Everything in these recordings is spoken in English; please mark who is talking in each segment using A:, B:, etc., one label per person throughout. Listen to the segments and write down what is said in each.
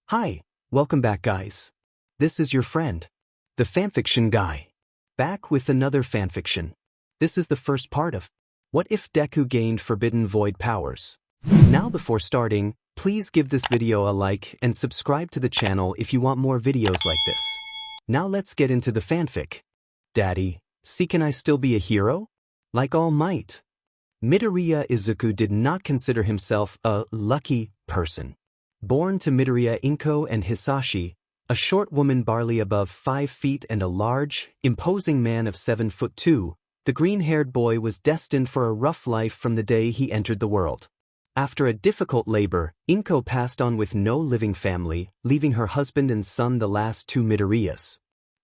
A: Hi, welcome back guys. This is your friend, the fanfiction guy, back with another fanfiction. This is the first part of What If Deku Gained Forbidden Void Powers. Now before starting, please give this video a like and subscribe to the channel if you want more videos like this. Now let's get into the fanfic. Daddy, can I still be a hero? Like All Might. Midoriya Izuku did not consider himself a lucky person. Born to Midoriya Inko and Hisashi, a short woman barely above 5 feet and a large, imposing man of 7'2", the green-haired boy was destined for a rough life from the day he entered the world. After a difficult labor, Inko passed on with no living family, leaving her husband and son the last two Midoriyas.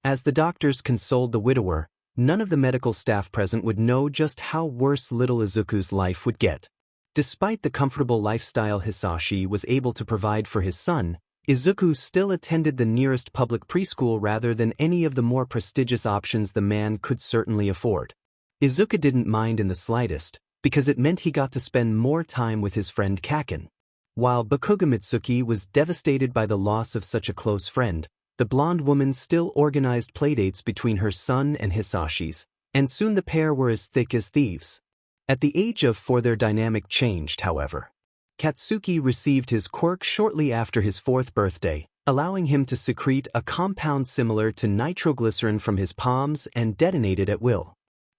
A: As the doctors consoled the widower, none of the medical staff present would know just how worse little Izuku's life would get. Despite the comfortable lifestyle Hisashi was able to provide for his son, Izuku still attended the nearest public preschool rather than any of the more prestigious options the man could certainly afford. Izuku didn't mind in the slightest, because it meant he got to spend more time with his friend Kaken. While Bakuga Mitsuki was devastated by the loss of such a close friend, the blonde woman still organized playdates between her son and Hisashi's, and soon the pair were as thick as thieves. At the age of 4 their dynamic changed, however. Katsuki received his quirk shortly after his 4th birthday, allowing him to secrete a compound similar to nitroglycerin from his palms and detonate it at will.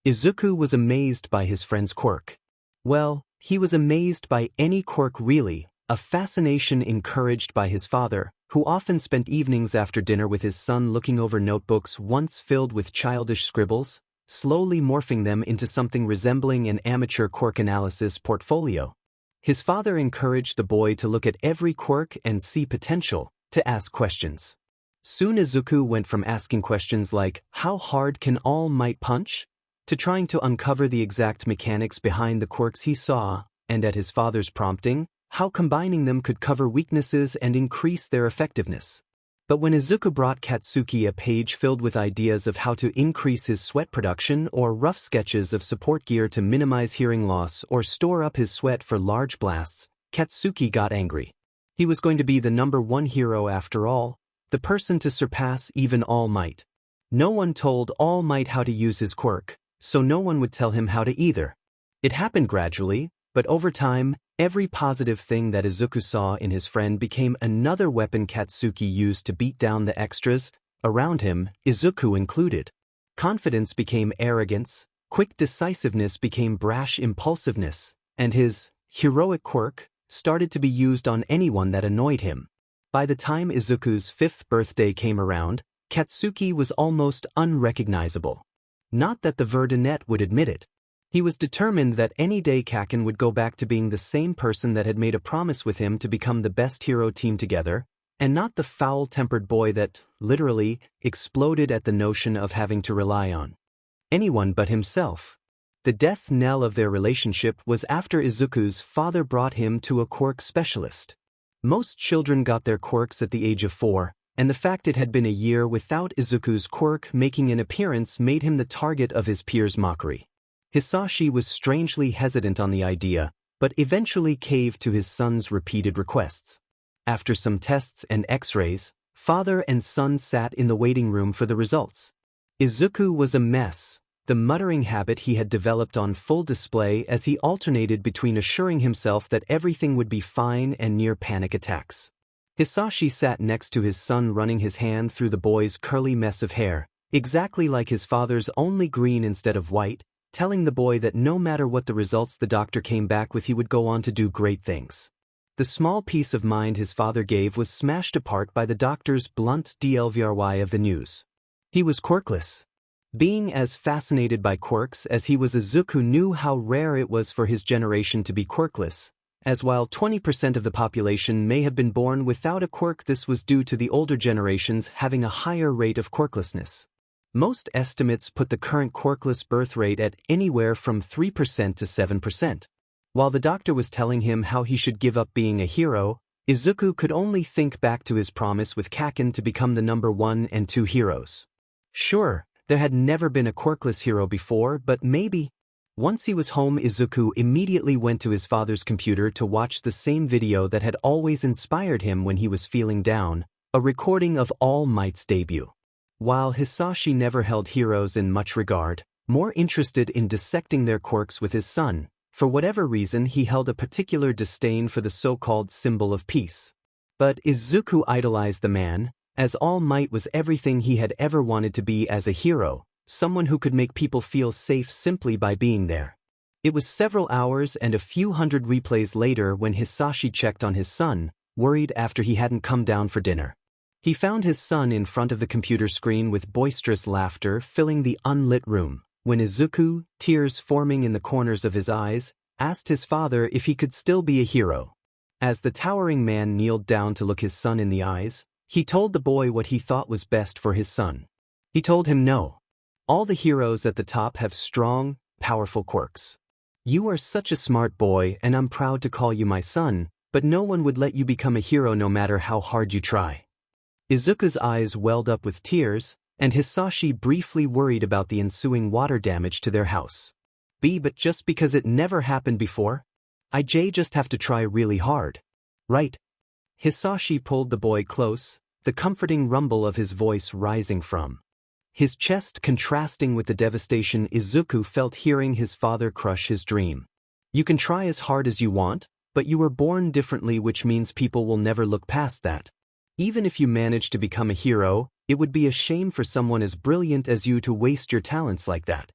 A: Izuku was amazed by his friend's quirk. Well, he was amazed by any quirk really, a fascination encouraged by his father, who often spent evenings after dinner with his son looking over notebooks once filled with childish scribbles, slowly morphing them into something resembling an amateur quirk analysis portfolio. His father encouraged the boy to look at every quirk and see potential, to ask questions. Soon Izuku went from asking questions like, "How hard can All Might punch?" to trying to uncover the exact mechanics behind the quirks he saw, and at his father's prompting, how combining them could cover weaknesses and increase their effectiveness. But when Izuku brought Katsuki a page filled with ideas of how to increase his sweat production or rough sketches of support gear to minimize hearing loss or store up his sweat for large blasts, Katsuki got angry. He was going to be the #1 hero after all, the person to surpass even All Might. No one told All Might how to use his quirk, so no one would tell him how to either. It happened gradually, but over time, every positive thing that Izuku saw in his friend became another weapon Katsuki used to beat down the extras around him, Izuku included. Confidence became arrogance, quick decisiveness became brash impulsiveness, and his heroic quirk started to be used on anyone that annoyed him. By the time Izuku's 5th birthday came around, Katsuki was almost unrecognizable. Not that the Verdinet would admit it. He was determined that any day Kaken would go back to being the same person that had made a promise with him to become the best hero team together, and not the foul-tempered boy that, literally, exploded at the notion of having to rely on anyone but himself. The death knell of their relationship was after Izuku's father brought him to a quirk specialist. Most children got their quirks at the age of 4, and the fact it had been a year without Izuku's quirk making an appearance made him the target of his peers' mockery. Hisashi was strangely hesitant on the idea, but eventually caved to his son's repeated requests. After some tests and x-rays, father and son sat in the waiting room for the results. Izuku was a mess, the muttering habit he had developed on full display as he alternated between assuring himself that everything would be fine and near panic attacks. Hisashi sat next to his son running his hand through the boy's curly mess of hair, exactly like his father's, only green instead of white, telling the boy that no matter what the results the doctor came back with he would go on to do great things. The small peace of mind his father gave was smashed apart by the doctor's blunt delivery of the news. He was quirkless. Being as fascinated by quirks as he was, Izuku knew how rare it was for his generation to be quirkless, as while 20% of the population may have been born without a quirk, this was due to the older generations having a higher rate of quirklessness. Most estimates put the current quirkless birth rate at anywhere from 3% to 7%. While the doctor was telling him how he should give up being a hero, Izuku could only think back to his promise with Kaken to become the #1 and 2 heroes. Sure, there had never been a quirkless hero before, but maybe Once he was home, Izuku immediately went to his father's computer to watch the same video that had always inspired him when he was feeling down, a recording of All Might's debut. While Hisashi never held heroes in much regard, more interested in dissecting their quirks with his son, for whatever reason he held a particular disdain for the so-called symbol of peace. But Izuku idolized the man, as All Might was everything he had ever wanted to be as a hero, someone who could make people feel safe simply by being there. It was several hours and a few hundred replays later when Hisashi checked on his son, worried after he hadn't come down for dinner. He found his son in front of the computer screen with boisterous laughter filling the unlit room, when Izuku, tears forming in the corners of his eyes, asked his father if he could still be a hero. As the towering man kneeled down to look his son in the eyes, he told the boy what he thought was best for his son. He told him no. All the heroes at the top have strong, powerful quirks. You are such a smart boy and I'm proud to call you my son, but no one would let you become a hero no matter how hard you try. Izuku's eyes welled up with tears, and Hisashi briefly worried about the ensuing water damage to their house. But just because it never happened before? I just have to try really hard. Right? Hisashi pulled the boy close, the comforting rumble of his voice rising from his chest contrasting with the devastation Izuku felt hearing his father crush his dream. You can try as hard as you want, but you were born differently, which means people will never look past that. Even if you manage to become a hero, it would be a shame for someone as brilliant as you to waste your talents like that.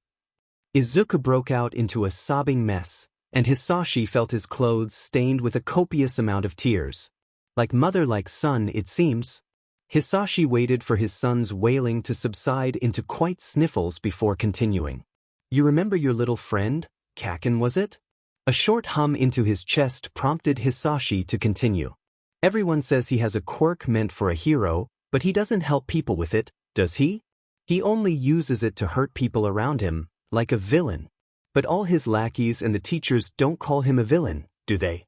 A: Izuku broke out into a sobbing mess, and Hisashi felt his clothes stained with a copious amount of tears. Like mother like son, it seems. Hisashi waited for his son's wailing to subside into quiet sniffles before continuing. You remember your little friend, Kaken, was it? A short hum into his chest prompted Hisashi to continue. Everyone says he has a quirk meant for a hero, but he doesn't help people with it, does he? He only uses it to hurt people around him, like a villain. But all his lackeys and the teachers don't call him a villain, do they?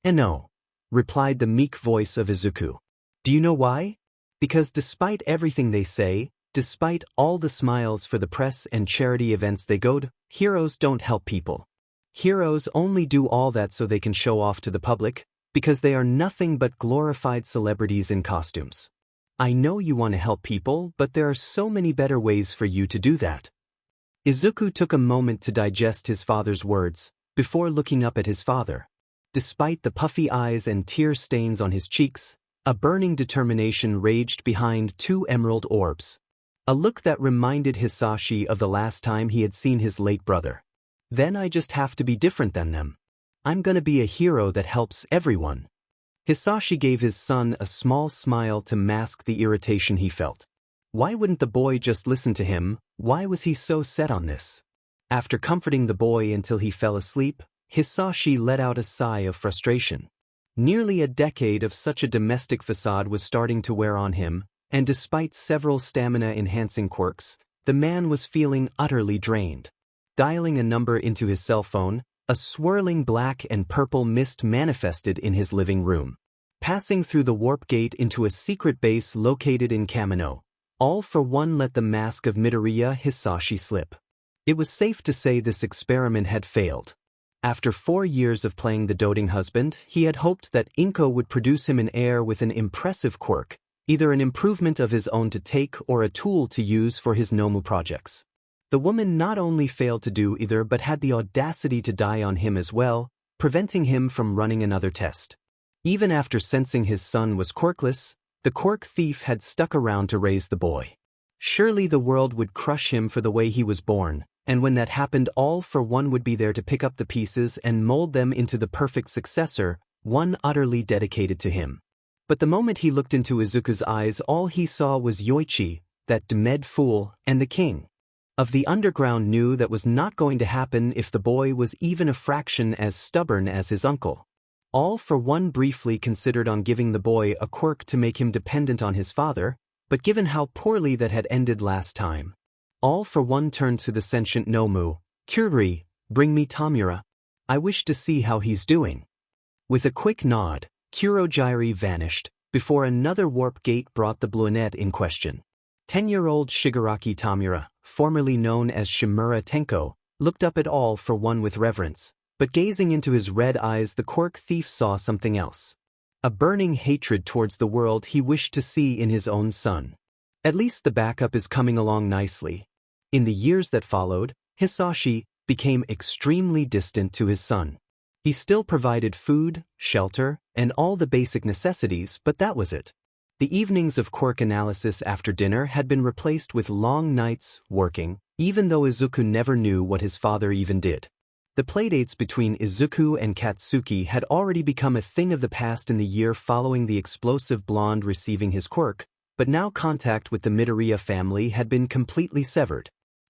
A: No, replied the meek voice of Izuku. Do you know why? Because despite everything they say, despite all the smiles for the press and charity events they go to, heroes don't help people. Heroes only do all that so they can show off to the public, because they are nothing but glorified celebrities in costumes. I know you want to help people, but there are so many better ways for you to do that. Izuku took a moment to digest his father's words, before looking up at his father. Despite the puffy eyes and tear stains on his cheeks, a burning determination raged behind two emerald orbs. A look that reminded Hisashi of the last time he had seen his late brother. Then I just have to be different than them. I'm gonna be a hero that helps everyone. Hisashi gave his son a small smile to mask the irritation he felt. Why wouldn't the boy just listen to him? Why was he so set on this? After comforting the boy until he fell asleep, Hisashi let out a sigh of frustration. Nearly a decade of such a domestic facade was starting to wear on him, and despite several stamina-enhancing quirks, the man was feeling utterly drained. Dialing a number into his cell phone, a swirling black and purple mist manifested in his living room. Passing through the warp gate into a secret base located in Kamino, all for one let the mask of Midoriya Hisashi slip. It was safe to say this experiment had failed. After 4 years of playing the doting husband, he had hoped that Inko would produce him an heir with an impressive quirk, either an improvement of his own to take or a tool to use for his Nomu projects. The woman not only failed to do either but had the audacity to die on him as well, preventing him from running another test. Even after sensing his son was quirkless, the quirk thief had stuck around to raise the boy. Surely the world would crush him for the way he was born, and when that happened, all for one would be there to pick up the pieces and mold them into the perfect successor, one utterly dedicated to him. But the moment he looked into Izuku's eyes, all he saw was Yoichi, that demed fool, and the king of the underground knew that was not going to happen if the boy was even a fraction as stubborn as his uncle. All for one briefly considered on giving the boy a quirk to make him dependent on his father, but given how poorly that had ended last time, all for one turned to the sentient Nomu. Kyuri, bring me Tamura. I wish to see how he's doing. With a quick nod, Kurogiri vanished, before another warp gate brought the brunette in question. 10-year-old Shigaraki Tamura, formerly known as Shimura Tenko, looked up at all for one with reverence, but gazing into his red eyes the quirk thief saw something else. A burning hatred towards the world he wished to see in his own son. At least the backup is coming along nicely. In the years that followed, Hisashi became extremely distant to his son. He still provided food, shelter, and all the basic necessities, but that was it. The evenings of quirk analysis after dinner had been replaced with long nights working, even though Izuku never knew what his father even did. The playdates between Izuku and Katsuki had already become a thing of the past in the year following the explosive blonde receiving his quirk, but now contact with the Midoriya family had been completely severed.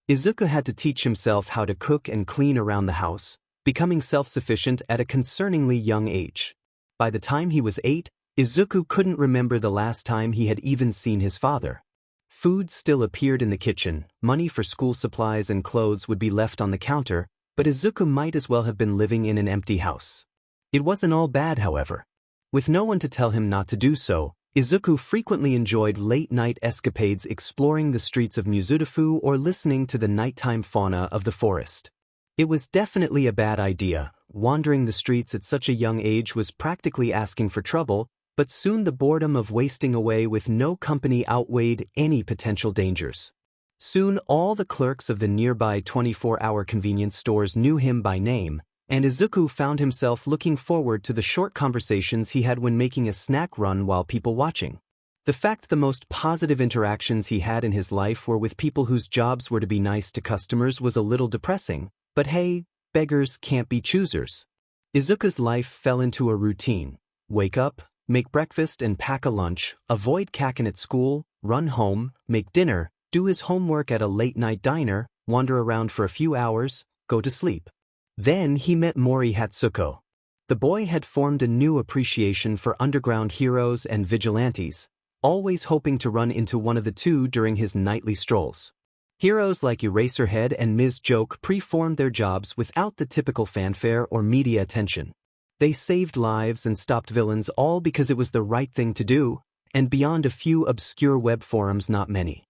A: Izuku had to teach himself how to cook and clean around the house, becoming self-sufficient at a concerningly young age. By the time he was 8, Izuku couldn't remember the last time he had even seen his father. Food still appeared in the kitchen, money for school supplies and clothes would be left on the counter, but Izuku might as well have been living in an empty house. It wasn't all bad, however. With no one to tell him not to do so, Izuku frequently enjoyed late-night escapades exploring the streets of Mizudafu or listening to the nighttime fauna of the forest. It was definitely a bad idea. Wandering the streets at such a young age was practically asking for trouble, but soon the boredom of wasting away with no company outweighed any potential dangers. Soon all the clerks of the nearby 24-hour convenience stores knew him by name, and Izuku found himself looking forward to the short conversations he had when making a snack run while people watching. The fact the most positive interactions he had in his life were with people whose jobs were to be nice to customers was a little depressing, but hey, beggars can't be choosers. Izuku's life fell into a routine. Wake up, make breakfast and pack a lunch, avoid Kaken at school, run home, make dinner, do his homework at a late-night diner, wander around for a few hours, go to sleep. Then he met Mori Hatsuko. The boy had formed a new appreciation for underground heroes and vigilantes, always hoping to run into one of the two during his nightly strolls. Heroes like Eraserhead and Ms. Joke performed their jobs without the typical fanfare or media attention. They saved lives and stopped villains all because it was the right thing to do, and beyond a few obscure web forums not many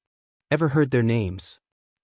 A: ever heard their names.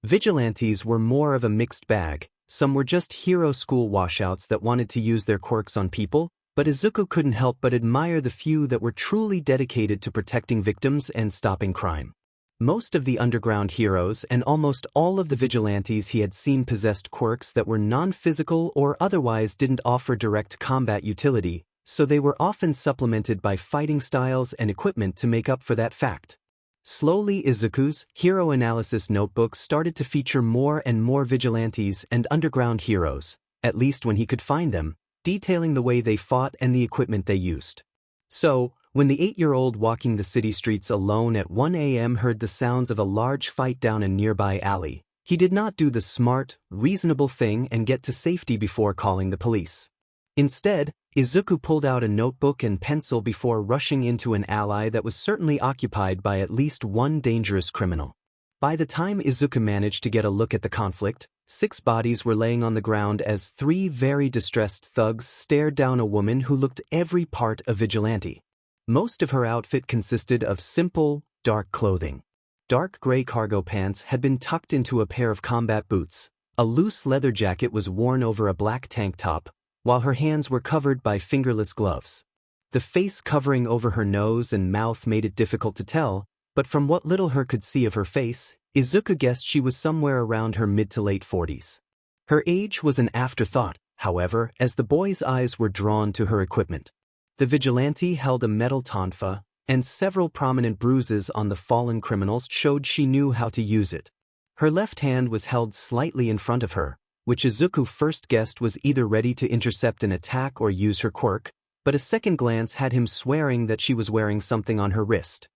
A: Vigilantes were more of a mixed bag. Some were just hero school washouts that wanted to use their quirks on people, but Izuku couldn't help but admire the few that were truly dedicated to protecting victims and stopping crime. Most of the underground heroes and almost all of the vigilantes he had seen possessed quirks that were non-physical or otherwise didn't offer direct combat utility, so they were often supplemented by fighting styles and equipment to make up for that fact. Slowly Izuku's hero analysis notebook started to feature more and more vigilantes and underground heroes, at least when he could find them, detailing the way they fought and the equipment they used. So, when the 8-year-old walking the city streets alone at 1 a.m. heard the sounds of a large fight down a nearby alley, he did not do the smart, reasonable thing and get to safety before calling the police. Instead, Izuku pulled out a notebook and pencil before rushing into an alley that was certainly occupied by at least one dangerous criminal. By the time Izuku managed to get a look at the conflict, 6 bodies were laying on the ground as 3 very distressed thugs stared down a woman who looked every part a vigilante. Most of her outfit consisted of simple, dark clothing. Dark gray cargo pants had been tucked into a pair of combat boots, a loose leather jacket was worn over a black tank top, while her hands were covered by fingerless gloves. The face covering over her nose and mouth made it difficult to tell, but from what little her could see of her face, Izuku guessed she was somewhere around her mid to late 40s. Her age was an afterthought, however, as the boy's eyes were drawn to her equipment. The vigilante held a metal tonfa, and several prominent bruises on the fallen criminals showed she knew how to use it. Her left hand was held slightly in front of her, which Izuku first guessed was either ready to intercept an attack or use her quirk, but a second glance had him swearing that she was wearing something on her wrist.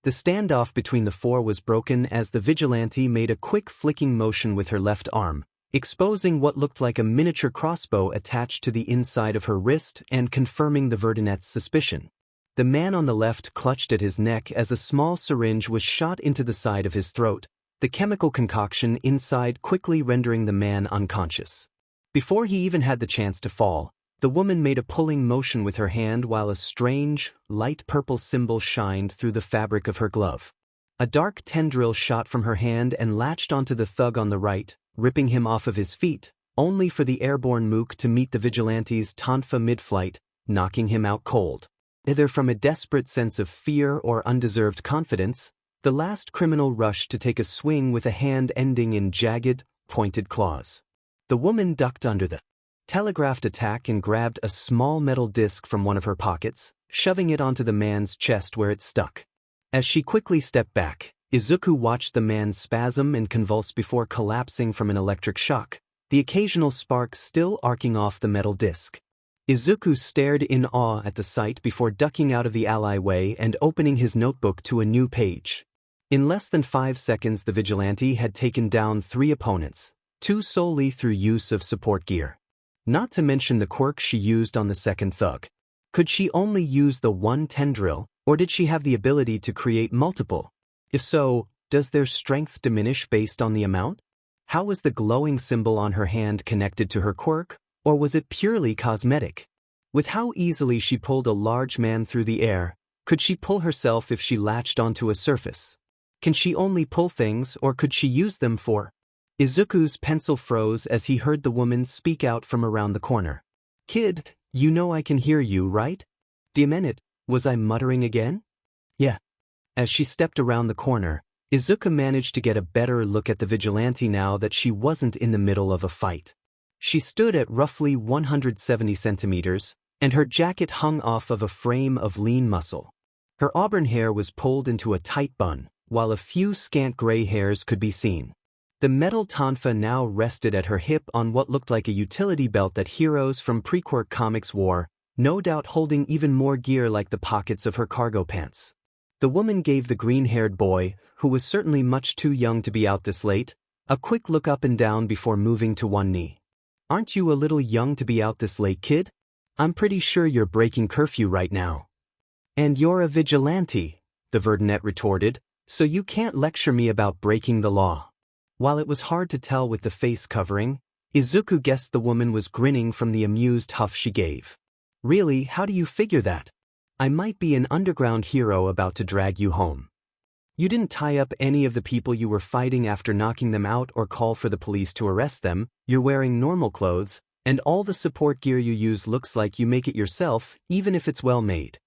A: The standoff between the 4 was broken as the vigilante made a quick flicking motion with her left arm, exposing what looked like a miniature crossbow attached to the inside of her wrist and confirming the Verdunet's suspicion. The man on the left clutched at his neck as a small syringe was shot into the side of his throat, the chemical concoction inside quickly rendering the man unconscious. Before he even had the chance to fall, the woman made a pulling motion with her hand while a strange, light purple symbol shined through the fabric of her glove. A dark tendril shot from her hand and latched onto the thug on the right, ripping him off of his feet, only for the airborne mook to meet the vigilante's tonfa mid-flight, knocking him out cold. Either from a desperate sense of fear or undeserved confidence, the last criminal rushed to take a swing with a hand ending in jagged, pointed claws. The woman ducked under the telegraphed attack and grabbed a small metal disc from one of her pockets, shoving it onto the man's chest where it stuck. As she quickly stepped back, Izuku watched the man spasm and convulse before collapsing from an electric shock, the occasional spark still arcing off the metal disc. Izuku stared in awe at the sight before ducking out of the alleyway and opening his notebook to a new page. In less than 5 seconds, the vigilante had taken down 3 opponents, 2 solely through use of support gear. Not to mention the quirk she used on the second thug. Could she only use the one tendril, or did she have the ability to create multiple? If so, does their strength diminish based on the amount? How was the glowing symbol on her hand connected to her quirk, or was it purely cosmetic? With how easily she pulled a large man through the air, could she pull herself if she latched onto a surface? Can she only pull things, or could she use them for? Izuku's pencil froze as he heard the woman speak out from around the corner. "Kid, you know I can hear you, right? Diamond, was I muttering again?" "Yeah." As she stepped around the corner, Izuku managed to get a better look at the vigilante now that she wasn't in the middle of a fight. She stood at roughly 170 centimeters, and her jacket hung off of a frame of lean muscle. Her auburn hair was pulled into a tight bun, while a few scant gray hairs could be seen. The metal tonfa now rested at her hip on what looked like a utility belt that heroes from pre-Quirk comics wore, no doubt holding even more gear like the pockets of her cargo pants. The woman gave the green-haired boy, who was certainly much too young to be out this late, a quick look up and down before moving to one knee. "Aren't you a little young to be out this late, kid? I'm pretty sure you're breaking curfew right now." "And you're a vigilante," the Verdunette retorted, "so you can't lecture me about breaking the law." While it was hard to tell with the face covering, Izuku guessed the woman was grinning from the amused huff she gave. "Really, how do you figure that? I might be an underground hero about to drag you home. You didn't tie up any of the people you were fighting after knocking them out or call for the police to arrest them, you're wearing normal clothes, and all the support gear you use looks like you make it yourself, even if it's well made."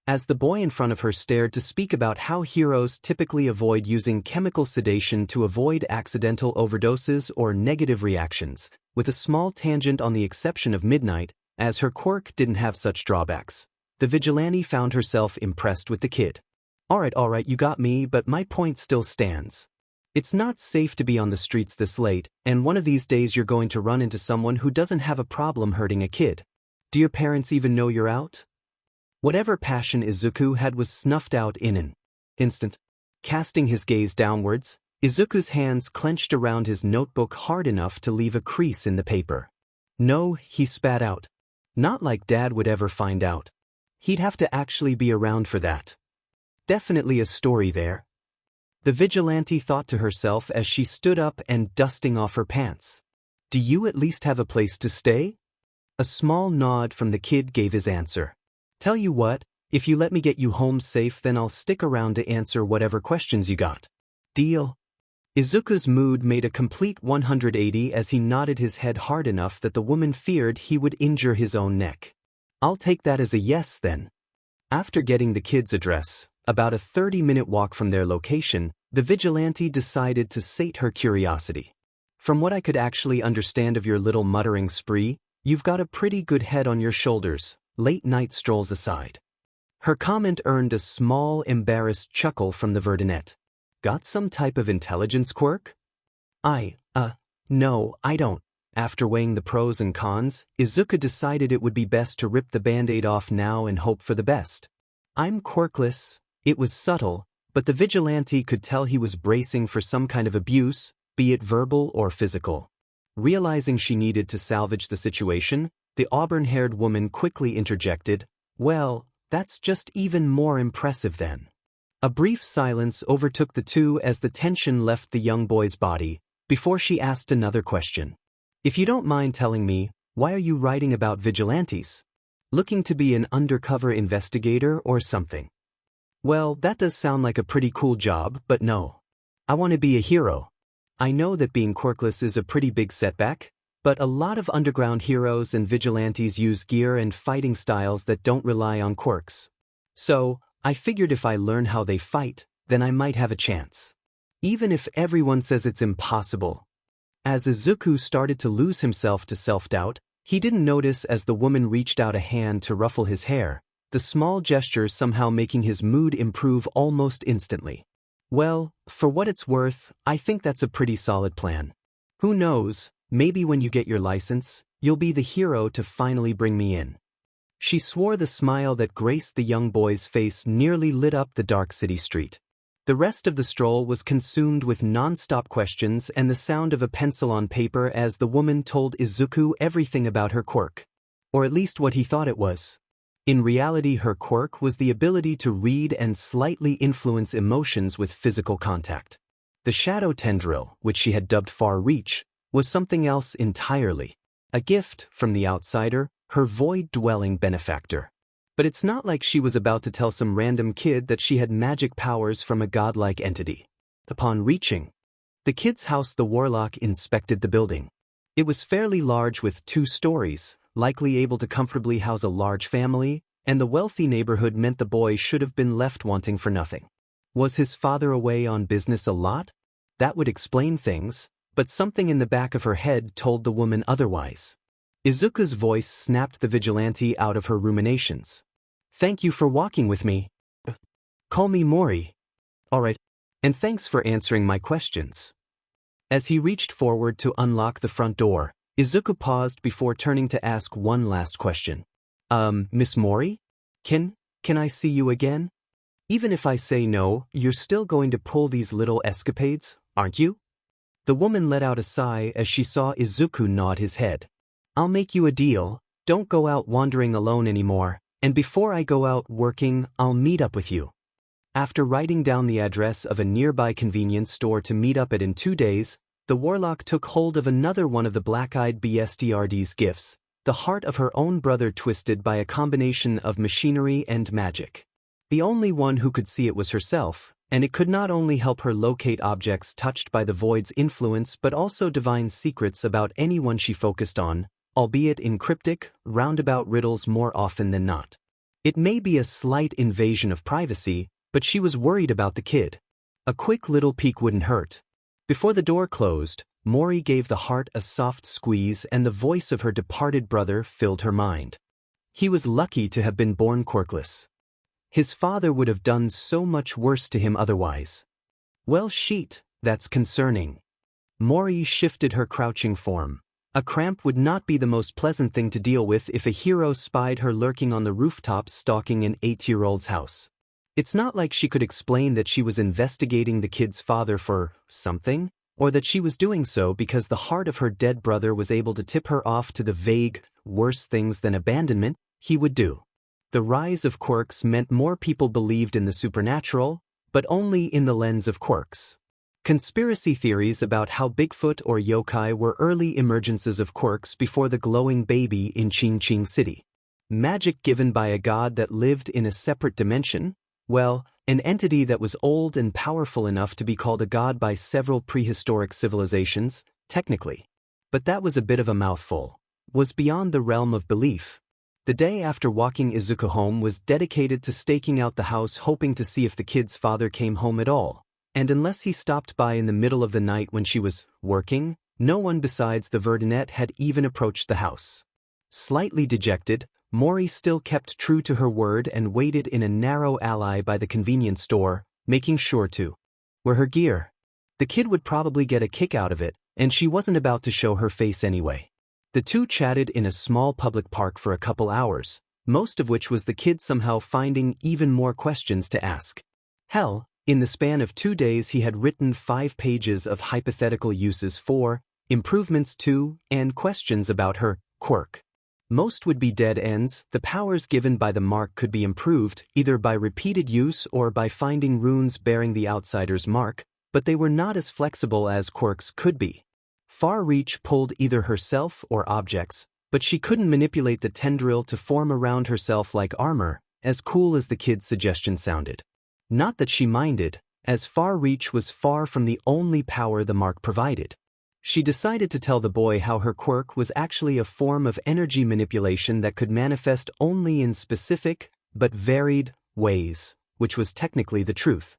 A: As the boy in front of her stared to speak about how heroes typically avoid using chemical sedation to avoid accidental overdoses or negative reactions, with a small tangent on the exception of midnight, as her quirk didn't have such drawbacks, the vigilante found herself impressed with the kid. Alright, you got me, but my point still stands. It's not safe to be on the streets this late, and one of these days you're going to run into someone who doesn't have a problem hurting a kid. Do your parents even know you're out?" Whatever passion Izuku had was snuffed out in an instant. Casting his gaze downwards, Izuku's hands clenched around his notebook hard enough to leave a crease in the paper. "No," he spat out. "Not like Dad would ever find out. He'd have to actually be around for that. Definitely a story there." The vigilante thought to herself as she stood up and dusting off her pants. "Do you at least have a place to stay?" A small nod from the kid gave his answer. "Tell you what, if you let me get you home safe, then I'll stick around to answer whatever questions you got. Deal?" Izuku's mood made a complete 180 as he nodded his head hard enough that the woman feared he would injure his own neck. "I'll take that as a yes then." After getting the kid's address, about a 30-minute walk from their location, the vigilante decided to sate her curiosity. "From what I could actually understand of your little muttering spree, you've got a pretty good head on your shoulders, late-night strolls aside." Her comment earned a small, embarrassed chuckle from the Verdunette. "Got some type of intelligence quirk?" No, I don't." After weighing the pros and cons, Izuku decided it would be best to rip the band-aid off now and hope for the best. "I'm quirkless." It was subtle, but the vigilante could tell he was bracing for some kind of abuse, be it verbal or physical. Realizing she needed to salvage the situation, the auburn-haired woman quickly interjected, "Well, that's just even more impressive then." A brief silence overtook the two as the tension left the young boy's body, before she asked another question. "If you don't mind telling me, why are you writing about vigilantes? Looking to be an undercover investigator or something?" "Well, that does sound like a pretty cool job, but no. I want to be a hero." I know that being quirkless is a pretty big setback, but a lot of underground heroes and vigilantes use gear and fighting styles that don't rely on quirks. So, I figured if I learn how they fight, then I might have a chance. Even if everyone says it's impossible. As Izuku started to lose himself to self-doubt, he didn't notice as the woman reached out a hand to ruffle his hair, the small gesture somehow making his mood improve almost instantly. Well, for what it's worth, I think that's a pretty solid plan. Who knows, maybe when you get your license, you'll be the hero to finally bring me in. She swore the smile that graced the young boy's face nearly lit up the dark city street. The rest of the stroll was consumed with non-stop questions and the sound of a pencil on paper as the woman told Izuku everything about her quirk. Or at least what he thought it was. In reality, her quirk was the ability to read and slightly influence emotions with physical contact. The shadow tendril, which she had dubbed Far Reach, was something else entirely. A gift from the outsider, her void-dwelling benefactor. But it's not like she was about to tell some random kid that she had magic powers from a godlike entity. Upon reaching the kid's house, the Warlock inspected the building. It was fairly large with 2 stories, likely able to comfortably house a large family, and the wealthy neighborhood meant the boy should have been left wanting for nothing. Was his father away on business a lot? That would explain things, but something in the back of her head told the woman otherwise. Izuku's voice snapped the vigilante out of her ruminations. Thank you for walking with me. Call me Mori. Alright, and thanks for answering my questions. As he reached forward to unlock the front door, Izuku paused before turning to ask one last question. Miss Mori? Can I see you again? Even if I say no, you're still going to pull these little escapades, aren't you? The woman let out a sigh as she saw Izuku nod his head. I'll make you a deal, don't go out wandering alone anymore, and before I go out working, I'll meet up with you. After writing down the address of a nearby convenience store to meet up at in 2 days, the Warlock took hold of another one of the black-eyed BSTRD's gifts, the heart of her own brother twisted by a combination of machinery and magic. The only one who could see it was herself, and it could not only help her locate objects touched by the void's influence but also divine secrets about anyone she focused on, albeit in cryptic, roundabout riddles more often than not. It may be a slight invasion of privacy, but she was worried about the kid. A quick little peek wouldn't hurt. Before the door closed, Mori gave the heart a soft squeeze and the voice of her departed brother filled her mind. He was lucky to have been born quirkless. His father would have done so much worse to him otherwise. Well, shit, that's concerning. Mori shifted her crouching form. A cramp would not be the most pleasant thing to deal with if a hero spied her lurking on the rooftop stalking an 8-year-old's house. It's not like she could explain that she was investigating the kid's father for something, or that she was doing so because the heart of her dead brother was able to tip her off to the vague, worse things than abandonment he would do. The rise of quirks meant more people believed in the supernatural, but only in the lens of quirks. Conspiracy theories about how Bigfoot or yokai were early emergences of quirks before the glowing baby in Ching Ching City. Magic given by a god that lived in a separate dimension? Well, an entity that was old and powerful enough to be called a god by several prehistoric civilizations, technically. But that was a bit of a mouthful. Was beyond the realm of belief. The day after walking Izuku home was dedicated to staking out the house hoping to see if the kid's father came home at all. And unless he stopped by in the middle of the night when she was working, no one besides the Verdinette had even approached the house. Slightly dejected, Mori still kept true to her word and waited in a narrow alley by the convenience store, making sure to wear her gear. The kid would probably get a kick out of it, and she wasn't about to show her face anyway. The two chatted in a small public park for a couple hours, most of which was the kid somehow finding even more questions to ask. Hell, in the span of 2 days he had written 5 pages of hypothetical uses for, improvements to, and questions about her quirk. Most would be dead ends. The powers given by the mark could be improved, either by repeated use or by finding runes bearing the outsider's mark, but they were not as flexible as quirks could be. Far Reach pulled either herself or objects, but she couldn't manipulate the tendril to form around herself like armor, as cool as the kid's suggestion sounded. Not that she minded, as far reach was far from the only power the mark provided. She decided to tell the boy how her quirk was actually a form of energy manipulation that could manifest only in specific, but varied, ways, which was technically the truth.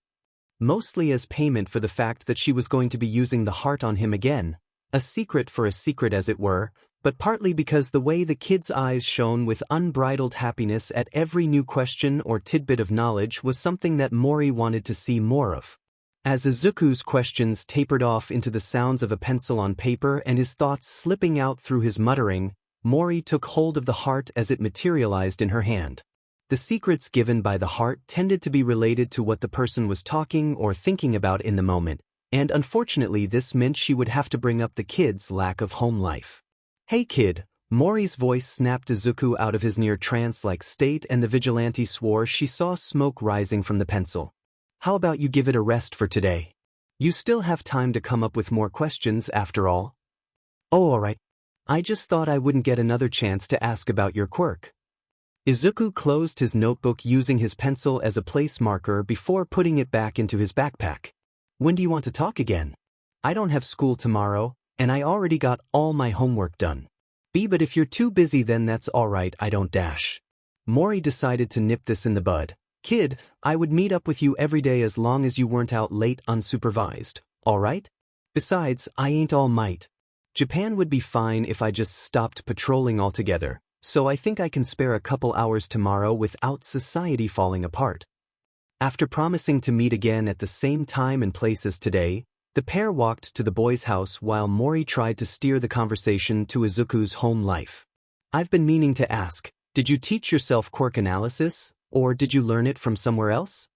A: Mostly as payment for the fact that she was going to be using the heart on him again, a secret for a secret as it were, but partly because the way the kid's eyes shone with unbridled happiness at every new question or tidbit of knowledge was something that Mori wanted to see more of. As Izuku's questions tapered off into the sounds of a pencil on paper and his thoughts slipping out through his muttering, Mori took hold of the heart as it materialized in her hand. The secrets given by the heart tended to be related to what the person was talking or thinking about in the moment, and unfortunately this meant she would have to bring up the kid's lack of home life. "Hey kid," Mori's voice snapped Izuku out of his near trance-like state, and the vigilante swore she saw smoke rising from the pencil. "How about you give it a rest for today? You still have time to come up with more questions after all." "Oh, alright. I just thought I wouldn't get another chance to ask about your quirk." Izuku closed his notebook using his pencil as a place marker before putting it back into his backpack. "When do you want to talk again? I don't have school tomorrow, and I already got all my homework done." But if you're too busy then that's alright, I don't dash." Mori decided to nip this in the bud. "Kid, I would meet up with you every day as long as you weren't out late unsupervised, alright? Besides, I ain't all might. Japan would be fine if I just stopped patrolling altogether, so I think I can spare a couple hours tomorrow without society falling apart." After promising to meet again at the same time and place as today, the pair walked to the boy's house while Mori tried to steer the conversation to Izuku's home life. "I've been meaning to ask, did you teach yourself quirk analysis, or did you learn it from somewhere else?"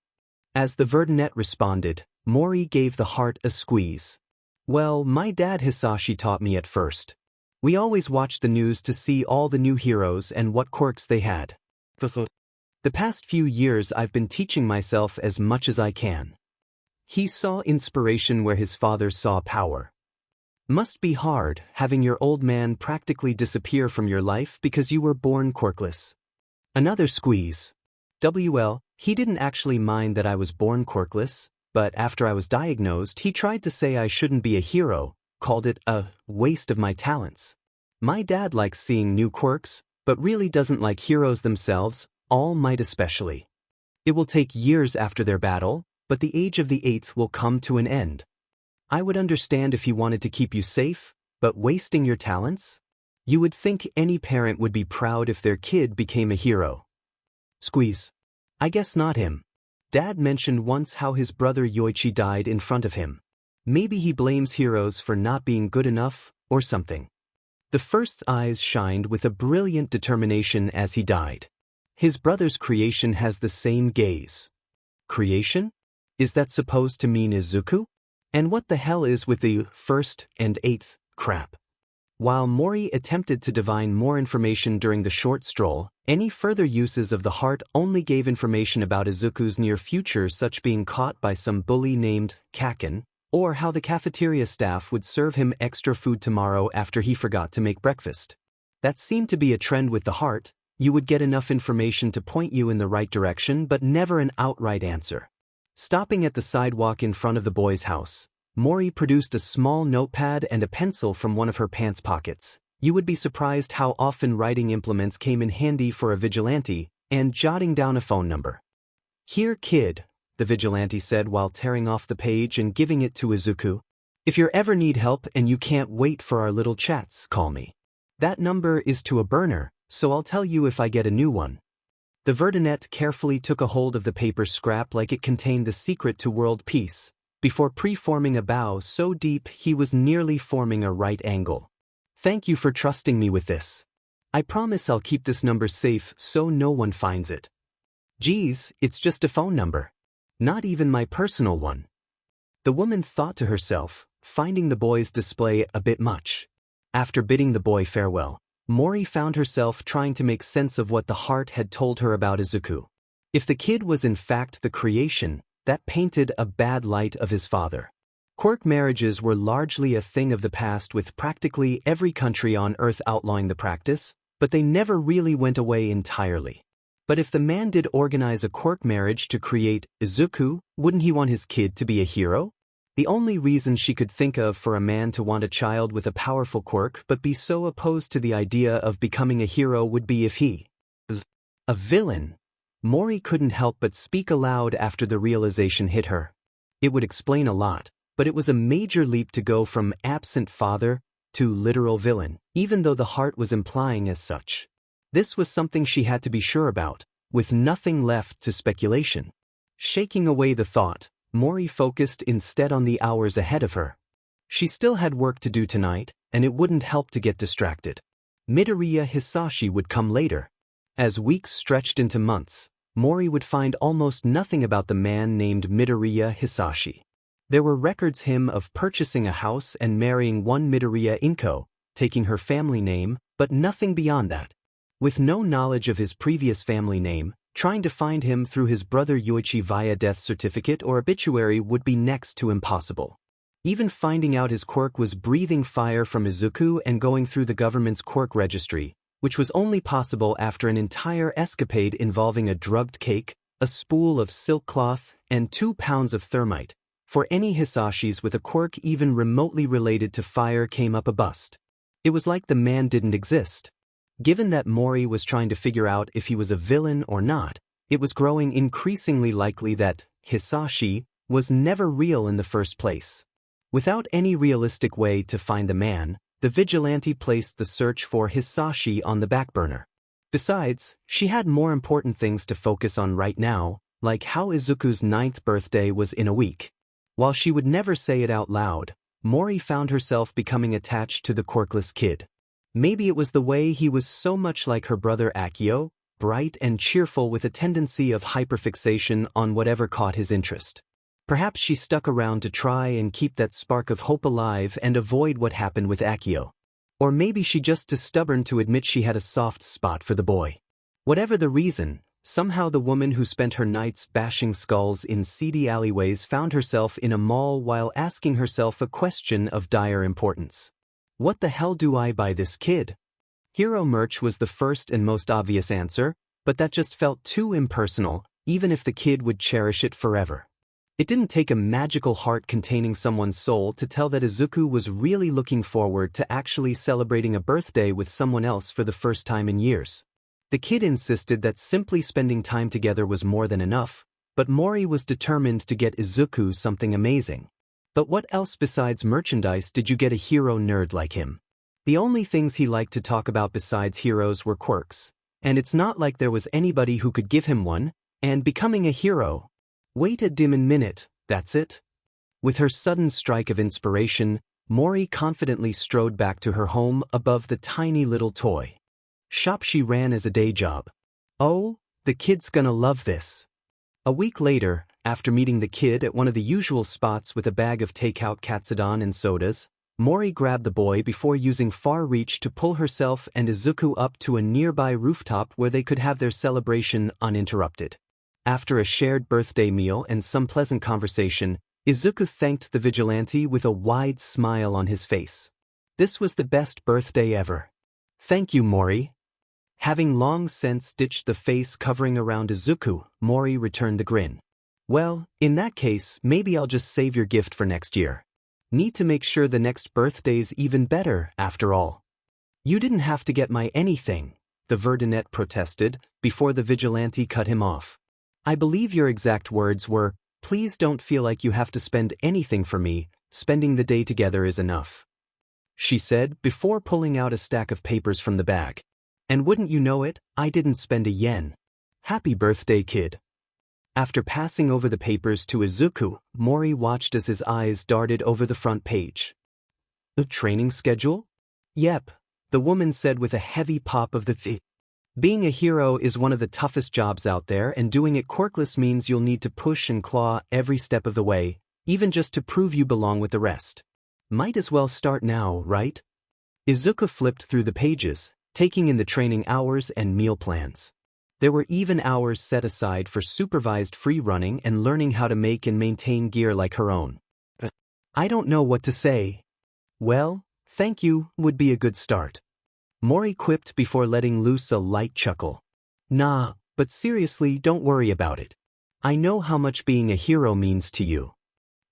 A: As the Verdunette responded, Mori gave the heart a squeeze. "Well, my dad Hisashi taught me at first. We always watched the news to see all the new heroes and what quirks they had. The past few years I've been teaching myself as much as I can." He saw inspiration where his father saw power. "Must be hard, having your old man practically disappear from your life because you were born quirkless." Another squeeze. "Well, he didn't actually mind that I was born quirkless, but after I was diagnosed he tried to say I shouldn't be a hero, called it a waste of my talents. My dad likes seeing new quirks, but really doesn't like heroes themselves, All Might especially. It will take years after their battle, but the age of the 8th will come to an end. I would understand if he wanted to keep you safe, but wasting your talents? You would think any parent would be proud if their kid became a hero." Squeeze. "I guess not him. Dad mentioned once how his brother Yoichi died in front of him. Maybe he blames heroes for not being good enough, or something." The first's eyes shined with a brilliant determination as he died. "His brother's creation has the same gaze." Creation? Is that supposed to mean Izuku? And what the hell is with the 1st and 8th crap? While Mori attempted to divine more information during the short stroll, any further uses of the heart only gave information about Izuku's near future, such being caught by some bully named Kaken, or how the cafeteria staff would serve him extra food tomorrow after he forgot to make breakfast. That seemed to be a trend with the heart. You would get enough information to point you in the right direction, but never an outright answer. Stopping at the sidewalk in front of the boy's house, Mori produced a small notepad and a pencil from one of her pants pockets. You would be surprised how often writing implements came in handy for a vigilante, and jotting down a phone number. "Here, kid," the vigilante said while tearing off the page and giving it to Izuku. "If you ever need help and you can't wait for our little chats, call me. That number is to a burner, so I'll tell you if I get a new one." The Verdunette carefully took a hold of the paper scrap like it contained the secret to world peace, before preforming a bow so deep he was nearly forming a right angle. "Thank you for trusting me with this. I promise I'll keep this number safe so no one finds it." "Geez, it's just a phone number. Not even my personal one." The woman thought to herself, finding the boy's display a bit much. After bidding the boy farewell, Mori found herself trying to make sense of what the heart had told her about Izuku. If the kid was in fact the creation, that painted a bad light of his father. Quirk marriages were largely a thing of the past, with practically every country on Earth outlawing the practice, but they never really went away entirely. But if the man did organize a quirk marriage to create Izuku, wouldn't he want his kid to be a hero? The only reason she could think of for a man to want a child with a powerful quirk but be so opposed to the idea of becoming a hero would be if he was a villain. Mori couldn't help but speak aloud after the realization hit her. It would explain a lot, but it was a major leap to go from absent father to literal villain, even though the heart was implying as such. This was something she had to be sure about, with nothing left to speculation. Shaking away the thought, Mori focused instead on the hours ahead of her. She still had work to do tonight, and it wouldn't help to get distracted. Midoriya Hisashi would come later. As weeks stretched into months, Mori would find almost nothing about the man named Midoriya Hisashi. There were records him of purchasing a house and marrying one Midoriya Inko, taking her family name, but nothing beyond that. With no knowledge of his previous family name, trying to find him through his brother Yuichi via death certificate or obituary would be next to impossible. Even finding out his quirk was breathing fire from Izuku and going through the government's quirk registry, which was only possible after an entire escapade involving a drugged cake, a spool of silk cloth, and 2 pounds of thermite. For any Hisashis with a quirk even remotely related to fire came up a bust. It was like the man didn't exist. Given that Mori was trying to figure out if he was a villain or not, it was growing increasingly likely that Hisashi was never real in the first place. Without any realistic way to find the man, the vigilante placed the search for Hisashi on the back burner. Besides, she had more important things to focus on right now, like how Izuku's 9th birthday was in a week. While she would never say it out loud, Mori found herself becoming attached to the Quirkless kid. Maybe it was the way he was so much like her brother Akio, bright and cheerful with a tendency of hyperfixation on whatever caught his interest. Perhaps she stuck around to try and keep that spark of hope alive and avoid what happened with Akio. Or maybe she just too stubborn to admit she had a soft spot for the boy. Whatever the reason, somehow the woman who spent her nights bashing skulls in seedy alleyways found herself in a mall while asking herself a question of dire importance. What the hell do I buy this kid? Hero merch was the first and most obvious answer, but that just felt too impersonal, even if the kid would cherish it forever. It didn't take a magical heart containing someone's soul to tell that Izuku was really looking forward to actually celebrating a birthday with someone else for the first time in years. The kid insisted that simply spending time together was more than enough, but Mori was determined to get Izuku something amazing. But what else besides merchandise did you get a hero nerd like him? The only things he liked to talk about besides heroes were quirks, and it's not like there was anybody who could give him one, and becoming a hero. Wait a dim minute, that's it? With her sudden strike of inspiration, Mori confidently strode back to her home above the tiny little toy shop she ran as a day job. Oh, the kid's gonna love this. A week later, after meeting the kid at one of the usual spots with a bag of takeout katsudon and sodas, Mori grabbed the boy before using far reach to pull herself and Izuku up to a nearby rooftop where they could have their celebration uninterrupted. After a shared birthday meal and some pleasant conversation, Izuku thanked the vigilante with a wide smile on his face. This was the best birthday ever. Thank you, Mori. Having long since ditched the face covering around Izuku, Mori returned the grin. Well, in that case, maybe I'll just save your gift for next year. Need to make sure the next birthday's even better, after all. You didn't have to get my anything, the Verdunette protested, before the vigilante cut him off. I believe your exact words were, please don't feel like you have to spend anything for me, spending the day together is enough. She said, before pulling out a stack of papers from the bag. And wouldn't you know it, I didn't spend a yen. Happy birthday, kid. After passing over the papers to Izuku, Mori watched as his eyes darted over the front page. The training schedule? Yep, the woman said with a heavy pop of the th. Being a hero is one of the toughest jobs out there, and doing it quirkless means you'll need to push and claw every step of the way, even just to prove you belong with the rest. Might as well start now, right? Izuku flipped through the pages, taking in the training hours and meal plans. There were even hours set aside for supervised free running and learning how to make and maintain gear like her own. I don't know what to say. Well, thank you would be a good start. Mori quipped before letting loose a light chuckle. Nah, But seriously, don't worry about it. I know how much being a hero means to you.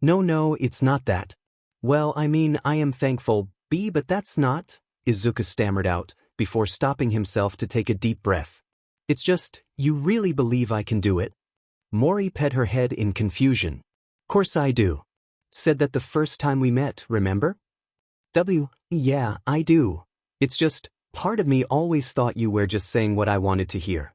A: No, it's not that. Well, I mean, I am thankful, but that's not, Izuku stammered out, before stopping himself to take a deep breath. It's just, you really believe I can do it? Mori pet her head in confusion. Course I do. Said that the first time we met, remember? Yeah, I do. It's just, part of me always thought you were just saying what I wanted to hear.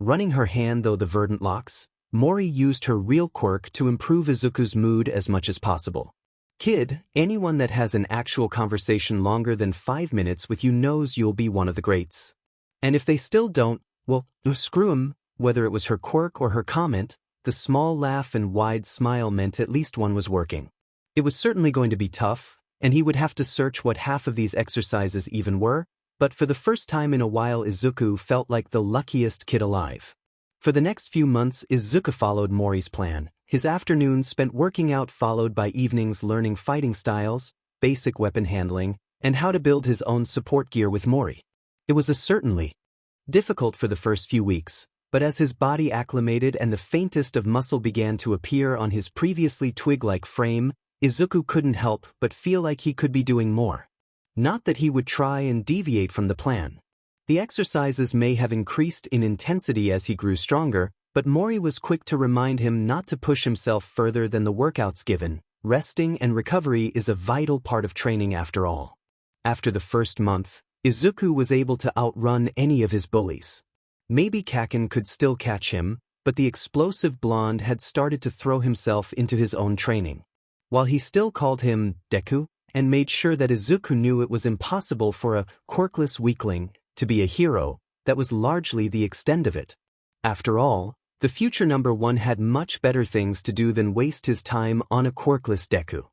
A: Running her hand through the verdant locks, Mori used her real quirk to improve Izuku's mood as much as possible. Kid, anyone that has an actual conversation longer than 5 minutes with you knows you'll be one of the greats. And if they still don't, well, screw 'em. Whether it was her quirk or her comment, the small laugh and wide smile meant at least one was working. It was certainly going to be tough, and he would have to search what half of these exercises even were, but for the first time in a while Izuku felt like the luckiest kid alive. For the next few months Izuku followed Mori's plan, his afternoons spent working out followed by evenings learning fighting styles, basic weapon handling, and how to build his own support gear with Mori. It was certainly difficult for the first few weeks, but as his body acclimated and the faintest of muscle began to appear on his previously twig-like frame, Izuku couldn't help but feel like he could be doing more. Not that he would try and deviate from the plan. The exercises may have increased in intensity as he grew stronger, but Mori was quick to remind him not to push himself further than the workouts given. Resting and recovery is a vital part of training after all. After the first month, Izuku was able to outrun any of his bullies. Maybe Kaken could still catch him, but the explosive blonde had started to throw himself into his own training. While he still called him Deku, and made sure that Izuku knew it was impossible for a quirkless weakling to be a hero, that was largely the extent of it. After all, the future number one had much better things to do than waste his time on a quirkless Deku.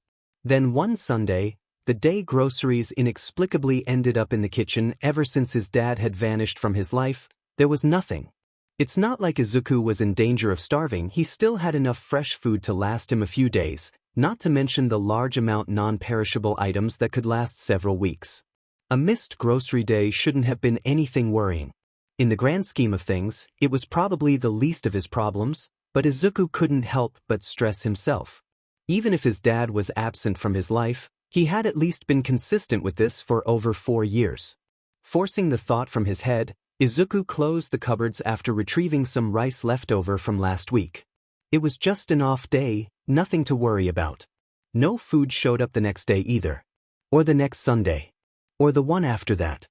A: Then one Sunday, the day groceries inexplicably ended up in the kitchen. Ever since his dad had vanished from his life, there was nothing. It's not like Izuku was in danger of starving. He still had enough fresh food to last him a few days, not to mention the large amount non-perishable items that could last several weeks. A missed grocery day shouldn't have been anything worrying. In the grand scheme of things, it was probably the least of his problems, but Izuku couldn't help but stress himself. Even if his dad was absent from his life, he had at least been consistent with this for over 4 years. Forcing the thought from his head, Izuku closed the cupboards after retrieving some rice left over from last week. It was just an off day, nothing to worry about. No food showed up the next day either. Or the next Sunday. Or the one after that.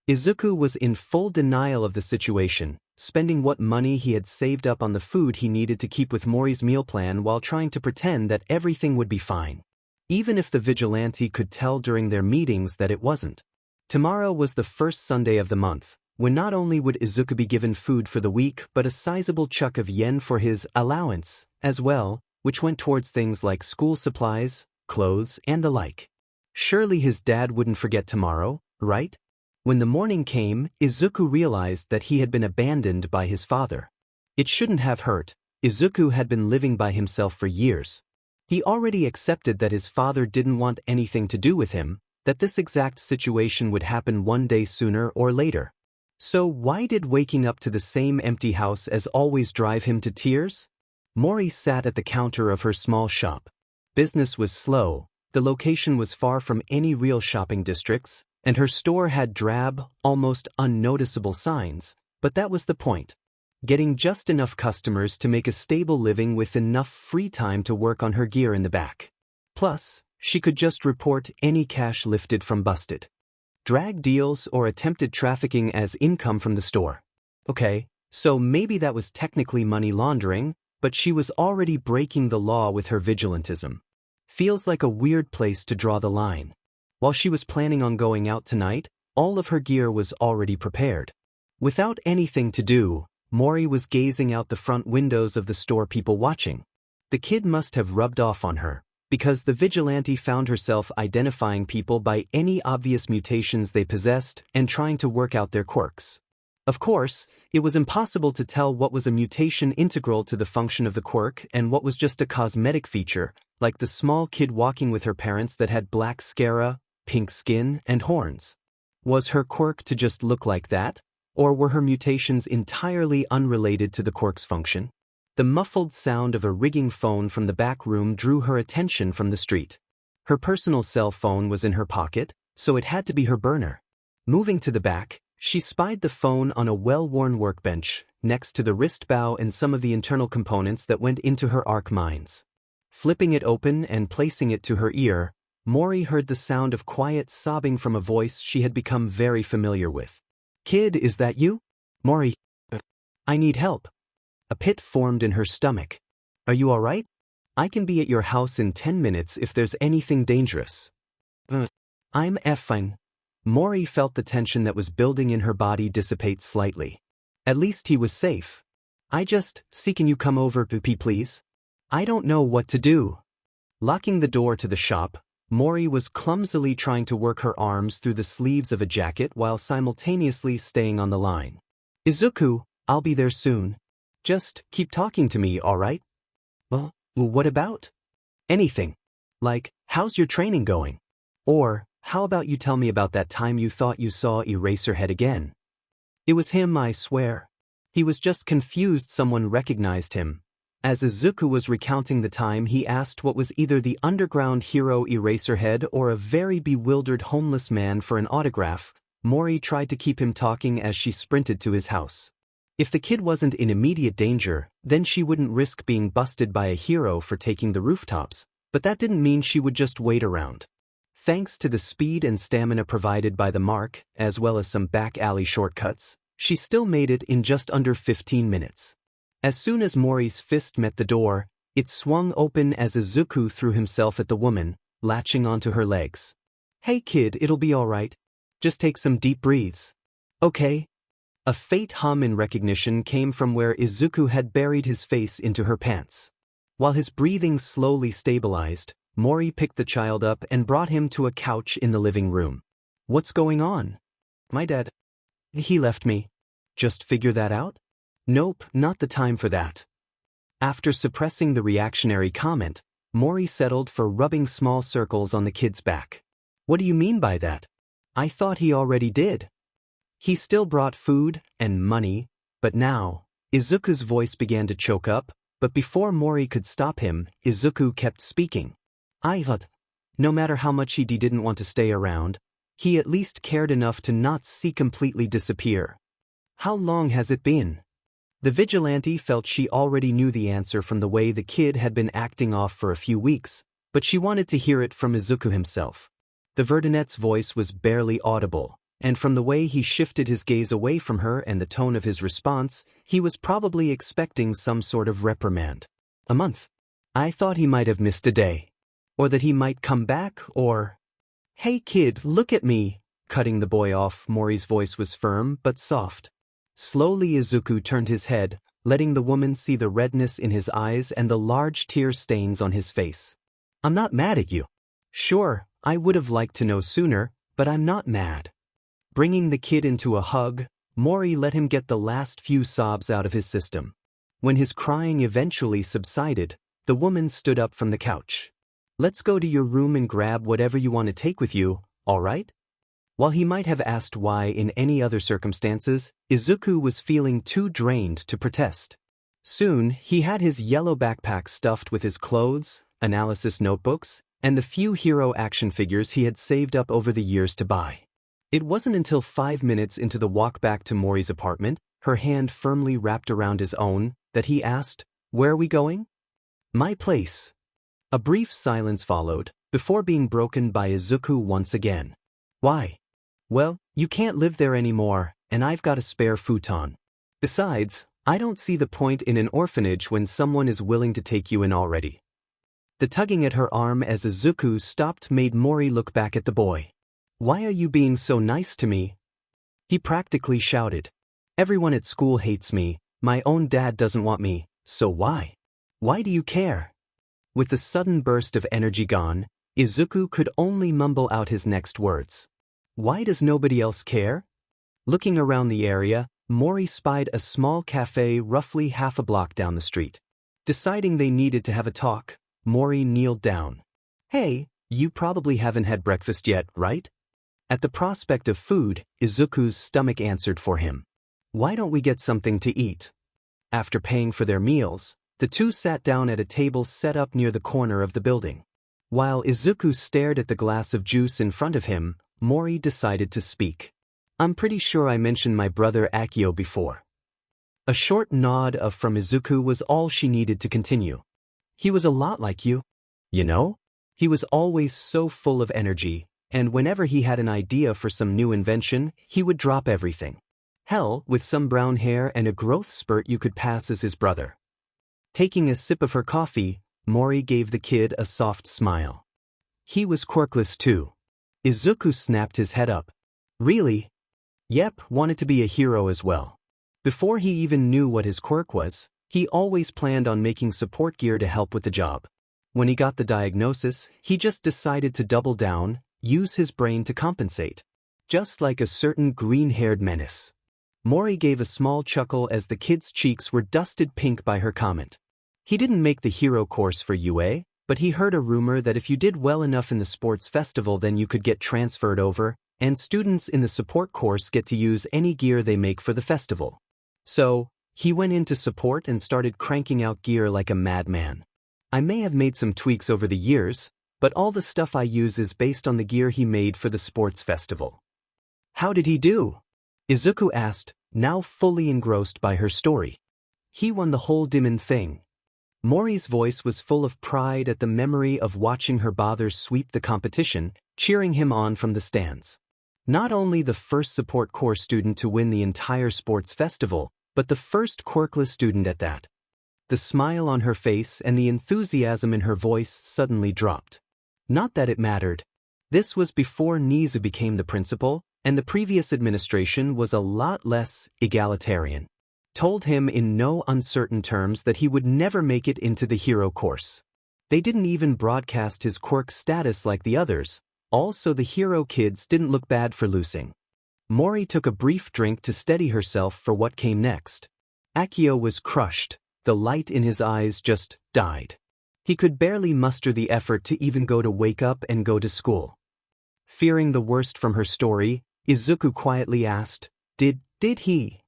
A: Izuku was in full denial of the situation, spending what money he had saved up on the food he needed to keep with Mori's meal plan while trying to pretend that everything would be fine. Even if the vigilante could tell during their meetings that it wasn't. Tomorrow was the first Sunday of the month, when not only would Izuku be given food for the week but a sizable chunk of yen for his allowance, as well, which went towards things like school supplies, clothes, and the like. Surely his dad wouldn't forget tomorrow, right? When the morning came, Izuku realized that he had been abandoned by his father. It shouldn't have hurt. Izuku had been living by himself for years. He already accepted that his father didn't want anything to do with him, that this exact situation would happen one day sooner or later. So why did waking up to the same empty house as always drive him to tears? Mori sat at the counter of her small shop. Business was slow, the location was far from any real shopping districts, and her store had drab, almost unnoticeable signs, but that was the point. Getting just enough customers to make a stable living with enough free time to work on her gear in the back. Plus, she could just report any cash lifted from busted drag deals or attempted trafficking as income from the store. Okay, so maybe that was technically money laundering, but she was already breaking the law with her vigilantism. Feels like a weird place to draw the line. While she was planning on going out tonight, all of her gear was already prepared. Without anything to do, Mori was gazing out the front windows of the store, people watching. The kid must have rubbed off on her, because the vigilante found herself identifying people by any obvious mutations they possessed and trying to work out their quirks. Of course, it was impossible to tell what was a mutation integral to the function of the quirk and what was just a cosmetic feature, like the small kid walking with her parents that had black scara, pink skin, and horns. Was her quirk to just look like that? Or were her mutations entirely unrelated to the quirk's function? The muffled sound of a ringing phone from the back room drew her attention from the street. Her personal cell phone was in her pocket, so it had to be her burner. Moving to the back, she spied the phone on a well-worn workbench, next to the wrist bow and some of the internal components that went into her arc mines. Flipping it open and placing it to her ear, Mori heard the sound of quiet sobbing from a voice she had become very familiar with. "Kid, is that you? Mori, I need help." A pit formed in her stomach. "Are you all right? I can be at your house in 10 minutes if there's anything dangerous." "I'm fine." Mori felt the tension that was building in her body dissipate slightly. At least he was safe. Can you come over to pee please? I don't know what to do." Locking the door to the shop, Mori was clumsily trying to work her arms through the sleeves of a jacket while simultaneously staying on the line. "Izuku, I'll be there soon. Just keep talking to me, all right?" "Well, what about?" "Anything. Like, how's your training going? Or, how about you tell me about that time you thought you saw Eraserhead again?" It was him, I swear. He was just confused someone recognized him. As Izuku was recounting the time, he asked what was either the underground hero Eraserhead or a very bewildered homeless man for an autograph. Mori tried to keep him talking as she sprinted to his house. If the kid wasn't in immediate danger, then she wouldn't risk being busted by a hero for taking the rooftops, but that didn't mean she would just wait around. Thanks to the speed and stamina provided by the mark, as well as some back alley shortcuts, she still made it in just under 15 minutes. As soon as Mori's fist met the door, it swung open as Izuku threw himself at the woman, latching onto her legs. "Hey kid, it'll be all right. Just take some deep breaths. Okay?" A faint hum in recognition came from where Izuku had buried his face into her pants. While his breathing slowly stabilized, Mori picked the child up and brought him to a couch in the living room. "What's going on?" "My dad. He left me." "Just figure that out?" "Nope, not the time for that." After suppressing the reactionary comment, Mori settled for rubbing small circles on the kid's back. "What do you mean by that? I thought he already did." "He still brought food and money, but now..." Izuku's voice began to choke up, but before Mori could stop him, Izuku kept speaking. No matter how much he didn't want to stay around, he at least cared enough to not see completely disappear. "How long has it been?" The vigilante felt she already knew the answer from the way the kid had been acting off for a few weeks, but she wanted to hear it from Izuku himself. The Verdunette's voice was barely audible, and from the way he shifted his gaze away from her and the tone of his response, he was probably expecting some sort of reprimand. "A month. I thought he might have missed a day. Or that he might come back, or..." "Hey kid, look at me." Cutting the boy off, Mori's voice was firm but soft. Slowly Izuku turned his head, letting the woman see the redness in his eyes and the large tear stains on his face. "I'm not mad at you. Sure, I would have liked to know sooner, but I'm not mad." Bringing the kid into a hug, Mori let him get the last few sobs out of his system. When his crying eventually subsided, the woman stood up from the couch. "Let's go to your room and grab whatever you want to take with you, all right?" While he might have asked why in any other circumstances, Izuku was feeling too drained to protest. Soon, he had his yellow backpack stuffed with his clothes, analysis notebooks, and the few hero action figures he had saved up over the years to buy. It wasn't until 5 minutes into the walk back to Mori's apartment, her hand firmly wrapped around his own, that he asked, "Where are we going?" "My place." A brief silence followed, before being broken by Izuku once again. "Why?" "Well, you can't live there anymore, and I've got a spare futon. Besides, I don't see the point in an orphanage when someone is willing to take you in already." The tugging at her arm as Izuku stopped made Mori look back at the boy. "Why are you being so nice to me?" He practically shouted. "Everyone at school hates me, my own dad doesn't want me, so why? Why do you care?" With the sudden burst of energy gone, Izuku could only mumble out his next words. "Why does nobody else care?" Looking around the area, Mori spied a small cafe roughly half a block down the street. Deciding they needed to have a talk, Mori kneeled down. "Hey, you probably haven't had breakfast yet, right?" At the prospect of food, Izuku's stomach answered for him. Why don't we get something to eat? After paying for their meals, the two sat down at a table set up near the corner of the building. While Izuku stared at the glass of juice in front of him, Mori decided to speak. I'm pretty sure I mentioned my brother Akio before. A short nod from Izuku was all she needed to continue. He was a lot like you. You know? He was always so full of energy, and whenever he had an idea for some new invention, he would drop everything. Hell, with some brown hair and a growth spurt you could pass as his brother. Taking a sip of her coffee, Mori gave the kid a soft smile. He was quirkless too. Izuku snapped his head up. Really? Yep, wanted to be a hero as well. Before he even knew what his quirk was, he always planned on making support gear to help with the job. When he got the diagnosis, he just decided to double down, use his brain to compensate. Just like a certain green-haired menace. Mori gave a small chuckle as the kid's cheeks were dusted pink by her comment. He didn't make the hero course for UA, but he heard a rumor that if you did well enough in the sports festival then you could get transferred over, and students in the support course get to use any gear they make for the festival. So, he went into support and started cranking out gear like a madman. I may have made some tweaks over the years, but all the stuff I use is based on the gear he made for the sports festival. How did he do? Izuku asked, now fully engrossed by her story. He won the whole Demon thing. Mori's voice was full of pride at the memory of watching her brothers sweep the competition, cheering him on from the stands. Not only the first support corps student to win the entire sports festival, but the first quirkless student at that. The smile on her face and the enthusiasm in her voice suddenly dropped. Not that it mattered. This was before Nizu became the principal, and the previous administration was a lot less egalitarian. Told him in no uncertain terms that he would never make it into the hero course. They didn't even broadcast his quirk status like the others, also the hero kids didn't look bad for losing. Mori took a brief drink to steady herself for what came next. Akio was crushed. The light in his eyes just died. He could barely muster the effort to even go to wake up and go to school. Fearing the worst from her story, Izuku quietly asked, Did he?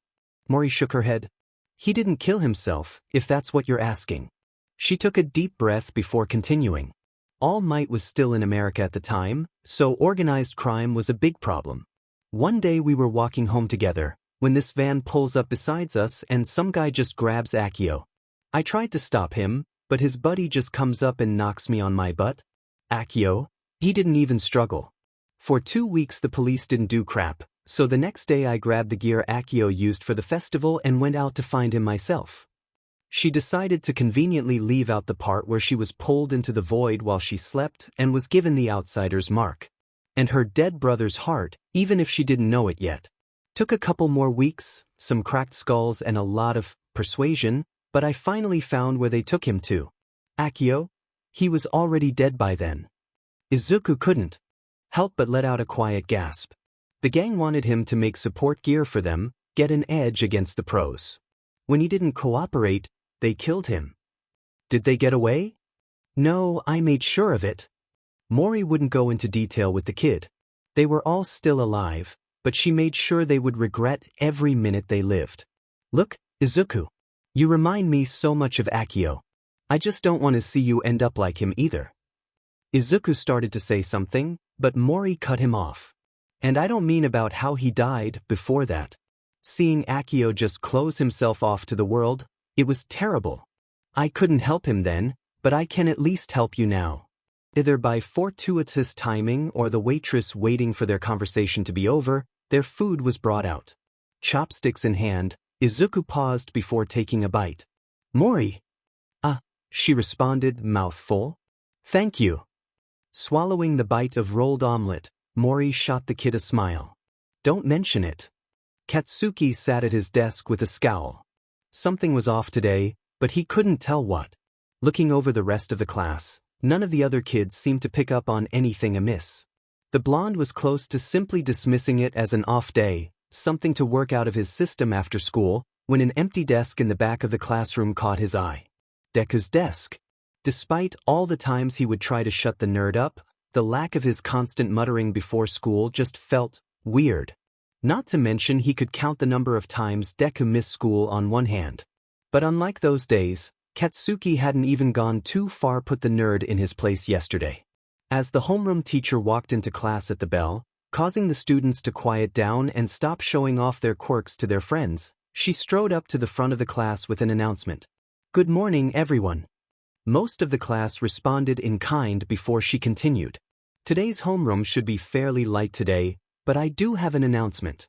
A: Mori shook her head. He didn't kill himself, if that's what you're asking. She took a deep breath before continuing. All Might was still in America at the time, so organized crime was a big problem. One day we were walking home together, when this van pulls up beside us and some guy just grabs Akio. I tried to stop him, but his buddy just comes up and knocks me on my butt. Akio, he didn't even struggle. For 2 weeks the police didn't do crap, so the next day I grabbed the gear Akio used for the festival and went out to find him myself. She decided to conveniently leave out the part where she was pulled into the void while she slept and was given the outsider's mark. And her dead brother's heart, even if she didn't know it yet. Took a couple more weeks, some cracked skulls and a lot of persuasion, but I finally found where they took him to. Akio? He was already dead by then. Izuku couldn't help but let out a quiet gasp. The gang wanted him to make support gear for them, get an edge against the pros. When he didn't cooperate, they killed him. Did they get away? No, I made sure of it. Mori wouldn't go into detail with the kid. They were all still alive, but she made sure they would regret every minute they lived. Look, Izuku. You remind me so much of Akio. I just don't want to see you end up like him either. Izuku started to say something, but Mori cut him off. And I don't mean about how he died before that. Seeing Akio just close himself off to the world, it was terrible. I couldn't help him then, but I can at least help you now. Either by fortuitous timing or the waitress waiting for their conversation to be over, their food was brought out. Chopsticks in hand, Izuku paused before taking a bite. Mori. She responded, mouth full. Thank you. Swallowing the bite of rolled omelet, Mori shot the kid a smile. Don't mention it. Katsuki sat at his desk with a scowl. Something was off today, but he couldn't tell what. Looking over the rest of the class, none of the other kids seemed to pick up on anything amiss. The blonde was close to simply dismissing it as an off day, something to work out of his system after school, when an empty desk in the back of the classroom caught his eye. Deku's desk. Despite all the times he would try to shut the nerd up, the lack of his constant muttering before school just felt weird. Not to mention he could count the number of times Deku missed school on one hand. But unlike those days, Katsuki hadn't even gone too far put the nerd in his place yesterday. As the homeroom teacher walked into class at the bell, causing the students to quiet down and stop showing off their quirks to their friends, she strode up to the front of the class with an announcement. "Good morning, everyone." Most of the class responded in kind before she continued. "Today's homeroom should be fairly light today, but I do have an announcement."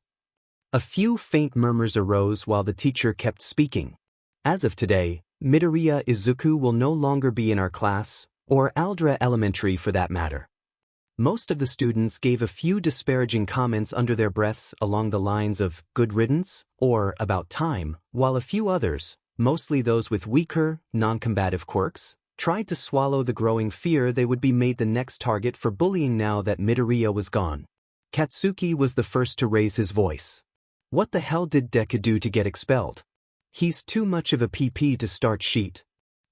A: A few faint murmurs arose while the teacher kept speaking. "As of today, Midoriya Izuku will no longer be in our class, or Aldra Elementary for that matter." Most of the students gave a few disparaging comments under their breaths along the lines of "good riddance" or "about time," while a few others, mostly those with weaker, non-combative quirks, tried to swallow the growing fear they would be made the next target for bullying now that Midoriya was gone. Katsuki was the first to raise his voice. "What the hell did Deku do to get expelled? He's too much of a PP to start sheet."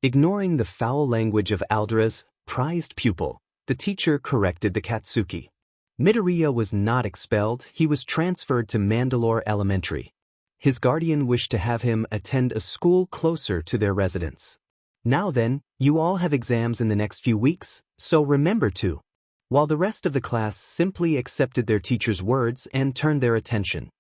A: Ignoring the foul language of Aldra's prized pupil, the teacher corrected the Katsuki. Midoriya was not expelled, he was transferred to Mandalore Elementary. His guardian wished to have him attend a school closer to their residence. "Now then, you all have exams in the next few weeks, so remember to." While the rest of the class simply accepted their teacher's words and turned their attention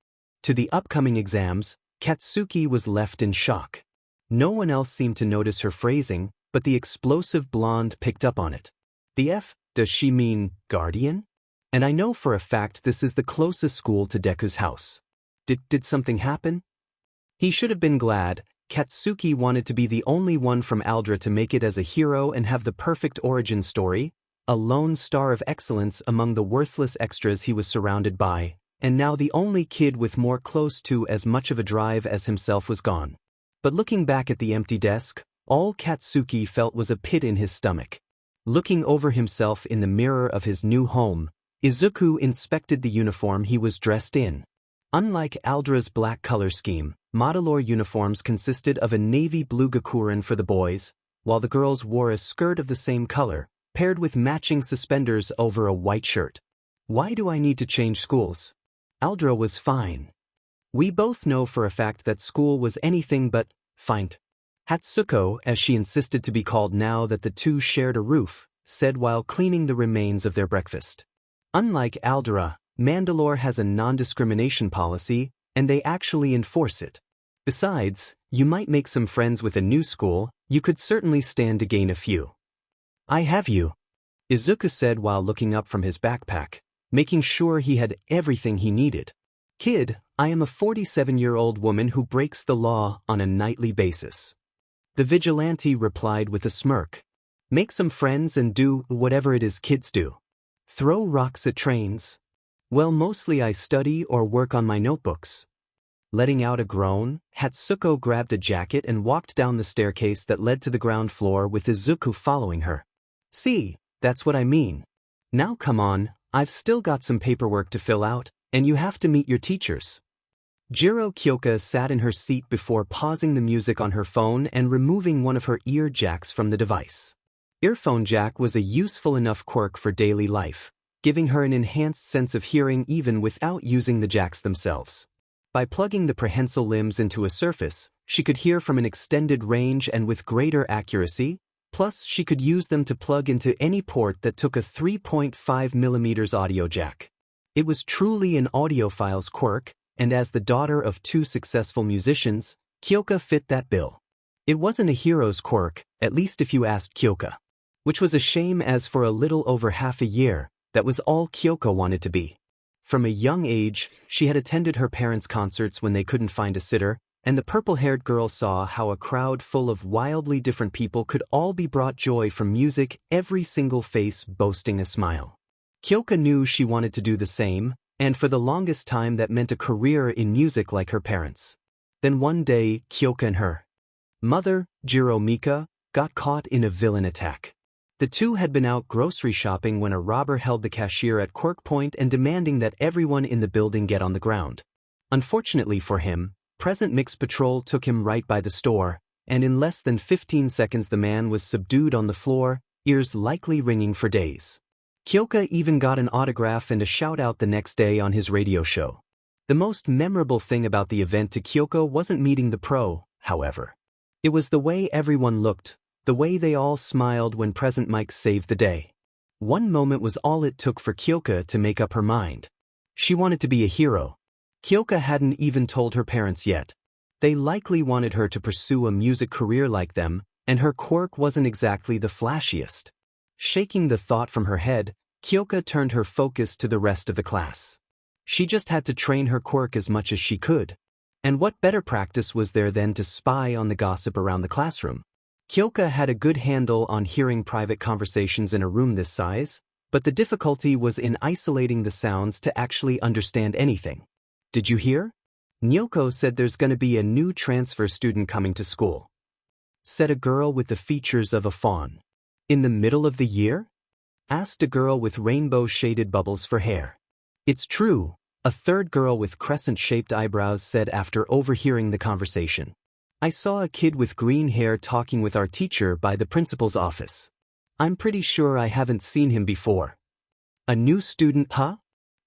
A: to the upcoming exams, Katsuki was left in shock. No one else seemed to notice her phrasing, but the explosive blonde picked up on it. "The F, does she mean guardian? And I know for a fact this is the closest school to Deku's house. Did something happen?" He should have been glad. Katsuki wanted to be the only one from Aldra to make it as a hero and have the perfect origin story, a lone star of excellence among the worthless extras he was surrounded by, and now the only kid with more close to as much of a drive as himself was gone. But looking back at the empty desk, all Katsuki felt was a pit in his stomach. Looking over himself in the mirror of his new home, Izuku inspected the uniform he was dressed in. Unlike Aldra's black color scheme, Mandalore uniforms consisted of a navy blue gakurin for the boys, while the girls wore a skirt of the same color, paired with matching suspenders over a white shirt. "Why do I need to change schools? Aldra was fine." "We both know for a fact that school was anything but fine." Hatsuko, as she insisted to be called now that the two shared a roof, said while cleaning the remains of their breakfast. "Unlike Aldra, Mandalore has a non-discrimination policy, and they actually enforce it. Besides, you might make some friends with a new school, you could certainly stand to gain a few." "I have you," Izuku said while looking up from his backpack, making sure he had everything he needed. "Kid, I am a 47-year-old woman who breaks the law on a nightly basis." The vigilante replied with a smirk. "Make some friends and do whatever it is kids do. Throw rocks at trains. Well, mostly I study or work on my notebooks." Letting out a groan, Hatsuko grabbed a jacket and walked down the staircase that led to the ground floor with Izuku following her. "See, that's what I mean. Now come on, I've still got some paperwork to fill out, and you have to meet your teachers." Jiro Kyoka sat in her seat before pausing the music on her phone and removing one of her ear jacks from the device. Earphone jack was a useful enough quirk for daily life, giving her an enhanced sense of hearing even without using the jacks themselves. By plugging the prehensile limbs into a surface, she could hear from an extended range and with greater accuracy, plus she could use them to plug into any port that took a 3.5mm audio jack. It was truly an audiophile's quirk, and as the daughter of two successful musicians, Kyoka fit that bill. It wasn't a hero's quirk, at least if you asked Kyoka. Which was a shame, as for a little over half a year, that was all Kyoka wanted to be. From a young age, she had attended her parents' concerts when they couldn't find a sitter, and the purple-haired girl saw how a crowd full of wildly different people could all be brought joy from music, every single face boasting a smile. Kyoka knew she wanted to do the same, and for the longest time that meant a career in music like her parents. Then one day, Kyoka and her mother, Jiro Mika, got caught in a villain attack. The two had been out grocery shopping when a robber held the cashier at Quirk Point and demanding that everyone in the building get on the ground. Unfortunately for him, Present Mix Patrol took him right by the store, and in less than 15 seconds the man was subdued on the floor, ears likely ringing for days. Kyoka even got an autograph and a shout-out the next day on his radio show. The most memorable thing about the event to Kyoko wasn't meeting the pro, however. It was the way everyone looked, the way they all smiled when Present Mic saved the day. One moment was all it took for Kyoko to make up her mind. She wanted to be a hero. Kyoko hadn't even told her parents yet. They likely wanted her to pursue a music career like them, and her quirk wasn't exactly the flashiest. Shaking the thought from her head, Kyoko turned her focus to the rest of the class. She just had to train her quirk as much as she could. And what better practice was there than to spy on the gossip around the classroom? Kyoko had a good handle on hearing private conversations in a room this size, but the difficulty was in isolating the sounds to actually understand anything. Did you hear? Nyoko said there's going to be a new transfer student coming to school, said a girl with the features of a fawn. In the middle of the year? Asked a girl with rainbow-shaded bubbles for hair. It's true, a third girl with crescent-shaped eyebrows said after overhearing the conversation. I saw a kid with green hair talking with our teacher by the principal's office. I'm pretty sure I haven't seen him before. A new student, huh?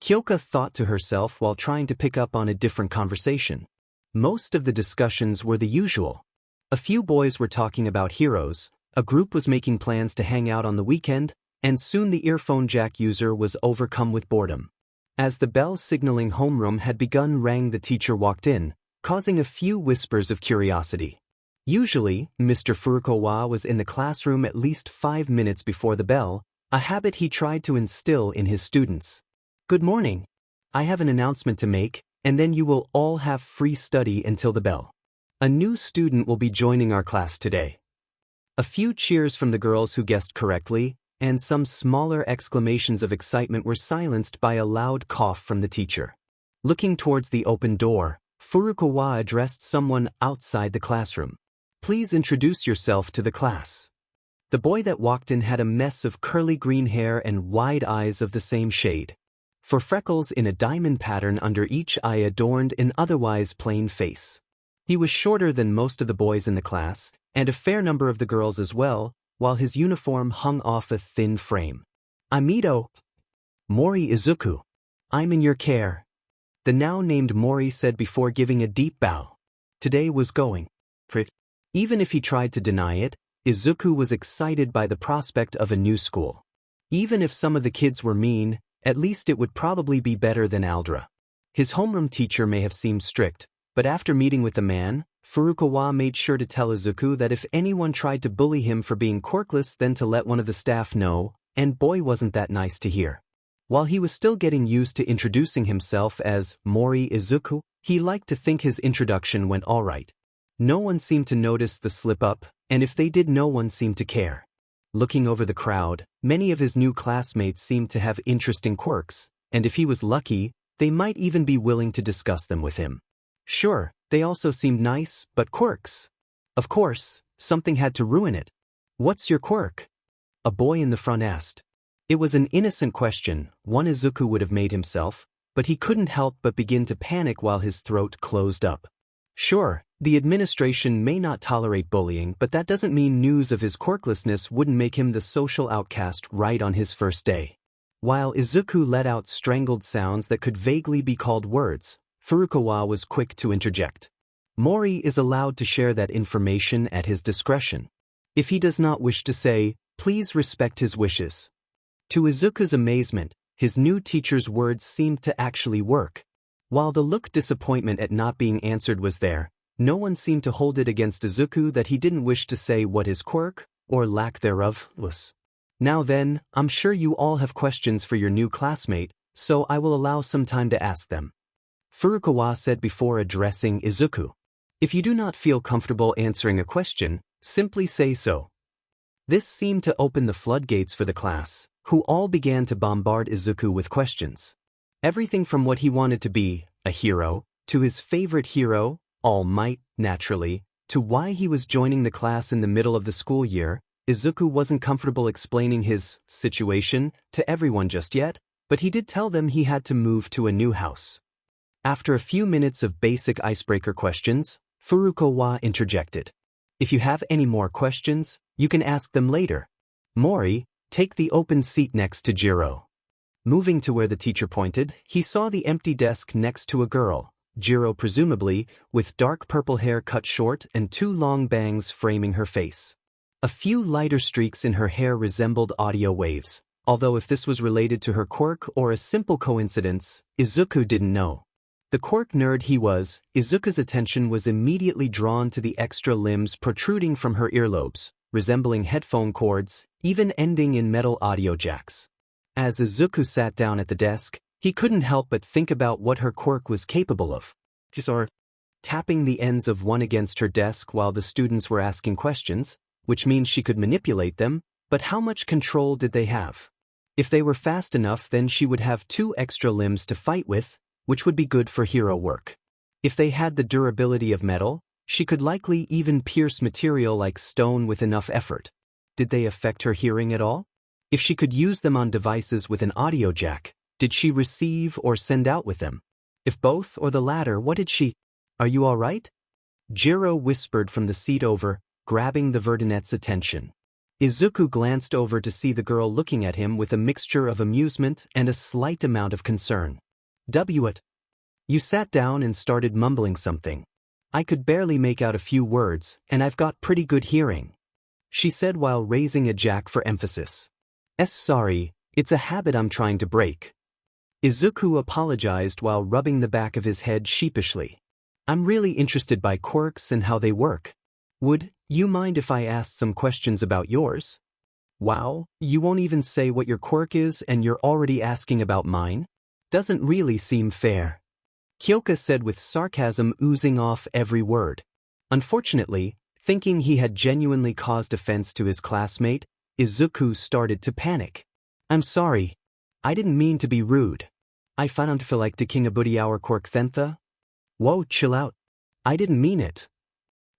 A: Kyoko thought to herself while trying to pick up on a different conversation. Most of the discussions were the usual. A few boys were talking about heroes, a group was making plans to hang out on the weekend, and soon the earphone jack user was overcome with boredom. As the bell signaling homeroom had begun rang, the teacher walked in, causing a few whispers of curiosity. Usually, Mr. Furukawa was in the classroom at least 5 minutes before the bell, a habit he tried to instill in his students. Good morning. I have an announcement to make, and then you will all have free study until the bell. A new student will be joining our class today. A few cheers from the girls who guessed correctly, and some smaller exclamations of excitement were silenced by a loud cough from the teacher. Looking towards the open door, Furukawa addressed someone outside the classroom. Please introduce yourself to the class. The boy that walked in had a mess of curly green hair and wide eyes of the same shade, for freckles in a diamond pattern under each eye adorned an otherwise plain face. He was shorter than most of the boys in the class, and a fair number of the girls as well, while his uniform hung off a thin frame. I'm Mori Izuku. I'm in your care, the now-named Mori said before giving a deep bow. Today was going great. Even if he tried to deny it, Izuku was excited by the prospect of a new school. Even if some of the kids were mean, at least it would probably be better than Aldra. His homeroom teacher may have seemed strict, but after meeting with the man, Furukawa made sure to tell Izuku that if anyone tried to bully him for being quirkless, then to let one of the staff know, and boy wasn't that nice to hear. While he was still getting used to introducing himself as Mori Izuku, he liked to think his introduction went all right. No one seemed to notice the slip-up, and if they did, no one seemed to care. Looking over the crowd, many of his new classmates seemed to have interesting quirks, and if he was lucky, they might even be willing to discuss them with him. Sure, they also seemed nice, but quirks. Of course, something had to ruin it. What's your quirk? A boy in the front asked. It was an innocent question, one Izuku would have made himself, but he couldn't help but begin to panic while his throat closed up. Sure, the administration may not tolerate bullying, but that doesn't mean news of his quirklessness wouldn't make him the social outcast right on his first day. While Izuku let out strangled sounds that could vaguely be called words, Furukawa was quick to interject. Mori is allowed to share that information at his discretion. If he does not wish to say, please respect his wishes. To Izuku's amazement, his new teacher's words seemed to actually work. While the look disappointment at not being answered was there, no one seemed to hold it against Izuku that he didn't wish to say what his quirk, or lack thereof, was. Now then, I'm sure you all have questions for your new classmate, so I will allow some time to ask them. Furukawa said before addressing Izuku. If you do not feel comfortable answering a question, simply say so. This seemed to open the floodgates for the class, who all began to bombard Izuku with questions. Everything from what he wanted to be, a hero, to his favorite hero, All Might, naturally, to why he was joining the class in the middle of the school year. Izuku wasn't comfortable explaining his situation to everyone just yet, but he did tell them he had to move to a new house. After a few minutes of basic icebreaker questions, Furukawa interjected. If you have any more questions, you can ask them later. Mori, take the open seat next to Jiro. Moving to where the teacher pointed, he saw the empty desk next to a girl, Jiro presumably, with dark purple hair cut short and 2 long bangs framing her face. A few lighter streaks in her hair resembled audio waves, although if this was related to her quirk or a simple coincidence, Izuku didn't know. The quirk nerd he was, Izuku's attention was immediately drawn to the extra limbs protruding from her earlobes, resembling headphone cords, even ending in metal audio jacks. As Izuku sat down at the desk, he couldn't help but think about what her quirk was capable of. Tapping the ends of one against her desk while the students were asking questions, which means she could manipulate them, but how much control did they have? If they were fast enough, then she would have 2 extra limbs to fight with, which would be good for hero work. If they had the durability of metal, she could likely even pierce material like stone with enough effort. Did they affect her hearing at all? If she could use them on devices with an audio jack, did she receive or send out with them? If both or the latter, what did she? Are you all right? Jiro whispered from the seat over, grabbing the Verdunette's attention. Izuku glanced over to see the girl looking at him with a mixture of amusement and a slight amount of concern. What? You sat down and started mumbling something. I could barely make out a few words, and I've got pretty good hearing, she said while raising a jack for emphasis. Sorry, it's a habit I'm trying to break. Izuku apologized while rubbing the back of his head sheepishly. I'm really interested by quirks and how they work. Would you mind if I asked some questions about yours? Wow, you won't even say what your quirk is and you're already asking about mine? Doesn't really seem fair. Kyoka said with sarcasm oozing off every word. Unfortunately, thinking he had genuinely caused offense to his classmate, Izuku started to panic. I'm sorry. I didn't mean to be rude. I found feel like the king of buddy our quirk thentha. Whoa, chill out. I didn't mean it.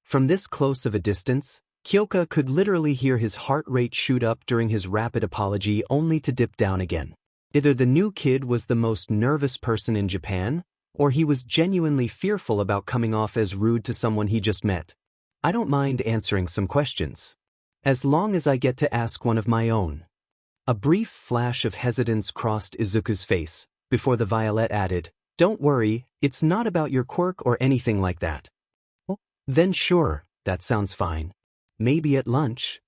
A: From this close of a distance, Kyoka could literally hear his heart rate shoot up during his rapid apology only to dip down again. Either the new kid was the most nervous person in Japan, or he was genuinely fearful about coming off as rude to someone he just met. I don't mind answering some questions, as long as I get to ask one of my own. A brief flash of hesitance crossed Izuku's face, before the violet added, Don't worry, it's not about your quirk or anything like that. Oh, then sure, that sounds fine. Maybe at lunch.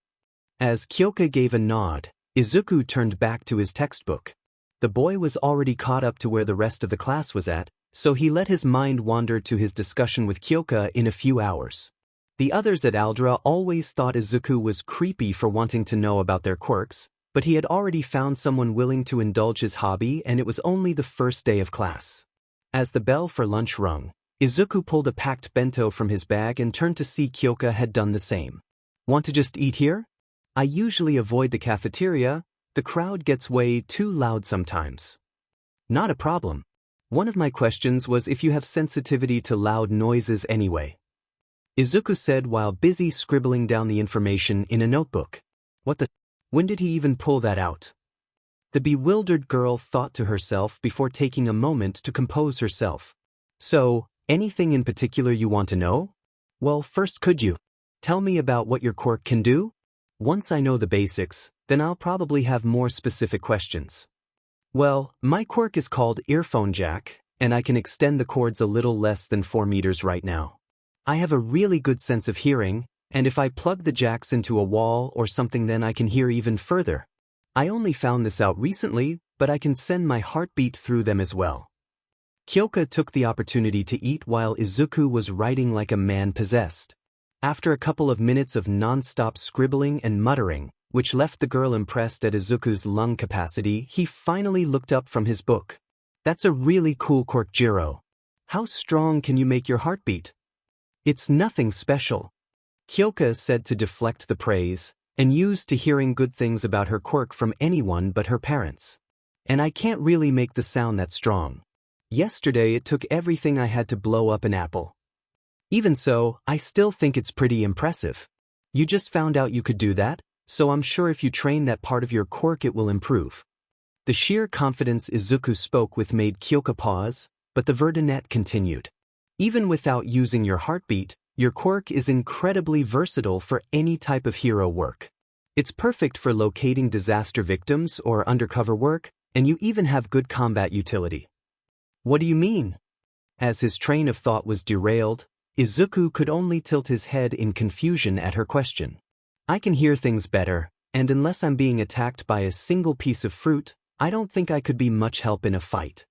A: As Kyoka gave a nod, Izuku turned back to his textbook. The boy was already caught up to where the rest of the class was at, so he let his mind wander to his discussion with Kyoka in a few hours. The others at Aldra always thought Izuku was creepy for wanting to know about their quirks, but he had already found someone willing to indulge his hobby and it was only the first day of class. As the bell for lunch rung, Izuku pulled a packed bento from his bag and turned to see Kyoka had done the same. Want to just eat here? I usually avoid the cafeteria, the crowd gets way too loud sometimes. Not a problem. One of my questions was if you have sensitivity to loud noises anyway. Izuku said while busy scribbling down the information in a notebook. What the? When did he even pull that out? The bewildered girl thought to herself before taking a moment to compose herself. So, anything in particular you want to know? Well, first could you tell me about what your quirk can do? Once I know the basics, then I'll probably have more specific questions. Well, my quirk is called earphone jack, and I can extend the cords a little less than 4 meters right now. I have a really good sense of hearing, and if I plug the jacks into a wall or something then I can hear even further. I only found this out recently, but I can send my heartbeat through them as well. Kyoka took the opportunity to eat while Izuku was writing like a man possessed. After a couple of minutes of non-stop scribbling and muttering, which left the girl impressed at Izuku's lung capacity, he finally looked up from his book. That's a really cool quirk, Jiro. How strong can you make your heart beat? It's nothing special, Kyoka said to deflect the praise, and used to hearing good things about her quirk from anyone but her parents. And I can't really make the sound that strong. Yesterday it took everything I had to blow up an apple. Even so, I still think it's pretty impressive. You just found out you could do that, so I'm sure if you train that part of your quirk it will improve. The sheer confidence Izuku spoke with made Kyoka pause, but the Verdunette continued. Even without using your heartbeat, your quirk is incredibly versatile for any type of hero work. It's perfect for locating disaster victims or undercover work, And you even have good combat utility. What do you mean? As his train of thought was derailed, Izuku could only tilt his head in confusion at her question. I can hear things better, and unless I'm being attacked by a single piece of fruit, I don't think I could be much help in a fight.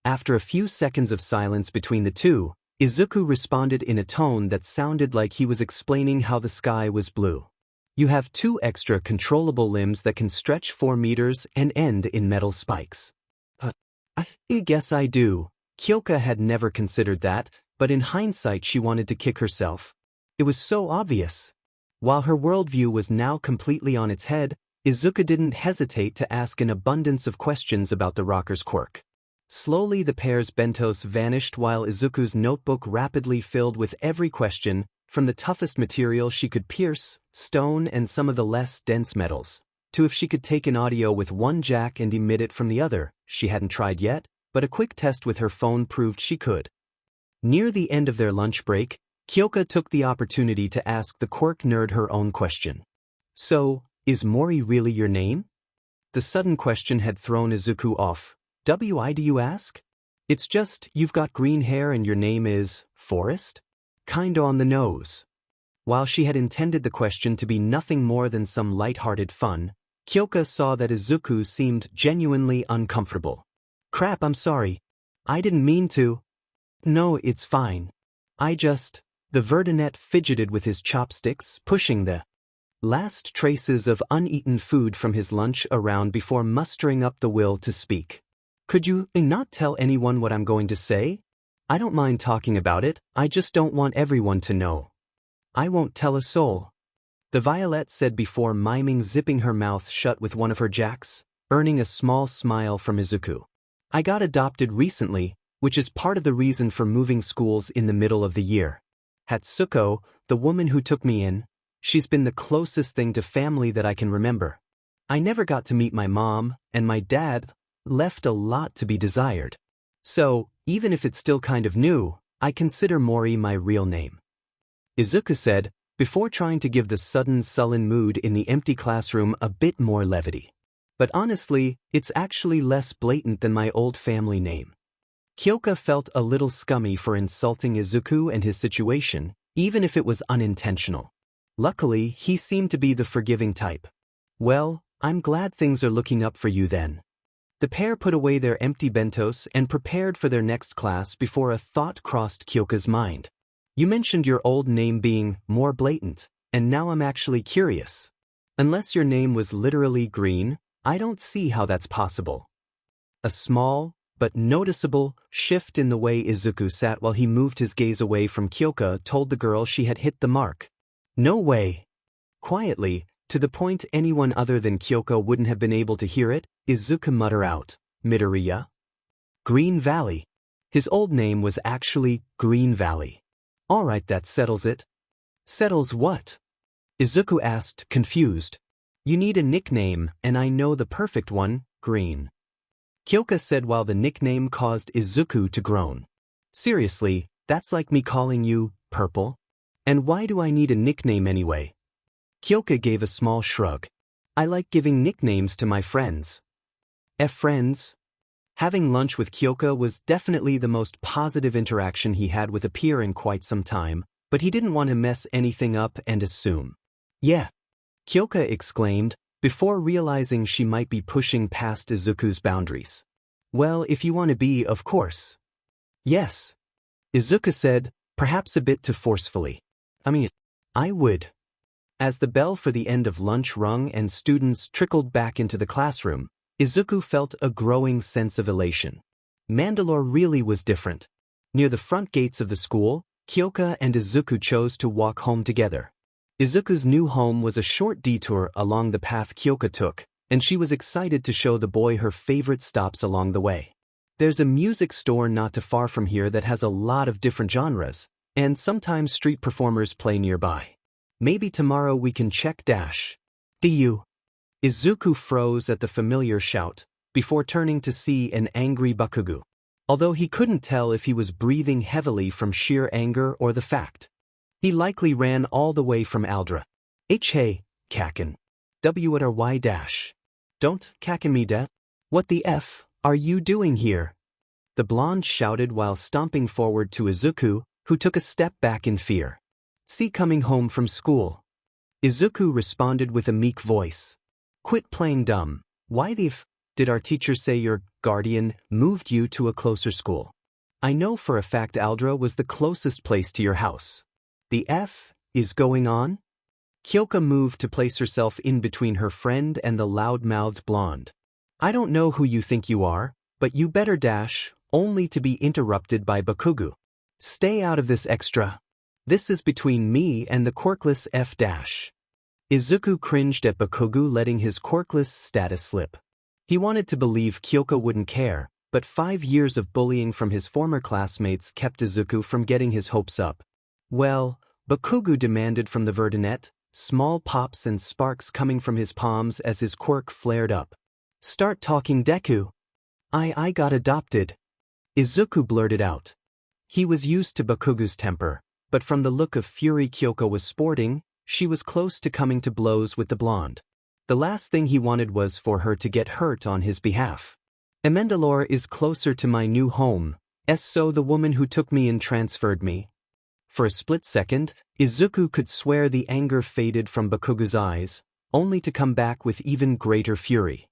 A: After a few seconds of silence between the two, Izuku responded in a tone that sounded like he was explaining how the sky was blue. You have 2 extra controllable limbs that can stretch 4 meters and end in metal spikes. I guess I do. Kyoka had never considered that, but in hindsight she wanted to kick herself. It was so obvious. While her worldview was now completely on its head, Izuku didn't hesitate to ask an abundance of questions about the rocker's quirk. Slowly the pair's bentos vanished while Izuku's notebook rapidly filled with every question, from the toughest material she could pierce, stone and some of the less dense metals, to if she could take an audio with one jack and emit it from the other. She hadn't tried yet, but a quick test with her phone proved she could. Near the end of their lunch break, Kyoka took the opportunity to ask the quirk nerd her own question. So, is Mori really your name? The sudden question had thrown Izuku off. Why do you ask? It's just, you've got green hair and your name is Forest? Kinda on the nose. While she had intended the question to be nothing more than some light-hearted fun, Kyoka saw that Izuku seemed genuinely uncomfortable. Crap, I'm sorry. I didn't mean to. No, it's fine. The Verdinet fidgeted with his chopsticks, pushing the last traces of uneaten food from his lunch around before mustering up the will to speak. Could you not tell anyone what I'm going to say? I don't mind talking about it, I just don't want everyone to know. I won't tell a soul. The Violet said before miming zipping her mouth shut with one of her jacks, earning a small smile from Izuku. I got adopted recently, which is part of the reason for moving schools in the middle of the year. Hatsuko, the woman who took me in, she's been the closest thing to family that I can remember. I never got to meet my mom, and my dad left a lot to be desired. So, even if it's still kind of new, I consider Mori my real name. Izuku said, before trying to give the sudden sullen mood in the empty classroom a bit more levity. But honestly, it's actually less blatant than my old family name. Kyoka felt a little scummy for insulting Izuku and his situation, even if it was unintentional. Luckily, he seemed to be the forgiving type. Well, I'm glad things are looking up for you then. The pair put away their empty bentos and prepared for their next class before a thought crossed Kyoka's mind. You mentioned your old name being more blatant, and now I'm actually curious. Unless your name was literally green, I don't see how that's possible. A small, but noticeable, shift in the way Izuku sat while he moved his gaze away from Kyoka told the girl she had hit the mark. No way. Quietly, to the point anyone other than Kyoka wouldn't have been able to hear it, Izuku muttered out, Midoriya? Green Valley. His old name was actually Green Valley. Alright, that settles it. Settles what? Izuku asked, confused. You need a nickname, and I know the perfect one, Green. Kyoka said while the nickname caused Izuku to groan. Seriously, that's like me calling you Purple? And why do I need a nickname anyway? Kyoka gave a small shrug. I like giving nicknames to my friends. Friends? Having lunch with Kyoka was definitely the most positive interaction he had with a peer in quite some time, but he didn't want to mess anything up and assume. Yeah. Kyoka exclaimed, before realizing she might be pushing past Izuku's boundaries. Well, if you want to be, of course. Yes. Izuku said, perhaps a bit too forcefully. I would. As the bell for the end of lunch rung and students trickled back into the classroom, Izuku felt a growing sense of elation. Mandalore really was different. Near the front gates of the school, Kyoka and Izuku chose to walk home together. Izuku's new home was a short detour along the path Kyoka took, and she was excited to show the boy her favorite stops along the way. There's a music store not too far from here that has a lot of different genres, and sometimes street performers play nearby. Maybe tomorrow we can check dash. Do you? Izuku froze at the familiar shout, before turning to see an angry Bakugo. Although he couldn't tell if he was breathing heavily from sheer anger or the fact. He likely ran all the way from Aldra. Hey, Kaken. W at our Y dash. Don't Kaken me death. What the F are you doing here? The blonde shouted while stomping forward to Izuku, who took a step back in fear. See coming home from school. Izuku responded with a meek voice. Quit playing dumb. Why the F did our teacher say your guardian moved you to a closer school? I know for a fact Aldra was the closest place to your house. The F is going on? Kyoka moved to place herself in between her friend and the loud-mouthed blonde. I don't know who you think you are, but you better dash, only to be interrupted by Bakugo. Stay out of this extra. This is between me and the Quirkless F dash. Izuku cringed at Bakugo letting his Quirkless status slip. He wanted to believe Kyoka wouldn't care, but 5 years of bullying from his former classmates kept Izuku from getting his hopes up. Well, Bakugo demanded from the Verdinet, small pops and sparks coming from his palms as his quirk flared up. Start talking, Deku. I got adopted. Izuku blurted out. He was used to Bakugo's temper, but from the look of fury Kyoka was sporting, she was close to coming to blows with the blonde. The last thing he wanted was for her to get hurt on his behalf. Amendalore is closer to my new home, so the woman who took me in transferred me. For a split second, Izuku could swear the anger faded from Bakugo's eyes, only to come back with even greater fury.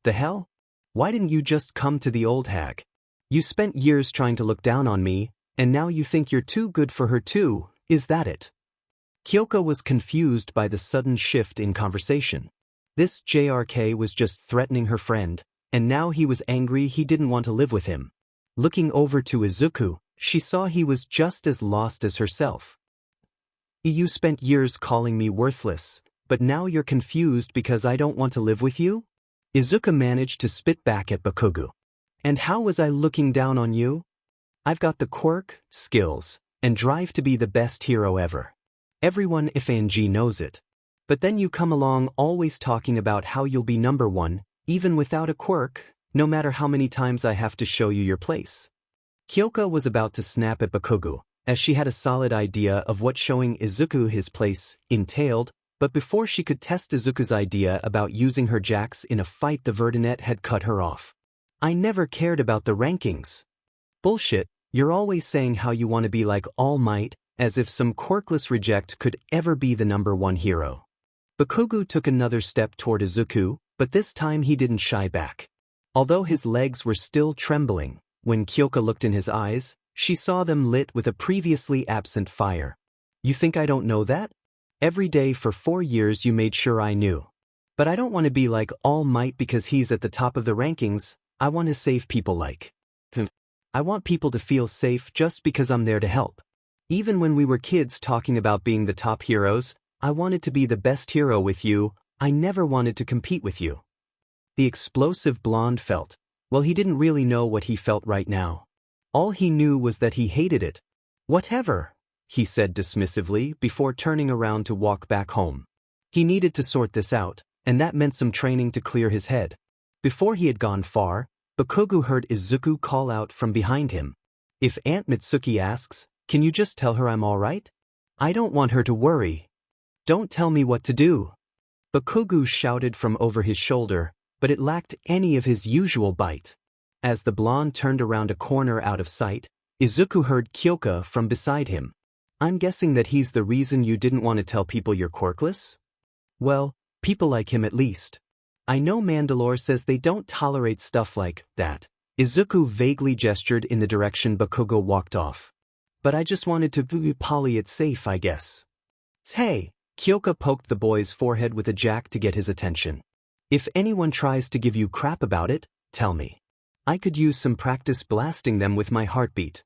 A: The hell? Why didn't you just come to the old hag? You spent years trying to look down on me, and now you think you're too good for her too, is that it? Kyoka was confused by the sudden shift in conversation. This JRK was just threatening her friend, and now he was angry he didn't want to live with him. Looking over to Izuku, she saw he was just as lost as herself. You spent years calling me worthless, but now you're confused because I don't want to live with you? Izuku managed to spit back at Bakugo. And how was I looking down on you? I've got the quirk, skills, and drive to be the best hero ever. Everyone FNG knows it. But then you come along always talking about how you'll be number one, even without a quirk, no matter how many times I have to show you your place. Kyoka was about to snap at Bakugo, as she had a solid idea of what showing Izuku his place entailed, but before she could test Izuku's idea about using her jacks in a fight, the Verdinet had cut her off. I never cared about the rankings. Bullshit, you're always saying how you want to be like All Might, as if some quirkless reject could ever be the number one hero. Bakugo took another step toward Izuku, but this time he didn't shy back. Although his legs were still trembling, when Kyoka looked in his eyes, she saw them lit with a previously absent fire. You think I don't know that? Every day for 4 years you made sure I knew. But I don't want to be like All Might because he's at the top of the rankings. I want to save people like him. I want people to feel safe just because I'm there to help. Even when we were kids talking about being the top heroes, I wanted to be the best hero with you. I never wanted to compete with you. The explosive blonde felt. Well, he didn't really know what he felt right now. All he knew was that he hated it. Whatever, he said dismissively before turning around to walk back home. He needed to sort this out, and that meant some training to clear his head. Before he had gone far, Bakugo heard Izuku call out from behind him. If Aunt Mitsuki asks, can you just tell her I'm all right? I don't want her to worry. Don't tell me what to do. Bakugo shouted from over his shoulder, but it lacked any of his usual bite. As the blonde turned around a corner out of sight, Izuku heard Kyoka from beside him. I'm guessing that he's the reason you didn't want to tell people you're quirkless? Well, people like him at least. I know Mandalore says they don't tolerate stuff like that. Izuku vaguely gestured in the direction Bakugo walked off. But I just wanted to poly it safe, I guess. Hey, Kyoka poked the boy's forehead with a jack to get his attention. If anyone tries to give you crap about it, tell me. I could use some practice blasting them with my heartbeat.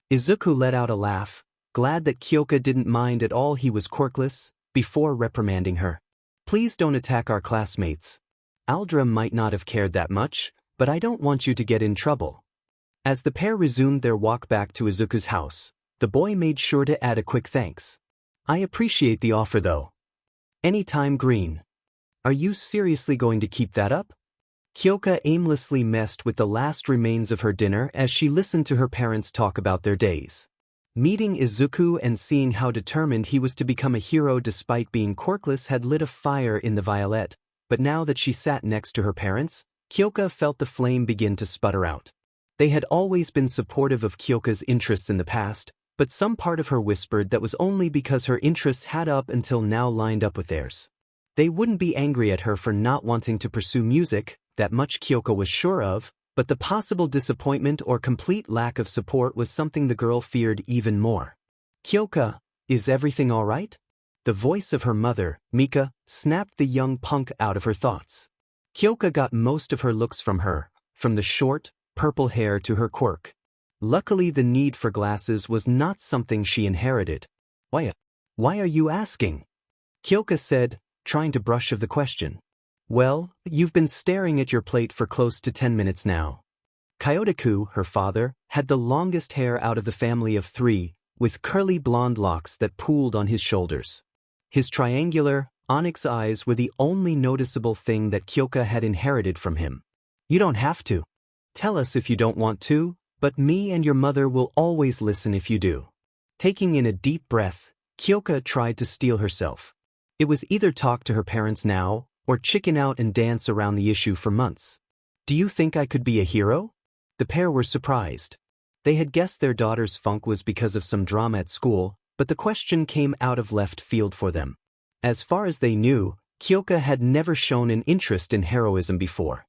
A: Izuku let out a laugh, glad that Kyoka didn't mind at all he was quirkless, before reprimanding her. Please don't attack our classmates. Aldra might not have cared that much, but I don't want you to get in trouble. As the pair resumed their walk back to Izuku's house, the boy made sure to add a quick thanks. I appreciate the offer though. Anytime, Green. Are you seriously going to keep that up? Kyoka aimlessly messed with the last remains of her dinner as she listened to her parents talk about their days. Meeting Izuku and seeing how determined he was to become a hero despite being quirkless had lit a fire in the Violet, but now that she sat next to her parents, Kyoka felt the flame begin to sputter out. They had always been supportive of Kyoka's interests in the past, but some part of her whispered that was only because her interests had up until now lined up with theirs. They wouldn't be angry at her for not wanting to pursue music, that much Kyoka was sure of, but the possible disappointment or complete lack of support was something the girl feared even more. Kyoka, is everything all right? The voice of her mother, Mika, snapped the young punk out of her thoughts. Kyoka got most of her looks from her, from the short, purple hair to her quirk. Luckily the need for glasses was not something she inherited. Why are you asking? Kyoka said, trying to brush off the question. Well, you've been staring at your plate for close to 10 minutes now. Kyotoku, her father, had the longest hair out of the family of 3, with curly blonde locks that pooled on his shoulders. His triangular, onyx eyes were the only noticeable thing that Kyoka had inherited from him. You don't have to. Tell us if you don't want to, but me and your mother will always listen if you do. Taking in a deep breath, Kyoka tried to steel herself. It was either talk to her parents now, or chicken out and dance around the issue for months. Do you think I could be a hero? The pair were surprised. They had guessed their daughter's funk was because of some drama at school, but the question came out of left field for them. As far as they knew, Kyoka had never shown an interest in heroism before.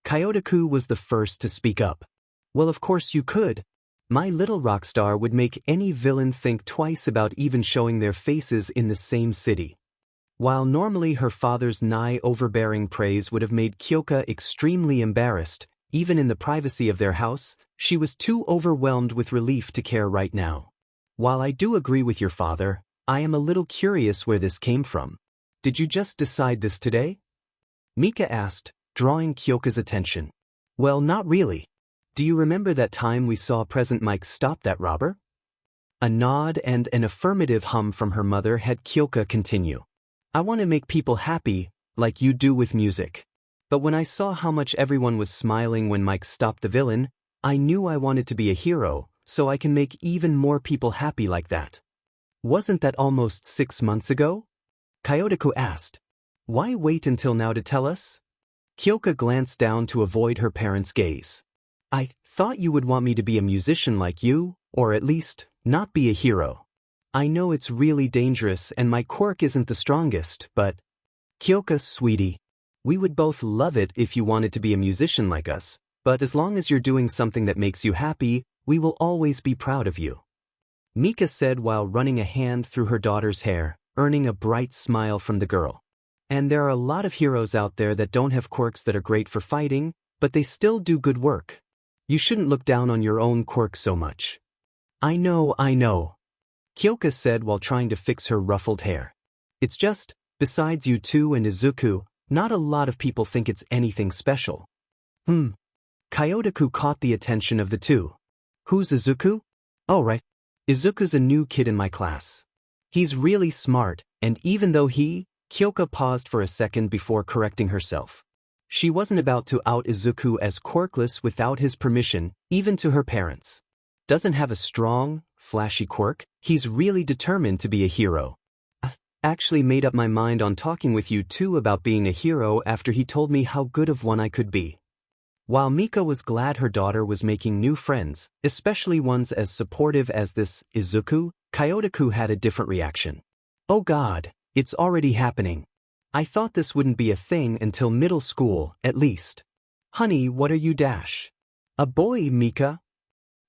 A: Kyotoku was the first to speak up. Well, of course you could. My little rock star would make any villain think twice about even showing their faces in the same city. While normally her father's nigh overbearing praise would have made Kyoka extremely embarrassed, even in the privacy of their house, she was too overwhelmed with relief to care right now. While I do agree with your father, I am a little curious where this came from. Did you just decide this today? Mika asked, drawing Kyoka's attention. Well, not really. Do you remember that time we saw Present Mike stop that robber? A nod and an affirmative hum from her mother had Kyoka continue. I want to make people happy, like you do with music. But when I saw how much everyone was smiling when Mike stopped the villain, I knew I wanted to be a hero, so I can make even more people happy like that. Wasn't that almost 6 months ago? Kyotoku asked. Why wait until now to tell us? Kyoka glanced down to avoid her parents' gaze. I thought you would want me to be a musician like you, or at least, not be a hero. I know it's really dangerous and my quirk isn't the strongest, but… Kyoka, sweetie. We would both love it if you wanted to be a musician like us, but as long as you're doing something that makes you happy, we will always be proud of you. Mika said while running a hand through her daughter's hair, earning a bright smile from the girl. And there are a lot of heroes out there that don't have quirks that are great for fighting, but they still do good work. You shouldn't look down on your own quirk so much. I know. Kyoka said while trying to fix her ruffled hair. It's just, besides you two and Izuku, not a lot of people think it's anything special. Kyotoku caught the attention of the two. Who's Izuku? Oh right. Izuku's a new kid in my class. He's really smart, and even though Kyoka paused for a second before correcting herself. She wasn't about to out Izuku as quirkless without his permission, even to her parents. Doesn't have a strong, flashy quirk, he's really determined to be a hero. I actually made up my mind on talking with you two about being a hero after he told me how good of one I could be. While Mika was glad her daughter was making new friends, especially ones as supportive as this Izuku, Kyotoku had a different reaction. Oh God, it's already happening. I thought this wouldn't be a thing until middle school, at least. Honey, what are you dash? A boy, Mika?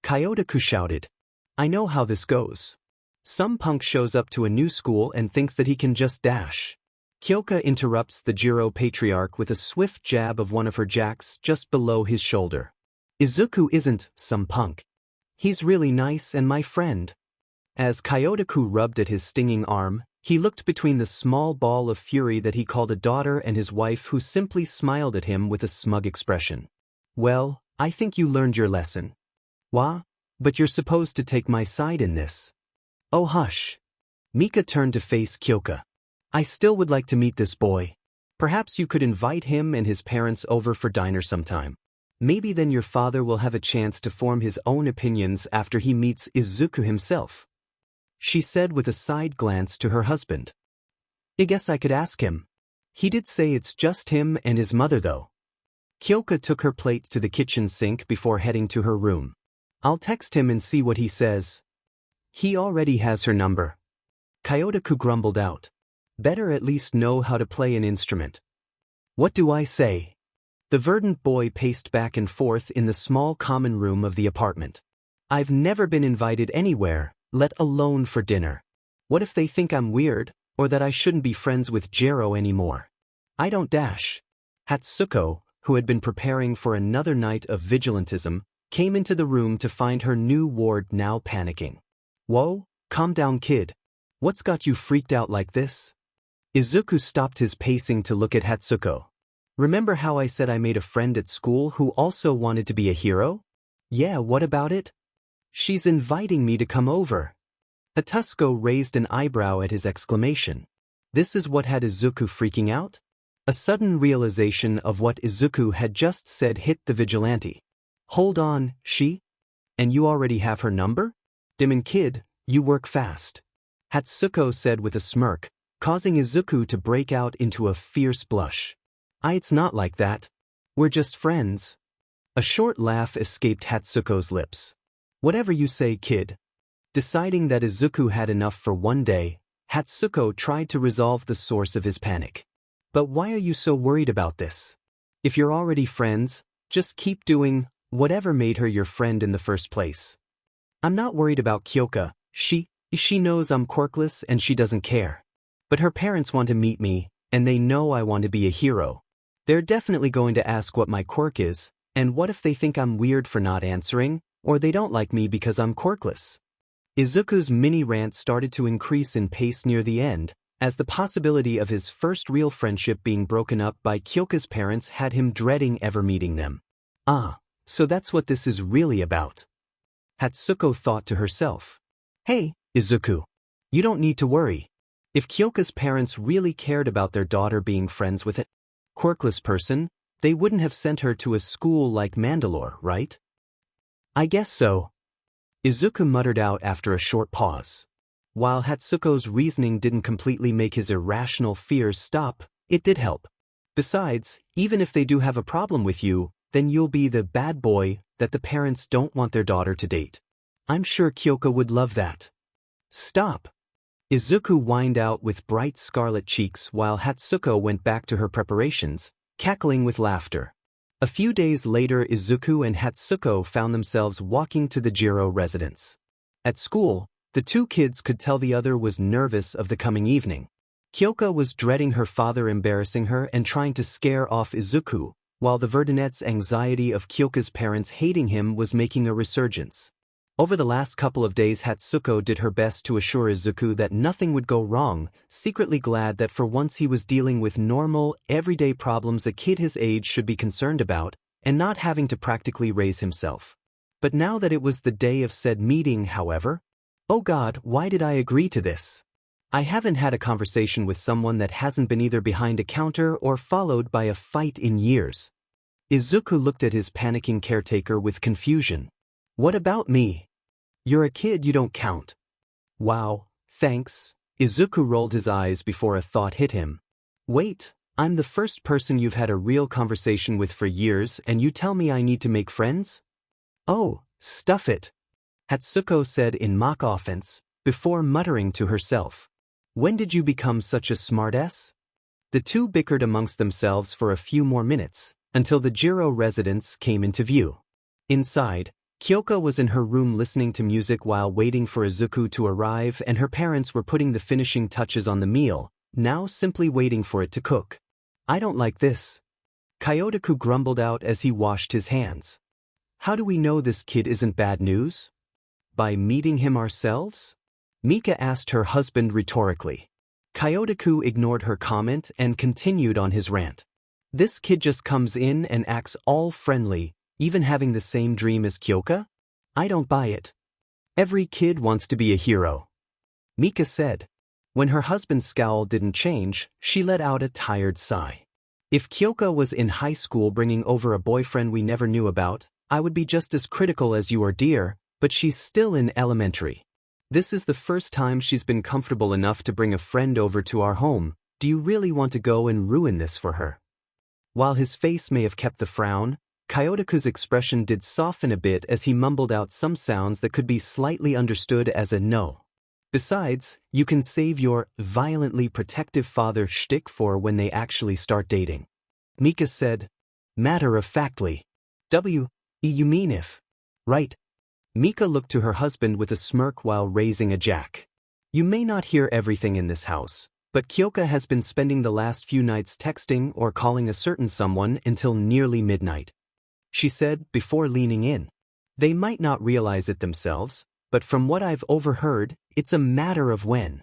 A: Kyotoku shouted. I know how this goes. Some punk shows up to a new school and thinks that he can just dash. Kyoka interrupts the Jiro patriarch with a swift jab of one of her jacks just below his shoulder. Izuku isn't some punk. He's really nice and my friend. As Kyotoku rubbed at his stinging arm, he looked between the small ball of fury that he called a daughter and his wife who simply smiled at him with a smug expression. Well, I think you learned your lesson. Wah? But you're supposed to take my side in this. Oh hush. Mika turned to face Kyoka. I still would like to meet this boy. Perhaps you could invite him and his parents over for dinner sometime. Maybe then your father will have a chance to form his own opinions after he meets Izuku himself. She said with a side glance to her husband. I guess I could ask him. He did say it's just him and his mother though. Kyoka took her plate to the kitchen sink before heading to her room. I'll text him and see what he says. He already has her number. Kyotoku grumbled out. Better at least know how to play an instrument. What do I say? The verdant boy paced back and forth in the small common room of the apartment. I've never been invited anywhere, let alone for dinner. What if they think I'm weird, or that I shouldn't be friends with Jiro anymore? I don't dash. Hatsuko, who had been preparing for another night of vigilantism, came into the room to find her new ward now panicking. Whoa, calm down kid. What's got you freaked out like this? Izuku stopped his pacing to look at Hatsuko. Remember how I said I made a friend at school who also wanted to be a hero? Yeah, what about it? She's inviting me to come over. Hatsuko raised an eyebrow at his exclamation. This is what had Izuku freaking out? A sudden realization of what Izuku had just said hit the vigilante. Hold on, she? And you already have her number? Demon kid, you work fast. Hatsuko said with a smirk, causing Izuku to break out into a fierce blush. It's not like that. We're just friends. A short laugh escaped Hatsuko's lips. Whatever you say, kid. Deciding that Izuku had enough for one day, Hatsuko tried to resolve the source of his panic. But why are you so worried about this? If you're already friends, just keep doing whatever made her your friend in the first place. I'm not worried about Kyoka. She knows I'm quirkless and she doesn't care. But her parents want to meet me, and they know I want to be a hero. They're definitely going to ask what my quirk is, and what if they think I'm weird for not answering, or they don't like me because I'm quirkless? Izuku's mini rant started to increase in pace near the end, as the possibility of his first real friendship being broken up by Kyoka's parents had him dreading ever meeting them. So that's what this is really about. Hatsuko thought to herself. Hey, Izuku. You don't need to worry. If Kyoka's parents really cared about their daughter being friends with a quirkless person, they wouldn't have sent her to a school like Mandalore, right? I guess so. Izuku muttered out after a short pause. While Hatsuko's reasoning didn't completely make his irrational fears stop, it did help. Besides, even if they do have a problem with you, then you'll be the bad boy that the parents don't want their daughter to date. I'm sure Kyoka would love that. Stop. Izuku whined out with bright scarlet cheeks while Hatsuko went back to her preparations, cackling with laughter. A few days later, Izuku and Hatsuko found themselves walking to the Jiro residence. At school, the two kids could tell the other was nervous of the coming evening. Kyoka was dreading her father embarrassing her and trying to scare off Izuku, while the Verdunette's anxiety of Kyoka's parents hating him was making a resurgence. Over the last couple of days, Hatsuko did her best to assure Izuku that nothing would go wrong, secretly glad that for once he was dealing with normal, everyday problems a kid his age should be concerned about, and not having to practically raise himself. But now that it was the day of said meeting, however, oh God, why did I agree to this? I haven't had a conversation with someone that hasn't been either behind a counter or followed by a fight in years. Izuku looked at his panicking caretaker with confusion. What about me? You're a kid, you don't count. Wow, thanks. Izuku rolled his eyes before a thought hit him. Wait, I'm the first person you've had a real conversation with for years and you tell me I need to make friends? Oh, stuff it. Hatsuko said in mock offense, before muttering to herself. When did you become such a smartass? The two bickered amongst themselves for a few more minutes, until the Jiro residence came into view. Inside, Kyoka was in her room listening to music while waiting for Izuku to arrive, and her parents were putting the finishing touches on the meal, now simply waiting for it to cook. I don't like this. Kyotoku grumbled out as he washed his hands. How do we know this kid isn't bad news? By meeting him ourselves? Mika asked her husband rhetorically. Kyotoku ignored her comment and continued on his rant. This kid just comes in and acts all friendly, even having the same dream as Kyoka? I don't buy it. Every kid wants to be a hero. Mika said. When her husband's scowl didn't change, she let out a tired sigh. If Kyoka was in high school bringing over a boyfriend we never knew about, I would be just as critical as you are, dear, but she's still in elementary. This is the first time she's been comfortable enough to bring a friend over to our home. Do you really want to go and ruin this for her? While his face may have kept the frown, Kyotoku's expression did soften a bit as he mumbled out some sounds that could be slightly understood as a no. Besides, you can save your violently protective father shtick for when they actually start dating. Mika said, matter-of-factly. You mean if? Right. Mika looked to her husband with a smirk while raising a jack. You may not hear everything in this house, but Kyoka has been spending the last few nights texting or calling a certain someone until nearly midnight. She said before leaning in. They might not realize it themselves, but from what I've overheard, it's a matter of when.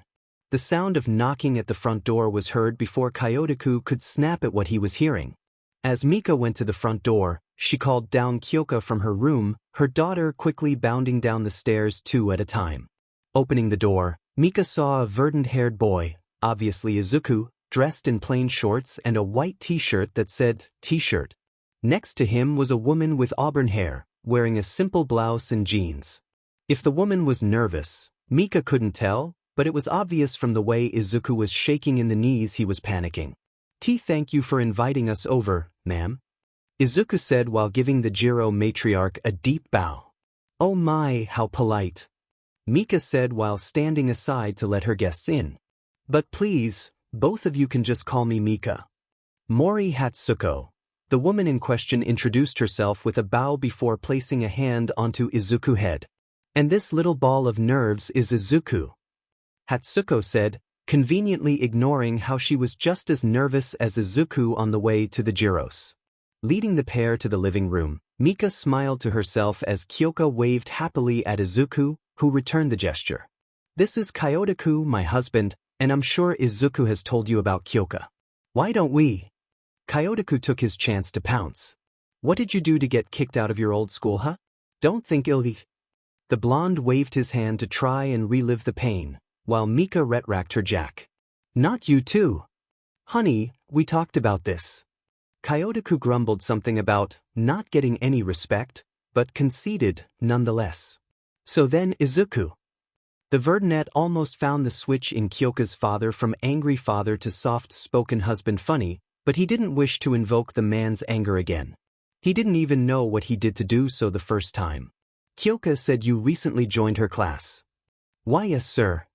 A: The sound of knocking at the front door was heard before Kyotoku could snap at what he was hearing. As Mika went to the front door, she called down Kyoka from her room, her daughter quickly bounding down the stairs 2 at a time. Opening the door, Mika saw a verdant-haired boy, obviously Izuku, dressed in plain shorts and a white t-shirt that said, T-shirt. Next to him was a woman with auburn hair, wearing a simple blouse and jeans. If the woman was nervous, Mika couldn't tell, but it was obvious from the way Izuku was shaking in the knees he was panicking. Thank you for inviting us over, ma'am. Izuku said while giving the Jiro matriarch a deep bow. Oh my, how polite. Mika said while standing aside to let her guests in. But please, both of you can just call me Mika. Mori Hatsuko. The woman in question introduced herself with a bow before placing a hand onto Izuku's head. And this little ball of nerves is Izuku. Hatsuko said, conveniently ignoring how she was just as nervous as Izuku on the way to the Jiros. Leading the pair to the living room, Mika smiled to herself as Kyoka waved happily at Izuku, who returned the gesture. This is Kyotoku, my husband, and I'm sure Izuku has told you about Kyoka. Why don't we? Kyotoku took his chance to pounce. What did you do to get kicked out of your old school, huh? Don't think it'll be. The blonde waved his hand to try and relive the pain, while Mika ret-racked her jack. Not you too. Honey, we talked about this. Kyotoku grumbled something about not getting any respect, but conceded nonetheless. So then Izuku. The verdunette almost found the switch in Kyoka's father from angry father to soft-spoken husband funny, but he didn't wish to invoke the man's anger again. He didn't even know what he did to do so the first time. Kyoka said you recently joined her class. Why yes sir.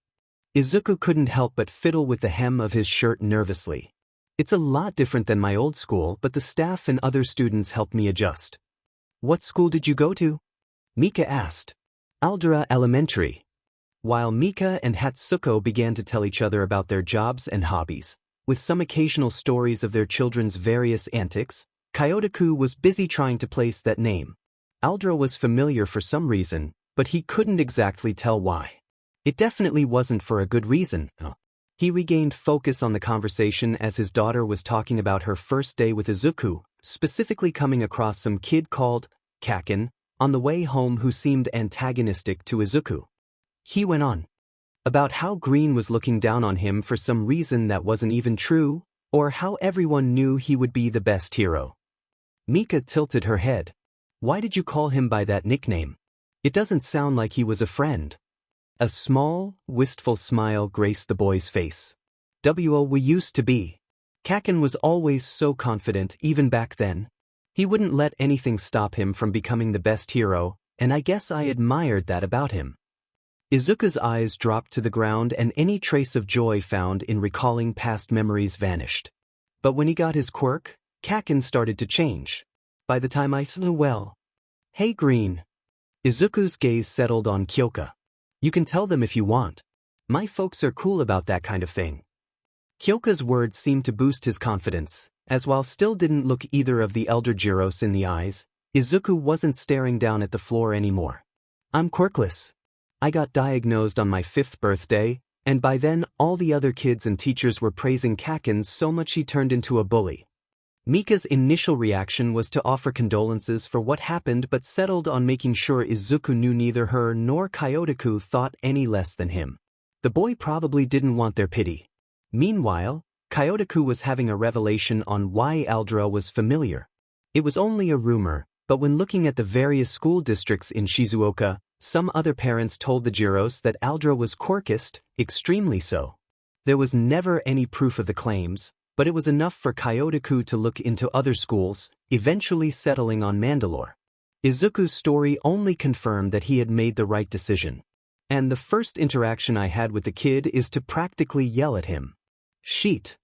A: Izuku couldn't help but fiddle with the hem of his shirt nervously. It's a lot different than my old school, but the staff and other students helped me adjust. What school did you go to? Mika asked. Aldera Elementary. While Mika and Hatsuko began to tell each other about their jobs and hobbies, with some occasional stories of their children's various antics, Kyotoku was busy trying to place that name. Aldera was familiar for some reason, but he couldn't exactly tell why. It definitely wasn't for a good reason. He regained focus on the conversation as his daughter was talking about her first day with Izuku, specifically coming across some kid called Kaken on the way home who seemed antagonistic to Izuku. He went on about how Green was looking down on him for some reason that wasn't even true, or how everyone knew he would be the best hero. Mika tilted her head. Why did you call him by that nickname? It doesn't sound like he was a friend. A small, wistful smile graced the boy's face. We used to be. Kaken was always so confident even back then. He wouldn't let anything stop him from becoming the best hero, and I guess I admired that about him. Izuku's eyes dropped to the ground and any trace of joy found in recalling past memories vanished. But when he got his quirk, Kaken started to change. By the time I flew well. Hey Green. Izuku's gaze settled on Kyoka. You can tell them if you want. My folks are cool about that kind of thing. Kyoka's words seemed to boost his confidence, as while still didn't look either of the elder Jiros in the eyes, Izuku wasn't staring down at the floor anymore. I'm Quirkless. I got diagnosed on my 5th birthday, and by then all the other kids and teachers were praising Kaken so much he turned into a bully. Mika's initial reaction was to offer condolences for what happened but settled on making sure Izuku knew neither her nor Kyotoku thought any less than him. The boy probably didn't want their pity. Meanwhile, Kyotoku was having a revelation on why Aldera was familiar. It was only a rumor, but when looking at the various school districts in Shizuoka, some other parents told the Jiros that Aldera was quirkist, extremely so. There was never any proof of the claims, but it was enough for Kyotoku to look into other schools, eventually settling on Mandalore. Izuku's story only confirmed that he had made the right decision. And the first interaction I had with the kid is to practically yell at him. Sheet.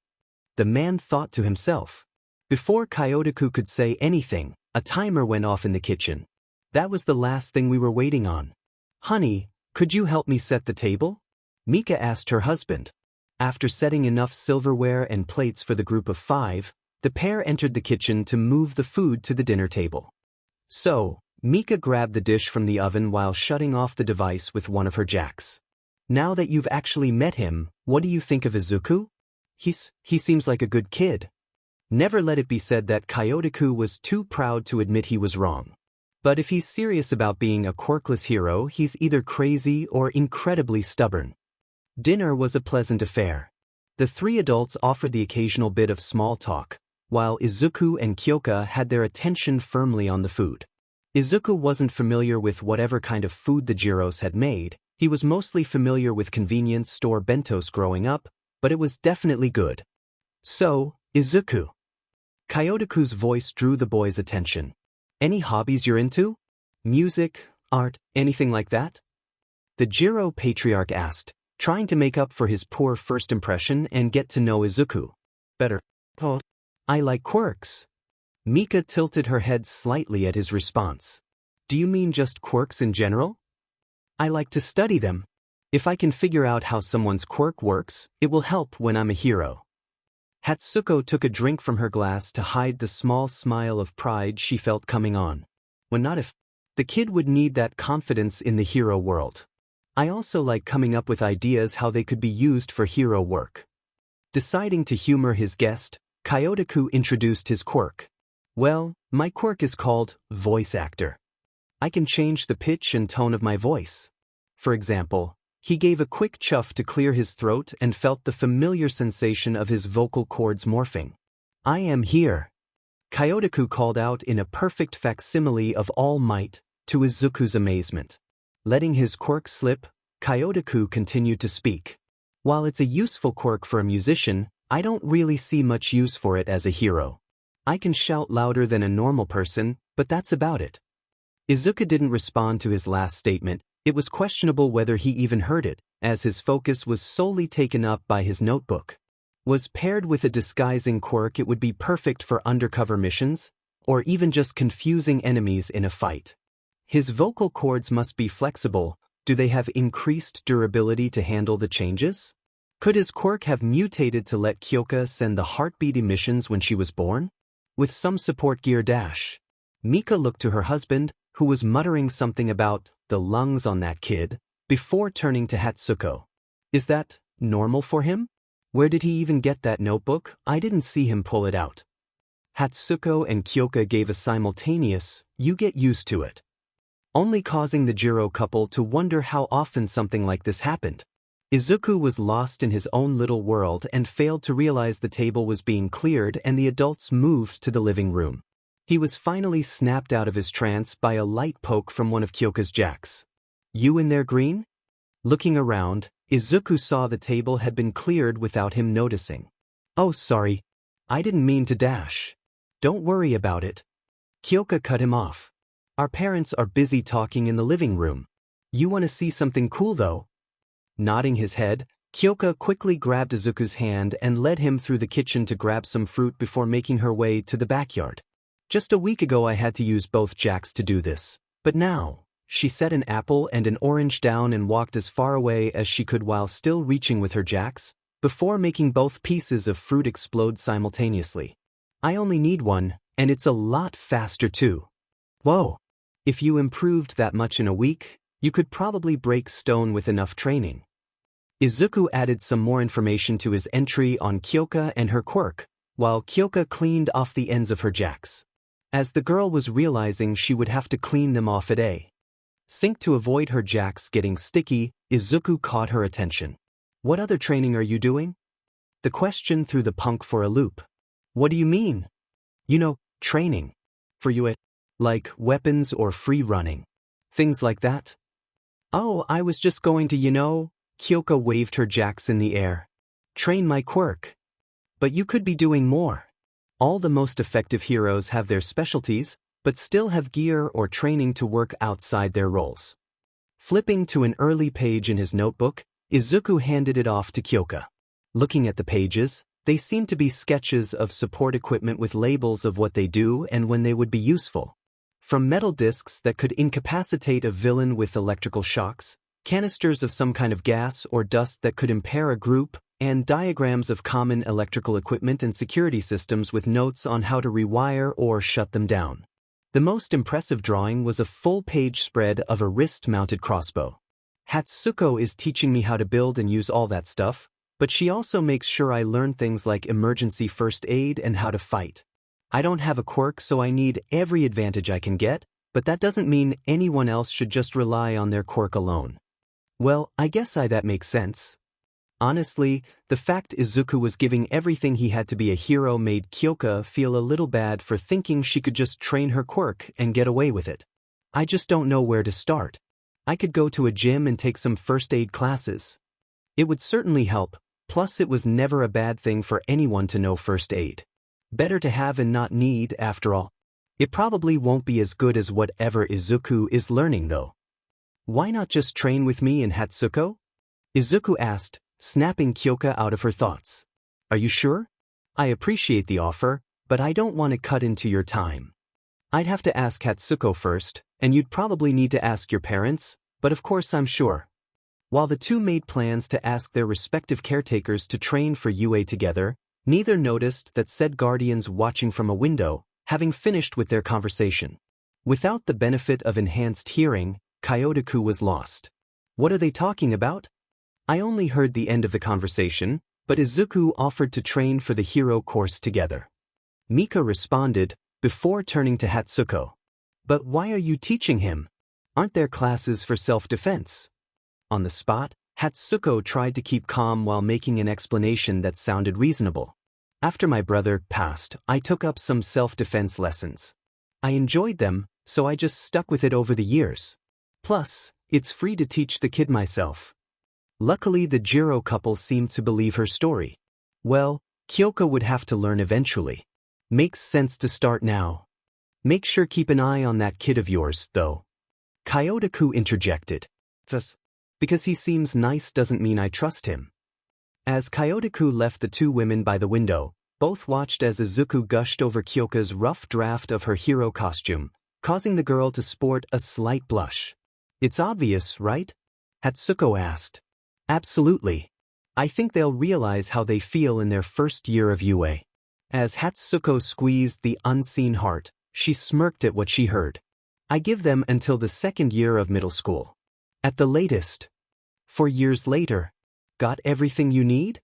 A: The man thought to himself. Before Kyotoku could say anything, a timer went off in the kitchen. That was the last thing we were waiting on. Honey, could you help me set the table? Mika asked her husband. After setting enough silverware and plates for the group of 5, the pair entered the kitchen to move the food to the dinner table. So, Mika grabbed the dish from the oven while shutting off the device with one of her jacks. Now that you've actually met him, what do you think of Izuku? He seems like a good kid. Never let it be said that Kyotoku was too proud to admit he was wrong. But if he's serious about being a quirkless hero, he's either crazy or incredibly stubborn. Dinner was a pleasant affair. The 3 adults offered the occasional bit of small talk, while Izuku and Kyoka had their attention firmly on the food. Izuku wasn't familiar with whatever kind of food the Jiros had made. He was mostly familiar with convenience store bentos growing up, but it was definitely good. So, Izuku. Kyotoku's voice drew the boy's attention. Any hobbies you're into? Music, art, anything like that? The Jiro patriarch asked, trying to make up for his poor first impression and get to know Izuku better. Oh, I like quirks. Mika tilted her head slightly at his response. Do you mean just quirks in general? I like to study them. If I can figure out how someone's quirk works, it will help when I'm a hero. Hatsuko took a drink from her glass to hide the small smile of pride she felt coming on. When not if. The kid would need that confidence in the hero world. I also like coming up with ideas how they could be used for hero work. Deciding to humor his guest, Kyotoku introduced his quirk. Well, my quirk is called voice actor. I can change the pitch and tone of my voice. For example, he gave a quick chuff to clear his throat and felt the familiar sensation of his vocal cords morphing. I am here. Kyotoku called out in a perfect facsimile of All Might, to Izuku's amazement. Letting his quirk slip, Kyotoku continued to speak. While it's a useful quirk for a musician, I don't really see much use for it as a hero. I can shout louder than a normal person, but that's about it. Izuku didn't respond to his last statement. It was questionable whether he even heard it, as his focus was solely taken up by his notebook. Was paired with a disguising quirk, it would be perfect for undercover missions, or even just confusing enemies in a fight. His vocal cords must be flexible. Do they have increased durability to handle the changes? Could his quirk have mutated to let Kyoka send the heartbeat emissions when she was born? With some support gear dash. Mika looked to her husband, who was muttering something about the lungs on that kid, before turning to Hatsuko. Is that normal for him? Where did he even get that notebook? I didn't see him pull it out. Hatsuko and Kyoka gave a simultaneous, you get used to it. Only causing the Jiro couple to wonder how often something like this happened. Izuku was lost in his own little world and failed to realize the table was being cleared and the adults moved to the living room. He was finally snapped out of his trance by a light poke from one of Kyoka's jacks. You in there, Green? Looking around, Izuku saw the table had been cleared without him noticing. Oh, sorry. I didn't mean to dash. Don't worry about it. Kyoka cut him off. Our parents are busy talking in the living room. You want to see something cool though? Nodding his head, Kyoka quickly grabbed Izuku's hand and led him through the kitchen to grab some fruit before making her way to the backyard. Just a week ago I had to use both jacks to do this, but now, she set an apple and an orange down and walked as far away as she could while still reaching with her jacks, before making both pieces of fruit explode simultaneously. I only need one, and it's a lot faster too. Whoa! If you improved that much in a week, you could probably break stone with enough training. Izuku added some more information to his entry on Kyoka and her quirk, while Kyoka cleaned off the ends of her jacks. As the girl was realizing she would have to clean them off at a sink to avoid her jacks getting sticky, Izuku caught her attention. What other training are you doing? The question threw the punk for a loop. What do you mean? You know, training. For you like weapons or free running. Things like that. Oh, I was just going to, Kyoka waved her jacks in the air. Train my quirk. But you could be doing more. All the most effective heroes have their specialties, but still have gear or training to work outside their roles. Flipping to an early page in his notebook, Izuku handed it off to Kyoka. Looking at the pages, they seemed to be sketches of support equipment with labels of what they do and when they would be useful. From metal discs that could incapacitate a villain with electrical shocks, canisters of some kind of gas or dust that could impair a group, and diagrams of common electrical equipment and security systems with notes on how to rewire or shut them down. The most impressive drawing was a full-page spread of a wrist-mounted crossbow. Hatsuko is teaching me how to build and use all that stuff, but she also makes sure I learn things like emergency first aid and how to fight. I don't have a quirk, so I need every advantage I can get, but that doesn't mean anyone else should just rely on their quirk alone. Well, I guess that makes sense. Honestly, the fact Izuku was giving everything he had to be a hero made Kyoka feel a little bad for thinking she could just train her quirk and get away with it. I just don't know where to start. I could go to a gym and take some first aid classes. It would certainly help, plus it was never a bad thing for anyone to know first aid. Better to have and not need, after all. It probably won't be as good as whatever Izuku is learning though. Why not just train with me and Hatsuko? Izuku asked, snapping Kyoka out of her thoughts. Are you sure? I appreciate the offer, but I don't want to cut into your time. I'd have to ask Hatsuko first, and you'd probably need to ask your parents, but of course I'm sure. While the two made plans to ask their respective caretakers to train for UA together, neither noticed that said guardians watching from a window, having finished with their conversation. Without the benefit of enhanced hearing, Kyotoku was lost. What are they talking about? I only heard the end of the conversation, but Izuku offered to train for the hero course together. Mika responded, before turning to Hatsuko. But why are you teaching him? Aren't there classes for self-defense? On the spot, Hatsuko tried to keep calm while making an explanation that sounded reasonable. After my brother passed, I took up some self-defense lessons. I enjoyed them, so I just stuck with it over the years. Plus, it's free to teach the kid myself. Luckily, the Jiro couple seemed to believe her story. Well, Kyoka would have to learn eventually. Makes sense to start now. Make sure keep an eye on that kid of yours, though. Kyotoku interjected. Because he seems nice doesn't mean I trust him. As Kyotoku left the two women by the window, both watched as Izuku gushed over Kyoka's rough draft of her hero costume, causing the girl to sport a slight blush. It's obvious, right? Hatsuko asked. Absolutely. I think they'll realize how they feel in their first year of UA. As Hatsuko squeezed the unseen heart, she smirked at what she heard. I give them until the second year of middle school. At the latest. 4 years later. Got everything you need?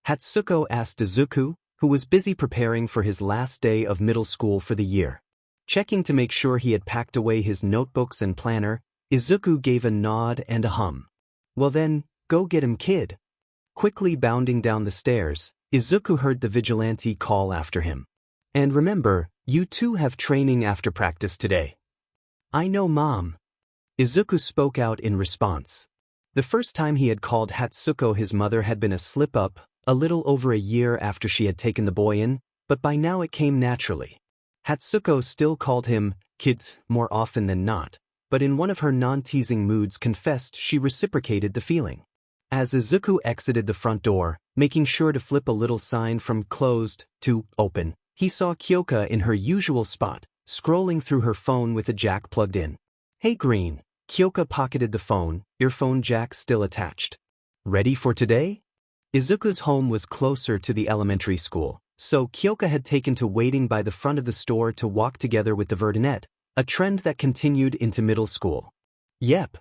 A: Hatsuko asked Izuku, who was busy preparing for his last day of middle school for the year. Checking to make sure he had packed away his notebooks and planner, Izuku gave a nod and a hum. Well then, go get him, kid. Quickly bounding down the stairs, Izuku heard the vigilante call after him. And remember, you two have training after practice today. I know, Mom. Izuku spoke out in response. The first time he had called Hatsuko his mother had been a slip-up, a little over a year after she had taken the boy in, but by now it came naturally. Hatsuko still called him kid more often than not, but in one of her non-teasing moods confessed she reciprocated the feeling. As Izuku exited the front door, making sure to flip a little sign from closed to open, he saw Kyoka in her usual spot, scrolling through her phone with a jack plugged in. Hey Green. Kyoka pocketed the phone, earphone jack still attached. Ready for today? Izuku's home was closer to the elementary school, so Kyoka had taken to waiting by the front of the store to walk together with the Verdinette, a trend that continued into middle school. Yep.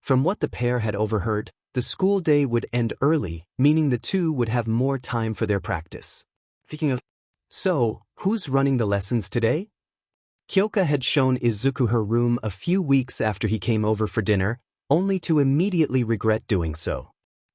A: From what the pair had overheard, the school day would end early, meaning the two would have more time for their practice. Speaking of, so, who's running the lessons today? Kyoka had shown Izuku her room a few weeks after he came over for dinner, only to immediately regret doing so.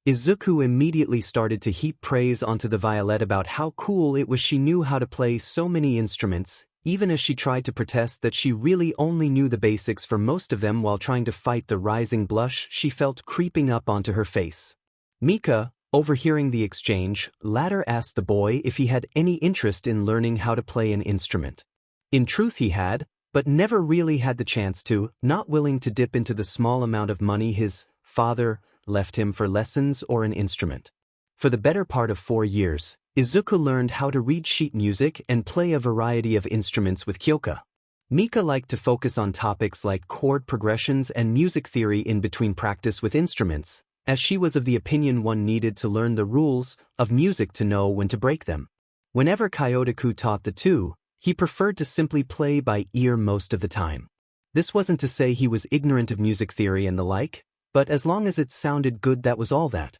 A: Izuku immediately started to heap praise onto the Violet about how cool it was she knew how to play so many instruments, even as she tried to protest that she really only knew the basics for most of them while trying to fight the rising blush she felt creeping up onto her face. Mika, Overhearing the exchange, latter asked the boy if he had any interest in learning how to play an instrument. In truth he had, but never really had the chance to, not willing to dip into the small amount of money his father left him for lessons or an instrument. For the better part of 4 years, Izuku learned how to read sheet music and play a variety of instruments with Kyoka. Mika liked to focus on topics like chord progressions and music theory in between practice with instruments, as she was of the opinion one needed to learn the rules of music to know when to break them. Whenever Kyotoku taught the two, he preferred to simply play by ear most of the time. This wasn't to say he was ignorant of music theory and the like, but as long as it sounded good, that was all that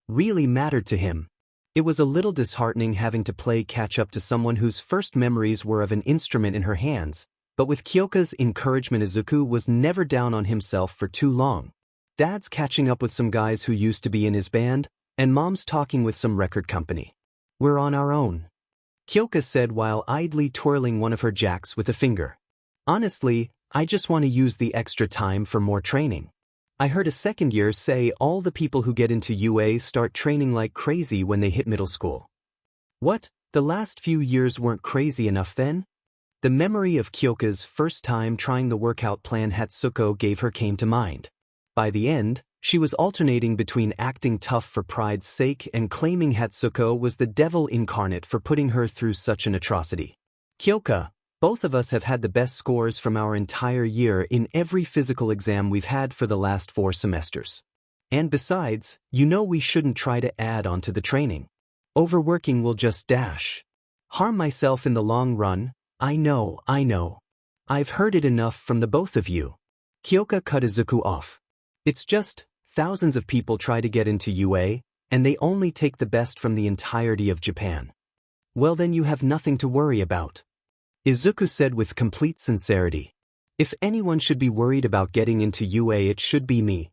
A: really mattered to him. It was a little disheartening having to play catch-up to someone whose first memories were of an instrument in her hands, but with Kyoka's encouragement Izuku was never down on himself for too long. Dad's catching up with some guys who used to be in his band, and Mom's talking with some record company. We're on our own, Kyoka said while idly twirling one of her jacks with a finger. Honestly, I just want to use the extra time for more training. I heard a second year say all the people who get into UA start training like crazy when they hit middle school. What, the last few years weren't crazy enough then? The memory of Kyoka's first time trying the workout plan Hatsuko gave her came to mind. By the end, she was alternating between acting tough for pride's sake and claiming Hatsuko was the devil incarnate for putting her through such an atrocity. Kyoka, both of us have had the best scores from our entire year in every physical exam we've had for the last 4 semesters. And besides, you know we shouldn't try to add on to the training. Overworking will just harm myself in the long run. I know. I've heard it enough from the both of you. Kyoka cut Izuku off. It's just, thousands of people try to get into UA, and they only take the best from the entirety of Japan. Well then you have nothing to worry about, Izuku said with complete sincerity. If anyone should be worried about getting into UA, it should be me.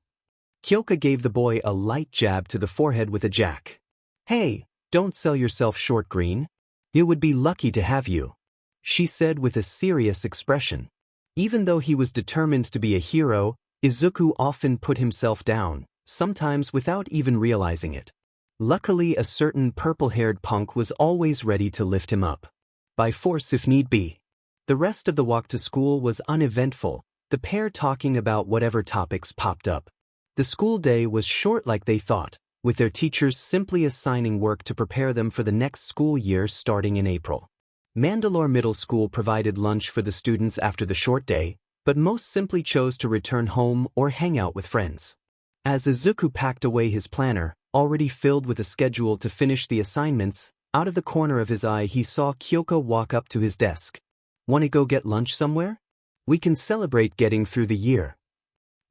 A: Kyoka gave the boy a light jab to the forehead with a jack. Hey, don't sell yourself short, Green. It would be lucky to have you, she said with a serious expression. Even though he was determined to be a hero, Izuku often put himself down, sometimes without even realizing it. Luckily, a certain purple-haired punk was always ready to lift him up, by force if need be. The rest of the walk to school was uneventful, the pair talking about whatever topics popped up. The school day was short like they thought, with their teachers simply assigning work to prepare them for the next school year starting in April. Mandalore Middle School provided lunch for the students after the short day, but most simply chose to return home or hang out with friends. As Izuku packed away his planner, already filled with a schedule to finish the assignments, out of the corner of his eye he saw Kyoka walk up to his desk. "Want to go get lunch somewhere? We can celebrate getting through the year.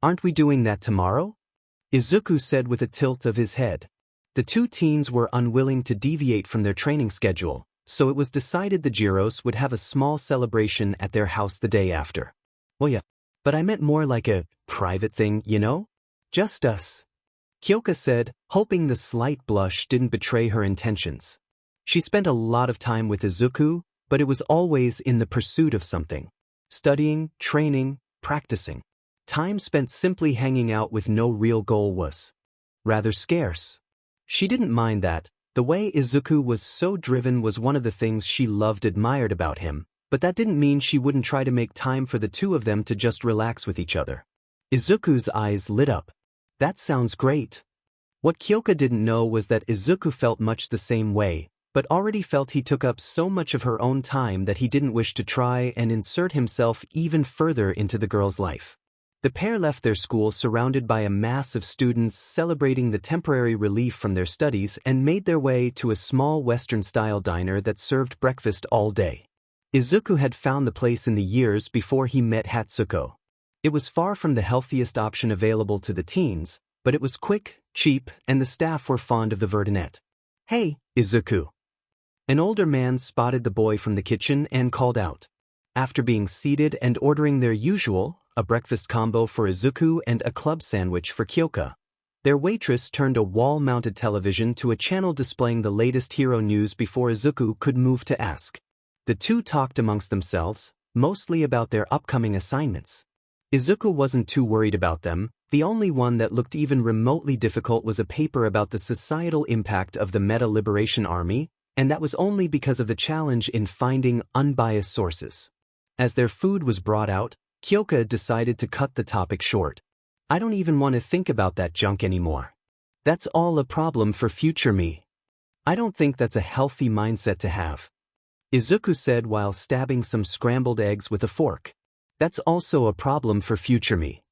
A: Aren't we doing that tomorrow?" Izuku said with a tilt of his head. The two teens were unwilling to deviate from their training schedule, so it was decided the Jiros would have a small celebration at their house the day after. "Well yeah, but I meant more like a private thing, you know? Just us," Kyoka said, hoping the slight blush didn't betray her intentions. She spent a lot of time with Izuku, but it was always in the pursuit of something. Studying, training, practicing. Time spent simply hanging out with no real goal was rather scarce. She didn't mind that. The way Izuku was so driven was one of the things she admired about him, but that didn't mean she wouldn't try to make time for the two of them to just relax with each other. Izuku's eyes lit up. That sounds great. What Kyoka didn't know was that Izuku felt much the same way, but already felt he took up so much of her own time that he didn't wish to try and insert himself even further into the girl's life. The pair left their school surrounded by a mass of students celebrating the temporary relief from their studies and made their way to a small Western-style diner that served breakfast all day. Izuku had found the place in the years before he met Hatsuko. It was far from the healthiest option available to the teens, but it was quick, cheap, and the staff were fond of the verdinette. "Hey, Izuku." An older man spotted the boy from the kitchen and called out. After being seated and ordering their usual, a breakfast combo for Izuku and a club sandwich for Kyoka, their waitress turned a wall-mounted television to a channel displaying the latest hero news before Izuku could move to ask. The two talked amongst themselves, mostly about their upcoming assignments. Izuku wasn't too worried about them. The only one that looked even remotely difficult was a paper about the societal impact of the Meta Liberation Army, and that was only because of the challenge in finding unbiased sources. As their food was brought out, Kyoka decided to cut the topic short. I don't even want to think about that junk anymore. That's all a problem for future me. I don't think that's a healthy mindset to have. Izuku said while stabbing some scrambled eggs with a fork. That's also a problem for future me.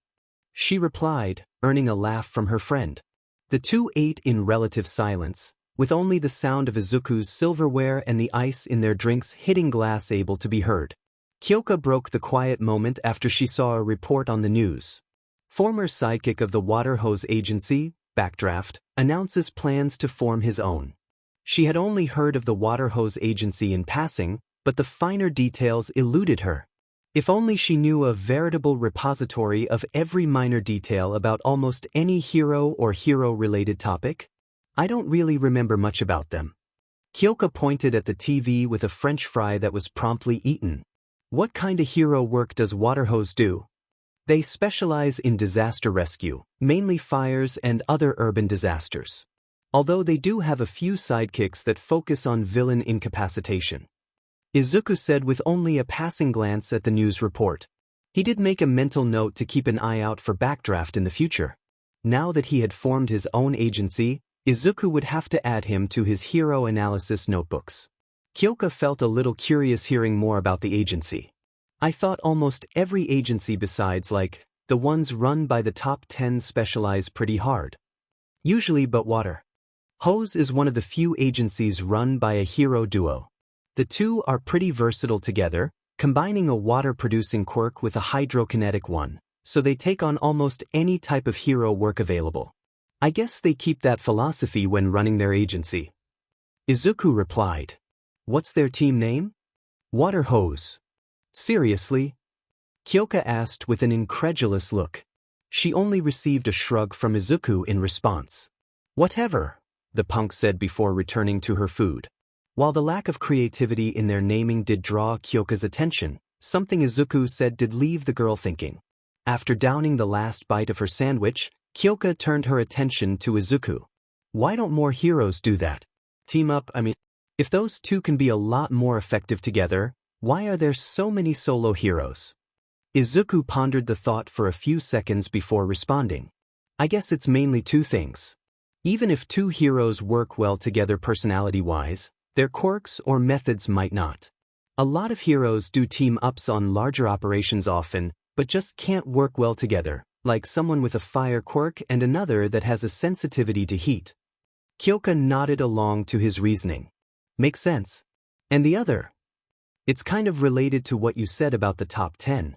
A: She replied, earning a laugh from her friend. The two ate in relative silence, with only the sound of Izuku's silverware and the ice in their drinks hitting glass able to be heard. Kyoka broke the quiet moment after she saw a report on the news. Former sidekick of the water hose agency, Backdraft, announces plans to form his own. She had only heard of the water hose agency in passing, but the finer details eluded her. If only she knew a veritable repository of every minor detail about almost any hero or hero-related topic. I don't really remember much about them. Kyoka pointed at the TV with a French fry that was promptly eaten. What kind of hero work does Waterhose do? They specialize in disaster rescue, mainly fires and other urban disasters. Although they do have a few sidekicks that focus on villain incapacitation. Izuku said with only a passing glance at the news report. He did make a mental note to keep an eye out for Backdraft in the future. Now that he had formed his own agency, Izuku would have to add him to his hero analysis notebooks. Kyoka felt a little curious hearing more about the agency. I thought almost every agency besides the ones run by the top 10 specialize pretty hard. Usually but water. Hose is one of the few agencies run by a hero duo. The two are pretty versatile together, combining a water-producing quirk with a hydrokinetic one, so they take on almost any type of hero work available. I guess they keep that philosophy when running their agency. Izuku replied. What's their team name? Water Hose. Seriously? Kyoka asked with an incredulous look. She only received a shrug from Izuku in response. Whatever, the punk said before returning to her food. While the lack of creativity in their naming did draw Kyoka's attention, something Izuku said did leave the girl thinking. After downing the last bite of her sandwich, Kyoka turned her attention to Izuku. Why don't more heroes do that? Team up, if those two can be a lot more effective together, why are there so many solo heroes? Izuku pondered the thought for a few seconds before responding. I guess it's mainly two things. Even if two heroes work well together personality-wise, their quirks or methods might not. A lot of heroes do team-ups on larger operations often, but just can't work well together, like someone with a fire quirk and another that has a sensitivity to heat. Kyoka nodded along to his reasoning. Makes sense. And the other? It's kind of related to what you said about the top 10.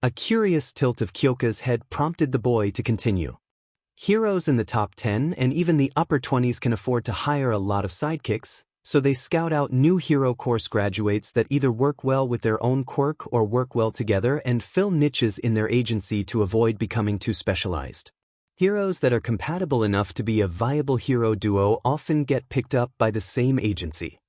A: A curious tilt of Kyoka's head prompted the boy to continue. Heroes in the top 10 and even the upper 20s can afford to hire a lot of sidekicks, so they scout out new hero course graduates that either work well with their own quirk or work well together and fill niches in their agency to avoid becoming too specialized. Heroes that are compatible enough to be a viable hero duo often get picked up by the same agency.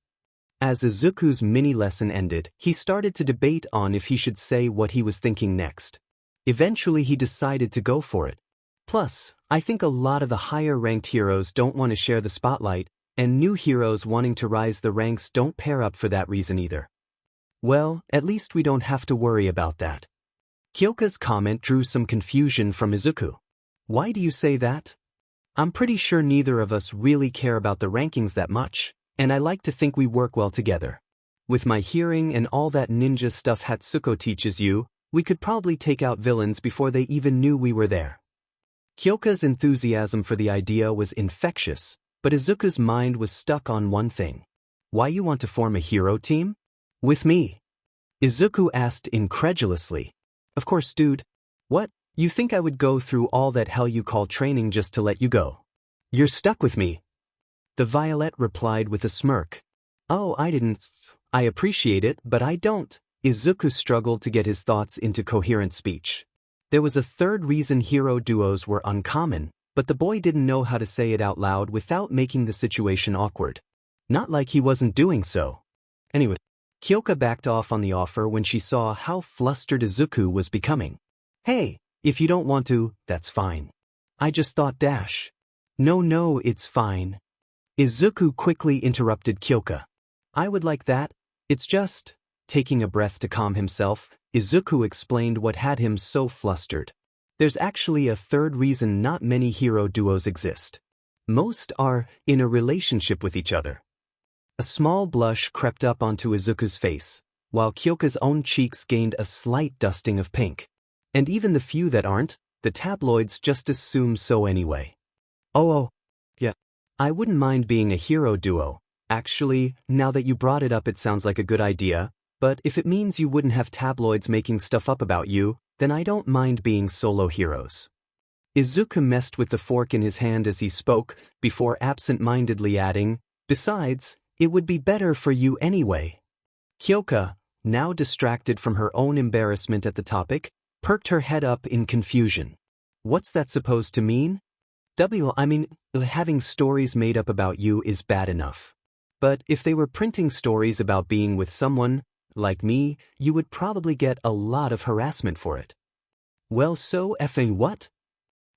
A: As Izuku's mini-lesson ended, he started to debate on if he should say what he was thinking next. Eventually he decided to go for it. Plus, I think a lot of the higher-ranked heroes don't want to share the spotlight, and new heroes wanting to rise the ranks don't pair up for that reason either. Well, at least we don't have to worry about that. Kyoka's comment drew some confusion from Izuku. Why do you say that? I'm pretty sure neither of us really care about the rankings that much, and I like to think we work well together. With my hearing and all that ninja stuff Hatsuko teaches you, we could probably take out villains before they even knew we were there. Kyoka's enthusiasm for the idea was infectious, but Izuku's mind was stuck on one thing. Why you want to form a hero team? With me? Izuku asked incredulously. Of course, dude. What? You think I would go through all that hell you call training just to let you go? You're stuck with me. The Violet replied with a smirk. Oh, I didn't. I appreciate it, but I don't. Izuku struggled to get his thoughts into coherent speech. There was a third reason hero duos were uncommon, but the boy didn't know how to say it out loud without making the situation awkward. Not like he wasn't doing so. Anyway, Kyoka backed off on the offer when she saw how flustered Izuku was becoming. Hey, if you don't want to, that's fine. I just thought dash. No, it's fine. Izuku quickly interrupted Kyoka. I would like that. It's just… Taking a breath to calm himself, Izuku explained what had him so flustered. There's actually a third reason not many hero duos exist. Most are in a relationship with each other. A small blush crept up onto Izuku's face, while Kyoka's own cheeks gained a slight dusting of pink. And even the few that aren't, the tabloids just assume so anyway. Oh, yeah. I wouldn't mind being a hero duo. Actually, now that you brought it up, it sounds like a good idea, but if it means you wouldn't have tabloids making stuff up about you, then I don't mind being solo heroes. Izuku messed with the fork in his hand as he spoke, before absent-mindedly adding, besides, it would be better for you anyway. Kyoka, now distracted from her own embarrassment at the topic, perked her head up in confusion. What's that supposed to mean? Having stories made up about you is bad enough. But if they were printing stories about being with someone, like me, you would probably get a lot of harassment for it. Well, so effing what?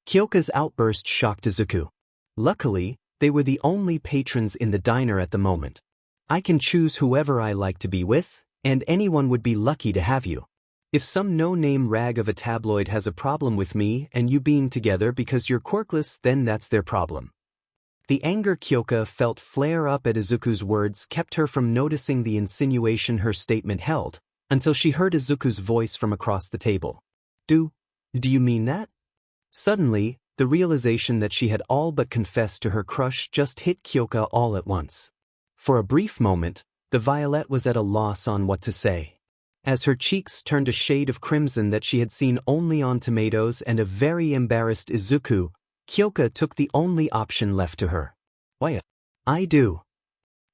A: Kyoka's outburst shocked Izuku. Luckily, they were the only patrons in the diner at the moment. I can choose whoever I like to be with, and anyone would be lucky to have you. If some no-name rag of a tabloid has a problem with me and you being together because you're quirkless, then that's their problem. The anger Kyoka felt flare up at Izuku's words kept her from noticing the insinuation her statement held, until she heard Izuku's voice from across the table. Do you mean that? Suddenly, the realization that she had all but confessed to her crush just hit Kyoka all at once. For a brief moment, the Violet was at a loss on what to say. As her cheeks turned a shade of crimson that she had seen only on tomatoes and a very embarrassed Izuku, Kyoka took the only option left to her. Why, I do.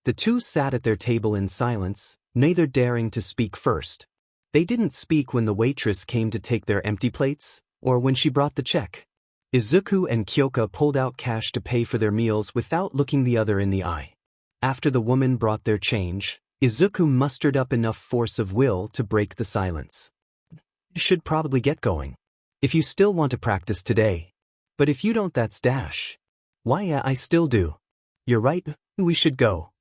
A: The two sat at their table in silence, neither daring to speak first. They didn't speak when the waitress came to take their empty plates, or when she brought the check. Izuku and Kyoka pulled out cash to pay for their meals without looking the other in the eye. After the woman brought their change, Izuku mustered up enough force of will to break the silence. Should probably get going. If you still want to practice today. But if you don't, that's dash. Why, yeah, I still do. You're right, we should go.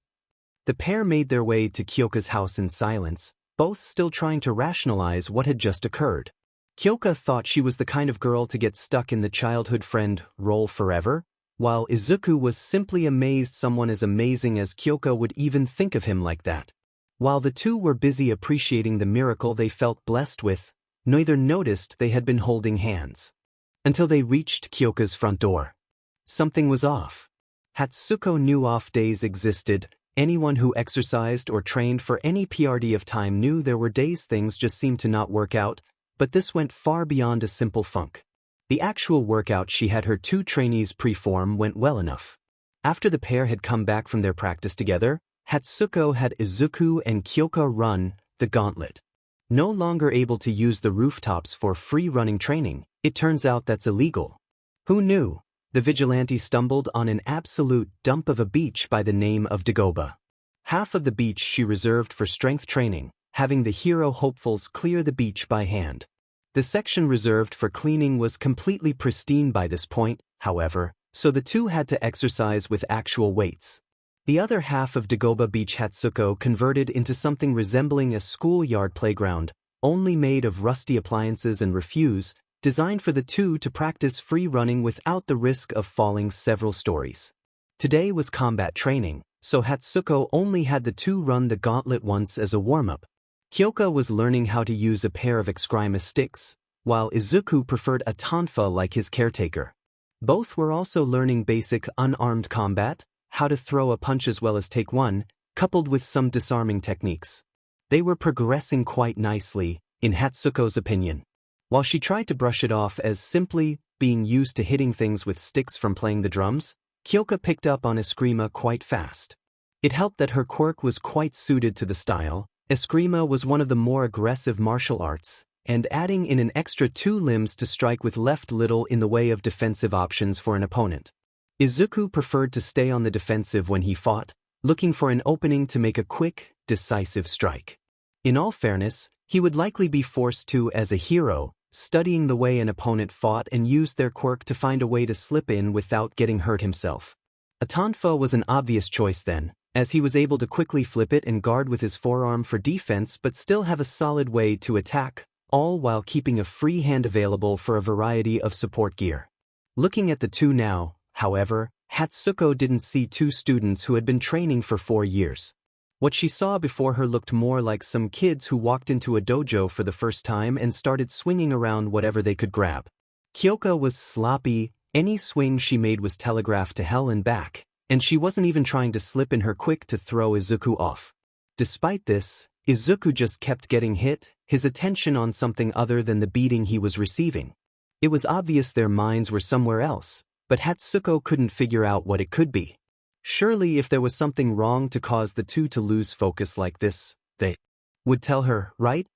A: The pair made their way to Kyoka's house in silence, both still trying to rationalize what had just occurred. Kyoka thought she was the kind of girl to get stuck in the childhood friend role forever, while Izuku was simply amazed someone as amazing as Kyoka would even think of him like that. While the two were busy appreciating the miracle they felt blessed with, neither noticed they had been holding hands. Until they reached Kyoka's front door. Something was off. Hatsuko knew off days existed. Anyone who exercised or trained for any PRD of time knew there were days things just seemed to not work out, but this went far beyond a simple funk. The actual workout she had her two trainees perform went well enough. After the pair had come back from their practice together, Hatsuko had Izuku and Kyoka run the gauntlet. No longer able to use the rooftops for free running training, it turns out that's illegal. Who knew? The vigilante stumbled on an absolute dump of a beach by the name of Dagoba. Half of the beach she reserved for strength training, having the hero hopefuls clear the beach by hand. The section reserved for cleaning was completely pristine by this point, however, so the two had to exercise with actual weights. The other half of Dagoba Beach Hatsuko converted into something resembling a schoolyard playground, only made of rusty appliances and refuse, designed for the two to practice free running without the risk of falling several stories. Today was combat training, so Hatsuko only had the two run the gauntlet once as a warm-up. Kyoka was learning how to use a pair of Excrima sticks, while Izuku preferred a tonfa like his caretaker. Both were also learning basic unarmed combat, how to throw a punch as well as take one, coupled with some disarming techniques. They were progressing quite nicely, in Hatsuko's opinion. While she tried to brush it off as simply being used to hitting things with sticks from playing the drums, Kyoka picked up on Eskrima quite fast. It helped that her quirk was quite suited to the style. Eskrima was one of the more aggressive martial arts, and adding in an extra two limbs to strike with left little in the way of defensive options for an opponent. Izuku preferred to stay on the defensive when he fought, looking for an opening to make a quick, decisive strike. In all fairness, he would likely be forced to as a hero, studying the way an opponent fought and used their quirk to find a way to slip in without getting hurt himself. Atanfa was an obvious choice then, as he was able to quickly flip it and guard with his forearm for defense but still have a solid way to attack, all while keeping a free hand available for a variety of support gear. Looking at the two now, however, Hatsuko didn't see two students who had been training for 4 years. What she saw before her looked more like some kids who walked into a dojo for the first time and started swinging around whatever they could grab. Kyoka was sloppy, any swing she made was telegraphed to hell and back, and she wasn't even trying to slip in her quick to throw Izuku off. Despite this, Izuku just kept getting hit, his attention on something other than the beating he was receiving. It was obvious their minds were somewhere else, but Hatsuko couldn't figure out what it could be. Surely if there was something wrong to cause the two to lose focus like this, they would tell her, right?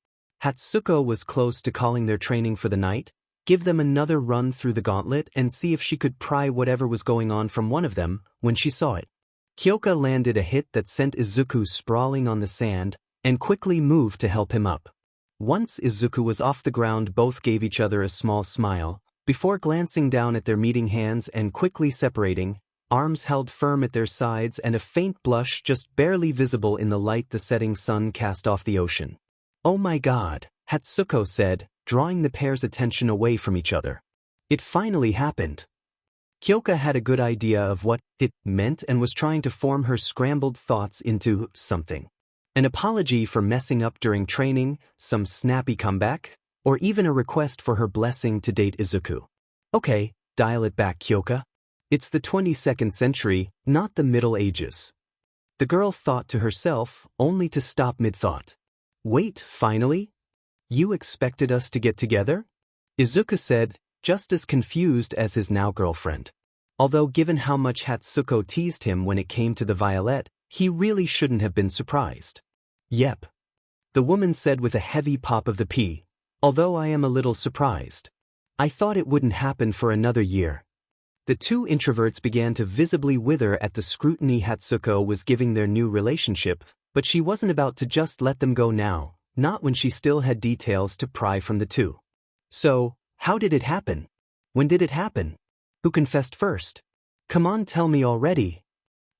A: Hatsuko was close to calling their training for the night, give them another run through the gauntlet and see if she could pry whatever was going on from one of them when she saw it. Kyoka landed a hit that sent Izuku sprawling on the sand and quickly moved to help him up. Once Izuku was off the ground, both gave each other a small smile, before glancing down at their meeting hands and quickly separating, arms held firm at their sides and a faint blush just barely visible in the light the setting sun cast off the ocean. "Oh my god," Hatsuko said, drawing the pair's attention away from each other. It finally happened. Kyoka had a good idea of what it meant and was trying to form her scrambled thoughts into something. An apology for messing up during training, some snappy comeback, or even a request for her blessing to date Izuku. Okay, dial it back, Kyoka. It's the 22nd century, not the Middle Ages. The girl thought to herself, only to stop mid-thought. Wait, finally? You expected us to get together? Izuku said, just as confused as his now-girlfriend. Although given how much Hatsuko teased him when it came to the violet, he really shouldn't have been surprised. Yep. The woman said with a heavy pop of the P, although I am a little surprised. I thought it wouldn't happen for another year. The two introverts began to visibly wither at the scrutiny Hatsuko was giving their new relationship, but she wasn't about to just let them go now, not when she still had details to pry from the two. So, how did it happen? When did it happen? Who confessed first? Come on, tell me already.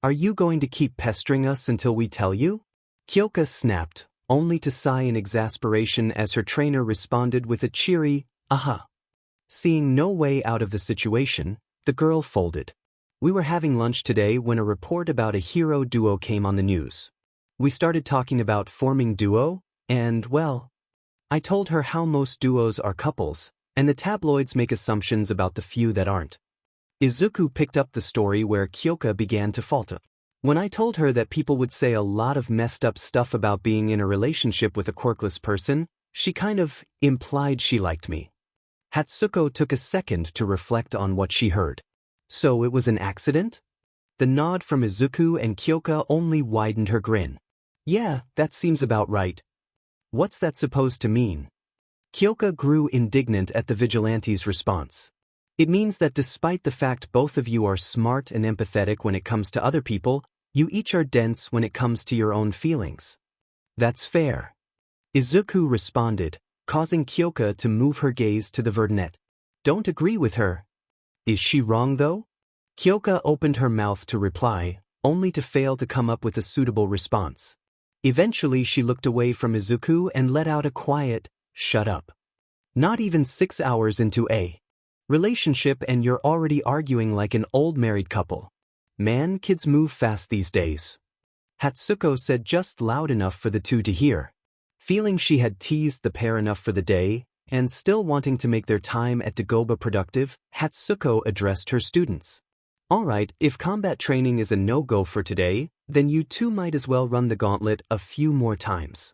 A: Are you going to keep pestering us until we tell you? Kyoka snapped, only to sigh in exasperation as her trainer responded with a cheery, aha. Seeing no way out of the situation, the girl folded. We were having lunch today when a report about a hero duo came on the news. We started talking about forming duo, and, well, I told her how most duos are couples, and the tabloids make assumptions about the few that aren't. Izuku picked up the story where Kyoka began to falter. When I told her that people would say a lot of messed up stuff about being in a relationship with a quirkless person, she kind of implied she liked me. Hatsuko took a second to reflect on what she heard. So it was an accident? The nod from Izuku and Kyoka only widened her grin. Yeah, that seems about right. What's that supposed to mean? Kyoka grew indignant at the vigilante's response. It means that despite the fact both of you are smart and empathetic when it comes to other people, you each are dense when it comes to your own feelings. That's fair. Izuku responded, causing Kyoka to move her gaze to the verdunette. Don't agree with her. Is she wrong though? Kyoka opened her mouth to reply, only to fail to come up with a suitable response. Eventually she looked away from Izuku and let out a quiet, shut up. Not even 6 hours into a relationship and you're already arguing like an old married couple. Man, kids move fast these days. Hatsuko said just loud enough for the two to hear. Feeling she had teased the pair enough for the day, and still wanting to make their time at Dagoba productive, Hatsuko addressed her students. Alright, if combat training is a no-go for today, then you two might as well run the gauntlet a few more times.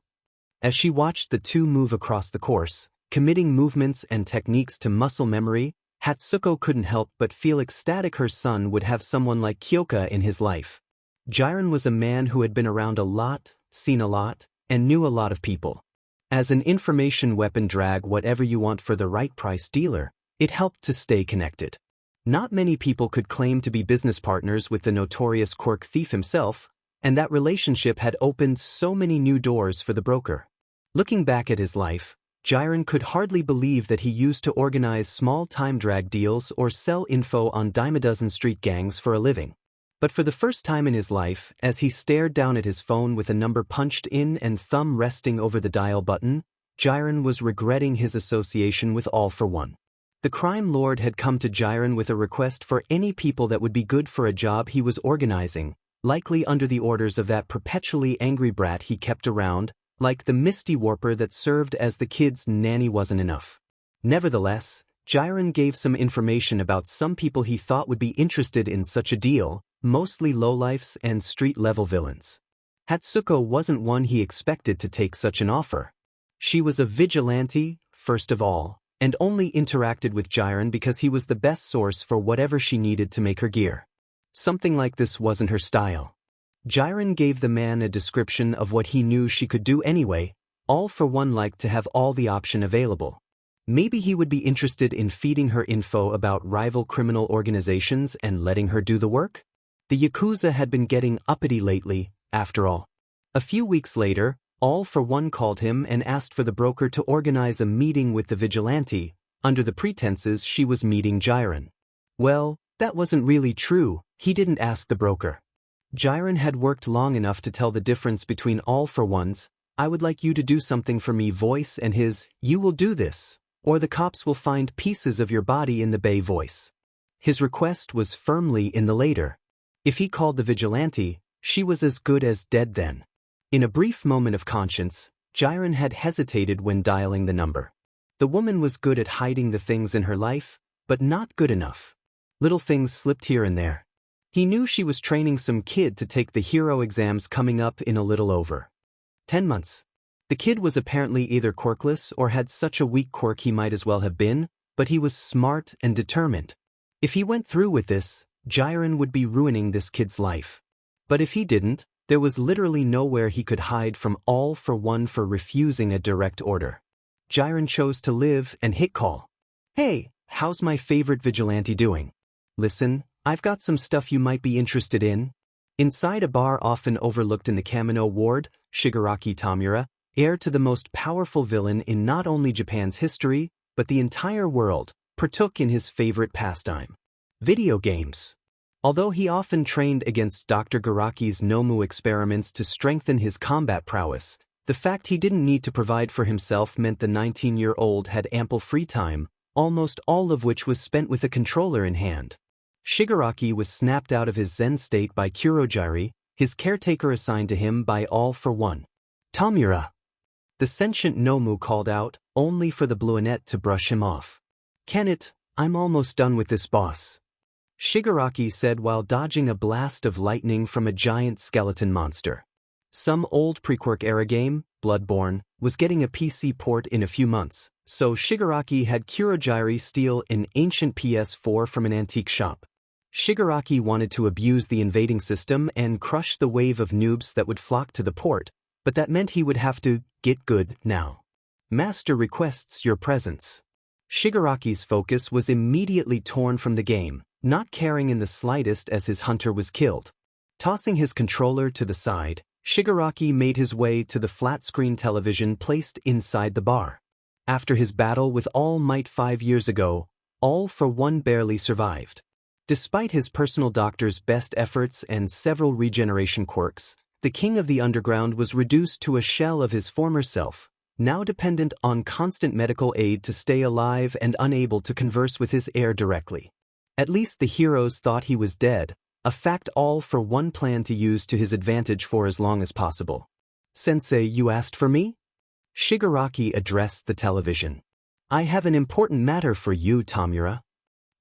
A: As she watched the two move across the course, committing movements and techniques to muscle memory, Hatsuko couldn't help but feel ecstatic her son would have someone like Kyoka in his life. Jiren was a man who had been around a lot, seen a lot, and knew a lot of people. As an information weapon drag whatever you want for the right price dealer, it helped to stay connected. Not many people could claim to be business partners with the notorious quirk thief himself, and that relationship had opened so many new doors for the broker. Looking back at his life, Jiren could hardly believe that he used to organize small time drag deals or sell info on dime-a-dozen street gangs for a living. But for the first time in his life, as he stared down at his phone with a number punched in and thumb resting over the dial button, Jiren was regretting his association with All for One. The crime lord had come to Jiren with a request for any people that would be good for a job he was organizing, likely under the orders of that perpetually angry brat he kept around, like the Misty Warper that served as the kid's nanny wasn't enough. Nevertheless, Jiren gave some information about some people he thought would be interested in such a deal, mostly lowlifes and street-level villains. Hatsuko wasn't one he expected to take such an offer. She was a vigilante, first of all, and only interacted with Jiren because he was the best source for whatever she needed to make her gear. Something like this wasn't her style. Jiren gave the man a description of what he knew she could do anyway. All for One liked to have all the option available. Maybe he would be interested in feeding her info about rival criminal organizations and letting her do the work? The Yakuza had been getting uppity lately, after all. A few weeks later, All for One called him and asked for the broker to organize a meeting with the vigilante, under the pretenses she was meeting Jiren. Well, that wasn't really true. He didn't ask the broker. Jiren had worked long enough to tell the difference between All for One's "I would like you to do something for me" voice and his "You will do this, or the cops will find pieces of your body" in the Bay voice. His request was firmly in the later. If he called the vigilante, she was as good as dead then. In a brief moment of conscience, Jiren had hesitated when dialing the number. The woman was good at hiding the things in her life, but not good enough. Little things slipped here and there. He knew she was training some kid to take the hero exams coming up in a little over 10 months. The kid was apparently either quirkless or had such a weak quirk he might as well have been, but he was smart and determined. If he went through with this, Jiren would be ruining this kid's life. But if he didn't, there was literally nowhere he could hide from All for One for refusing a direct order. Jiren chose to live and hit call. "Hey, how's my favorite vigilante doing? Listen, I've got some stuff you might be interested in." Inside a bar often overlooked in the Kamino ward, Shigaraki Tamura, heir to the most powerful villain in not only Japan's history, but the entire world, partook in his favorite pastime: video games. Although he often trained against Dr. Garaki's Nomu experiments to strengthen his combat prowess, the fact he didn't need to provide for himself meant the 19-year-old had ample free time, almost all of which was spent with a controller in hand. Shigaraki was snapped out of his Zen state by Kurojiri, his caretaker assigned to him by All for One. "Tamura!" The sentient Nomu called out, only for the Bluenet to brush him off. "Kenneth, I'm almost done with this boss," Shigaraki said while dodging a blast of lightning from a giant skeleton monster. Some old pre-Quirk-era game, Bloodborne, was getting a PC port in a few months, so Shigaraki had Kurojiri steal an ancient PS4 from an antique shop. Shigaraki wanted to abuse the invading system and crush the wave of noobs that would flock to the port, but that meant he would have to get good now. "Master requests your presence." Shigaraki's focus was immediately torn from the game, not caring in the slightest as his hunter was killed. Tossing his controller to the side, Shigaraki made his way to the flat-screen television placed inside the bar. After his battle with All Might 5 years ago, All for One barely survived. Despite his personal doctor's best efforts and several regeneration quirks, the king of the underground was reduced to a shell of his former self, now dependent on constant medical aid to stay alive and unable to converse with his heir directly. At least the heroes thought he was dead, a fact All for One planned to use to his advantage for as long as possible. "Sensei, you asked for me?" Shigaraki addressed the television. "I have an important matter for you, Tamura."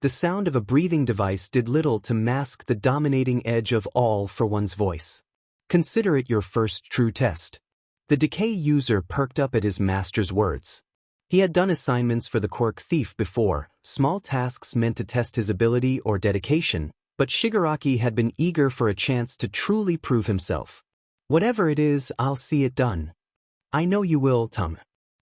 A: The sound of a breathing device did little to mask the dominating edge of All for One's voice. "Consider it your first true test." The Decay user perked up at his master's words. He had done assignments for the Quirk Thief before, small tasks meant to test his ability or dedication, but Shigaraki had been eager for a chance to truly prove himself. "Whatever it is, I'll see it done." "I know you will, Tam.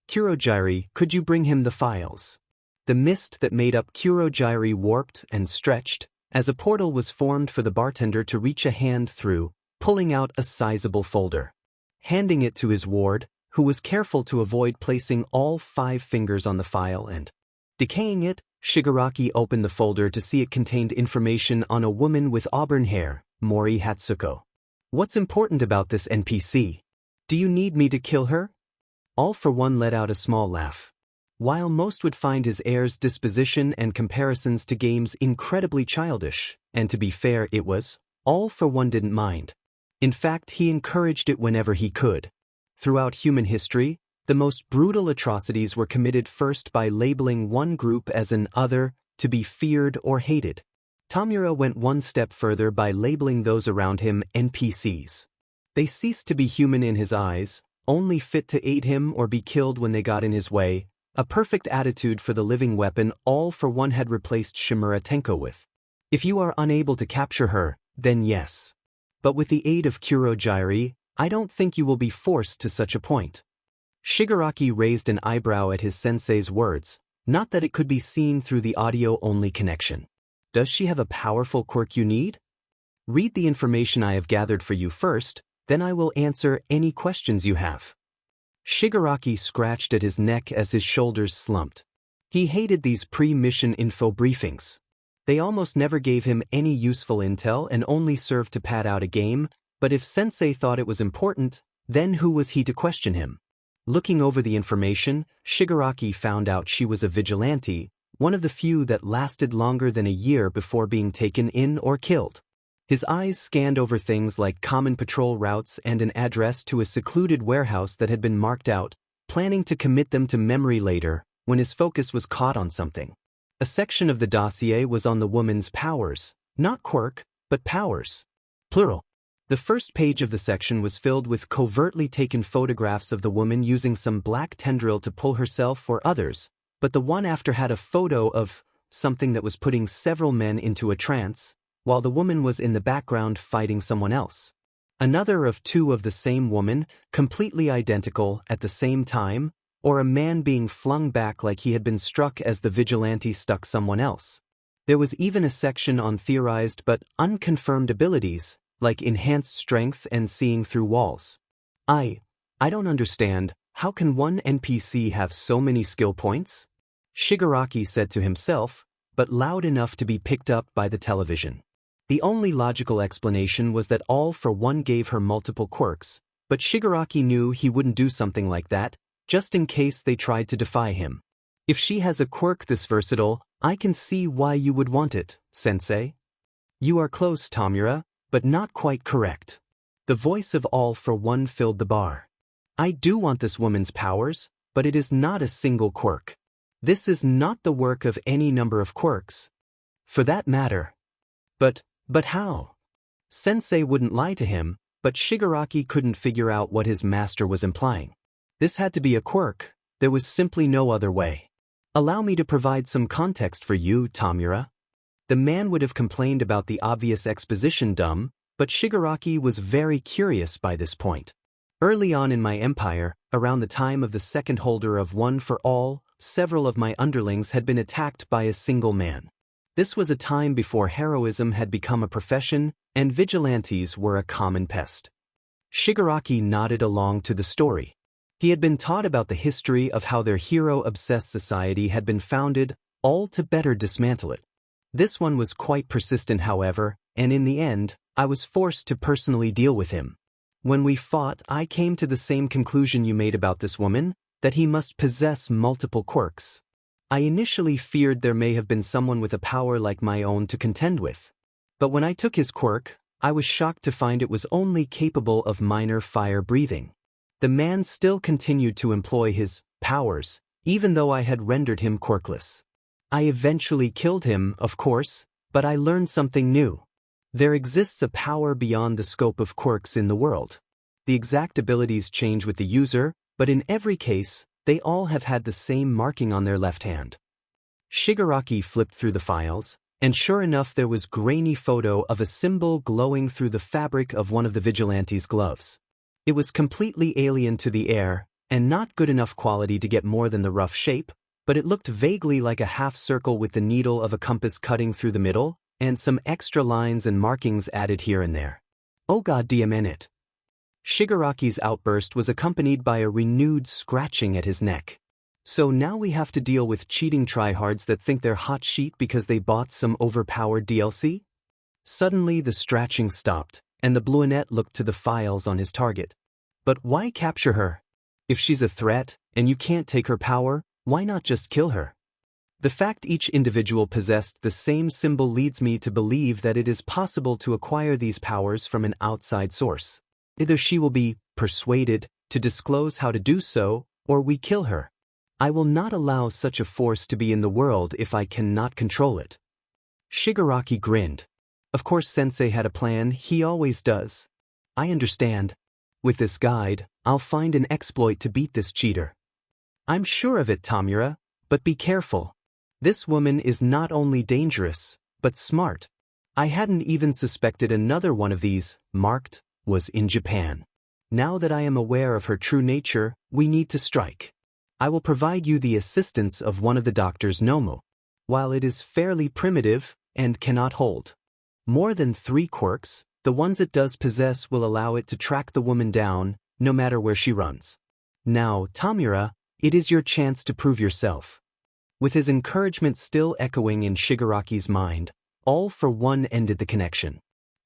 A: Kurojiri, could you bring him the files?" The mist that made up Kurojiri warped and stretched, as a portal was formed for the bartender to reach a hand through, pulling out a sizable folder. Handing it to his ward, who was careful to avoid placing all 5 fingers on the file and decaying it. Shigaraki opened the folder to see it contained information on a woman with auburn hair, Mori Hatsuko. What's important about this NPC? Do you need me to kill her? All for One let out a small laugh. While most would find his heir's disposition and comparisons to games incredibly childish, and to be fair it was, All for One didn't mind. In fact, he encouraged it whenever he could. Throughout human history, the most brutal atrocities were committed first by labeling one group as an other, to be feared or hated. Tamura went one step further by labeling those around him NPCs. They ceased to be human in his eyes, only fit to aid him or be killed when they got in his way, a perfect attitude for the living weapon All for One had replaced Shimura Tenko with. If you are unable to capture her, then yes. But with the aid of Kurogyri, I don't think you will be forced to such a point. Shigaraki raised an eyebrow at his sensei's words, not that it could be seen through the audio-only connection. Does she have a powerful quirk you need? Read the information I have gathered for you first, then I will answer any questions you have. Shigaraki scratched at his neck as his shoulders slumped. He hated these pre-mission info briefings. They almost never gave him any useful intel and only served to pad out a game, but if Sensei thought it was important, then who was he to question him? Looking over the information, Shigaraki found out she was a vigilante, one of the few that lasted longer than a year before being taken in or killed. His eyes scanned over things like common patrol routes and an address to a secluded warehouse that had been marked out, planning to commit them to memory later, when his focus was caught on something. A section of the dossier was on the woman's powers, not quirk, but powers. Plural. The first page of the section was filled with covertly taken photographs of the woman using some black tendril to pull herself or others, but the one after had a photo of something that was putting several men into a trance, while the woman was in the background fighting someone else. Another of 2 of the same woman, completely identical at the same time, or a man being flung back like he had been struck as the vigilante stuck someone else. There was even a section on theorized but unconfirmed abilities, like enhanced strength and seeing through walls. I don't understand, how can one NPC have so many skill points? Shigaraki said to himself, but loud enough to be picked up by the television. The only logical explanation was that All for One gave her multiple quirks, but Shigaraki knew he wouldn't do something like that, just in case they tried to defy him. If she has a quirk this versatile, I can see why you would want it, Sensei. You are close, Tamura, but not quite correct. The voice of All for One filled the bar. I do want this woman's powers, but it is not a single quirk. This is not the work of any number of quirks. For that matter. But how? Sensei wouldn't lie to him, but Shigaraki couldn't figure out what his master was implying. This had to be a quirk, there was simply no other way. Allow me to provide some context for you, Tamura. The man would have complained about the obvious exposition dumb, but Shigaraki was very curious by this point. Early on in my empire, around the time of the second holder of One for All, several of my underlings had been attacked by a single man. This was a time before heroism had become a profession, and vigilantes were a common pest. Shigaraki nodded along to the story. He had been taught about the history of how their hero-obsessed society had been founded, all to better dismantle it. This one was quite persistent, however, and in the end, I was forced to personally deal with him. When we fought, I came to the same conclusion you made about this woman, that he must possess multiple quirks. I initially feared there may have been someone with a power like my own to contend with. But when I took his quirk, I was shocked to find it was only capable of minor fire breathing. The man still continued to employ his powers, even though I had rendered him quirkless. I eventually killed him, of course, but I learned something new. There exists a power beyond the scope of quirks in the world. The exact abilities change with the user, but in every case, they all have had the same marking on their left hand. Shigaraki flipped through the files, and sure enough there was a grainy photo of a symbol glowing through the fabric of one of the vigilante's gloves. It was completely alien to the air, and not good enough quality to get more than the rough shape, but it looked vaguely like a half circle with the needle of a compass cutting through the middle, and some extra lines and markings added here and there. Oh goddamn it. Shigaraki's outburst was accompanied by a renewed scratching at his neck. So now we have to deal with cheating tryhards that think they're hot shit because they bought some overpowered DLC? Suddenly the scratching stopped, and the brunette looked to the files on his target. But why capture her? If she's a threat, and you can't take her power, why not just kill her? The fact each individual possessed the same symbol leads me to believe that it is possible to acquire these powers from an outside source. Either she will be persuaded to disclose how to do so, or we kill her. I will not allow such a force to be in the world if I cannot control it. Shigaraki grinned. Of course Sensei had a plan, he always does. I understand. With this guide, I'll find an exploit to beat this cheater. I'm sure of it, Tamura, but be careful. This woman is not only dangerous, but smart. I hadn't even suspected another one of these, marked, was in Japan. Now that I am aware of her true nature, we need to strike. I will provide you the assistance of one of the doctor's Nomu. While it is fairly primitive, and cannot hold more than 3 quirks, the ones it does possess will allow it to track the woman down, no matter where she runs. Now, Tamura, it is your chance to prove yourself. With his encouragement still echoing in Shigaraki's mind, all for one ended the connection.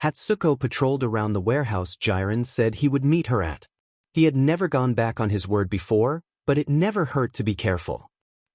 A: Hatsuko patrolled around the warehouse Jiren said he would meet her at. He had never gone back on his word before, but it never hurt to be careful.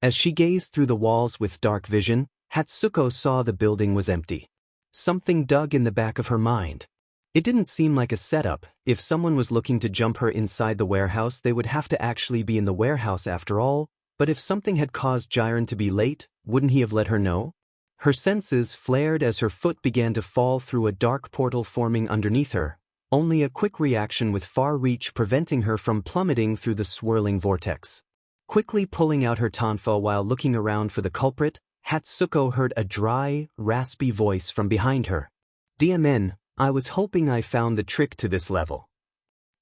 A: As she gazed through the walls with dark vision, Hatsuko saw the building was empty. Something dug in the back of her mind. It didn't seem like a setup. If someone was looking to jump her inside the warehouse, they would have to actually be in the warehouse after all, but if something had caused Jiren to be late, wouldn't he have let her know? Her senses flared as her foot began to fall through a dark portal forming underneath her, only a quick reaction with far reach preventing her from plummeting through the swirling vortex. Quickly pulling out her tonfa while looking around for the culprit, Hatsuko heard a dry, raspy voice from behind her. DMN, I was hoping I found the trick to this level.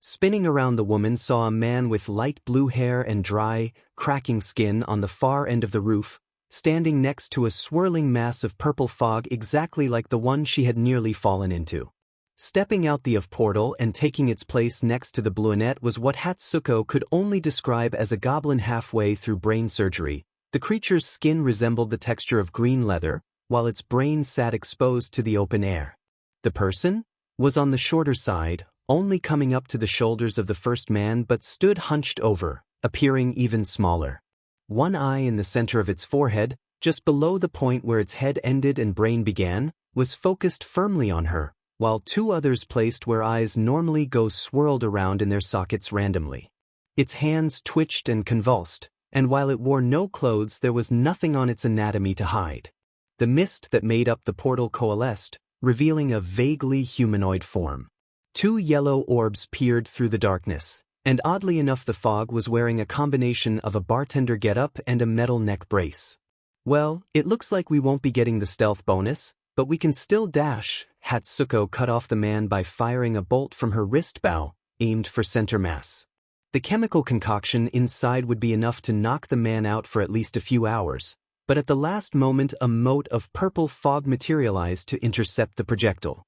A: Spinning around, the woman saw a man with light blue hair and dry, cracking skin on the far end of the roof, standing next to a swirling mass of purple fog exactly like the one she had nearly fallen into. Stepping out the portal and taking its place next to the brunette was what Hatsuko could only describe as a goblin halfway through brain surgery. The creature's skin resembled the texture of green leather, while its brain sat exposed to the open air. The person was on the shorter side, only coming up to the shoulders of the first man, but stood hunched over, appearing even smaller. One eye in the center of its forehead, just below the point where its head ended and brain began, was focused firmly on her, while 2 others placed where eyes normally go swirled around in their sockets randomly. Its hands twitched and convulsed, and while it wore no clothes, there was nothing on its anatomy to hide. The mist that made up the portal coalesced, revealing a vaguely humanoid form. 2 yellow orbs peered through the darkness, and oddly enough the fog was wearing a combination of a bartender getup and a metal neck brace. Well, it looks like we won't be getting the stealth bonus, but we can still dash. Hatsuko cut off the man by firing a bolt from her wrist bow, aimed for center mass. The chemical concoction inside would be enough to knock the man out for at least a few hours, but at the last moment a mote of purple fog materialized to intercept the projectile.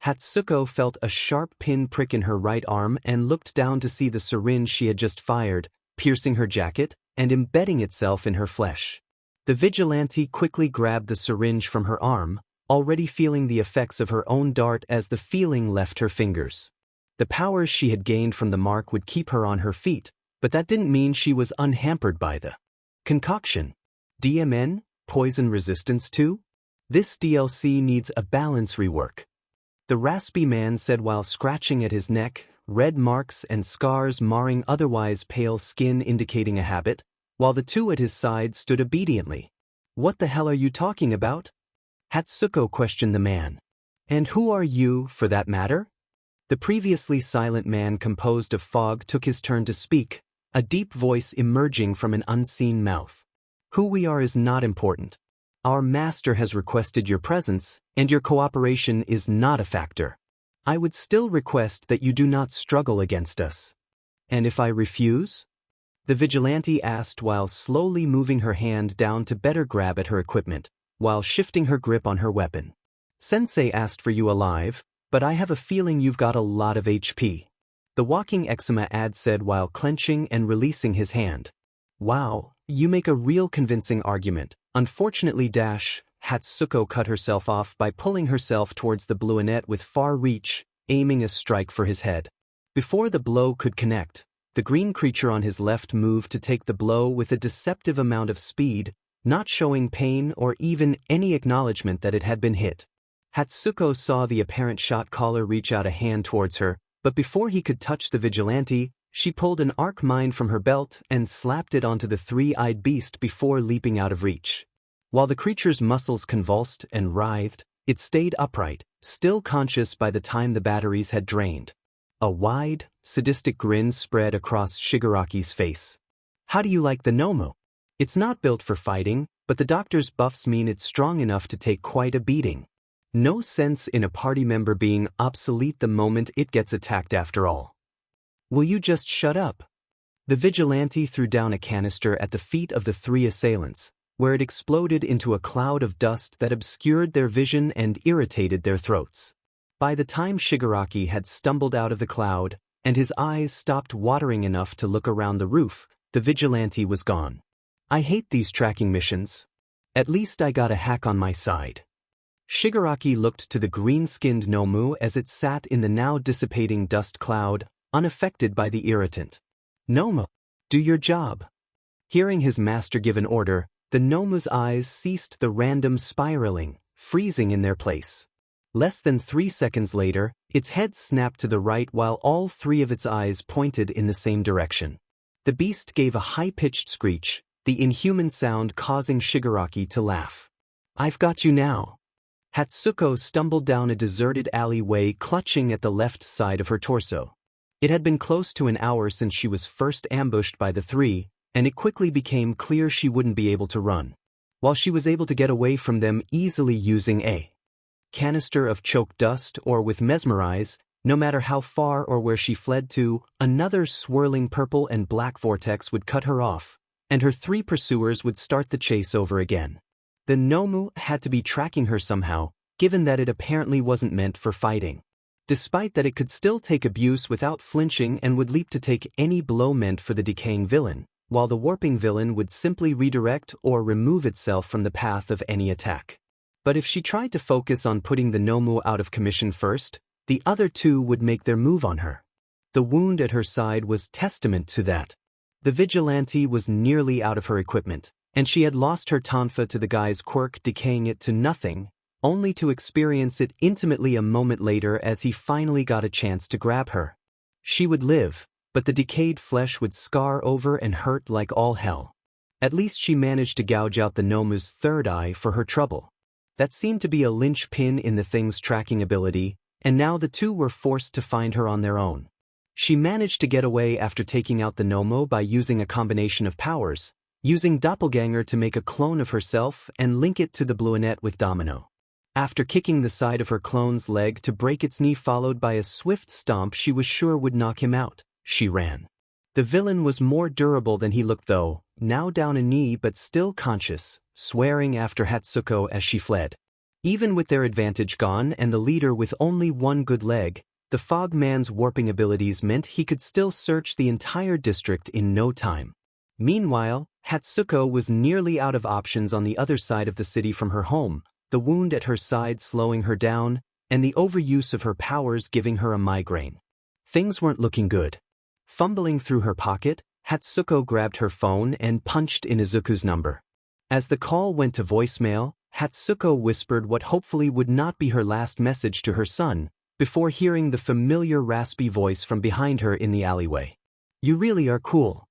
A: Hatsuko felt a sharp pin prick in her right arm and looked down to see the syringe she had just fired, piercing her jacket and embedding itself in her flesh. The vigilante quickly grabbed the syringe from her arm, already feeling the effects of her own dart as the feeling left her fingers. The powers she had gained from the mark would keep her on her feet, but that didn't mean she was unhampered by the concoction. DMN, poison resistance too? This DLC needs a balance rework. The raspy man said while scratching at his neck, red marks and scars marring otherwise pale skin indicating a habit, while the 2 at his side stood obediently. What the hell are you talking about? Hatsuko questioned the man. And who are you, for that matter? The previously silent man composed of fog took his turn to speak, a deep voice emerging from an unseen mouth. Who we are is not important. Our master has requested your presence, and your cooperation is not a factor. I would still request that you do not struggle against us. And if I refuse? The vigilante asked while slowly moving her hand down to better grab at her equipment, while shifting her grip on her weapon. Sensei asked for you alive, but I have a feeling you've got a lot of HP. the walking eczema ad said while clenching and releasing his hand. Wow, you make a real convincing argument. Unfortunately, Hatsuko cut herself off by pulling herself towards the bluinet with far reach, aiming a strike for his head. Before the blow could connect, the green creature on his left moved to take the blow with a deceptive amount of speed, not showing pain or even any acknowledgement that it had been hit. Hatsuko saw the apparent shot caller reach out a hand towards her, but before he could touch the vigilante, she pulled an arc mine from her belt and slapped it onto the three-eyed beast before leaping out of reach. While the creature's muscles convulsed and writhed, it stayed upright, still conscious by the time the batteries had drained. A wide, sadistic grin spread across Shigaraki's face. How do you like the Nomu? It's not built for fighting, but the doctor's buffs mean it's strong enough to take quite a beating. No sense in a party member being obsolete the moment it gets attacked after all. Will you just shut up? The vigilante threw down a canister at the feet of the three assailants, where it exploded into a cloud of dust that obscured their vision and irritated their throats. By the time Shigaraki had stumbled out of the cloud, and his eyes stopped watering enough to look around the roof, the vigilante was gone. I hate these tracking missions. At least I got a hack on my side. Shigaraki looked to the green-skinned Nomu as it sat in the now dissipating dust cloud, unaffected by the irritant. Nomu, do your job. Hearing his master give an order, the Nomu's eyes ceased the random spiraling, freezing in their place. Less than 3 seconds later, its head snapped to the right while all three of its eyes pointed in the same direction. The beast gave a high-pitched screech, the inhuman sound causing Shigaraki to laugh. I've got you now. Hatsuko stumbled down a deserted alleyway clutching at the left side of her torso. It had been close to an hour since she was first ambushed by the three, and it quickly became clear she wouldn't be able to run. While she was able to get away from them easily using a canister of choke dust or with mesmerize, no matter how far or where she fled to, another swirling purple and black vortex would cut her off, and her three pursuers would start the chase over again. The Nomu had to be tracking her somehow, given that it apparently wasn't meant for fighting. Despite that, it could still take abuse without flinching and would leap to take any blow meant for the decaying villain, while the warping villain would simply redirect or remove itself from the path of any attack. But if she tried to focus on putting the Nomu out of commission first, the other two would make their move on her. The wound at her side was testament to that. The vigilante was nearly out of her equipment, and she had lost her tonfa to the guy's quirk, decaying it to nothing, only to experience it intimately a moment later as he finally got a chance to grab her. She would live, but the decayed flesh would scar over and hurt like all hell. At least she managed to gouge out the Nomu's third eye for her trouble. That seemed to be a linchpin in the thing's tracking ability, and now the two were forced to find her on their own. She managed to get away after taking out the Nomu by using a combination of powers, using Doppelganger to make a clone of herself and link it to the bluinet with Domino. After kicking the side of her clone's leg to break its knee followed by a swift stomp she was sure would knock him out, she ran. The villain was more durable than he looked though, now down a knee but still conscious, swearing after Hatsuko as she fled. Even with their advantage gone and the leader with only one good leg, the Fog Man's warping abilities meant he could still search the entire district in no time. Meanwhile, Hatsuko was nearly out of options on the other side of the city from her home, the wound at her side slowing her down, and the overuse of her powers giving her a migraine. Things weren't looking good. Fumbling through her pocket, Hatsuko grabbed her phone and punched in Izuku's number. As the call went to voicemail, Hatsuko whispered what hopefully would not be her last message to her son, before hearing the familiar raspy voice from behind her in the alleyway. You really are cool.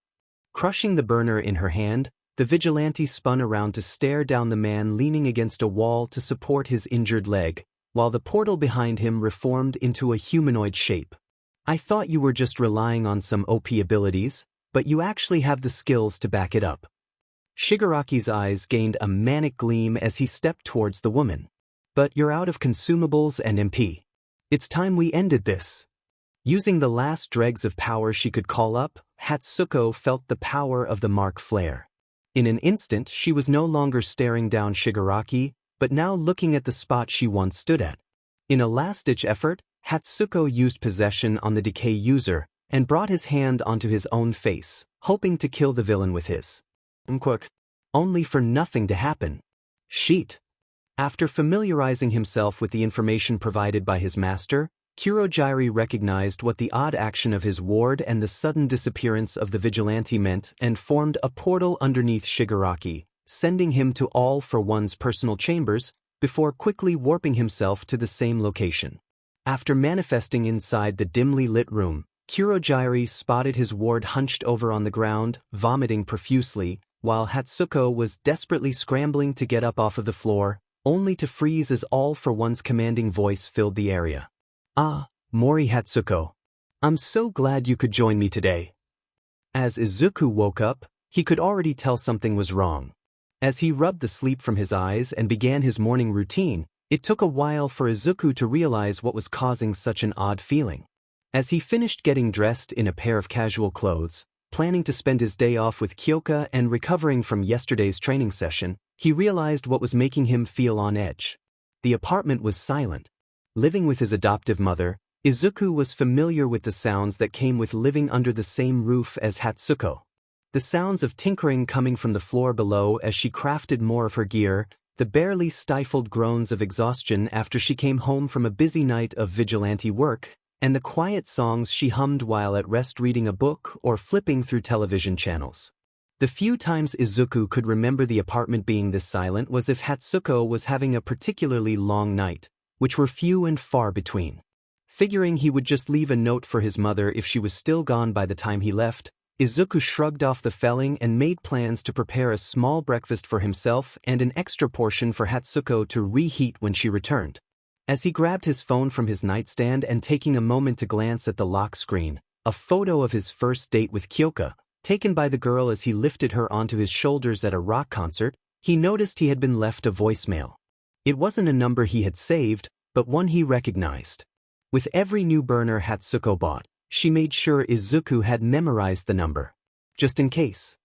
A: Crushing the burner in her hand, the vigilante spun around to stare down the man leaning against a wall to support his injured leg, while the portal behind him reformed into a humanoid shape. I thought you were just relying on some OP abilities, but you actually have the skills to back it up. Shigaraki's eyes gained a manic gleam as he stepped towards the woman. But you're out of consumables and MP. It's time we ended this. Using the last dregs of power she could call up, Hatsuko felt the power of the Mark flare. In an instant she was no longer staring down Shigaraki, but now looking at the spot she once stood at. In a last-ditch effort, Hatsuko used possession on the decay user, and brought his hand onto his own face, hoping to kill the villain with his quirk, only for nothing to happen. Sheet. After familiarizing himself with the information provided by his master, Kurogiri recognized what the odd action of his ward and the sudden disappearance of the vigilante meant and formed a portal underneath Shigaraki, sending him to All for One's personal chambers, before quickly warping himself to the same location. After manifesting inside the dimly lit room, Kurogiri spotted his ward hunched over on the ground, vomiting profusely, while Hatsuko was desperately scrambling to get up off of the floor, only to freeze as All for One's commanding voice filled the area. "Ah, Mori Hatsuko. I'm so glad you could join me today." As Izuku woke up, he could already tell something was wrong. As he rubbed the sleep from his eyes and began his morning routine, it took a while for Izuku to realize what was causing such an odd feeling. As he finished getting dressed in a pair of casual clothes, planning to spend his day off with Kyoka and recovering from yesterday's training session, he realized what was making him feel on edge. The apartment was silent. Living with his adoptive mother, Izuku was familiar with the sounds that came with living under the same roof as Hatsuko. The sounds of tinkering coming from the floor below as she crafted more of her gear, the barely stifled groans of exhaustion after she came home from a busy night of vigilante work, and the quiet songs she hummed while at rest reading a book or flipping through television channels. The few times Izuku could remember the apartment being this silent was if Hatsuko was having a particularly long night, which were few and far between. Figuring he would just leave a note for his mother if she was still gone by the time he left, Izuku shrugged off the felling and made plans to prepare a small breakfast for himself and an extra portion for Hatsuko to reheat when she returned. As he grabbed his phone from his nightstand and taking a moment to glance at the lock screen, a photo of his first date with Kyoka, taken by the girl as he lifted her onto his shoulders at a rock concert, he noticed he had been left a voicemail. It wasn't a number he had saved, but one he recognized. With every new burner Hatsuko bought, she made sure Izuku had memorized the number. Just in case.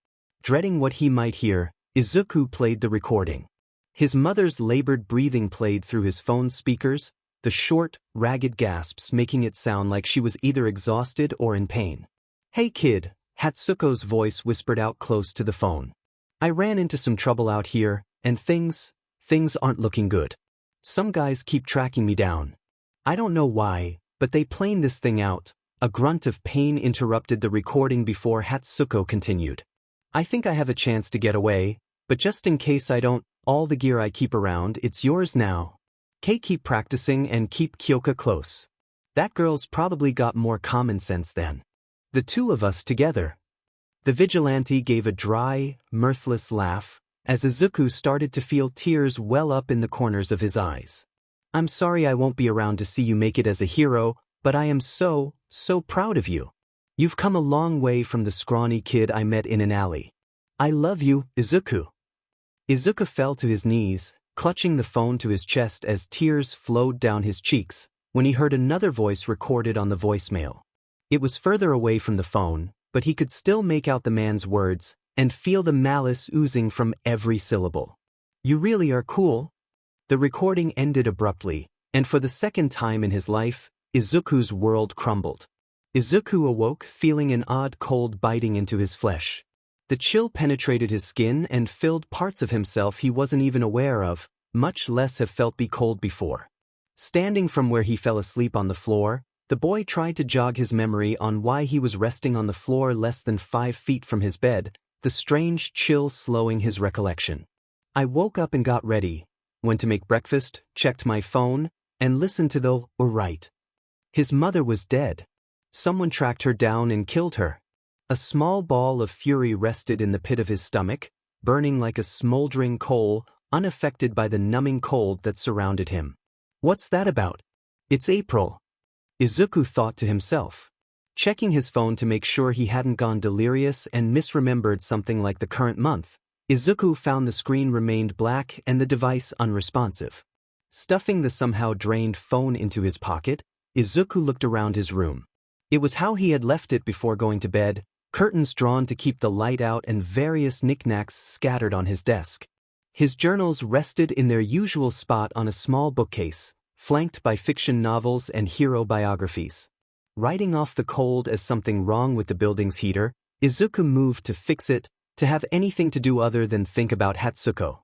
A: Dreading what he might hear, Izuku played the recording. His mother's labored breathing played through his phone's speakers, the short, ragged gasps making it sound like she was either exhausted or in pain. "Hey kid," Hatsuko's voice whispered out close to the phone. "I ran into some trouble out here, and things aren't looking good. Some guys keep tracking me down. I don't know why, but they planed this thing out." A grunt of pain interrupted the recording before Hatsuko continued. "I think I have a chance to get away, but just in case I don't, all the gear I keep around, it's yours now. Keep practicing and keep Kyoka close. That girl's probably got more common sense than the two of us together." The vigilante gave a dry, mirthless laugh, as Izuku started to feel tears well up in the corners of his eyes. "I'm sorry I won't be around to see you make it as a hero, but I am so proud of you. You've come a long way from the scrawny kid I met in an alley. I love you, Izuku." Izuku fell to his knees, clutching the phone to his chest as tears flowed down his cheeks, when he heard another voice recorded on the voicemail. It was further away from the phone, but he could still make out the man's words, and feel the malice oozing from every syllable. "You really are cool." The recording ended abruptly, and for the second time in his life, Izuku's world crumbled. Izuku awoke feeling an odd cold biting into his flesh. The chill penetrated his skin and filled parts of himself he wasn't even aware of, much less have felt be cold before. Standing from where he fell asleep on the floor, the boy tried to jog his memory on why he was resting on the floor less than 5 feet from his bed, the strange chill slowing his recollection. "I woke up and got ready, went to make breakfast, checked my phone, and listened to the right. His mother was dead. Someone tracked her down and killed her." A small ball of fury rested in the pit of his stomach, burning like a smoldering coal, unaffected by the numbing cold that surrounded him. "What's that about? It's April," Izuku thought to himself. Checking his phone to make sure he hadn't gone delirious and misremembered something like the current month, Izuku found the screen remained black and the device unresponsive. Stuffing the somehow drained phone into his pocket, Izuku looked around his room. It was how he had left it before going to bed, curtains drawn to keep the light out and various knickknacks scattered on his desk. His journals rested in their usual spot on a small bookcase, flanked by fiction novels and hero biographies. Writing off the cold as something wrong with the building's heater, Izuku moved to fix it, to have anything to do other than think about Hatsuko.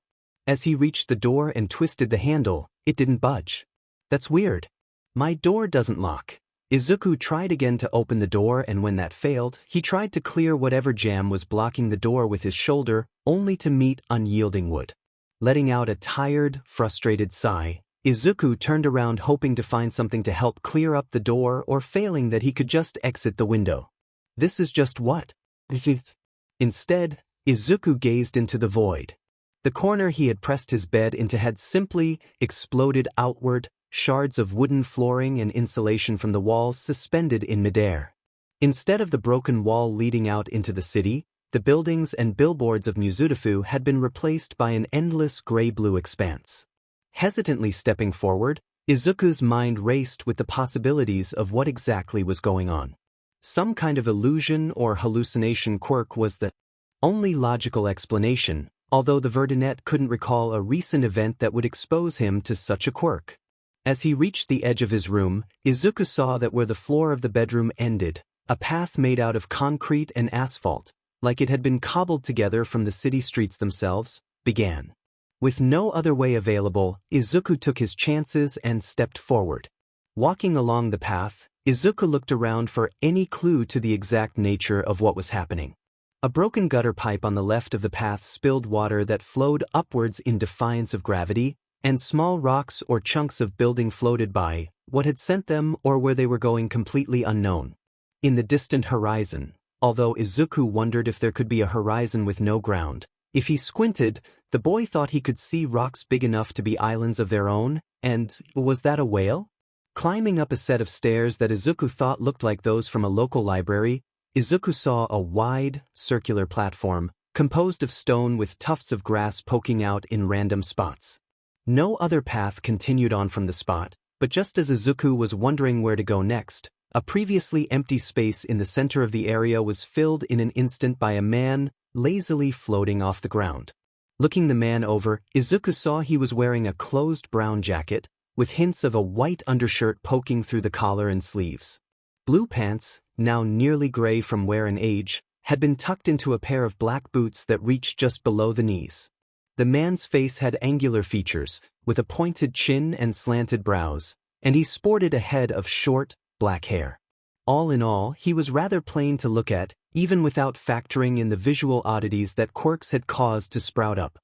A: As he reached the door and twisted the handle, it didn't budge. That's weird. My door doesn't lock. Izuku tried again to open the door, and when that failed, he tried to clear whatever jam was blocking the door with his shoulder, only to meet unyielding wood. Letting out a tired, frustrated sigh, Izuku turned around hoping to find something to help clear up the door, or failing that he could just exit the window. This is just what? Instead, Izuku gazed into the void. The corner he had pressed his bed into had simply exploded outward, shards of wooden flooring and insulation from the walls suspended in midair. Instead of the broken wall leading out into the city, the buildings and billboards of Mizutofu had been replaced by an endless gray-blue expanse. Hesitantly stepping forward, Izuku's mind raced with the possibilities of what exactly was going on. Some kind of illusion or hallucination quirk was the only logical explanation, although the Verdunette couldn't recall a recent event that would expose him to such a quirk. As he reached the edge of his room, Izuku saw that where the floor of the bedroom ended, a path made out of concrete and asphalt, like it had been cobbled together from the city streets themselves, began. With no other way available, Izuku took his chances and stepped forward. Walking along the path, Izuku looked around for any clue to the exact nature of what was happening. A broken gutter pipe on the left of the path spilled water that flowed upwards in defiance of gravity, and small rocks or chunks of building floated by, what had sent them or where they were going completely unknown. In the distant horizon, although Izuku wondered if there could be a horizon with no ground, if he squinted, the boy thought he could see rocks big enough to be islands of their own, and was that a whale? Climbing up a set of stairs that Izuku thought looked like those from a local library, Izuku saw a wide, circular platform, composed of stone with tufts of grass poking out in random spots. No other path continued on from the spot, but just as Izuku was wondering where to go next, a previously empty space in the center of the area was filled in an instant by a man, lazily floating off the ground. Looking the man over, Izuku saw he was wearing a closed brown jacket, with hints of a white undershirt poking through the collar and sleeves. Blue pants, now nearly gray from wear and age, had been tucked into a pair of black boots that reached just below the knees. The man's face had angular features, with a pointed chin and slanted brows, and he sported a head of short, black hair. All in all, he was rather plain to look at, even without factoring in the visual oddities that quirks had caused to sprout up.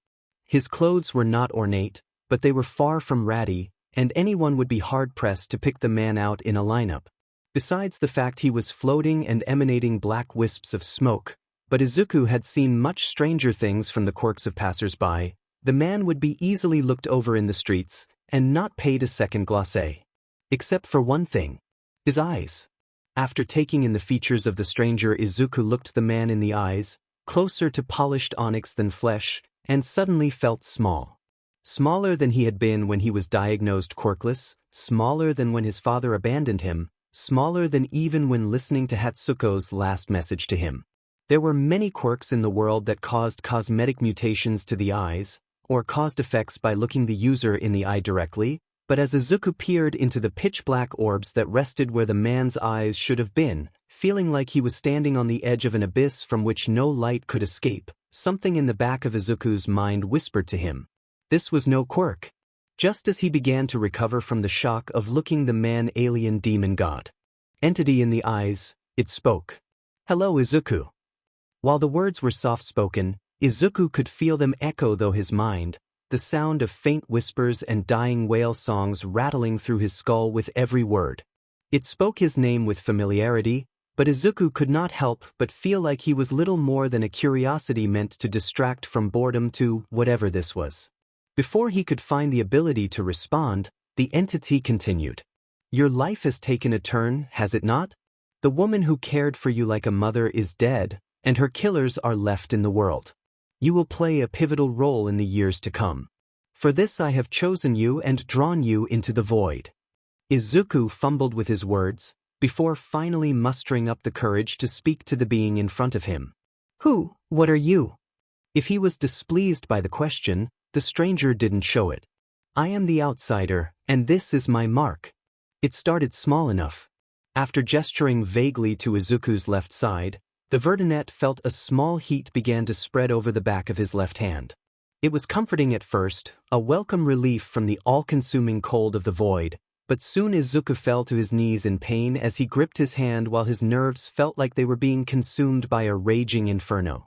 A: His clothes were not ornate, but they were far from ratty, and anyone would be hard-pressed to pick the man out in a lineup. Besides the fact he was floating and emanating black wisps of smoke, but Izuku had seen much stranger things from the quirks of passers-by, the man would be easily looked over in the streets, and not paid a second glacé. Except for one thing. His eyes. After taking in the features of the stranger, Izuku looked the man in the eyes, closer to polished onyx than flesh, and suddenly felt small. Smaller than he had been when he was diagnosed quirkless, smaller than when his father abandoned him, smaller than even when listening to Hatsuko's last message to him. There were many quirks in the world that caused cosmetic mutations to the eyes, or caused effects by looking the user in the eye directly, but as Izuku peered into the pitch-black orbs that rested where the man's eyes should have been, feeling like he was standing on the edge of an abyss from which no light could escape, something in the back of Izuku's mind whispered to him. This was no quirk. Just as he began to recover from the shock of looking the man alien demon god. Entity in the eyes, it spoke. Hello, Izuku. While the words were soft-spoken, Izuku could feel them echo through his mind, the sound of faint whispers and dying whale songs rattling through his skull with every word. It spoke his name with familiarity, but Izuku could not help but feel like he was little more than a curiosity meant to distract from boredom to whatever this was. Before he could find the ability to respond, the entity continued. Your life has taken a turn, has it not? The woman who cared for you like a mother is dead, and her killers are left in the world. You will play a pivotal role in the years to come. For this I have chosen you and drawn you into the void. Izuku fumbled with his words, before finally mustering up the courage to speak to the being in front of him. What are you? If he was displeased by the question, the stranger didn't show it. I am the outsider, and this is my mark. It started small enough. After gesturing vaguely to Izuku's left side, the Verdinet felt a small heat began to spread over the back of his left hand. It was comforting at first, a welcome relief from the all-consuming cold of the void, but soon Izuku fell to his knees in pain as he gripped his hand while his nerves felt like they were being consumed by a raging inferno.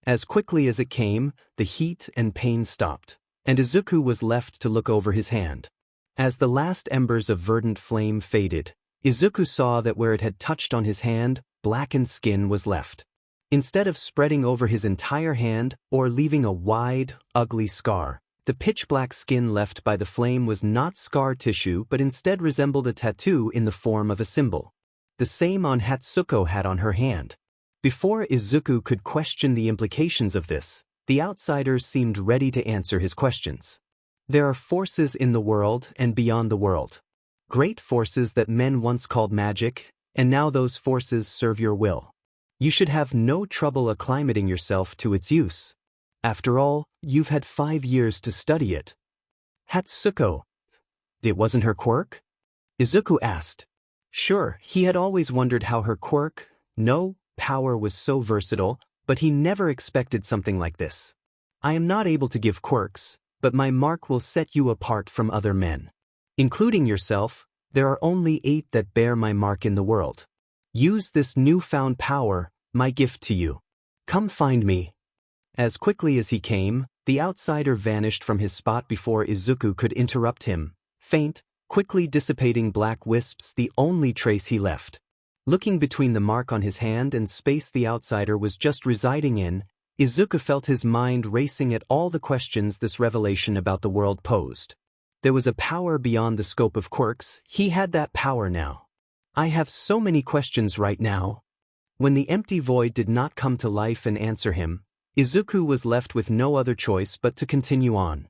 A: As quickly as it came, the heat and pain stopped, and Izuku was left to look over his hand. As the last embers of verdant flame faded, Izuku saw that where it had touched on his hand, blackened skin was left. Instead of spreading over his entire hand or leaving a wide, ugly scar, the pitch-black skin left by the flame was not scar tissue but instead resembled a tattoo in the form of a symbol. The same on Hatsuko had on her hand. Before Izuku could question the implications of this, the outsiders seemed ready to answer his questions. There are forces in the world and beyond the world. Great forces that men once called magic, and now those forces serve your will. You should have no trouble acclimating yourself to its use. After all, you've had 5 years to study it. Hatsuko. It wasn't her quirk? Izuku asked. Sure, he had always wondered how her quirk, no, power was so versatile, but he never expected something like this. I am not able to give quirks, but my mark will set you apart from other men. Including yourself, there are only 8 that bear my mark in the world. Use this newfound power, my gift to you. Come find me. As quickly as he came, the outsider vanished from his spot before Izuku could interrupt him, faint, quickly dissipating black wisps the only trace he left. Looking between the mark on his hand and space the outsider was just residing in, Izuku felt his mind racing at all the questions this revelation about the world posed. There was a power beyond the scope of quirks. He had that power now. I have so many questions right now. When the empty void did not come to life and answer him, Izuku was left with no other choice but to continue on.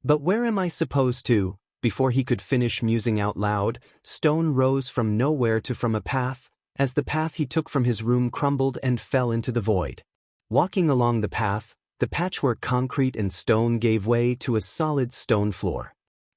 A: But where am I supposed to? Before he could finish musing out loud, stone rose from nowhere to from a path, as the path he took from his room crumbled and fell into the void. Walking along the path, the patchwork concrete and stone gave way to a solid stone floor.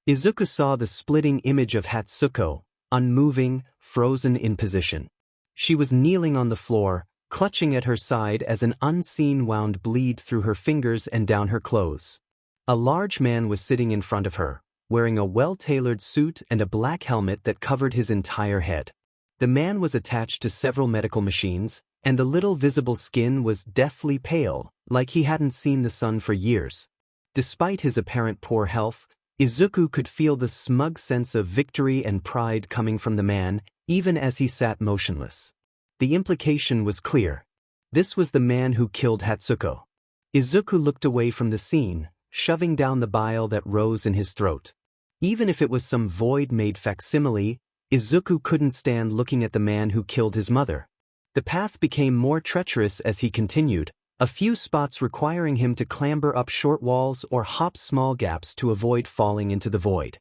A: Izuku saw the splitting image of Hatsuko, unmoving, frozen in position. She was kneeling on the floor, clutching at her side as an unseen wound bleed through her fingers and down her clothes. A large man was sitting in front of her, wearing a well-tailored suit and a black helmet that covered his entire head. The man was attached to several medical machines, and the little visible skin was deathly pale, like he hadn't seen the sun for years. Despite his apparent poor health, Izuku could feel the smug sense of victory and pride coming from the man, even as he sat motionless. The implication was clear. This was the man who killed Hatsuko. Izuku looked away from the scene, shoving down the bile that rose in his throat. Even if it was some void-made facsimile, Izuku couldn't stand looking at the man who killed his mother. The path became more treacherous as he continued, a few spots requiring him to clamber up short walls or hop small gaps to avoid falling into the void.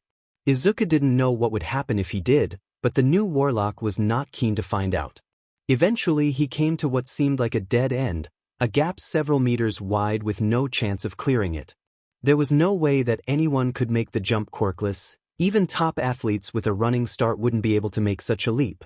A: Izuku didn't know what would happen if he did, but the new Warlock was not keen to find out. Eventually he came to what seemed like a dead end, a gap several meters wide with no chance of clearing it. There was no way that anyone could make the jump quirkless, even top athletes with a running start wouldn't be able to make such a leap.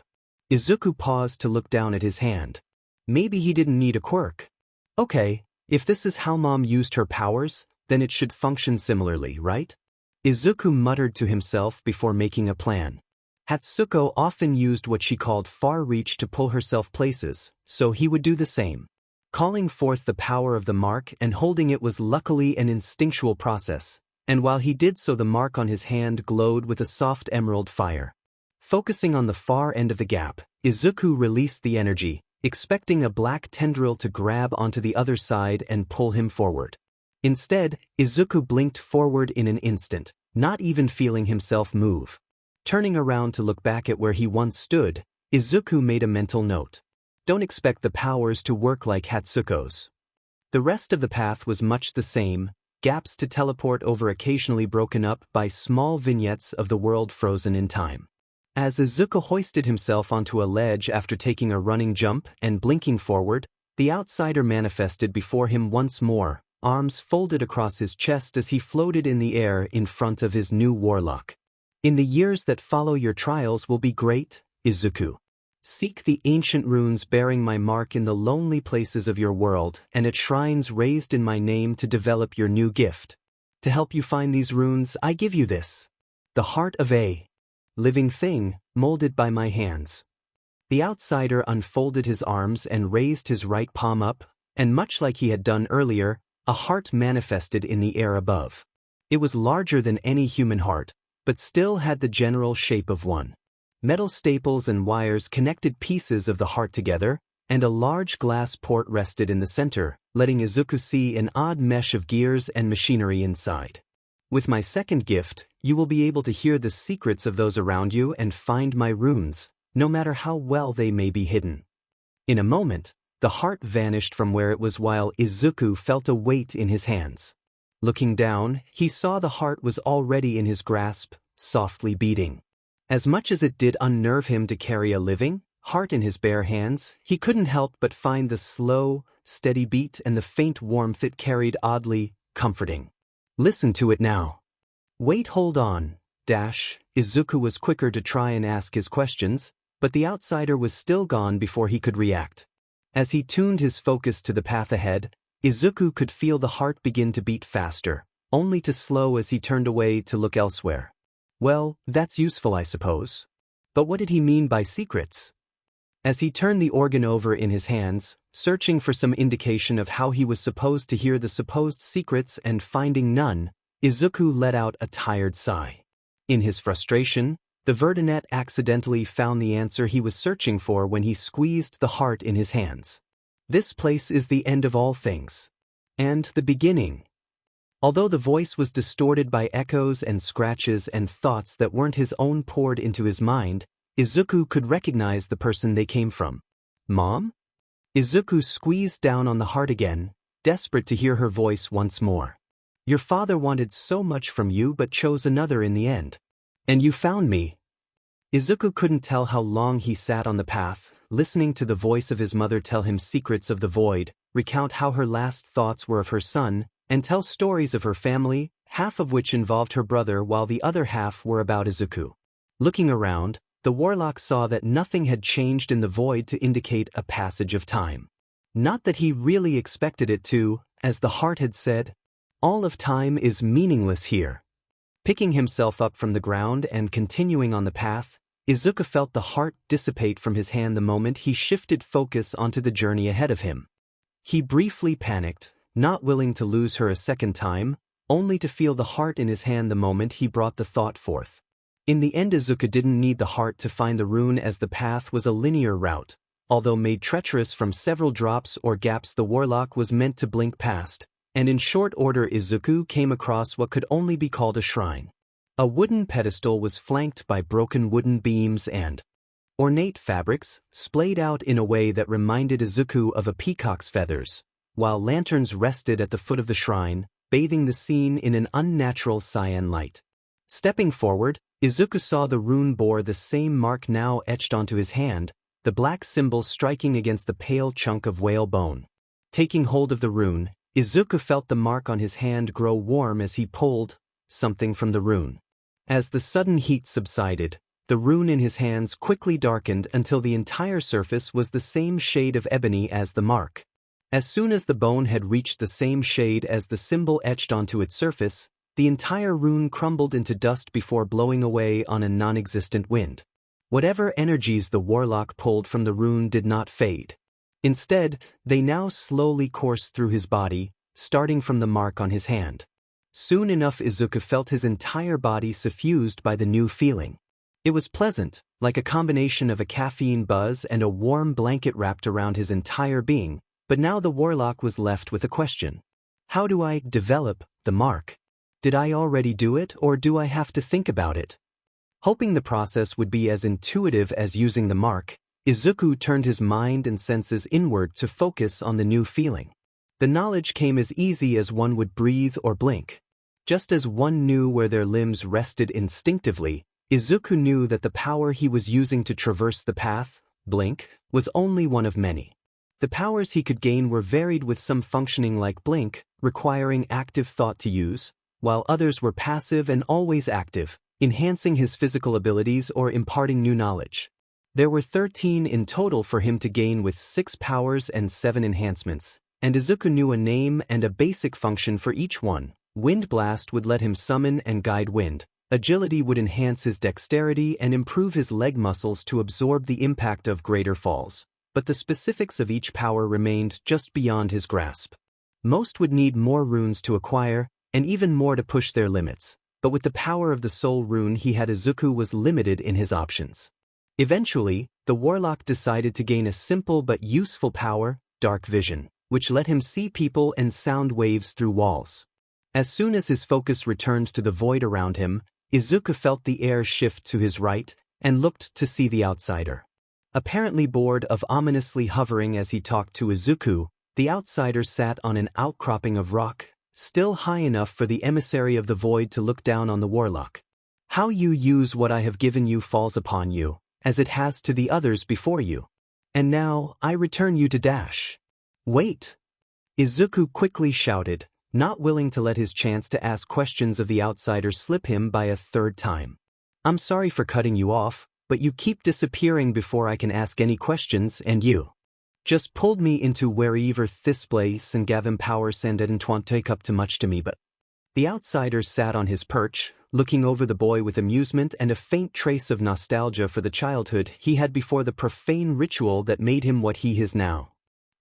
A: Izuku paused to look down at his hand. Maybe he didn't need a quirk. Okay, if this is how Mom used her powers, then it should function similarly, right? Izuku muttered to himself before making a plan. Hatsuko often used what she called far reach to pull herself places, so he would do the same. Calling forth the power of the mark and holding it was luckily an instinctual process, and while he did so the mark on his hand glowed with a soft emerald fire. Focusing on the far end of the gap, Izuku released the energy, expecting a black tendril to grab onto the other side and pull him forward. Instead, Izuku blinked forward in an instant, not even feeling himself move. Turning around to look back at where he once stood, Izuku made a mental note. Don't expect the powers to work like Hatsuko's. The rest of the path was much the same, gaps to teleport over occasionally broken up by small vignettes of the world frozen in time. As Izuku hoisted himself onto a ledge after taking a running jump and blinking forward, the outsider manifested before him once more, arms folded across his chest as he floated in the air in front of his new Warlock. In the years that follow your trials will be great, Izuku. Seek the ancient runes bearing my mark in the lonely places of your world and at shrines raised in my name to develop your new gift. To help you find these runes, I give you this. The heart of a living thing, molded by my hands. The outsider unfolded his arms and raised his right palm up, and much like he had done earlier, a heart manifested in the air above. It was larger than any human heart, but still had the general shape of one. Metal staples and wires connected pieces of the heart together, and a large glass port rested in the center, letting Izuku see an odd mesh of gears and machinery inside. With my second gift, you will be able to hear the secrets of those around you and find my runes, no matter how well they may be hidden. In a moment, the heart vanished from where it was while Izuku felt a weight in his hands. Looking down, he saw the heart was already in his grasp, softly beating. As much as it did unnerve him to carry a living heart in his bare hands, he couldn't help but find the slow, steady beat and the faint warmth it carried oddly comforting. Listen to it now. Wait, hold on. Izuku was quicker to try and ask his questions, but the outsider was still gone before he could react. As he tuned his focus to the path ahead, Izuku could feel the heart begin to beat faster, only to slow as he turned away to look elsewhere. Well, that's useful, I suppose. But what did he mean by secrets? As he turned the organ over in his hands, searching for some indication of how he was supposed to hear the supposed secrets and finding none, Izuku let out a tired sigh. In his frustration, the Verdinet accidentally found the answer he was searching for when he squeezed the heart in his hands. This place is the end of all things. And the beginning. Although the voice was distorted by echoes and scratches and thoughts that weren't his own poured into his mind, Izuku could recognize the person they came from. Mom? Izuku squeezed down on the heart again, desperate to hear her voice once more. Your father wanted so much from you but chose another in the end. And you found me. Izuku couldn't tell how long he sat on the path, listening to the voice of his mother tell him secrets of the void, recount how her last thoughts were of her son, and tell stories of her family, half of which involved her brother while the other half were about Izuku. Looking around, the Warlock saw that nothing had changed in the void to indicate a passage of time. Not that he really expected it to, as the heart had said, all of time is meaningless here. Picking himself up from the ground and continuing on the path, Izuku felt the heart dissipate from his hand the moment he shifted focus onto the journey ahead of him. He briefly panicked, not willing to lose her a second time, only to feel the heart in his hand the moment he brought the thought forth. In the end, Izuku didn't need the heart to find the rune, as the path was a linear route, although made treacherous from several drops or gaps the Warlock was meant to blink past, and in short order Izuku came across what could only be called a shrine. A wooden pedestal was flanked by broken wooden beams and ornate fabrics, splayed out in a way that reminded Izuku of a peacock's feathers, while lanterns rested at the foot of the shrine, bathing the scene in an unnatural cyan light. Stepping forward, Izuku saw the rune bore the same mark now etched onto his hand, the black symbol striking against the pale chunk of whale bone. Taking hold of the rune, Izuku felt the mark on his hand grow warm as he pulled something from the rune. As the sudden heat subsided, the rune in his hands quickly darkened until the entire surface was the same shade of ebony as the mark. As soon as the bone had reached the same shade as the symbol etched onto its surface, the entire rune crumbled into dust before blowing away on a non-existent wind. Whatever energies the Warlock pulled from the rune did not fade. Instead, they now slowly coursed through his body, starting from the mark on his hand. Soon enough Izuku felt his entire body suffused by the new feeling. It was pleasant, like a combination of a caffeine buzz and a warm blanket wrapped around his entire being, but now the Warlock was left with a question. How do I develop the mark? Did I already do it, or do I have to think about it? Hoping the process would be as intuitive as using the mark, Izuku turned his mind and senses inward to focus on the new feeling. The knowledge came as easy as one would breathe or blink. Just as one knew where their limbs rested instinctively, Izuku knew that the power he was using to traverse the path, blink, was only one of many. The powers he could gain were varied, with some functioning like blink, requiring active thought to use, while others were passive and always active, enhancing his physical abilities or imparting new knowledge. There were 13 in total for him to gain with 6 powers and 7 enhancements, and Izuku knew a name and a basic function for each one. Wind Blast would let him summon and guide wind. Agility would enhance his dexterity and improve his leg muscles to absorb the impact of greater falls. But the specifics of each power remained just beyond his grasp. Most would need more runes to acquire, and even more to push their limits. But with the power of the soul rune he had, Izuku was limited in his options. Eventually, the Warlock decided to gain a simple but useful power, Dark Vision, which let him see people and sound waves through walls. As soon as his focus returned to the void around him, Izuku felt the air shift to his right and looked to see the outsider. Apparently bored of ominously hovering as he talked to Izuku, the outsider sat on an outcropping of rock, still high enough for the emissary of the void to look down on the Warlock. How you use what I have given you falls upon you, as it has to the others before you. And now, I return you to Dash. Wait! Izuku quickly shouted, not willing to let his chance to ask questions of the outsider slip him by a third time. I'm sorry for cutting you off, but you keep disappearing before I can ask any questions, and you just pulled me into wherever this place and gave him powers and didn't want to take up too much to me, but the outsider sat on his perch, looking over the boy with amusement and a faint trace of nostalgia for the childhood he had before the profane ritual that made him what he is now.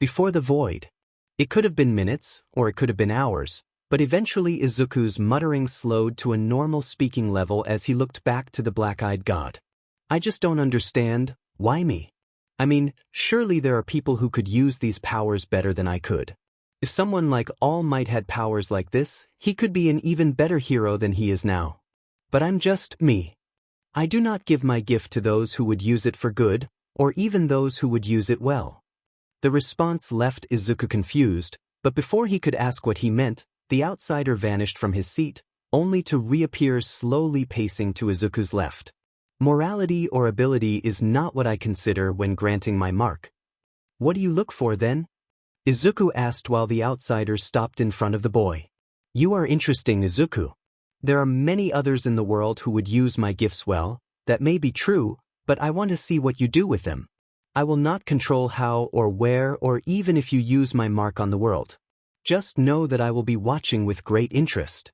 A: Before the void. It could have been minutes, or it could have been hours, but eventually Izuku's muttering slowed to a normal speaking level as he looked back to the black-eyed god. I just don't understand, why me? I mean, surely there are people who could use these powers better than I could. If someone like All Might had powers like this, he could be an even better hero than he is now. But I'm just me. I do not give my gift to those who would use it for good, or even those who would use it well. The response left Izuku confused, but before he could ask what he meant, the outsider vanished from his seat, only to reappear slowly pacing to Izuku's left. Morality or ability is not what I consider when granting my mark. What do you look for then? Izuku asked while the outsider stopped in front of the boy. You are interesting, Izuku. There are many others in the world who would use my gifts well, that may be true, but I want to see what you do with them. I will not control how or where or even if you use my mark on the world. Just know that I will be watching with great interest.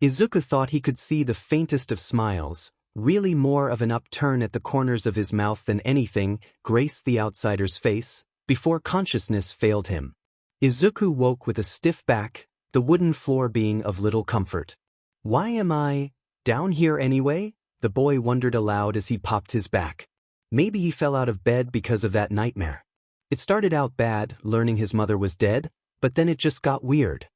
A: Izuku thought he could see the faintest of smiles, really more of an upturn at the corners of his mouth than anything, grace the outsider's face, before consciousness failed him. Izuku woke with a stiff back, the wooden floor being of little comfort. Why am I down here anyway? The boy wondered aloud as he popped his back. Maybe he fell out of bed because of that nightmare. It started out bad, learning his mother was dead, but then it just got weird.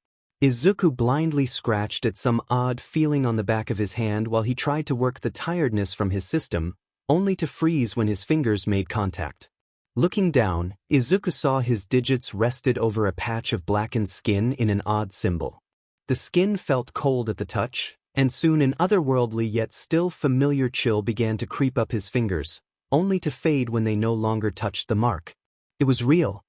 A: Izuku blindly scratched at some odd feeling on the back of his hand while he tried to work the tiredness from his system, only to freeze when his fingers made contact. Looking down, Izuku saw his digits rested over a patch of blackened skin in an odd symbol. The skin felt cold at the touch, and soon an otherworldly yet still familiar chill began to creep up his fingers, only to fade when they no longer touched the mark. It was real.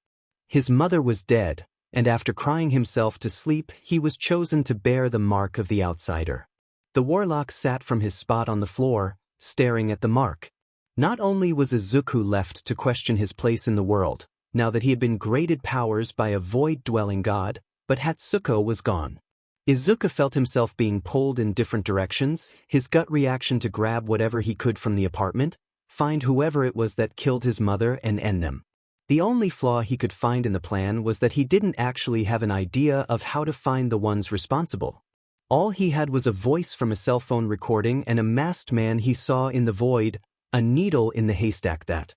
A: His mother was dead, and after crying himself to sleep, he was chosen to bear the mark of the outsider. The Warlock sat from his spot on the floor, staring at the mark. Not only was Izuku left to question his place in the world, now that he had been graded powers by a void-dwelling god, but Hatsuko was gone. Izuku felt himself being pulled in different directions, his gut reaction to grab whatever he could from the apartment, find whoever it was that killed his mother and end them. The only flaw he could find in the plan was that he didn't actually have an idea of how to find the ones responsible. All he had was a voice from a cell phone recording and a masked man he saw in the void, a needle in the haystack that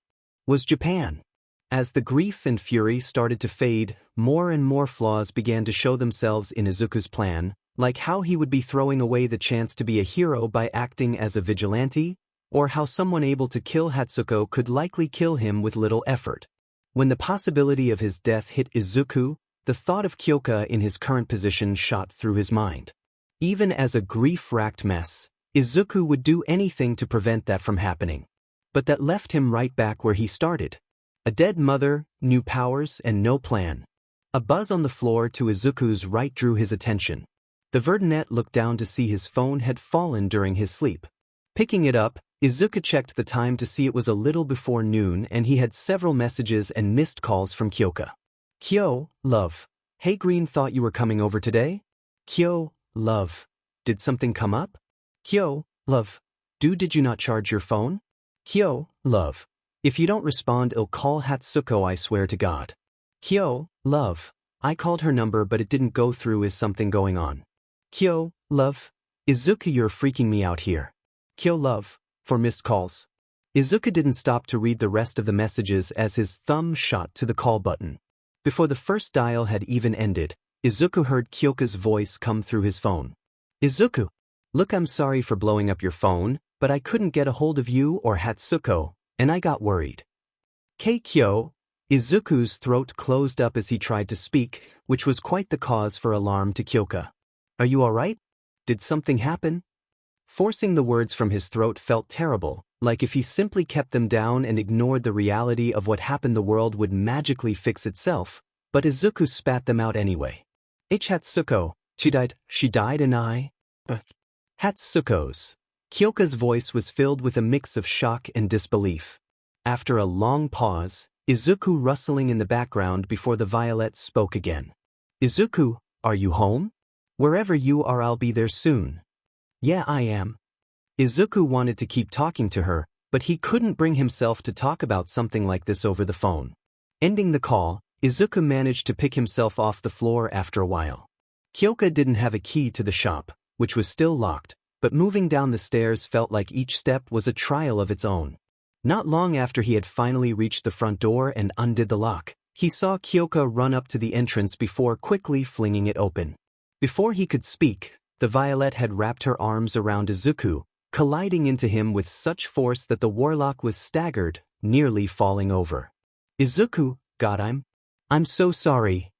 A: was Japan. As the grief and fury started to fade, more and more flaws began to show themselves in Izuku's plan, like how he would be throwing away the chance to be a hero by acting as a vigilante, or how someone able to kill Hatsuko could likely kill him with little effort. When the possibility of his death hit Izuku, the thought of Kyoka in his current position shot through his mind. Even as a grief-racked mess, Izuku would do anything to prevent that from happening. But that left him right back where he started. A dead mother, new powers, and no plan. A buzz on the floor to Izuku's right drew his attention. The Verdinet looked down to see his phone had fallen during his sleep. Picking it up, Izuku checked the time to see it was a little before noon and he had several messages and missed calls from Kyoka. Kyo, love. Hey Green, thought you were coming over today? Kyo, love. Did something come up? Kyo, love. Did you not charge your phone? Kyo, love. If you don't respond, I'll call Hatsuko, I swear to God. Kyo, love. I called her number but it didn't go through. Is something going on? Kyo, love. Izuku, you're freaking me out here. Kyo, love. For missed calls. Izuku didn't stop to read the rest of the messages as his thumb shot to the call button. Before the first dial had even ended, Izuku heard Kyoka's voice come through his phone. Izuku. Look, I'm sorry for blowing up your phone, but I couldn't get a hold of you or Hatsuko, and I got worried. Kyo. Izuku's throat closed up as he tried to speak, which was quite the cause for alarm to Kyoka. Are you alright? Did something happen? Forcing the words from his throat felt terrible, like if he simply kept them down and ignored the reality of what happened the world would magically fix itself, but Izuku spat them out anyway. Hatsuko, she died and I? Hatsuko's. Kyoka's voice was filled with a mix of shock and disbelief. After a long pause, Izuku rustling in the background before the violet spoke again. Izuku, are you home? Wherever you are, I'll be there soon. Yeah, I am. Izuku wanted to keep talking to her, but he couldn't bring himself to talk about something like this over the phone. Ending the call, Izuku managed to pick himself off the floor after a while. Kyoka didn't have a key to the shop, which was still locked, but moving down the stairs felt like each step was a trial of its own. Not long after he had finally reached the front door and undid the lock, he saw Kyoka run up to the entrance before quickly flinging it open. Before he could speak, the violet had wrapped her arms around Izuku, colliding into him with such force that the Warlock was staggered, nearly falling over. Izuku, God, I'm so sorry.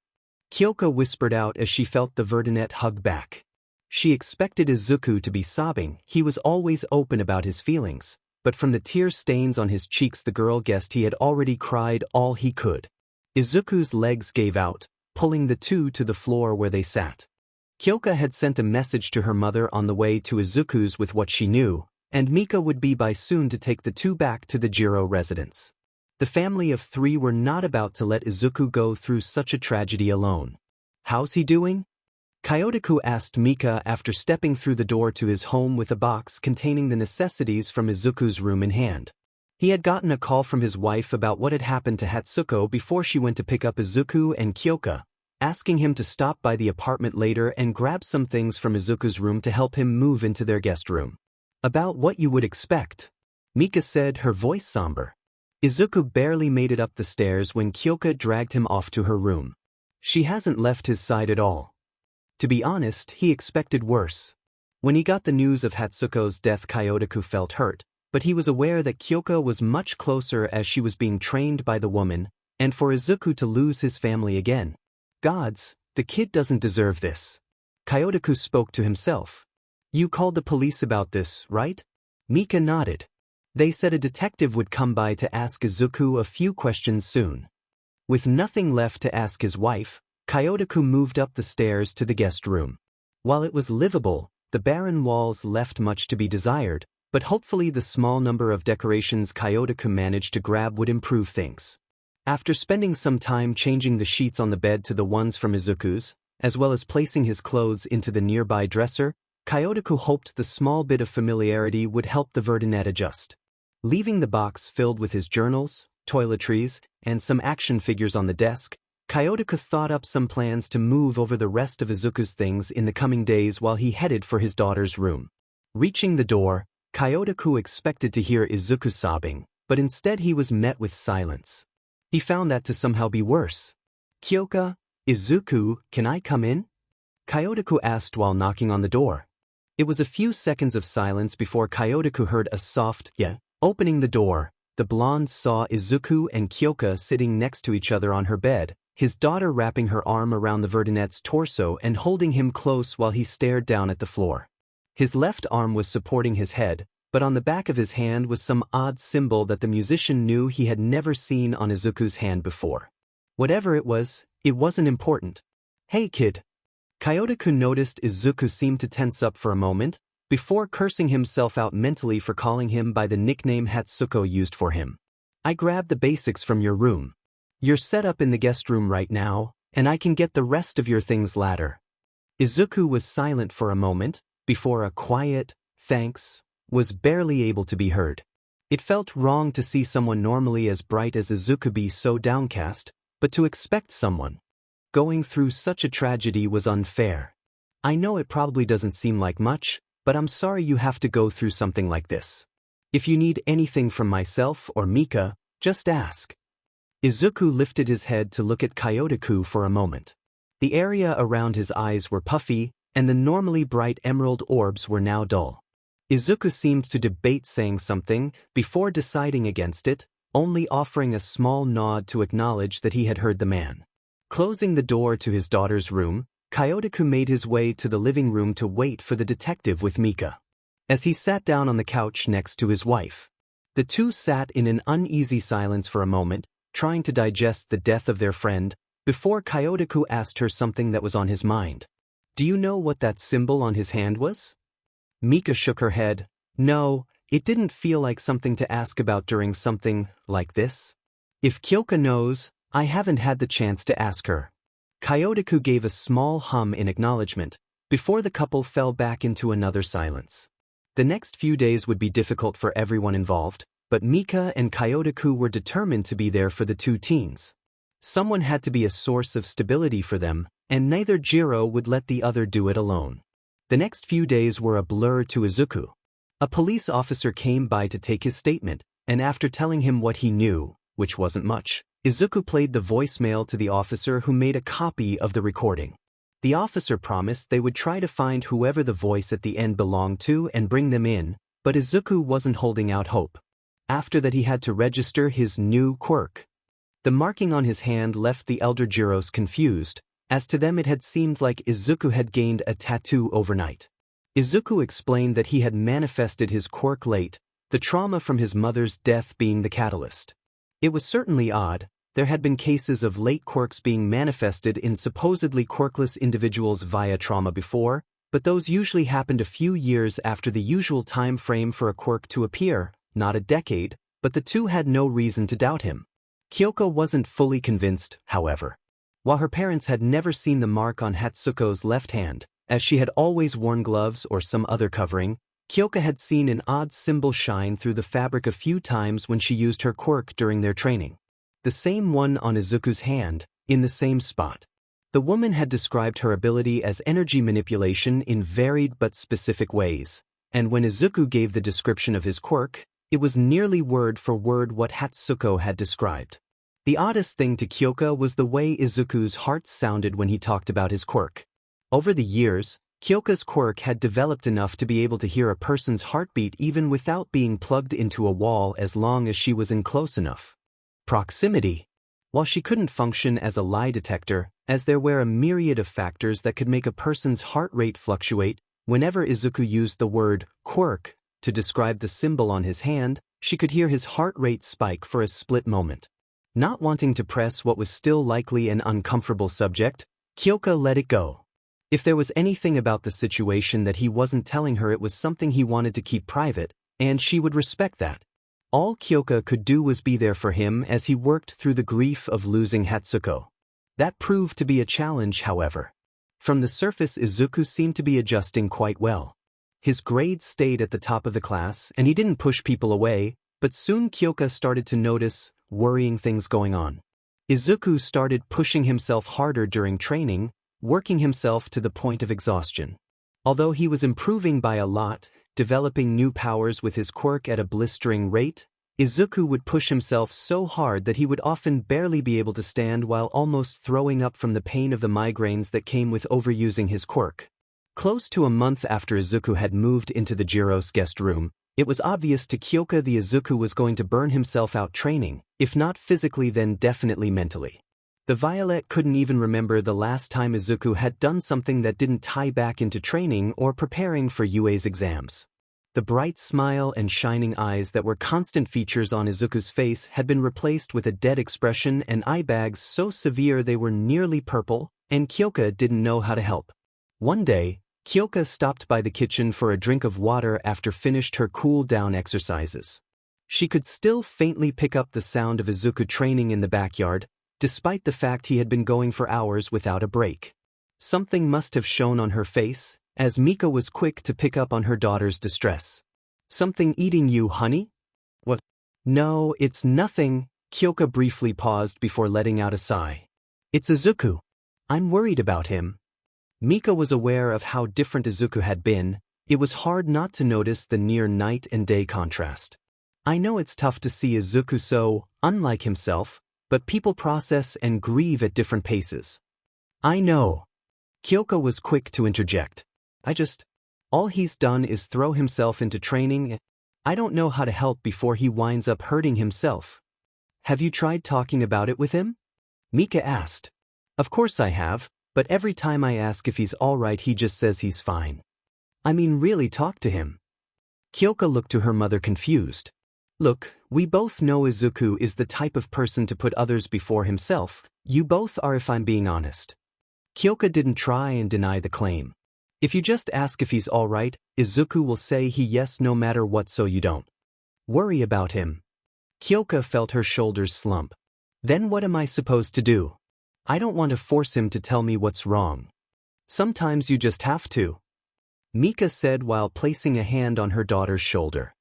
A: Kyoka whispered out as she felt the Verdinet hug back. She expected Izuku to be sobbing. He was always open about his feelings, but from the tear stains on his cheeks the girl guessed he had already cried all he could. Izuku's legs gave out, pulling the two to the floor where they sat. Kyoka had sent a message to her mother on the way to Izuku's with what she knew, and Mika would be by soon to take the two back to the Jiro residence. The family of three were not about to let Izuku go through such a tragedy alone. How's he doing? Kyotoku asked Mika after stepping through the door to his home with a box containing the necessities from Izuku's room in hand. He had gotten a call from his wife about what had happened to Hatsuko before she went to pick up Izuku and Kyoka, asking him to stop by the apartment later and grab some things from Izuku's room to help him move into their guest room. About what you would expect, Mika said, her voice somber. Izuku barely made it up the stairs when Kyoka dragged him off to her room. She hasn't left his side at all. To be honest, he expected worse. When he got the news of Hatsuko's death, Kyotoku felt hurt, but he was aware that Kyoka was much closer as she was being trained by the woman, and for Izuku to lose his family again. Gods, the kid doesn't deserve this. Kyotoku spoke to himself. You called the police about this, right? Mika nodded. They said a detective would come by to ask Izuku a few questions soon. With nothing left to ask his wife, Kyotoku moved up the stairs to the guest room. While it was livable, the barren walls left much to be desired, but hopefully the small number of decorations Kyotoku managed to grab would improve things. After spending some time changing the sheets on the bed to the ones from Izuku's, as well as placing his clothes into the nearby dresser, Kyotoku hoped the small bit of familiarity would help the Verdinet adjust. Leaving the box filled with his journals, toiletries, and some action figures on the desk, Kyotoku thought up some plans to move over the rest of Izuku's things in the coming days while he headed for his daughter's room. Reaching the door, Kyotoku expected to hear Izuku sobbing, but instead he was met with silence. He found that to somehow be worse. Kyoka, Izuku, can I come in? Kyotoku asked while knocking on the door. It was a few seconds of silence before Kyotoku heard a soft "yeah." Opening the door, the blonde saw Izuku and Kyoka sitting next to each other on her bed, his daughter wrapping her arm around the Verdinet's torso and holding him close while he stared down at the floor. His left arm was supporting his head, but on the back of his hand was some odd symbol that the musician knew he had never seen on Izuku's hand before. Whatever it wasn't important. Hey kid. Kyotoku noticed Izuku seemed to tense up for a moment, before cursing himself out mentally for calling him by the nickname Hatsuko used for him. I grabbed the basics from your room. You're set up in the guest room right now, and I can get the rest of your things later. Izuku was silent for a moment, before a quiet, thanks, was barely able to be heard. It felt wrong to see someone normally as bright as Izuku be so downcast, but to expect someone going through such a tragedy was unfair. I know it probably doesn't seem like much, but I'm sorry you have to go through something like this. If you need anything from myself or Mika, just ask. Izuku lifted his head to look at Kyotoku for a moment. The area around his eyes were puffy, and the normally bright emerald orbs were now dull. Izuku seemed to debate saying something before deciding against it, only offering a small nod to acknowledge that he had heard the man. Closing the door to his daughter's room, Kyotoku made his way to the living room to wait for the detective with Mika. As he sat down on the couch next to his wife, the two sat in an uneasy silence for a moment, trying to digest the death of their friend, before Kyotoku asked her something that was on his mind. Do you know what that symbol on his hand was? Mika shook her head. No, it didn't feel like something to ask about during something like this. If Kyoka knows, I haven't had the chance to ask her. Kyotoku gave a small hum in acknowledgement, before the couple fell back into another silence. The next few days would be difficult for everyone involved, but Mika and Kyotoku were determined to be there for the two teens. Someone had to be a source of stability for them, and neither Jiro would let the other do it alone. The next few days were a blur to Izuku. A police officer came by to take his statement, and after telling him what he knew, which wasn't much, Izuku played the voicemail to the officer who made a copy of the recording. The officer promised they would try to find whoever the voice at the end belonged to and bring them in, but Izuku wasn't holding out hope. After that he had to register his new quirk. The marking on his hand left the elder Jiros confused, as to them it had seemed like Izuku had gained a tattoo overnight. Izuku explained that he had manifested his quirk late, the trauma from his mother's death being the catalyst. It was certainly odd. There had been cases of late quirks being manifested in supposedly quirkless individuals via trauma before, but those usually happened a few years after the usual time frame for a quirk to appear, not a decade, but the two had no reason to doubt him. Kyoko wasn't fully convinced, however. While her parents had never seen the mark on Hatsuko's left hand, as she had always worn gloves or some other covering, Kyoko had seen an odd symbol shine through the fabric a few times when she used her quirk during their training. The same one on Izuku's hand, in the same spot. The woman had described her ability as energy manipulation in varied but specific ways, and when Izuku gave the description of his quirk, it was nearly word for word what Hatsuko had described. The oddest thing to Kyoko was the way Izuku's heart sounded when he talked about his quirk. Over the years, Kyoka's quirk had developed enough to be able to hear a person's heartbeat even without being plugged into a wall as long as she was in close enough proximity. While she couldn't function as a lie detector, as there were a myriad of factors that could make a person's heart rate fluctuate, whenever Izuku used the word quirk to describe the symbol on his hand, she could hear his heart rate spike for a split moment. Not wanting to press what was still likely an uncomfortable subject, Kyoka let it go. If there was anything about the situation that he wasn't telling her, it was something he wanted to keep private, and she would respect that. All Kyoka could do was be there for him as he worked through the grief of losing Hatsuko. That proved to be a challenge, however. From the surface, Izuku seemed to be adjusting quite well. His grades stayed at the top of the class, and he didn't push people away, but soon Kyoka started to notice worrying things going on. Izuku started pushing himself harder during training, working himself to the point of exhaustion. Although he was improving by a lot, developing new powers with his quirk at a blistering rate, Izuku would push himself so hard that he would often barely be able to stand while almost throwing up from the pain of the migraines that came with overusing his quirk. Close to a month after Izuku had moved into the Jiros guest room, it was obvious to Kyoka the Izuku was going to burn himself out training, if not physically then definitely mentally. The Violet couldn't even remember the last time Izuku had done something that didn't tie back into training or preparing for UA's exams. The bright smile and shining eyes that were constant features on Izuku's face had been replaced with a dead expression and eye bags so severe they were nearly purple, and Kyoka didn't know how to help. One day, Kyoka stopped by the kitchen for a drink of water after finished her cool-down exercises. She could still faintly pick up the sound of Izuku training in the backyard, despite the fact he had been going for hours without a break. Something must have shown on her face, as Mika was quick to pick up on her daughter's distress. "Something eating you, honey?" "What?" "No, it's nothing." Kyoka briefly paused before letting out a sigh. "It's Izuku. I'm worried about him." Mika was aware of how different Izuku had been. It was hard not to notice the near night and day contrast. "I know it's tough to see Izuku so unlike himself, but people process and grieve at different paces." "I know." Kyoka was quick to interject. All he's done is throw himself into training. I don't know how to help before he winds up hurting himself." "Have you tried talking about it with him?" Mika asked. "Of course I have, but every time I ask if he's alright he just says he's fine." "I mean, really talk to him." Kyoka looked to her mother confused. "Look, we both know Izuku is the type of person to put others before himself. You both are, if I'm being honest." Kyoka didn't try and deny the claim. "If you just ask if he's alright, Izuku will say yes no matter what, so you don't worry about him." Kyoka felt her shoulders slump. "Then what am I supposed to do? I don't want to force him to tell me what's wrong." "Sometimes you just have to," Mika said while placing a hand on her daughter's shoulder.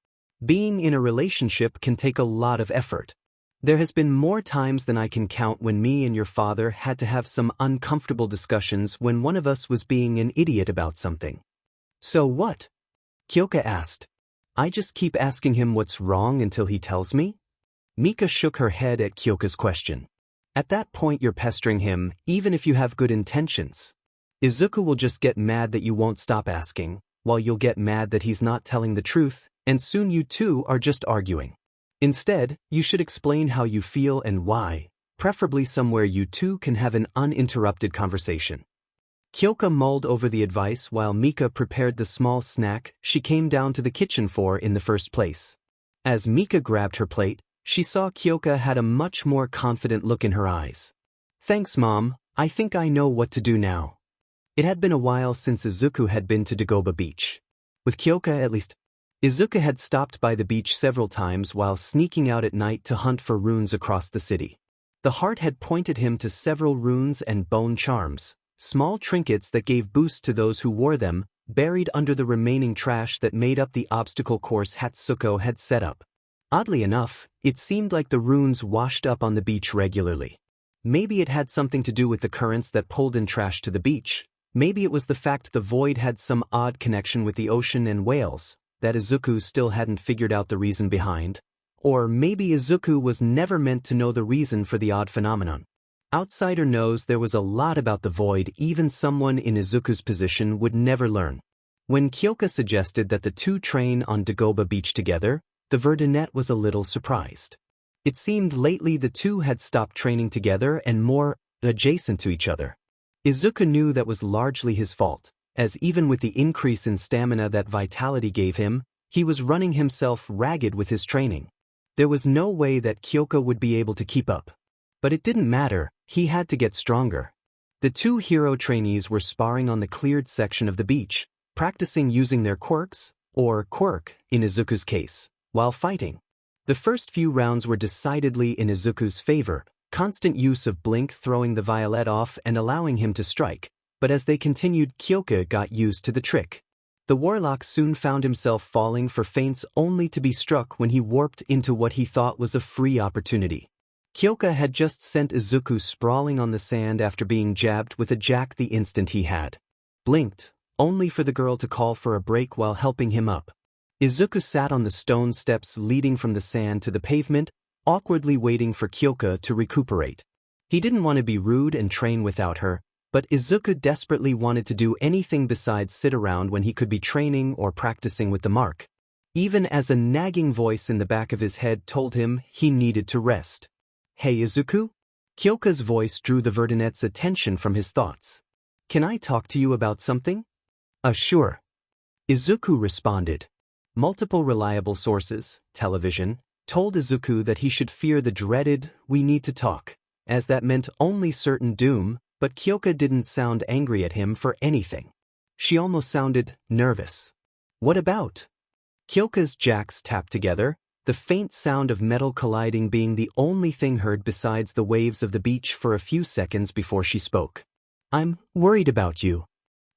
A: "Being in a relationship can take a lot of effort. There has been more times than I can count when me and your father had to have some uncomfortable discussions when one of us was being an idiot about something." "So what?" Kyoka asked. "I just keep asking him what's wrong until he tells me?" Mika shook her head at Kyoka's question. "At that point you're pestering him, even if you have good intentions. Izuku will just get mad that you won't stop asking, while you'll get mad that he's not telling the truth, and soon you two are just arguing. Instead, you should explain how you feel and why, preferably somewhere you two can have an uninterrupted conversation." Kyoka mulled over the advice while Mika prepared the small snack she came down to the kitchen for in the first place. As Mika grabbed her plate, she saw Kyoka had a much more confident look in her eyes. "Thanks, Mom, I think I know what to do now." It had been a while since Izuku had been to Dagoba Beach. With Kyoka at least. Izuku had stopped by the beach several times while sneaking out at night to hunt for runes across the city. The heart had pointed him to several runes and bone charms, small trinkets that gave boost to those who wore them, buried under the remaining trash that made up the obstacle course Hatsuko had set up. Oddly enough, it seemed like the runes washed up on the beach regularly. Maybe it had something to do with the currents that pulled in trash to the beach. Maybe it was the fact the void had some odd connection with the ocean and whales that Izuku still hadn't figured out the reason behind. Or maybe Izuku was never meant to know the reason for the odd phenomenon. Outsider knows there was a lot about the void even someone in Izuku's position would never learn. When Kyoka suggested that the two train on Dagoba Beach together, the Verdunette was a little surprised. It seemed lately the two had stopped training together and more adjacent to each other. Izuku knew that was largely his fault, as even with the increase in stamina that vitality gave him, he was running himself ragged with his training. There was no way that Kyoka would be able to keep up. But it didn't matter, he had to get stronger. The two hero trainees were sparring on the cleared section of the beach, practicing using their quirks, or quirk in Izuku's case, while fighting. The first few rounds were decidedly in Izuku's favor, constant use of blink throwing the violet off and allowing him to strike, but as they continued Kyoka got used to the trick. The Warlock soon found himself falling for feints only to be struck when he warped into what he thought was a free opportunity. Kyoka had just sent Izuku sprawling on the sand after being jabbed with a jack the instant he had blinked, only for the girl to call for a break while helping him up. Izuku sat on the stone steps leading from the sand to the pavement, awkwardly waiting for Kyoka to recuperate. He didn't want to be rude and train without her, but Izuku desperately wanted to do anything besides sit around when he could be training or practicing with the mark. Even as a nagging voice in the back of his head told him he needed to rest. "Hey Izuku?" Kyoka's voice drew the Verdunette's attention from his thoughts. "Can I talk to you about something?" Sure." Izuku responded. Multiple reliable sources, television, told Izuku that he should fear the dreaded, "we need to talk," as that meant only certain doom, but Kyoka didn't sound angry at him for anything. She almost sounded nervous. What about? Kyoka's jacks tapped together, the faint sound of metal colliding being the only thing heard besides the waves of the beach for a few seconds before she spoke. I'm worried about you.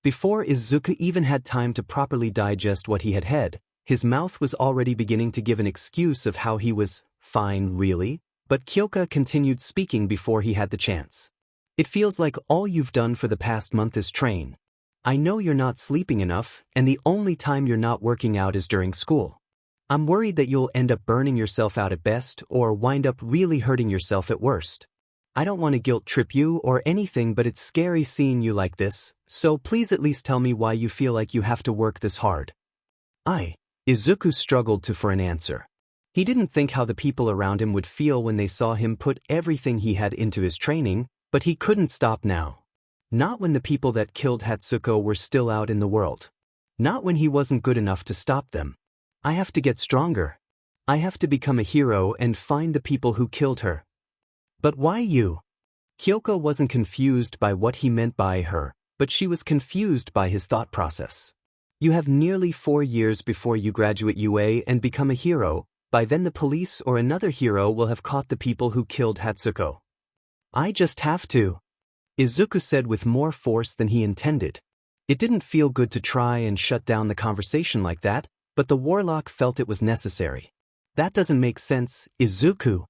A: Before Izuku even had time to properly digest what he had had, his mouth was already beginning to give an excuse of how he was fine really, but Kyoka continued speaking before he had the chance. It feels like all you've done for the past month is train. I know you're not sleeping enough, and the only time you're not working out is during school. I'm worried that you'll end up burning yourself out at best or wind up really hurting yourself at worst. I don't want to guilt trip you or anything, but it's scary seeing you like this, so please at least tell me why you feel like you have to work this hard. Izuku struggled for an answer. He didn't think how the people around him would feel when they saw him put everything he had into his training, but he couldn't stop now. Not when the people that killed Hatsuko were still out in the world. Not when he wasn't good enough to stop them. I have to get stronger. I have to become a hero and find the people who killed her. But why you? Kyoko wasn't confused by what he meant by her, but she was confused by his thought process. You have nearly 4 years before you graduate UA and become a hero. By then the police or another hero will have caught the people who killed Hatsuko. I just have to. Izuku said with more force than he intended. It didn't feel good to try and shut down the conversation like that, but the Warlock felt it was necessary. That doesn't make sense, Izuku.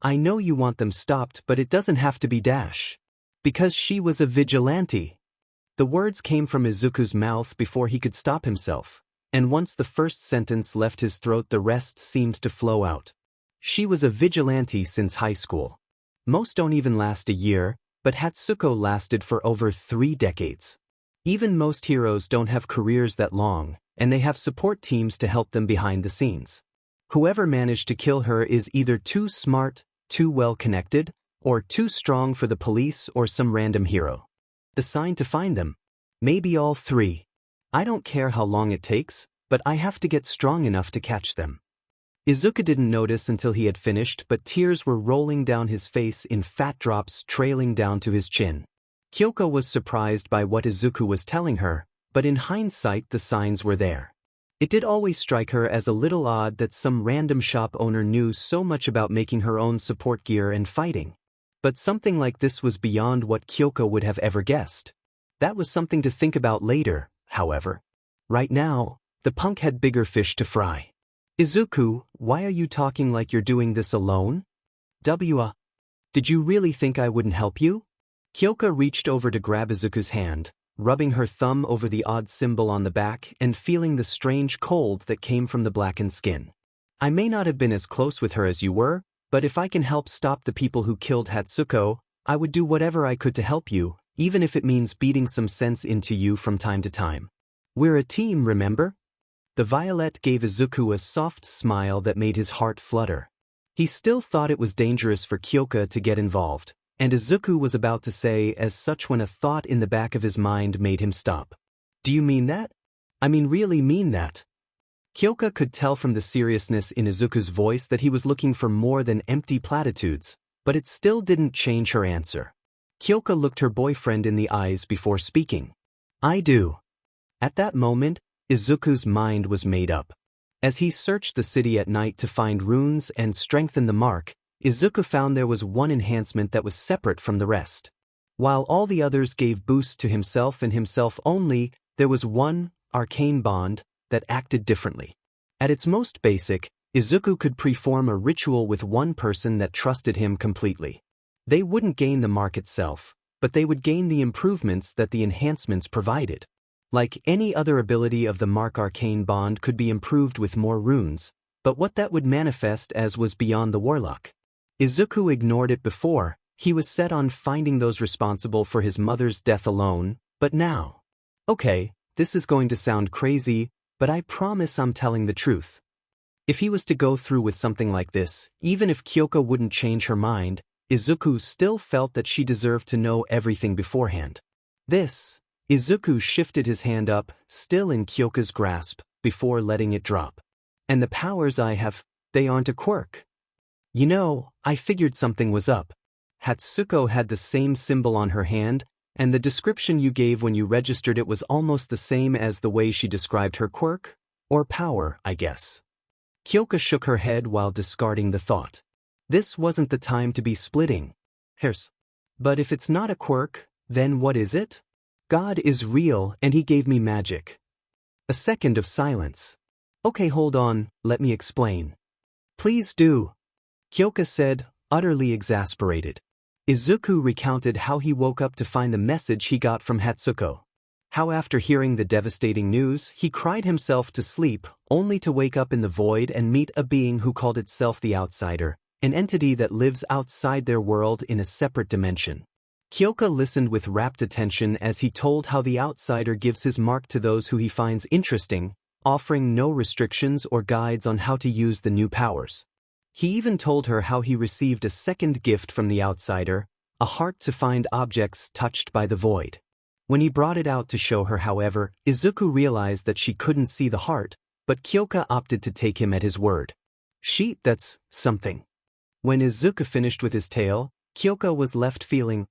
A: I know you want them stopped, but it doesn't have to be Dash. Because she was a vigilante. The words came from Izuku's mouth before he could stop himself, and once the first sentence left his throat the rest seemed to flow out. She was a vigilante since high school. Most don't even last a year, but Hatsuko lasted for over 3 decades. Even most heroes don't have careers that long, and they have support teams to help them behind the scenes. Whoever managed to kill her is either too smart, too well connected, or too strong for the police or some random hero. The sign to find them? Maybe all 3. I don't care how long it takes, but I have to get strong enough to catch them. Izuku didn't notice until he had finished, but tears were rolling down his face in fat drops trailing down to his chin. Kyoko was surprised by what Izuku was telling her, but in hindsight the signs were there. It did always strike her as a little odd that some random shop owner knew so much about making her own support gear and fighting. But something like this was beyond what Kyoko would have ever guessed. That was something to think about later, however. Right now, the punk had bigger fish to fry. Izuku, why are you talking like you're doing this alone? Did you really think I wouldn't help you? Kyoko reached over to grab Izuku's hand, rubbing her thumb over the odd symbol on the back and feeling the strange cold that came from the blackened skin. I may not have been as close with her as you were, but if I can help stop the people who killed Hatsuko, I would do whatever I could to help you, even if it means beating some sense into you from time to time. We're a team, remember? The violet gave Izuku a soft smile that made his heart flutter. He still thought it was dangerous for Kyoka to get involved, and Izuku was about to say as such when a thought in the back of his mind made him stop. Do you mean that? I mean really mean that? Kyoka could tell from the seriousness in Izuku's voice that he was looking for more than empty platitudes, but it still didn't change her answer. Kyoka looked her boyfriend in the eyes before speaking. I do. At that moment, Izuku's mind was made up. As he searched the city at night to find runes and strengthen the mark, Izuku found there was one enhancement that was separate from the rest. While all the others gave boosts to himself and himself only, there was one, arcane bond, that acted differently. At its most basic, Izuku could perform a ritual with one person that trusted him completely. They wouldn't gain the mark itself, but they would gain the improvements that the enhancements provided. Like any other ability of the mark, arcane bond could be improved with more runes, but what that would manifest as was beyond the Warlock. Izuku ignored it before. He was set on finding those responsible for his mother's death alone, but now. Okay, this is going to sound crazy, but I promise I'm telling the truth. If he was to go through with something like this, even if Kyoko wouldn't change her mind, Izuku still felt that she deserved to know everything beforehand. Izuku shifted his hand up, still in Kyoka's grasp, before letting it drop. And the powers I have, they aren't a quirk. You know, I figured something was up. Hatsuko had the same symbol on her hand, And the description you gave when you registered it was almost the same as the way she described her quirk? Or power, I guess. Kyoka shook her head while discarding the thought. This wasn't the time to be splitting hairs. But if it's not a quirk, then what is it? God is real and he gave me magic. A second of silence. Okay, hold on, let me explain. Please do. Kyoka said, utterly exasperated. Izuku recounted how he woke up to find the message he got from Hatsuko. How after hearing the devastating news, he cried himself to sleep, only to wake up in the void and meet a being who called itself the Outsider, an entity that lives outside their world in a separate dimension. Kyoka listened with rapt attention as he told how the Outsider gives his mark to those who he finds interesting, offering no restrictions or guides on how to use the new powers. He even told her how he received a second gift from the Outsider, a heart to find objects touched by the void. When he brought it out to show her, however, Izuku realized that she couldn't see the heart, but Kyoka opted to take him at his word. That's something. When Izuku finished with his tale, Kyoka was left feeling.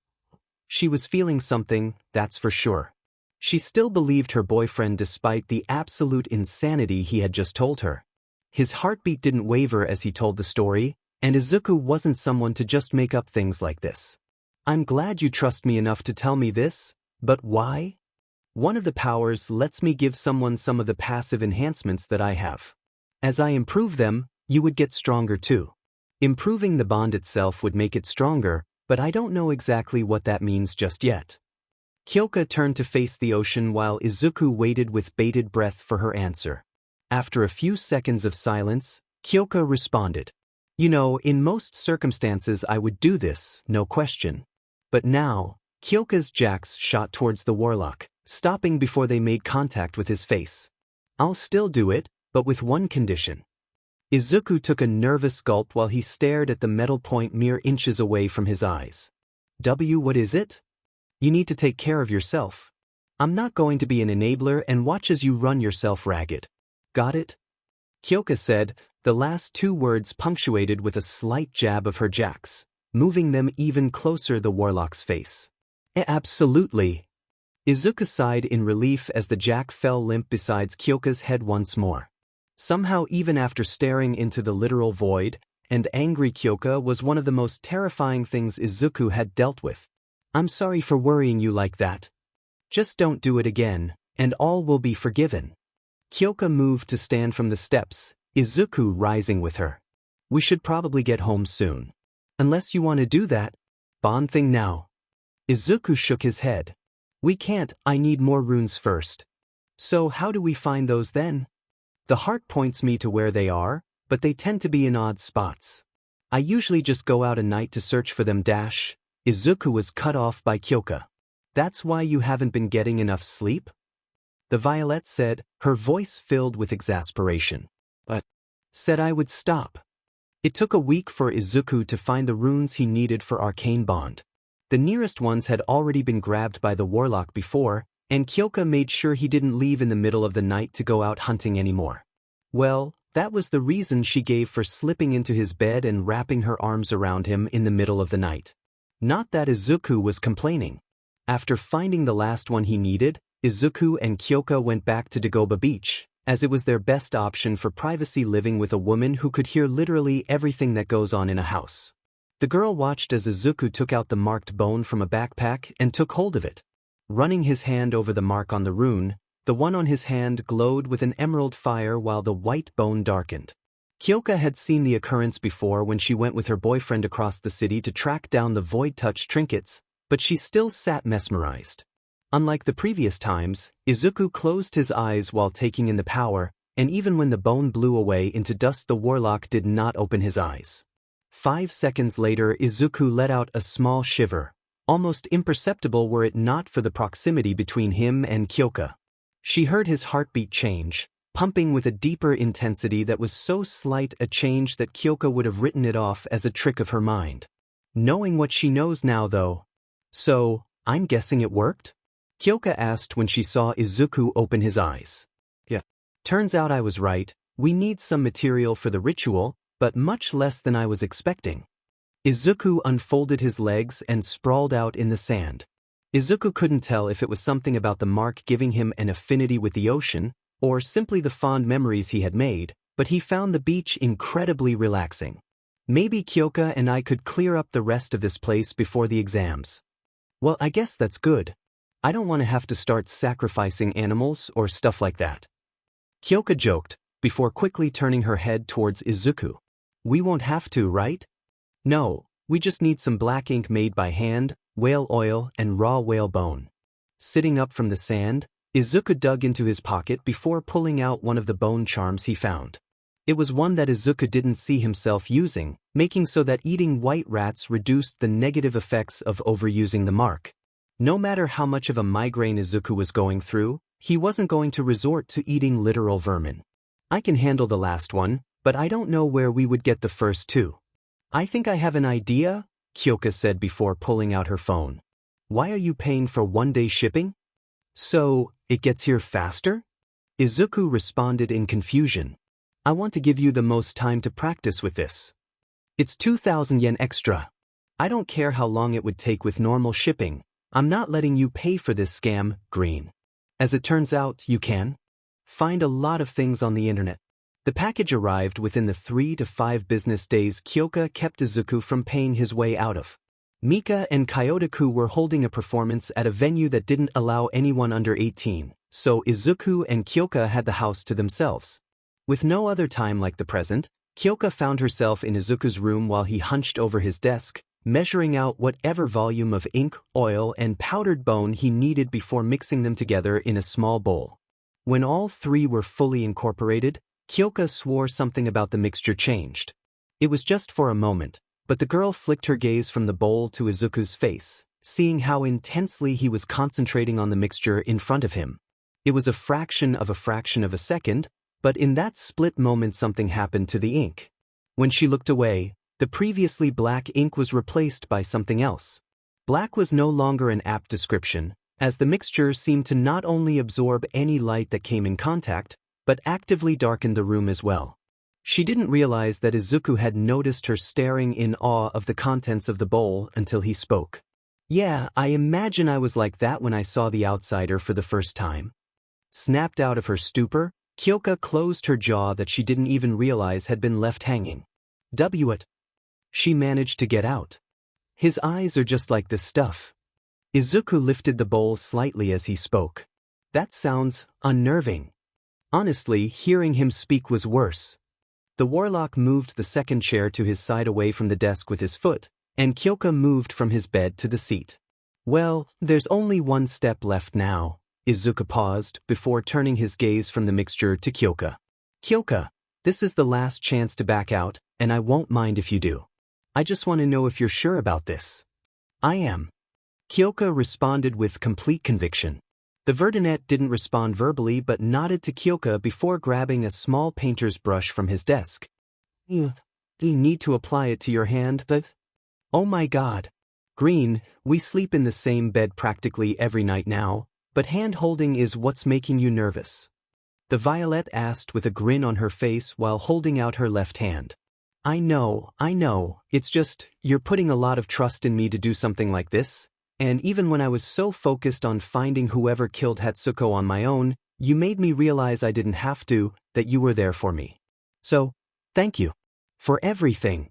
A: She was feeling something, that's for sure. She still believed her boyfriend despite the absolute insanity he had just told her. His heartbeat didn't waver as he told the story, and Izuku wasn't someone to just make up things like this. I'm glad you trust me enough to tell me this, but why? One of the powers lets me give someone some of the passive enhancements that I have. As I improve them, you would get stronger too. Improving the bond itself would make it stronger, but I don't know exactly what that means just yet. Kyoka turned to face the ocean while Izuku waited with bated breath for her answer. After a few seconds of silence, Kyoka responded. In most circumstances I would do this, no question. But now, Kyoka's jacks shot towards the Warlock, stopping before they made contact with his face. I'll still do it, but with one condition. Izuku took a nervous gulp while he stared at the metal point mere inches away from his eyes. What is it? You need to take care of yourself. I'm not going to be an enabler and watch as you run yourself ragged. Got it? Kyoka said, the last two words punctuated with a slight jab of her jacks, moving them even closer the Warlock's face. Absolutely. Izuku sighed in relief as the jack fell limp beside Kyoka's head once more. Somehow, even after staring into the literal void, and angry Kyoka was one of the most terrifying things Izuku had dealt with. I'm sorry for worrying you like that. Just don't do it again, and all will be forgiven. Kyoka moved to stand from the steps, Izuku rising with her. We should probably get home soon. Unless you want to do that. Bond thing now. Izuku shook his head. We can't, I need more runes first. So how do we find those then? The heart points me to where they are, but they tend to be in odd spots. I usually just go out at night to search for them. Izuku was cut off by Kyoka. That's why you haven't been getting enough sleep? The Violet said, her voice filled with exasperation. But said I would stop. It took a week for Izuku to find the runes he needed for Arcane Bond. The nearest ones had already been grabbed by the Warlock before, and Kyoka made sure he didn't leave in the middle of the night to go out hunting anymore. Well, that was the reason she gave for slipping into his bed and wrapping her arms around him in the middle of the night. Not that Izuku was complaining. After finding the last one he needed, Izuku and Kyoka went back to Dagoba Beach, as it was their best option for privacy living with a woman who could hear literally everything that goes on in a house. The girl watched as Izuku took out the marked bone from a backpack and took hold of it. Running his hand over the mark on the rune, the one on his hand glowed with an emerald fire while the white bone darkened. Kyoka had seen the occurrence before when she went with her boyfriend across the city to track down the Void Touch trinkets, but she still sat mesmerized. Unlike the previous times, Izuku closed his eyes while taking in the power, and even when the bone blew away into dust the Warlock did not open his eyes. 5 seconds later Izuku let out a small shiver, almost imperceptible were it not for the proximity between him and Kyoka. She heard his heartbeat change, pumping with a deeper intensity that was so slight a change that Kyoka would have written it off as a trick of her mind. Knowing what she knows now though. So, I'm guessing it worked? Kyoka asked when she saw Izuku open his eyes. Yeah. Turns out I was right, we need some material for the ritual, but much less than I was expecting. Izuku unfolded his legs and sprawled out in the sand. Izuku couldn't tell if it was something about the mark giving him an affinity with the ocean, or simply the fond memories he had made, but he found the beach incredibly relaxing. Maybe Kyoka and I could clear up the rest of this place before the exams. Well, I guess that's good. I don't want to have to start sacrificing animals or stuff like that. Kyoka joked, before quickly turning her head towards Izuku. We won't have to, right? No, we just need some black ink made by hand, whale oil, and raw whale bone. Sitting up from the sand, Izuku dug into his pocket before pulling out one of the bone charms he found. It was one that Izuku didn't see himself using, making so that eating white rats reduced the negative effects of overusing the mark. No matter how much of a migraine Izuku was going through, he wasn't going to resort to eating literal vermin. I can handle the last one, but I don't know where we would get the first two. I think I have an idea, Kyoka said before pulling out her phone. Why are you paying for one-day shipping? So, it gets here faster? Izuku responded in confusion. I want to give you the most time to practice with this. It's 2,000 yen extra. I don't care how long it would take with normal shipping. I'm not letting you pay for this scam, Green. As it turns out, you can find a lot of things on the internet. The package arrived within the 3 to 5 business days Kyoka kept Izuku from paying his way out of. Mika and Kyotoku were holding a performance at a venue that didn't allow anyone under 18, so Izuku and Kyoka had the house to themselves. With no other time like the present, Kyoka found herself in Izuku's room while he hunched over his desk, measuring out whatever volume of ink, oil, and powdered bone he needed before mixing them together in a small bowl. When all three were fully incorporated, Kyoka swore something about the mixture changed. It was just for a moment, but the girl flicked her gaze from the bowl to Izuku's face, seeing how intensely he was concentrating on the mixture in front of him. It was a fraction of a second, but in that split moment something happened to the ink. When she looked away, the previously black ink was replaced by something else. Black was no longer an apt description, as the mixture seemed to not only absorb any light that came in contact, but actively darkened the room as well. She didn't realize that Izuku had noticed her staring in awe of the contents of the bowl until he spoke. Yeah, I imagine I was like that when I saw The Outsider for the first time. Snapped out of her stupor, Kyoka closed her jaw that she didn't even realize had been left hanging. It. She managed to get out. His eyes are just like this stuff. Izuku lifted the bowl slightly as he spoke. That sounds unnerving. Honestly, hearing him speak was worse. The Warlock moved the second chair to his side away from the desk with his foot, and Kyoka moved from his bed to the seat. Well, there's only one step left now. Izuku paused before turning his gaze from the mixture to Kyoka. Kyoka, this is the last chance to back out, and I won't mind if you do. I just want to know if you're sure about this. I am. Kyoka responded with complete conviction. The Verdunette didn't respond verbally but nodded to Kyoka before grabbing a small painter's brush from his desk. Do you need to apply it to your hand, but? Oh my god. Green, we sleep in the same bed practically every night now, but hand-holding is what's making you nervous. The Violet asked with a grin on her face while holding out her left hand. I know, it's just, you're putting a lot of trust in me to do something like this, and even when I was so focused on finding whoever killed Hatsuko on my own, you made me realize I didn't have to, that you were there for me. So, thank you. For everything.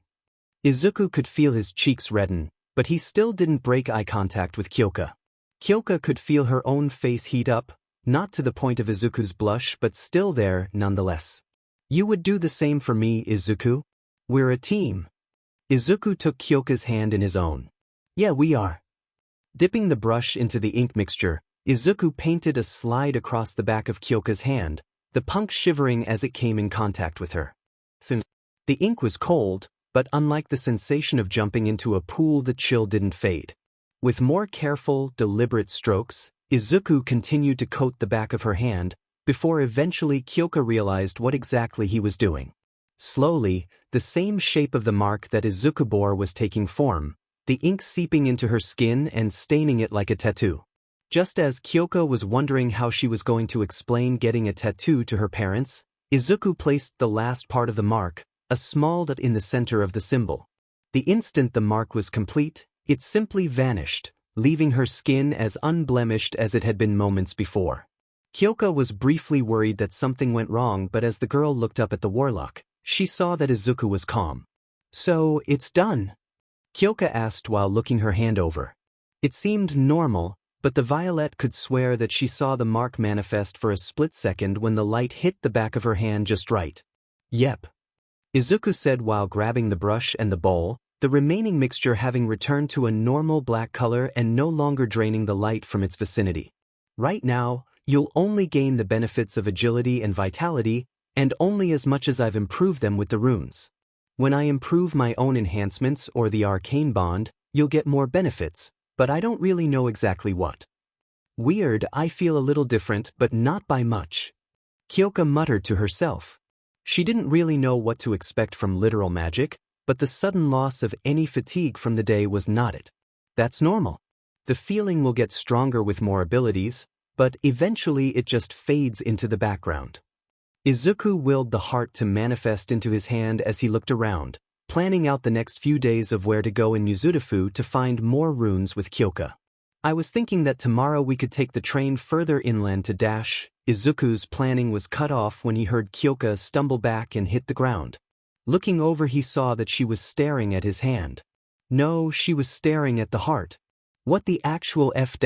A: Izuku could feel his cheeks redden, but he still didn't break eye contact with Kyoka. Kyoka could feel her own face heat up, not to the point of Izuku's blush but still there nonetheless. You would do the same for me, Izuku? We're a team. Izuku took Kyoka's hand in his own. Yeah, we are. Dipping the brush into the ink mixture, Izuku painted a slide across the back of Kyoka's hand, the punk shivering as it came in contact with her. The ink was cold, but unlike the sensation of jumping into a pool, the chill didn't fade. With more careful, deliberate strokes, Izuku continued to coat the back of her hand, before eventually Kyoka realized what exactly he was doing. Slowly, the same shape of the mark that Izuku bore was taking form, the ink seeping into her skin and staining it like a tattoo. Just as Kyoka was wondering how she was going to explain getting a tattoo to her parents, Izuku placed the last part of the mark, a small dot in the center of the symbol. The instant the mark was complete, it simply vanished, leaving her skin as unblemished as it had been moments before. Kyoka was briefly worried that something went wrong, but as the girl looked up at the Warlock, she saw that Izuku was calm. "So, it's done?" Kyoka asked while looking her hand over. It seemed normal, but the Violet could swear that she saw the mark manifest for a split second when the light hit the back of her hand just right. "Yep," Izuku said while grabbing the brush and the bowl, the remaining mixture having returned to a normal black color and no longer draining the light from its vicinity. "Right now, you'll only gain the benefits of agility and vitality, and only as much as I've improved them with the runes. When I improve my own enhancements or the arcane bond, you'll get more benefits, but I don't really know exactly what." "Weird, I feel a little different, but not by much," Kyoka muttered to herself. She didn't really know what to expect from literal magic, but the sudden loss of any fatigue from the day was not it. That's normal. The feeling will get stronger with more abilities, but eventually it just fades into the background. Izuku willed the heart to manifest into his hand as he looked around, planning out the next few days of where to go in Mizudafu to find more runes with Kyoka. "I was thinking that tomorrow we could take the train further inland to dash." Izuku's planning was cut off when he heard Kyoka stumble back and hit the ground. Looking over, he saw that she was staring at his hand. No, she was staring at the heart. What the actual F-?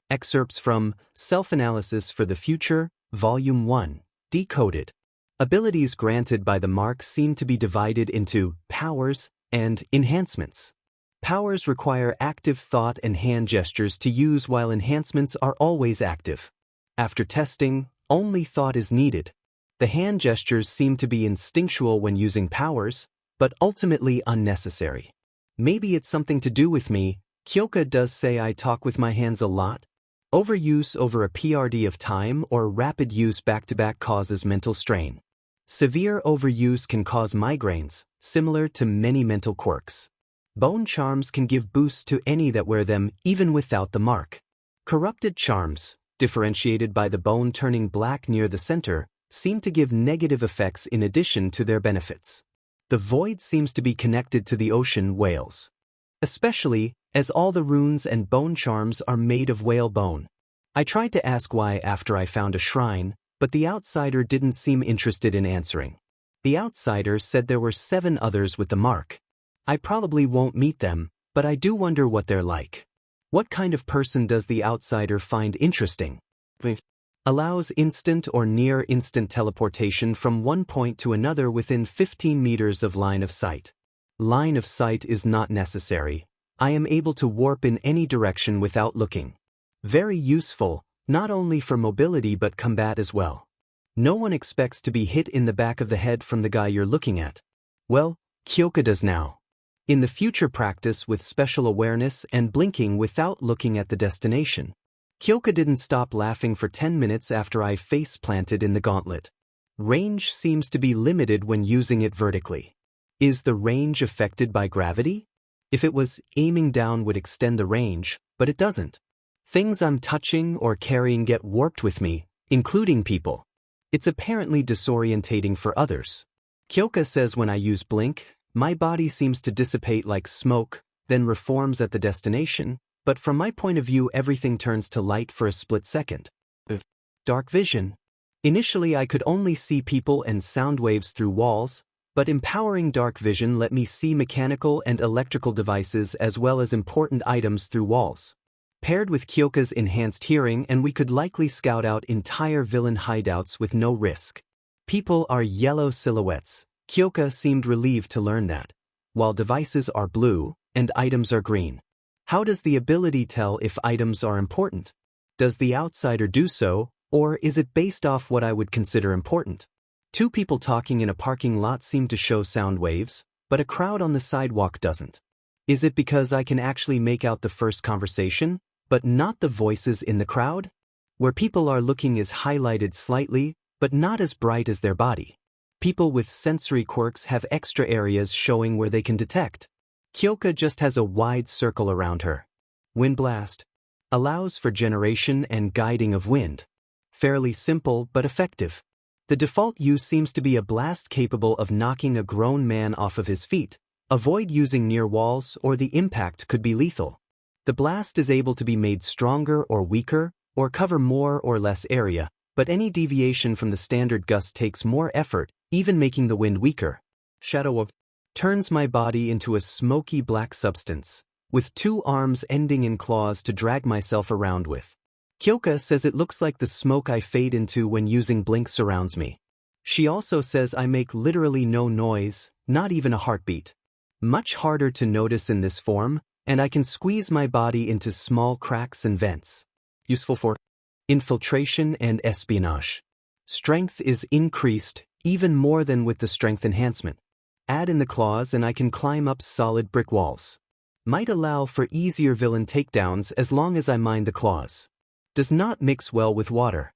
A: Excerpts from Self-Analysis for the Future, Volume 1, Decoded. Abilities granted by the mark seem to be divided into powers and enhancements. Powers require active thought and hand gestures to use, while enhancements are always active. After testing, only thought is needed. The hand gestures seem to be instinctual when using powers, but ultimately unnecessary. Maybe it's something to do with me. Kyoka does say I talk with my hands a lot. Overuse over a PRD of time or rapid use back-to-back causes mental strain. Severe overuse can cause migraines, similar to many mental quirks. Bone charms can give boosts to any that wear them even without the mark. Corrupted charms, differentiated by the bone turning black near the center, seem to give negative effects in addition to their benefits. The void seems to be connected to the ocean whales, especially as all the runes and bone charms are made of whale bone. I tried to ask why after I found a shrine, but the outsider didn't seem interested in answering. The outsider said there were 7 others with the mark. I probably won't meet them, but I do wonder what they're like. What kind of person does the outsider find interesting? Allows instant or near-instant teleportation from one point to another within 15 meters of line of sight. Line of sight is not necessary. I am able to warp in any direction without looking. Very useful, not only for mobility but combat as well. No one expects to be hit in the back of the head from the guy you're looking at. Well, Kyoka does now. In the future, practice with special awareness and blinking without looking at the destination. Kyoka didn't stop laughing for 10 minutes after I face-planted in the gauntlet. Range seems to be limited when using it vertically. Is the range affected by gravity? If it was, aiming down would extend the range, but it doesn't. Things I'm touching or carrying get warped with me, including people. It's apparently disorientating for others. Kyoka says when I use blink, my body seems to dissipate like smoke, then reforms at the destination, but from my point of view everything turns to light for a split second. Dark vision. Initially I could only see people and sound waves through walls, but empowering dark vision let me see mechanical and electrical devices as well as important items through walls. Paired with Kyoka's enhanced hearing, and we could likely scout out entire villain hideouts with no risk. People are yellow silhouettes. Kyoka seemed relieved to learn that, while devices are blue and items are green. How does the ability tell if items are important? Does the outsider do so, or is it based off what I would consider important? 2 people talking in a parking lot seem to show sound waves, but a crowd on the sidewalk doesn't. Is it because I can actually make out the first conversation, but not the voices in the crowd? Where people are looking is highlighted slightly, but not as bright as their body. People with sensory quirks have extra areas showing where they can detect. Kyoka just has a wide circle around her. Wind blast. Allows for generation and guiding of wind. Fairly simple but effective. The default use seems to be a blast capable of knocking a grown man off of his feet. Avoid using near walls or the impact could be lethal. The blast is able to be made stronger or weaker, or cover more or less area, but any deviation from the standard gust takes more effort, even making the wind weaker. Shadow of turns my body into a smoky black substance, with 2 arms ending in claws to drag myself around with. Kyoka says it looks like the smoke I fade into when using blink surrounds me. She also says I make literally no noise, not even a heartbeat. Much harder to notice in this form, and I can squeeze my body into small cracks and vents. Useful for infiltration and espionage. Strength is increased, even more than with the strength enhancement. Add in the claws and I can climb up solid brick walls. Might allow for easier villain takedowns as long as I mind the claws. Does not mix well with water.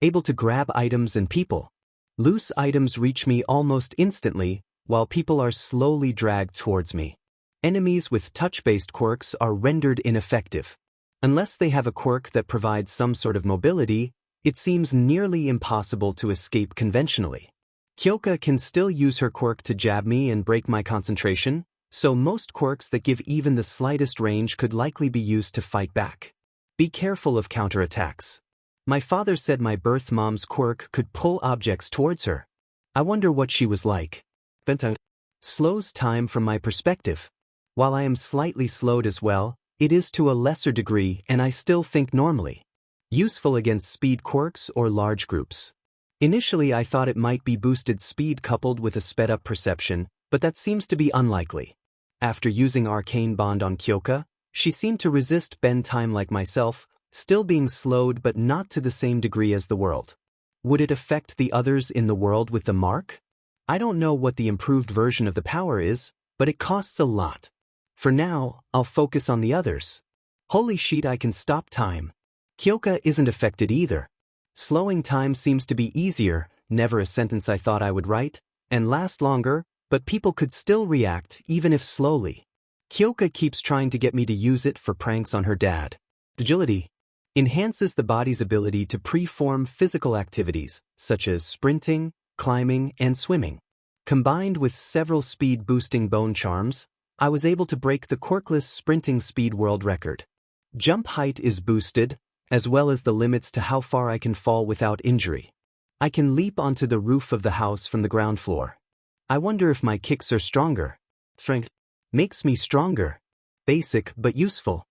A: Able to grab items and people. Loose items reach me almost instantly, while people are slowly dragged towards me. Enemies with touch-based quirks are rendered ineffective. Unless they have a quirk that provides some sort of mobility, it seems nearly impossible to escape conventionally. Kyoka can still use her quirk to jab me and break my concentration, so most quirks that give even the slightest range could likely be used to fight back. Be careful of counterattacks. My father said my birth mom's quirk could pull objects towards her. I wonder what she was like. Bento slows time from my perspective. While I am slightly slowed as well, it is to a lesser degree and I still think normally. Useful against speed quirks or large groups. Initially I thought it might be boosted speed coupled with a sped-up perception, but that seems to be unlikely. After using Arcane Bond on Kyoka, she seemed to resist bend time like myself, still being slowed but not to the same degree as the world. Would it affect the others in the world with the mark? I don't know what the improved version of the power is, but it costs a lot. For now, I'll focus on the others. Holy shit, I can stop time. Kyoka isn't affected either. Slowing time seems to be easier, never a sentence I thought I would write, and last longer, but people could still react even if slowly. Kyoka keeps trying to get me to use it for pranks on her dad. Agility enhances the body's ability to preform physical activities, such as sprinting, climbing, and swimming. Combined with several speed-boosting bone charms, I was able to break the Quirkless sprinting speed world record. Jump height is boosted, as well as the limits to how far I can fall without injury. I can leap onto the roof of the house from the ground floor. I wonder if my kicks are stronger. Strength makes me stronger. Basic but useful.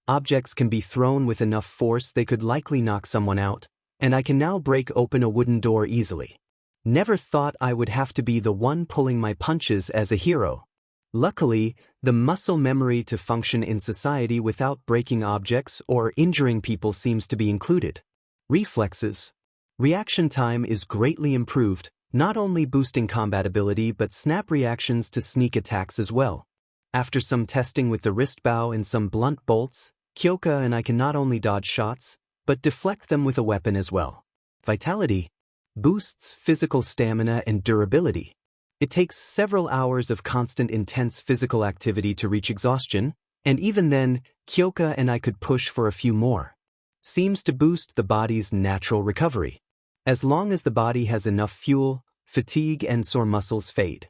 A: Objects can be thrown with enough force they could likely knock someone out, and I can now break open a wooden door easily. Never thought I would have to be the one pulling my punches as a hero. Luckily, the muscle memory to function in society without breaking objects or injuring people seems to be included. Reflexes. Reaction time is greatly improved, not only boosting combat ability but snap reactions to sneak attacks as well. After some testing with the wrist bow and some blunt bolts, Kyoka and I can not only dodge shots, but deflect them with a weapon as well. Vitality boosts physical stamina and durability. It takes several hours of constant intense physical activity to reach exhaustion, and even then, Kyoka and I could push for a few more. Seems to boost the body's natural recovery. As long as the body has enough fuel, fatigue and sore muscles fade.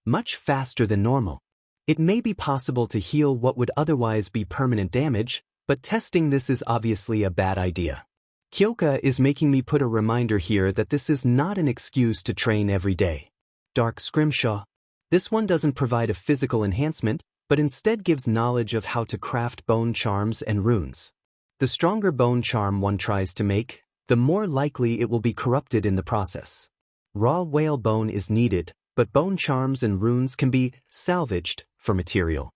A: Much faster than normal. It may be possible to heal what would otherwise be permanent damage, but testing this is obviously a bad idea. Kyoka is making me put a reminder here that this is not an excuse to train every day. Dark Scrimshaw. This one doesn't provide a physical enhancement, but instead gives knowledge of how to craft bone charms and runes. The stronger bone charm one tries to make, the more likely it will be corrupted in the process. Raw whale bone is needed, but bone charms and runes can be salvaged for material.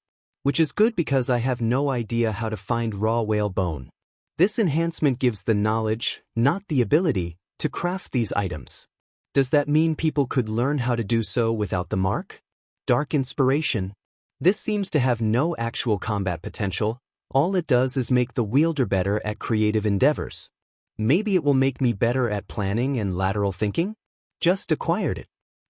A: Which is good because I have no idea how to find raw whale bone. This enhancement gives the knowledge, not the ability, to craft these items. Does that mean people could learn how to do so without the mark? Dark Inspiration. This seems to have no actual combat potential. All it does is make the wielder better at creative endeavors. Maybe it will make me better at planning and lateral thinking? Just acquired it.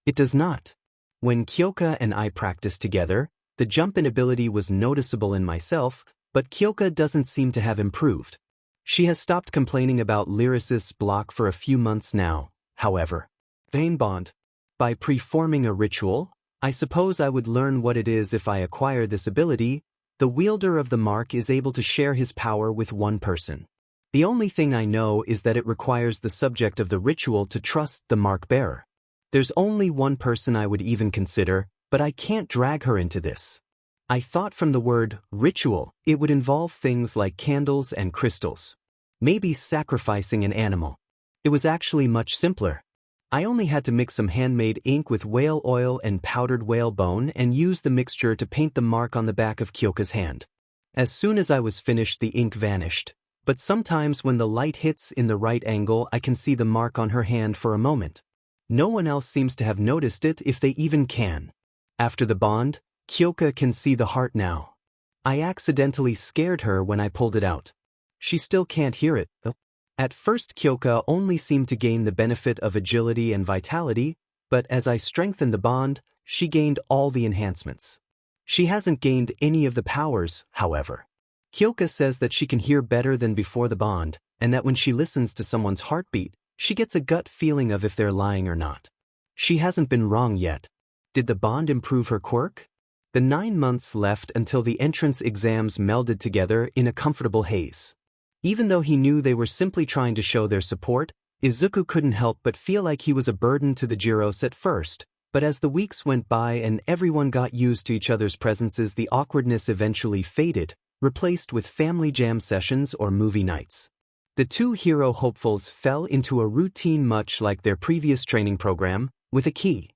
A: It does not. When Kyoka and I practiced together, the jump-in ability was noticeable in myself, but Kyoka doesn't seem to have improved. She has stopped complaining about Lyricist's block for a few months now, however. Vein Bond. By preforming a ritual, I suppose I would learn what it is if I acquire this ability, The wielder of the mark is able to share his power with one person. The only thing I know is that it requires the subject of the ritual to trust the mark bearer. There's only one person I would even consider, but I can't drag her into this. I thought from the word ritual, it would involve things like candles and crystals. Maybe sacrificing an animal. It was actually much simpler. I only had to mix some handmade ink with whale oil and powdered whale bone and use the mixture to paint the mark on the back of Kyoka's hand. As soon as I was finished, the ink vanished, but sometimes when the light hits in the right angle, I can see the mark on her hand for a moment. No one else seems to have noticed it, if they even can. After the bond, Kyoka can see the heart now. I accidentally scared her when I pulled it out. She still can't hear it, though. At first Kyoka only seemed to gain the benefit of agility and vitality, but as I strengthened the bond, she gained all the enhancements. She hasn't gained any of the powers, however. Kyoka says that she can hear better than before the bond, and that when she listens to someone's heartbeat, she gets a gut feeling of if they're lying or not. She hasn't been wrong yet. Did the bond improve her quirk? The 9 months left until the entrance exams melded together in a comfortable haze. Even though he knew they were simply trying to show their support, Izuku couldn't help but feel like he was a burden to the Jiros at first, but as the weeks went by and everyone got used to each other's presences, the awkwardness eventually faded, replaced with family jam sessions or movie nights. The two hero hopefuls fell into a routine much like their previous training program, with a key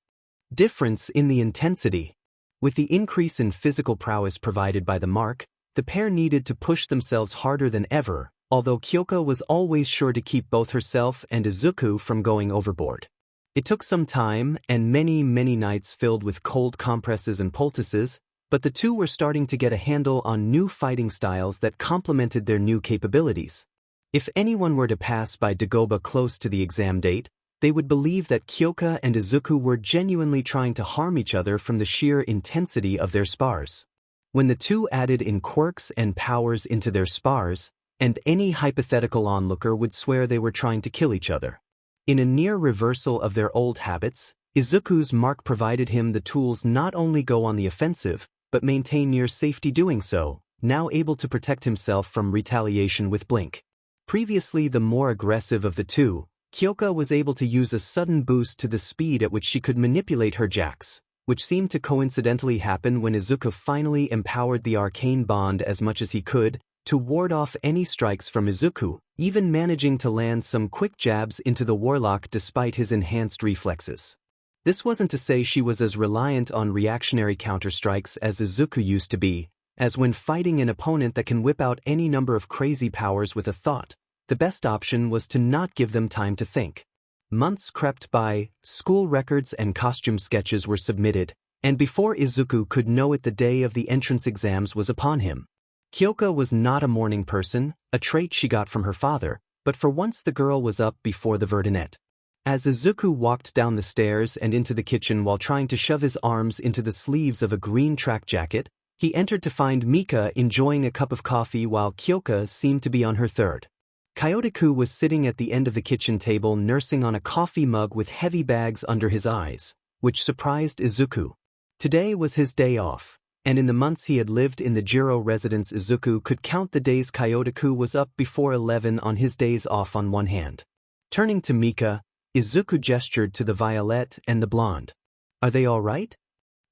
A: difference in the intensity. With the increase in physical prowess provided by the mark, the pair needed to push themselves harder than ever, although Kyoka was always sure to keep both herself and Izuku from going overboard. It took some time and many nights filled with cold compresses and poultices, but the two were starting to get a handle on new fighting styles that complemented their new capabilities. If anyone were to pass by Dagobah close to the exam date, they would believe that Kyoka and Izuku were genuinely trying to harm each other from the sheer intensity of their spars. When the two added in quirks and powers into their spars, and any hypothetical onlooker would swear they were trying to kill each other. In a near reversal of their old habits, Izuku's mark provided him the tools not only go on the offensive, but maintain near safety doing so, now able to protect himself from retaliation with blink. Previously the more aggressive of the two, Kyoka was able to use a sudden boost to the speed at which she could manipulate her jacks, which seemed to coincidentally happen when Izuku finally empowered the arcane bond as much as he could, to ward off any strikes from Izuku, even managing to land some quick jabs into the Warlock despite his enhanced reflexes. This wasn't to say she was as reliant on reactionary counterstrikes as Izuku used to be, as when fighting an opponent that can whip out any number of crazy powers with a thought, the best option was to not give them time to think. Months crept by, school records and costume sketches were submitted, and before Izuku could know it, the day of the entrance exams was upon him. Kyoka was not a morning person, a trait she got from her father, but for once the girl was up before the verdinet. As Izuku walked down the stairs and into the kitchen while trying to shove his arms into the sleeves of a green track jacket, he entered to find Mika enjoying a cup of coffee while Kyoka seemed to be on her third. Kyotoku was sitting at the end of the kitchen table nursing on a coffee mug with heavy bags under his eyes, which surprised Izuku. Today was his day off, and in the months he had lived in the Jiro residence, Izuku could count the days Kyotoku was up before 11 on his days off on one hand. Turning to Mika, Izuku gestured to the violet and the blonde. "Are they all right?"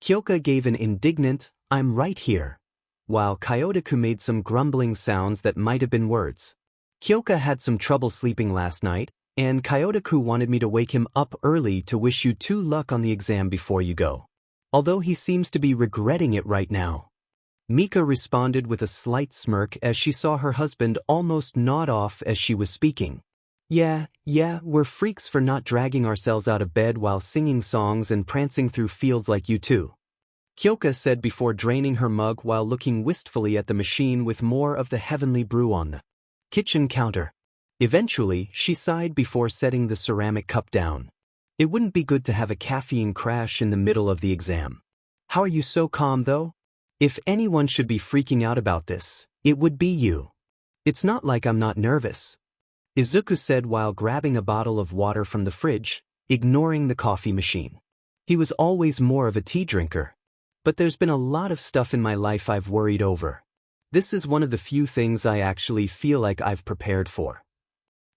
A: Kyoka gave an indignant, "I'm right here," while Kyotoku made some grumbling sounds that might have been words. Kyoka had some trouble sleeping last night, and Kyotoku wanted me to wake him up early to wish you 2 luck on the exam before you go. Although he seems to be regretting it right now. Mika responded with a slight smirk as she saw her husband almost nod off as she was speaking. Yeah, we're freaks for not dragging ourselves out of bed while singing songs and prancing through fields like you two," Kyoka said before draining her mug while looking wistfully at the machine with more of the heavenly brew on the kitchen counter. Eventually, she sighed before setting the ceramic cup down. It wouldn't be good to have a caffeine crash in the middle of the exam. "How are you so calm though? If anyone should be freaking out about this, it would be you." "It's not like I'm not nervous," Izuku said while grabbing a bottle of water from the fridge, ignoring the coffee machine. He was always more of a tea drinker. But there's been a lot of stuff in my life I've worried over. This is one of the few things I actually feel like I've prepared for."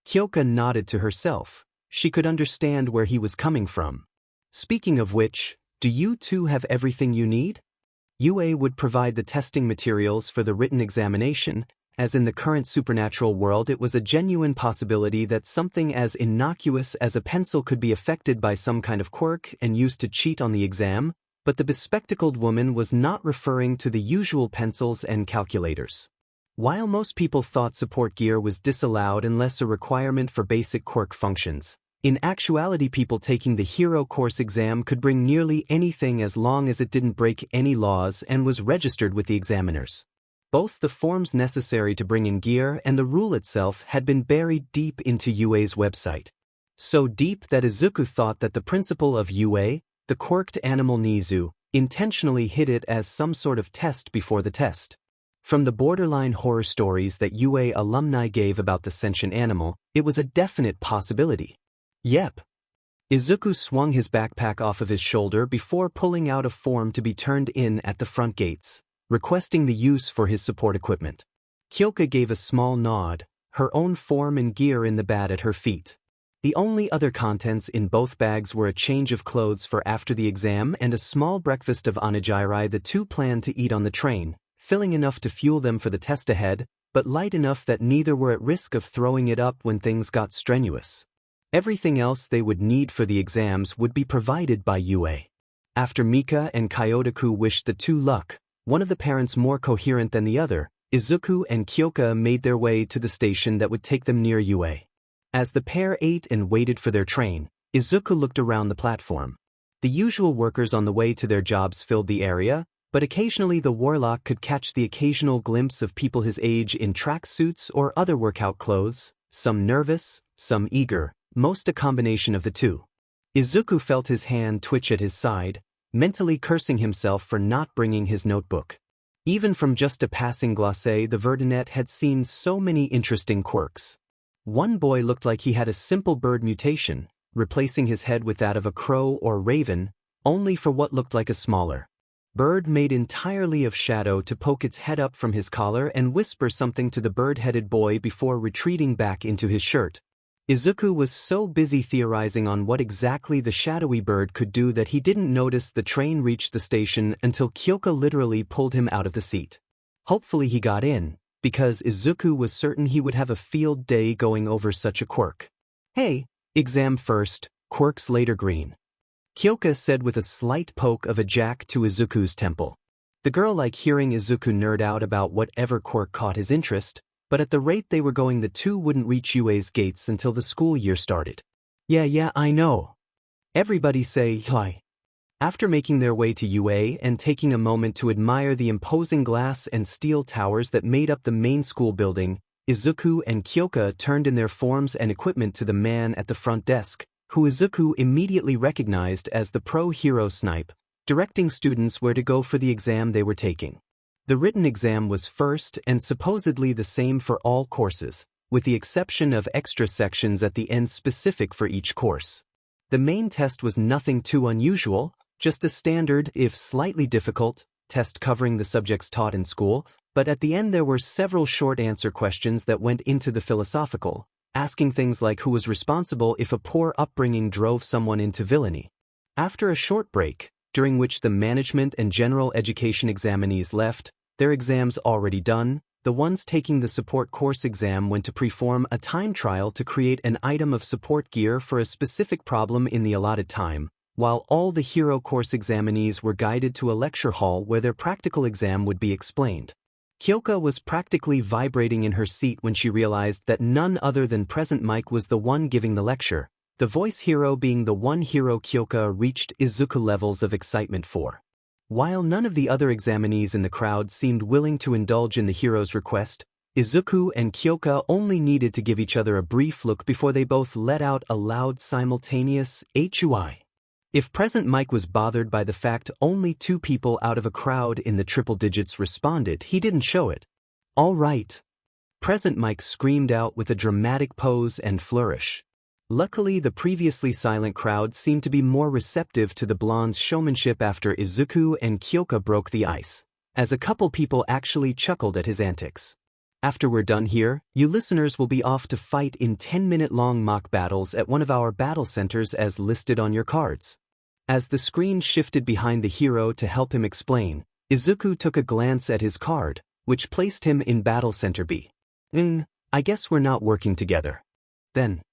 A: Kyoka nodded to herself. She could understand where he was coming from. "Speaking of which, do you two have everything you need?" UA would provide the testing materials for the written examination, as in the current supernatural world it was a genuine possibility that something as innocuous as a pencil could be affected by some kind of quirk and used to cheat on the exam, but the bespectacled woman was not referring to the usual pencils and calculators. While most people thought support gear was disallowed unless a requirement for basic quirk functions, in actuality people taking the hero course exam could bring nearly anything as long as it didn't break any laws and was registered with the examiners. Both the forms necessary to bring in gear and the rule itself had been buried deep into UA's website. So deep that Izuku thought that the principal of UA, the quirked animal Nizu, intentionally hid it as some sort of test before the test. From the borderline horror stories that UA alumni gave about the sentient animal, it was a definite possibility. Yep. Izuku swung his backpack off of his shoulder before pulling out a form to be turned in at the front gates, requesting the use for his support equipment. Kyoka gave a small nod, her own form and gear in the bag at her feet. The only other contents in both bags were a change of clothes for after the exam and a small breakfast of onigiri the two planned to eat on the train, filling enough to fuel them for the test ahead, but light enough that neither were at risk of throwing it up when things got strenuous. Everything else they would need for the exams would be provided by UA. After Mika and Kyotoku wished the two luck, one of the parents more coherent than the other, Izuku and Kyoka made their way to the station that would take them near UA. As the pair ate and waited for their train, Izuku looked around the platform. The usual workers on the way to their jobs filled the area, but occasionally the Warlock could catch the occasional glimpse of people his age in tracksuits or other workout clothes, some nervous, some eager, most a combination of the two. Izuku felt his hand twitch at his side, mentally cursing himself for not bringing his notebook. Even from just a passing glacé, the Verdinet had seen so many interesting quirks. One boy looked like he had a simple bird mutation, replacing his head with that of a crow or raven, only for what looked like a smaller bird made entirely of shadow to poke its head up from his collar and whisper something to the bird-headed boy before retreating back into his shirt. Izuku was so busy theorizing on what exactly the shadowy bird could do that he didn't notice the train reached the station until Kyoka literally pulled him out of the seat. Hopefully he got in, because Izuku was certain he would have a field day going over such a quirk. "Hey, exam first, quirks later green," Kyoka said with a slight poke of a jack to Izuku's temple. The girl liked hearing Izuku nerd out about whatever quirk caught his interest, but at the rate they were going the two wouldn't reach UA's gates until the school year started. Yeah, I know. Everybody say hi. After making their way to UA and taking a moment to admire the imposing glass and steel towers that made up the main school building, Izuku and Kyoka turned in their forms and equipment to the man at the front desk, who Izuku immediately recognized as the pro-hero Snipe, directing students where to go for the exam they were taking. The written exam was first and supposedly the same for all courses, with the exception of extra sections at the end specific for each course. The main test was nothing too unusual, just a standard, if slightly difficult, test covering the subjects taught in school, but at the end there were several short answer questions that went into the philosophical, asking things like who was responsible if a poor upbringing drove someone into villainy. After a short break, during which the management and general education examinees left, their exams already done, the ones taking the support course exam went to perform a time trial to create an item of support gear for a specific problem in the allotted time, while all the hero course examinees were guided to a lecture hall where their practical exam would be explained. Kyoka was practically vibrating in her seat when she realized that none other than present Mike was the one giving the lecture, the voice hero being the one hero Kyoka reached Izuku levels of excitement for. While none of the other examinees in the crowd seemed willing to indulge in the hero's request, Izuku and Kyoka only needed to give each other a brief look before they both let out a loud simultaneous "HUI." If present Mike was bothered by the fact only 2 people out of a crowd in the triple digits responded, he didn't show it. "All right." Present Mike screamed out with a dramatic pose and flourish. Luckily, the previously silent crowd seemed to be more receptive to the blonde's showmanship after Izuku and Kyoka broke the ice, as a couple people actually chuckled at his antics. After we're done here, you listeners will be off to fight in 10-minute-long mock battles at one of our battle centers as listed on your cards. As the screen shifted behind the hero to help him explain, Izuku took a glance at his card, which placed him in Battle Center B. I guess we're not working together. Then,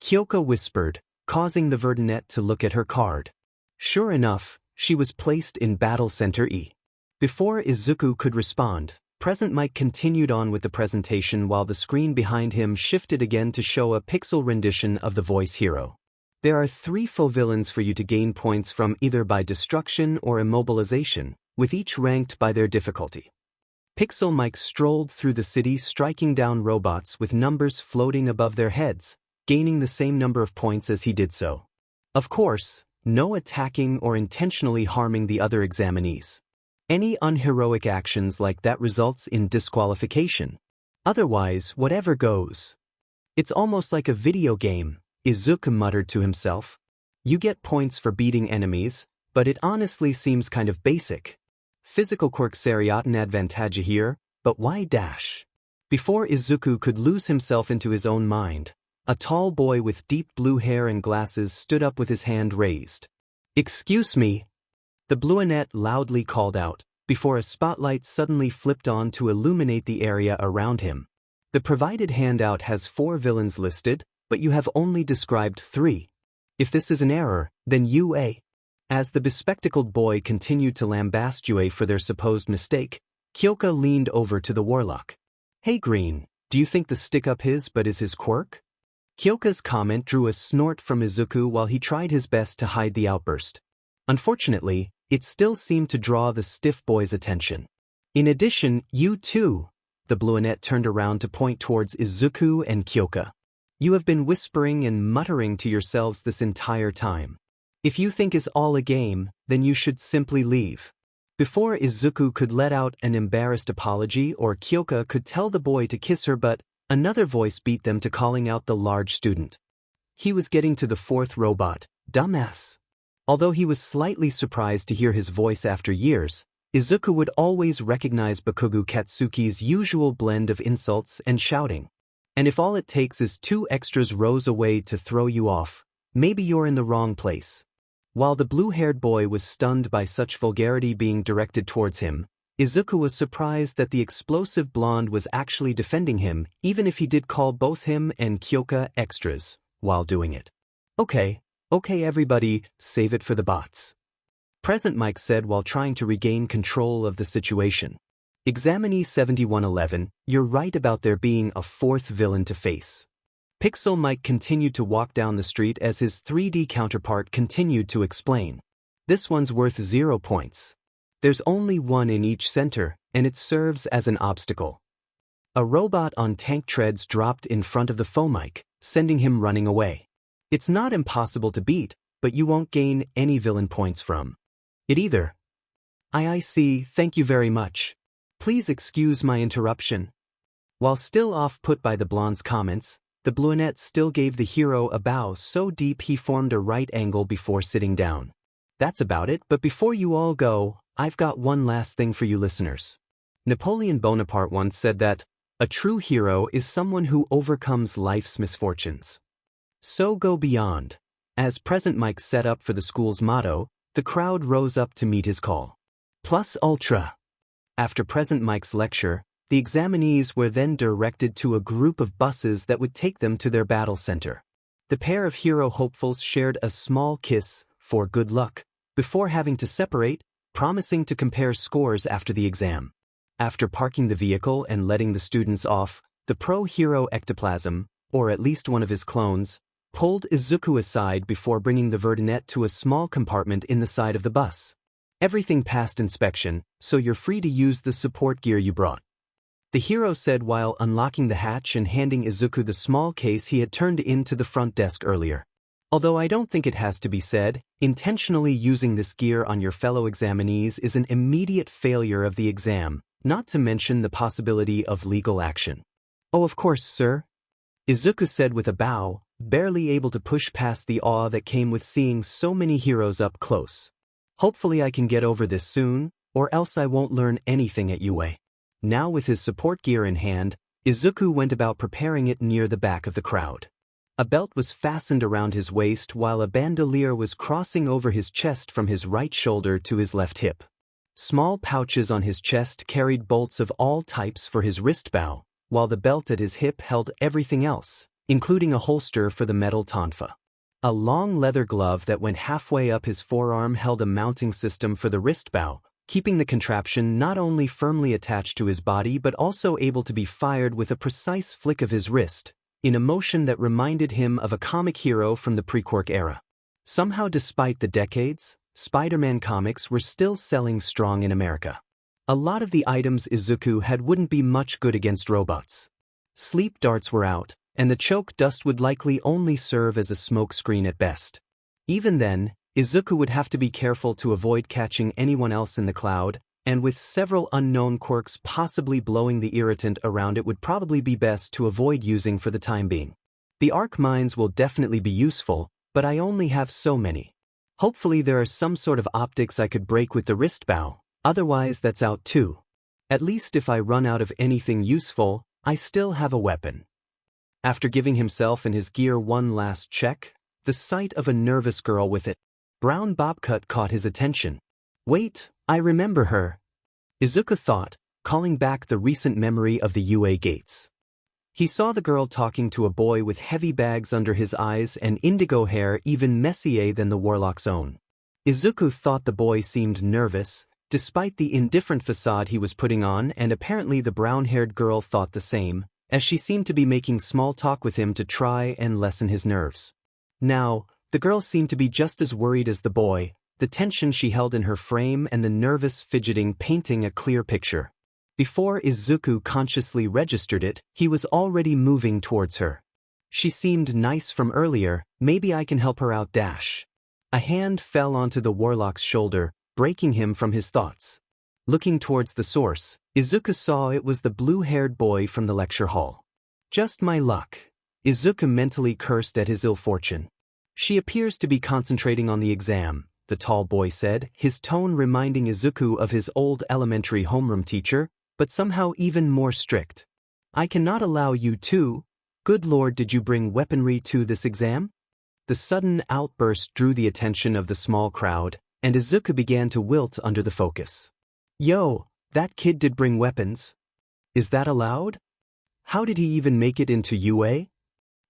A: Kyoka whispered, causing the Verdinette to look at her card. Sure enough, she was placed in Battle Center E. Before Izuku could respond, Present Mike continued on with the presentation while the screen behind him shifted again to show a pixel rendition of the voice hero. There are 3 full villains for you to gain points from either by destruction or immobilization, with each ranked by their difficulty. Pixel Mike strolled through the city striking down robots with numbers floating above their heads, gaining the same number of points as he did so. Of course, no attacking or intentionally harming the other examinees. Any unheroic actions like that results in disqualification. Otherwise, whatever goes. It's almost like a video game, Izuku muttered to himself. You get points for beating enemies, but it honestly seems kind of basic. Physical quirk seriatin advantage here, but why dash? Before Izuku could lose himself into his own mind, a tall boy with deep blue hair and glasses stood up with his hand raised. Excuse me. The Bluinette loudly called out, before a spotlight suddenly flipped on to illuminate the area around him. The provided handout has 4 villains listed, but you have only described 3. If this is an error, then UA. As the bespectacled boy continued to lambast UA for their supposed mistake, Kyoka leaned over to the Warlock. Hey Green, do you think the stick-up is his quirk? Kyoka's comment drew a snort from Izuku while he tried his best to hide the outburst. Unfortunately, it still seemed to draw the stiff boy's attention. In addition, you too. The Bluinette turned around to point towards Izuku and Kyoka. You have been whispering and muttering to yourselves this entire time. If you think it's all a game, then you should simply leave. Before Izuku could let out an embarrassed apology or Kyoka could tell the boy to kiss her, but another voice beat them to calling out the large student. He was getting to the 4th robot, dumbass. Although he was slightly surprised to hear his voice after years, Izuku would always recognize Bakugo Katsuki's usual blend of insults and shouting. And if all it takes is 2 extras rows away to throw you off, maybe you're in the wrong place. While the blue-haired boy was stunned by such vulgarity being directed towards him, Izuku was surprised that the explosive blonde was actually defending him, even if he did call both him and Kyoka extras while doing it. Okay everybody, save it for the bots. Present Mike said while trying to regain control of the situation. Examinee 7111, you're right about there being a 4th villain to face. Pixel Mike continued to walk down the street as his 3D counterpart continued to explain. This one's worth 0 points. There's only 1 in each center, and it serves as an obstacle. A robot on tank treads dropped in front of the Fomike, sending him running away. It's not impossible to beat, but you won't gain any villain points from it either. I see, thank you very much. Please excuse my interruption. While still off-put by the blonde's comments, the Bluinette still gave the hero a bow so deep he formed a right angle before sitting down. That's about it, but before you all go, I've got one last thing for you listeners. Napoleon Bonaparte once said that, a true hero is someone who overcomes life's misfortunes. So go beyond. As Present Mike set up for the school's motto, the crowd rose up to meet his call. Plus Ultra. After Present Mike's lecture, the examinees were then directed to a group of buses that would take them to their battle center. The pair of hero hopefuls shared a small kiss for good luck, before having to separate, promising to compare scores after the exam. After parking the vehicle and letting the students off, the pro-hero ectoplasm, or at least one of his clones, pulled Izuku aside before bringing the Verdinette to a small compartment in the side of the bus. Everything passed inspection, so you're free to use the support gear you brought. The hero said while unlocking the hatch and handing Izuku the small case he had turned into the front desk earlier. Although I don't think it has to be said, intentionally using this gear on your fellow examinees is an immediate failure of the exam, not to mention the possibility of legal action. Oh, of course, sir. Izuku said with a bow, barely able to push past the awe that came with seeing so many heroes up close. Hopefully I can get over this soon, or else I won't learn anything at UA. Now with his support gear in hand, Izuku went about preparing it near the back of the crowd. A belt was fastened around his waist while a bandolier was crossing over his chest from his right shoulder to his left hip. Small pouches on his chest carried bolts of all types for his wrist bow, while the belt at his hip held everything else, including a holster for the metal tonfa. A long leather glove that went halfway up his forearm held a mounting system for the wrist bow, keeping the contraption not only firmly attached to his body but also able to be fired with a precise flick of his wrist, in a motion that reminded him of a comic hero from the pre-Quirk era. Somehow, despite the decades, Spider-Man comics were still selling strong in America. A lot of the items Izuku had wouldn't be much good against robots. Sleep darts were out, and the choke dust would likely only serve as a smokescreen at best. Even then, Izuku would have to be careful to avoid catching anyone else in the cloud, and with several unknown quirks possibly blowing the irritant around, it would probably be best to avoid using for the time being. The arc mines will definitely be useful, but I only have so many. Hopefully there are some sort of optics I could break with the wrist bow, otherwise that's out too. At least if I run out of anything useful, I still have a weapon. After giving himself and his gear one last check, the sight of a nervous girl with a brown bob cut caught his attention. Wait, I remember her, Izuku thought, calling back the recent memory of the UA gates. He saw the girl talking to a boy with heavy bags under his eyes and indigo hair even messier than the Warlock's own. Izuku thought the boy seemed nervous, despite the indifferent facade he was putting on, and apparently the brown-haired girl thought the same, as she seemed to be making small talk with him to try and lessen his nerves. Now, the girl seemed to be just as worried as the boy, the tension she held in her frame and the nervous fidgeting painting a clear picture. Before Izuku consciously registered it, he was already moving towards her. She seemed nice from earlier, maybe I can help her out dash. A hand fell onto the Warlock's shoulder, breaking him from his thoughts. Looking towards the source, Izuku saw it was the blue-haired boy from the lecture hall. Just my luck. Izuku mentally cursed at his ill fortune. She appears to be concentrating on the exam, the tall boy said, his tone reminding Izuku of his old elementary homeroom teacher, but somehow even more strict. I cannot allow you to. Good Lord, did you bring weaponry to this exam? The sudden outburst drew the attention of the small crowd, and Izuku began to wilt under the focus. Yo, that kid did bring weapons. Is that allowed? How did he even make it into UA?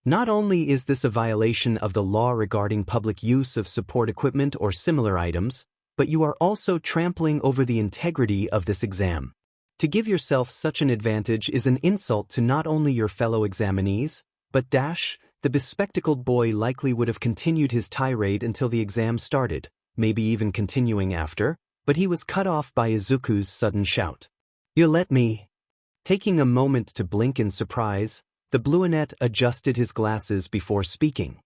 A: Not only is this a violation of the law regarding public use of support equipment or similar items, but you are also trampling over the integrity of this exam. To give yourself such an advantage is an insult to not only your fellow examinees, but the bespectacled boy likely would have continued his tirade until the exam started, maybe even continuing after, but he was cut off by Izuku's sudden shout. You let me. Taking a moment to blink in surprise, the brunette adjusted his glasses before speaking.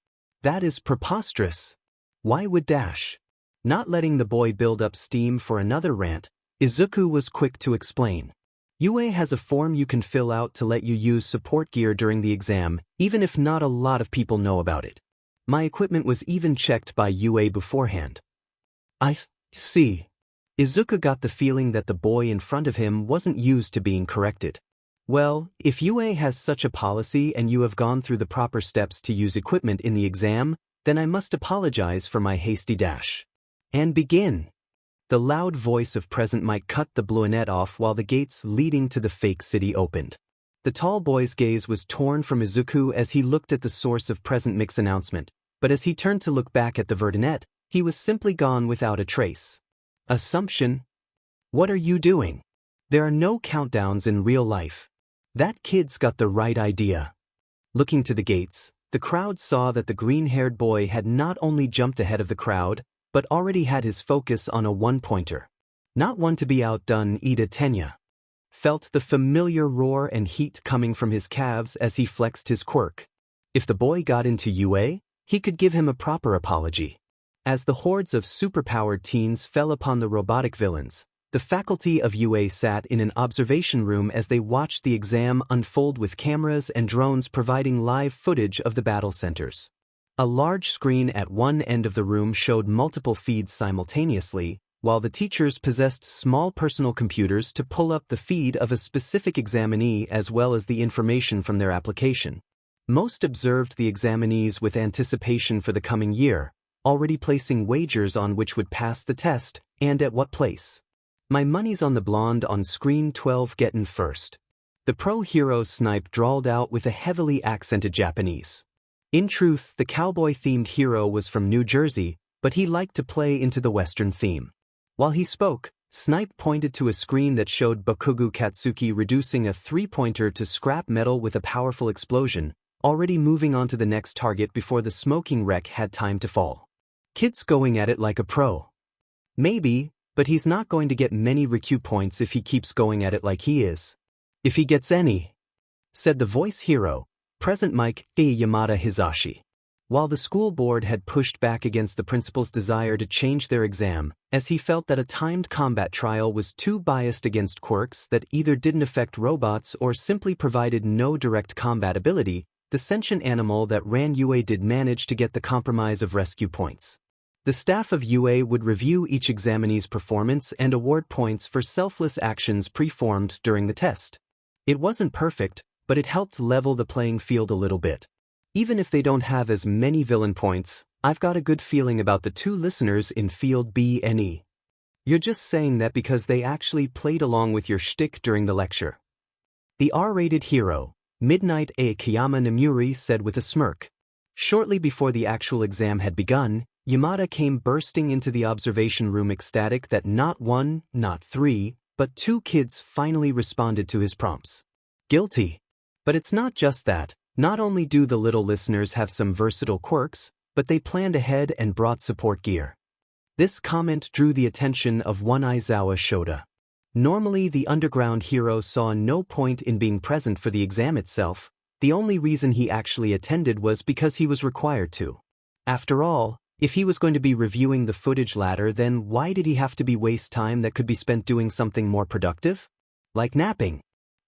A: That is preposterous. Why would Not letting the boy build up steam for another rant, Izuku was quick to explain. UA has a form you can fill out to let you use support gear during the exam, even if not a lot of people know about it. My equipment was even checked by UA beforehand. I see. Izuku got the feeling that the boy in front of him wasn't used to being corrected. Well, if UA has such a policy and you have gone through the proper steps to use equipment in the exam, then I must apologize for my hasty dash. And begin. The loud voice of Present Mike cut the brunette off while the gates leading to the fake city opened. The tall boy's gaze was torn from Izuku as he looked at the source of Present Mike's announcement, but as he turned to look back at the brunette, he was simply gone without a trace. Assumption? What are you doing? There are no countdowns in real life. That kid's got the right idea. Looking to the gates, the crowd saw that the green-haired boy had not only jumped ahead of the crowd, but already had his focus on a one-pointer. Not one to be outdone, Ida Tenya. Felt the familiar roar and heat coming from his calves as he flexed his quirk. If the boy got into UA, he could give him a proper apology. As the hordes of superpowered teens fell upon the robotic villains, The faculty of UA sat in an observation room as they watched the exam unfold with cameras and drones providing live footage of the battle centers. A large screen at one end of the room showed multiple feeds simultaneously, while the teachers possessed small personal computers to pull up the feed of a specific examinee as well as the information from their application. Most observed the examinees with anticipation for the coming year, already placing wagers on which would pass the test and at what place. My money's on the blonde on screen 12 gettin' first. The pro hero Snipe drawled out with a heavily accented Japanese. In truth, the cowboy-themed hero was from New Jersey, but he liked to play into the Western theme. While he spoke, Snipe pointed to a screen that showed Bakugo Katsuki reducing a three-pointer to scrap metal with a powerful explosion, already moving on to the next target before the smoking wreck had time to fall. Kid's going at it like a pro. Maybe, but he's not going to get many Rikyū points if he keeps going at it like he is. If he gets any, said the voice hero, present Mike Yamada Hizashi. While the school board had pushed back against the principal's desire to change their exam, as he felt that a timed combat trial was too biased against quirks that either didn't affect robots or simply provided no direct combat ability, the sentient animal that ran UA did manage to get the compromise of rescue points. The staff of UA would review each examinee's performance and award points for selfless actions performed during the test. It wasn't perfect, but it helped level the playing field a little bit. Even if they don't have as many villain points, I've got a good feeling about the two listeners in Field B and E. You're just saying that because they actually played along with your shtick during the lecture. The R-rated hero, Midnight A. Kiyama Namuri, said with a smirk. Shortly before the actual exam had begun, Yamada came bursting into the observation room ecstatic that not one, not three, but two kids finally responded to his prompts. Guilty. But it's not just that. Not only do the little listeners have some versatile quirks, but they planned ahead and brought support gear. This comment drew the attention of one Aizawa Shoda. Normally the underground hero saw no point in being present for the exam itself. The only reason he actually attended was because he was required to. After all, if he was going to be reviewing the footage later, then why did he have to waste time that could be spent doing something more productive? Like napping.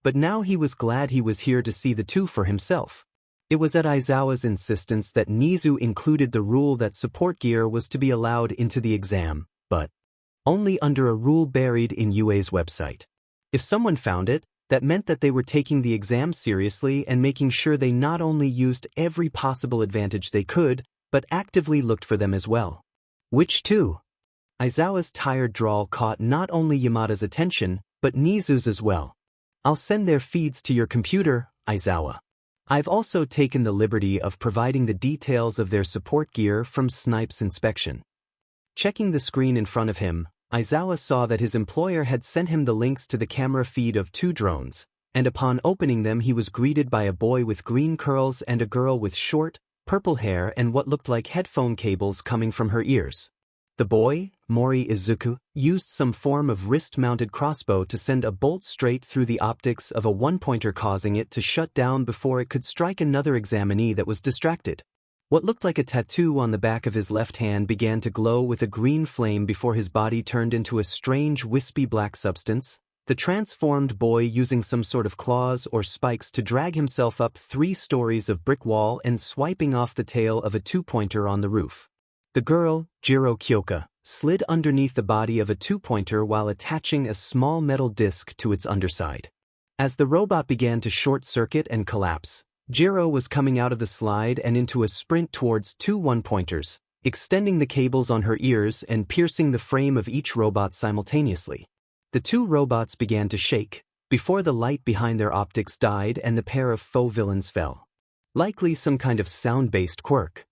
A: But now he was glad he was here to see the two for himself. It was at Aizawa's insistence that Nizu included the rule that support gear was to be allowed into the exam, but only under a rule buried in UA's website. If someone found it, that meant that they were taking the exam seriously and making sure they not only used every possible advantage they could, but actively looked for them as well. Which two? Aizawa's tired drawl caught not only Yamada's attention, but Nizu's as well. I'll send their feeds to your computer, Aizawa. I've also taken the liberty of providing the details of their support gear from Snipe's inspection. Checking the screen in front of him, Aizawa saw that his employer had sent him the links to the camera feed of two drones, and upon opening them he was greeted by a boy with green curls and a girl with short, purple hair and what looked like headphone cables coming from her ears. The boy, Mori Izuku, used some form of wrist-mounted crossbow to send a bolt straight through the optics of a one-pointer, causing it to shut down before it could strike another examinee that was distracted. What looked like a tattoo on the back of his left hand began to glow with a green flame before his body turned into a strange wispy black substance, the transformed boy using some sort of claws or spikes to drag himself up 3 stories of brick wall and swiping off the tail of a two-pointer on the roof. The girl, Jiro Kyoka, slid underneath the body of a two-pointer while attaching a small metal disc to its underside. As the robot began to short-circuit and collapse, Jiro was coming out of the slide and into a sprint towards 2 one-pointers, extending the cables on her ears and piercing the frame of each robot simultaneously. The 2 robots began to shake, before the light behind their optics died and the pair of faux villains fell. Likely some kind of sound-based quirk.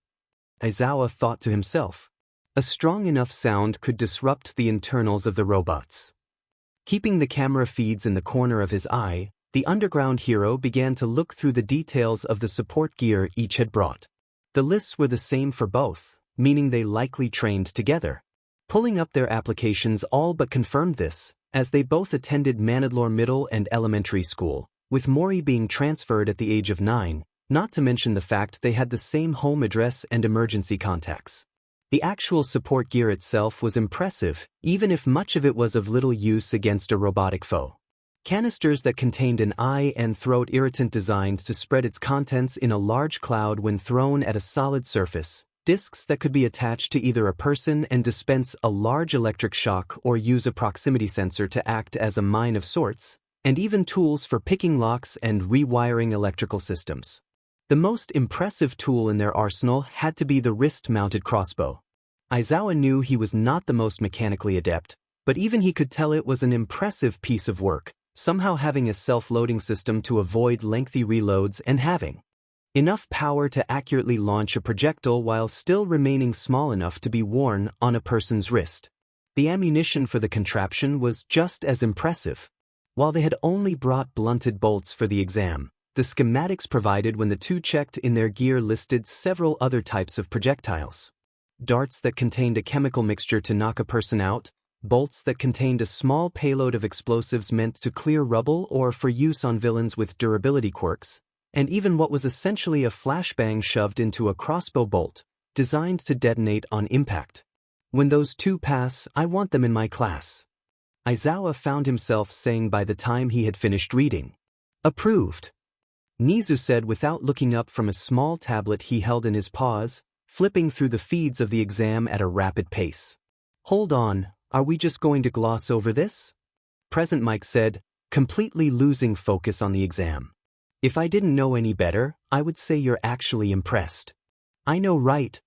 A: Aizawa thought to himself. A strong enough sound could disrupt the internals of the robots. Keeping the camera feeds in the corner of his eye, the underground hero began to look through the details of the support gear each had brought. The lists were the same for both, meaning they likely trained together. Pulling up their applications all but confirmed this, as they both attended Manadlore Middle and Elementary School, with Mori being transferred at the age of 9, not to mention the fact they had the same home address and emergency contacts. The actual support gear itself was impressive, even if much of it was of little use against a robotic foe. Canisters that contained an eye and throat irritant designed to spread its contents in a large cloud when thrown at a solid surface, discs that could be attached to either a person and dispense a large electric shock or use a proximity sensor to act as a mine of sorts, and even tools for picking locks and rewiring electrical systems. The most impressive tool in their arsenal had to be the wrist-mounted crossbow. Izawa knew he was not the most mechanically adept, but even he could tell it was an impressive piece of work, somehow having a self-loading system to avoid lengthy reloads and having enough power to accurately launch a projectile while still remaining small enough to be worn on a person's wrist. The ammunition for the contraption was just as impressive. While they had only brought blunted bolts for the exam, the schematics provided when the two checked in their gear listed several other types of projectiles. Darts that contained a chemical mixture to knock a person out, bolts that contained a small payload of explosives meant to clear rubble or for use on villains with durability quirks, and even what was essentially a flashbang shoved into a crossbow bolt, designed to detonate on impact. When those two pass, I want them in my class. Izawa found himself saying by the time he had finished reading. Approved. Nizu said without looking up from a small tablet he held in his paws, flipping through the feeds of the exam at a rapid pace. Hold on, are we just going to gloss over this? Present Mike said, completely losing focus on the exam. If I didn't know any better, I would say you're actually impressed. I know, right?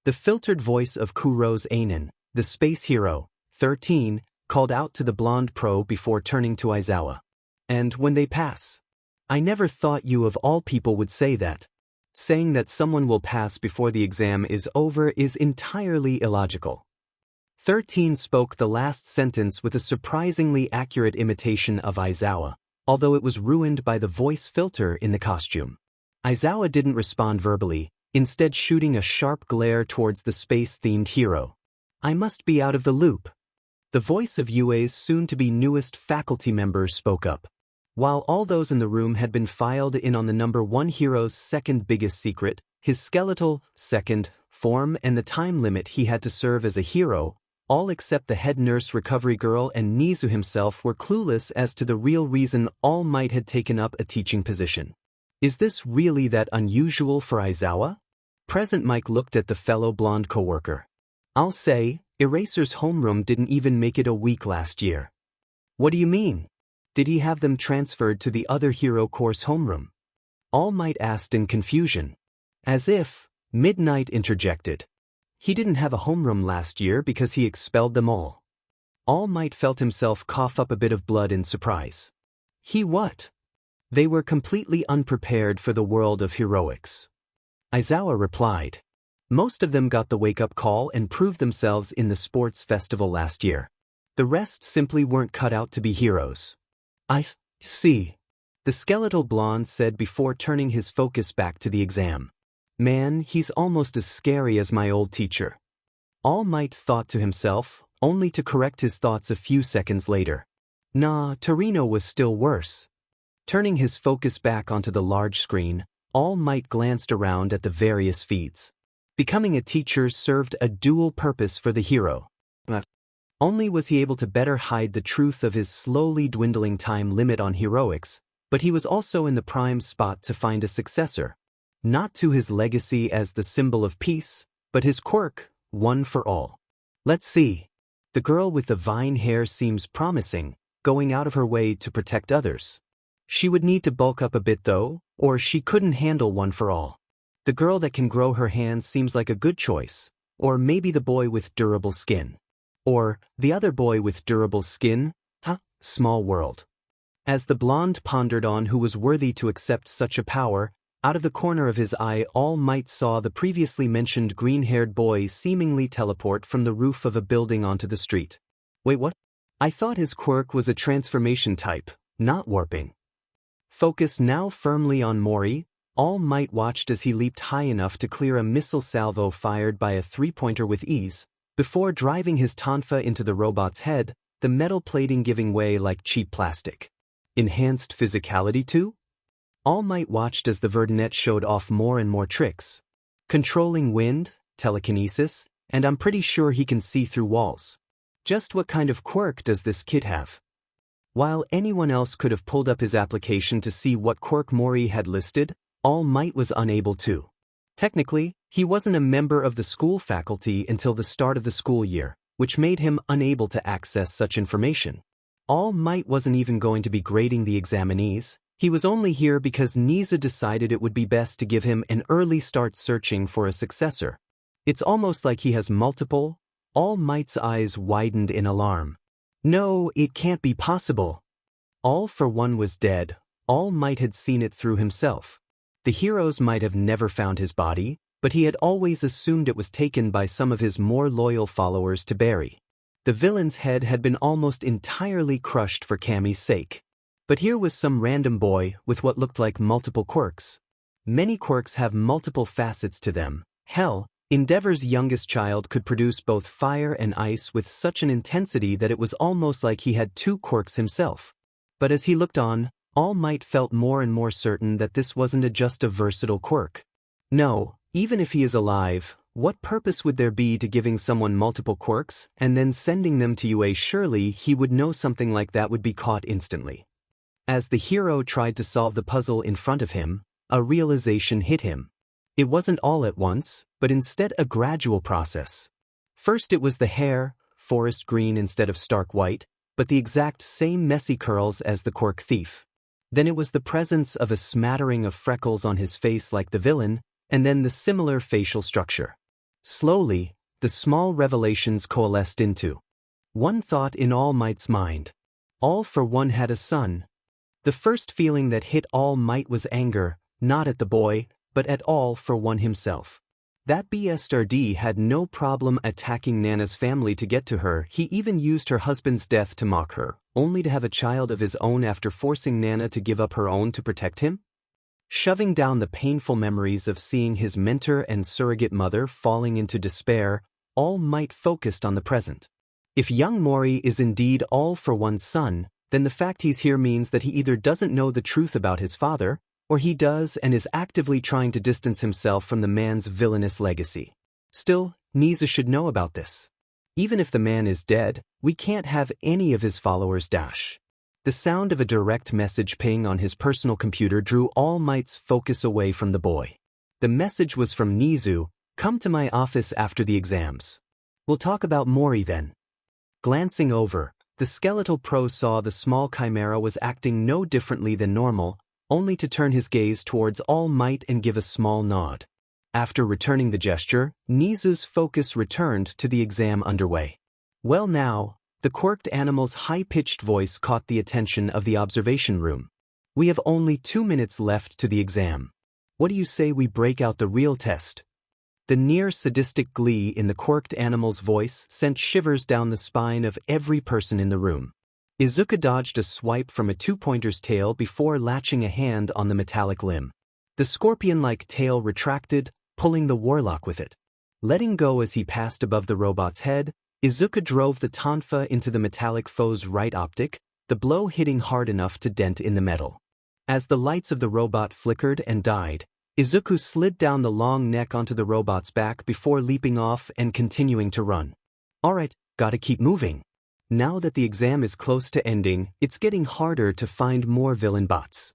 A: The filtered voice of Kuro's Ainen, the space hero, 13, called out to the blonde pro before turning to Izawa. And when they pass? I never thought you of all people would say that. Saying that someone will pass before the exam is over is entirely illogical. 13 spoke the last sentence with a surprisingly accurate imitation of Izawa, although it was ruined by the voice filter in the costume. Izawa didn't respond verbally, instead shooting a sharp glare towards the space-themed hero. I must be out of the loop. The voice of UA's soon-to-be newest faculty member spoke up. While all those in the room had been filed in on the number 1 hero's second biggest secret, his skeletal, second, form and the time limit he had to serve as a hero, all except the head nurse recovery girl and Nizu himself were clueless as to the real reason All Might had taken up a teaching position. Is this really that unusual for Izawa? Present Mike looked at the fellow blonde coworker. I'll say, Eraser's homeroom didn't even make it a week last year. What do you mean? Did he have them transferred to the other hero course homeroom? All Might asked in confusion. As if, Midnight interjected. He didn't have a homeroom last year because he expelled them all. All Might felt himself cough up a bit of blood in surprise. He what? They were completely unprepared for the world of heroics. Izawa replied. Most of them got the wake-up call and proved themselves in the sports festival last year. The rest simply weren't cut out to be heroes. I see. The skeletal blonde said before turning his focus back to the exam. Man, he's almost as scary as my old teacher. All Might thought to himself, only to correct his thoughts a few seconds later. Nah, Torino was still worse. Turning his focus back onto the large screen, All Might glanced around at the various feeds. Becoming a teacher served a dual purpose for the hero. Not only was he able to better hide the truth of his slowly dwindling time limit on heroics, but he was also in the prime spot to find a successor. Not to his legacy as the symbol of peace, but his quirk, one for all. Let's see. The girl with the vine hair seems promising, going out of her way to protect others. She would need to bulk up a bit though, or she couldn't handle one for all. The girl that can grow her hands seems like a good choice, or maybe the boy with durable skin. Or, the other boy with durable skin? Small world. As the blonde pondered on who was worthy to accept such a power, out of the corner of his eye All Might saw the previously mentioned green-haired boy seemingly teleport from the roof of a building onto the street. Wait, what? I thought his quirk was a transformation type, not warping. Focus now firmly on Mori, All Might watched as he leaped high enough to clear a missile salvo fired by a three-pointer with ease, before driving his tonfa into the robot's head, the metal plating giving way like cheap plastic. Enhanced physicality too? All Might watched as the Verdinet showed off more and more tricks. Controlling wind, telekinesis, and I'm pretty sure he can see through walls. Just what kind of quirk does this kid have? While anyone else could have pulled up his application to see what quirk Mori had listed, All Might was unable to. Technically, he wasn't a member of the school faculty until the start of the school year, which made him unable to access such information. All Might wasn't even going to be grading the examinees. He was only here because Niza decided it would be best to give him an early start searching for a successor. It's almost like he has multiple. All Might's eyes widened in alarm. No, it can't be possible. All for One was dead. All Might had seen it through himself. The heroes might have never found his body, but he had always assumed it was taken by some of his more loyal followers to bury. The villain's head had been almost entirely crushed for Cammy's sake. But here was some random boy with what looked like multiple quirks. Many quirks have multiple facets to them. Hell, Endeavor's youngest child could produce both fire and ice with such an intensity that it was almost like he had two quirks himself. But as he looked on, All Might felt more and more certain that this wasn't just a versatile quirk. No, even if he is alive, what purpose would there be to giving someone multiple quirks and then sending them to UA? Surely he would know something like that would be caught instantly. As the hero tried to solve the puzzle in front of him, a realization hit him. It wasn't all at once, but instead a gradual process. First it was the hair, forest green instead of stark white, but the exact same messy curls as the quirk thief. Then it was the presence of a smattering of freckles on his face like the villain, and then the similar facial structure. Slowly, the small revelations coalesced into one thought in All Might's mind. All for One had a son. The first feeling that hit All Might was anger, not at the boy, but at All for One himself. That bastard had no problem attacking Nana's family to get to her. He even used her husband's death to mock her, only to have a child of his own after forcing Nana to give up her own to protect him? Shoving down the painful memories of seeing his mentor and surrogate mother falling into despair, All Might focused on the present. If young Mori is indeed All for One's son, then the fact he's here means that he either doesn't know the truth about his father, or he does and is actively trying to distance himself from the man's villainous legacy. Still, Niza should know about this. Even if the man is dead, we can't have any of his followers dash. The sound of a direct message ping on his personal computer drew All Might's focus away from the boy. The message was from Nizu. Come to my office after the exams. We'll talk about Mori then. Glancing over, the skeletal pro saw the small chimera was acting no differently than normal, only to turn his gaze towards All Might and give a small nod. After returning the gesture, Nizu's focus returned to the exam underway. Well now, the quirked animal's high-pitched voice caught the attention of the observation room. We have only 2 minutes left to the exam. What do you say we break out the real test? The near-sadistic glee in the quirked animal's voice sent shivers down the spine of every person in the room. Izuku dodged a swipe from a two-pointer's tail before latching a hand on the metallic limb. The scorpion-like tail retracted, pulling the Warlock with it. Letting go as he passed above the robot's head, Izuku drove the tonfa into the metallic foe's right optic, the blow hitting hard enough to dent in the metal. As the lights of the robot flickered and died, Izuku slid down the long neck onto the robot's back before leaping off and continuing to run. Alright, gotta keep moving. Now that the exam is close to ending, it's getting harder to find more villain bots.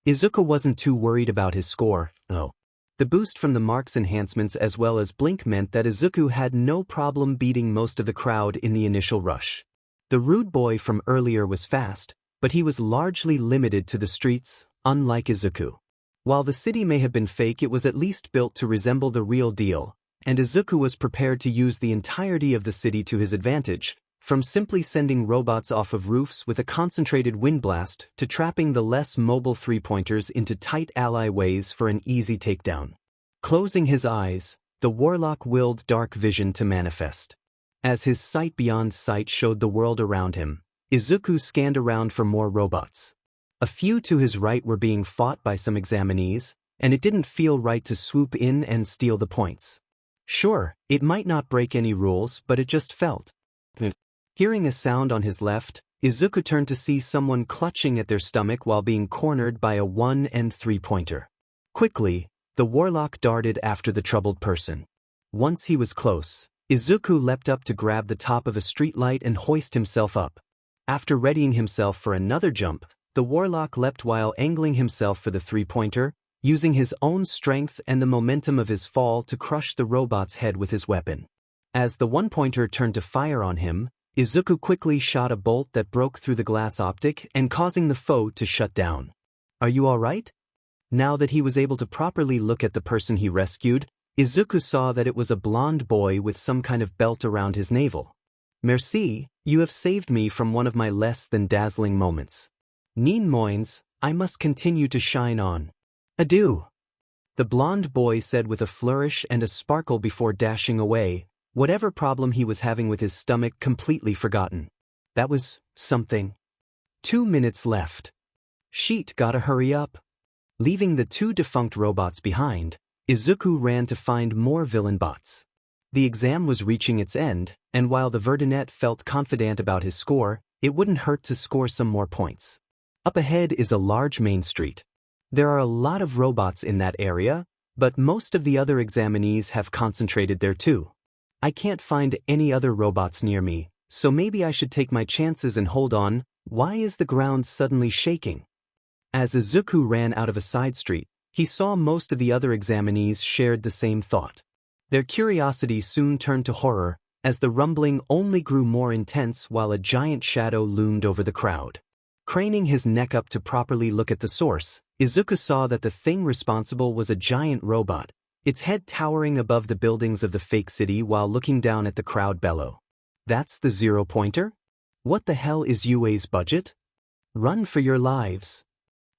A: Izuku wasn't too worried about his score, though. The boost from the marks enhancements as well as Blink meant that Izuku had no problem beating most of the crowd in the initial rush. The rude boy from earlier was fast, but he was largely limited to the streets, unlike Izuku. While the city may have been fake, it was at least built to resemble the real deal, and Izuku was prepared to use the entirety of the city to his advantage, from simply sending robots off of roofs with a concentrated wind blast to trapping the less mobile three-pointers into tight ally ways for an easy takedown. Closing his eyes, the Warlock willed dark vision to manifest. As his sight beyond sight showed the world around him, Izuku scanned around for more robots. A few to his right were being fought by some examinees, and it didn't feel right to swoop in and steal the points. Sure, it might not break any rules, but it just felt. Hearing a sound on his left, Izuku turned to see someone clutching at their stomach while being cornered by a 1 and 3-pointer. Quickly, the Warlock darted after the troubled person. Once he was close, Izuku leapt up to grab the top of a streetlight and hoist himself up. After readying himself for another jump, the Warlock leapt while angling himself for the three-pointer, using his own strength and the momentum of his fall to crush the robot's head with his weapon. As the one-pointer turned to fire on him, Izuku quickly shot a bolt that broke through the glass optic and causing the foe to shut down. "Are you all right?" Now that he was able to properly look at the person he rescued, Izuku saw that it was a blonde boy with some kind of belt around his navel. "Merci, you have saved me from one of my less than dazzling moments. Neen moins, I must continue to shine on. Adieu," the blonde boy said with a flourish and a sparkle before dashing away, whatever problem he was having with his stomach completely forgotten. That was something. 2 minutes left. Sheet, gotta hurry up. Leaving the two defunct robots behind, Izuku ran to find more villain bots. The exam was reaching its end, and while the Verdinet felt confident about his score, it wouldn't hurt to score some more points. Up ahead is a large main street. There are a lot of robots in that area, but most of the other examinees have concentrated there too. I can't find any other robots near me, so maybe I should take my chances and hold on. Why is the ground suddenly shaking? As Izuku ran out of a side street, he saw most of the other examinees shared the same thought. Their curiosity soon turned to horror, as the rumbling only grew more intense while a giant shadow loomed over the crowd. Craning his neck up to properly look at the source, Izuku saw that the thing responsible was a giant robot, its head towering above the buildings of the fake city while looking down at the crowd below. "That's the zero-pointer? What the hell is UA's budget? Run for your lives."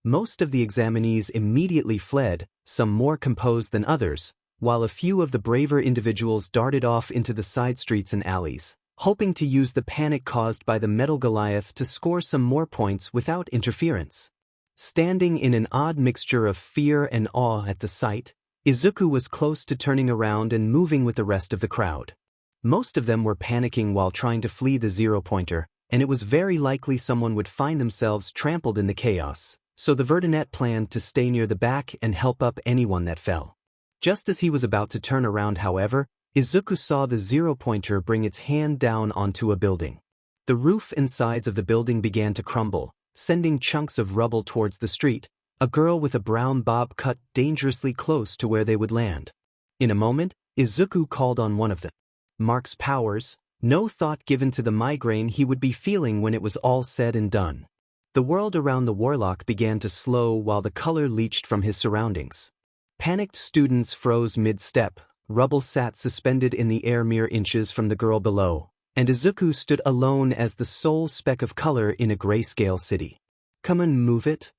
A: Most of the examinees immediately fled, some more composed than others, while a few of the braver individuals darted off into the side streets and alleys, hoping to use the panic caused by the Metal Goliath to score some more points without interference. Standing in an odd mixture of fear and awe at the sight, Izuku was close to turning around and moving with the rest of the crowd. Most of them were panicking while trying to flee the zero-pointer, and it was very likely someone would find themselves trampled in the chaos, so the Verdinet planned to stay near the back and help up anyone that fell. Just as he was about to turn around, however, Izuku saw the zero-pointer bring its hand down onto a building. The roof and sides of the building began to crumble, sending chunks of rubble towards the street. A girl with a brown bob cut dangerously close to where they would land. In a moment, Izuku called on one of them. Mark's powers, no thought given to the migraine he would be feeling when it was all said and done. The world around the Warlock began to slow while the color leached from his surroundings. Panicked students froze mid-step, rubble sat suspended in the air mere inches from the girl below, and Izuku stood alone as the sole speck of color in a grayscale city. "Come on, move it,"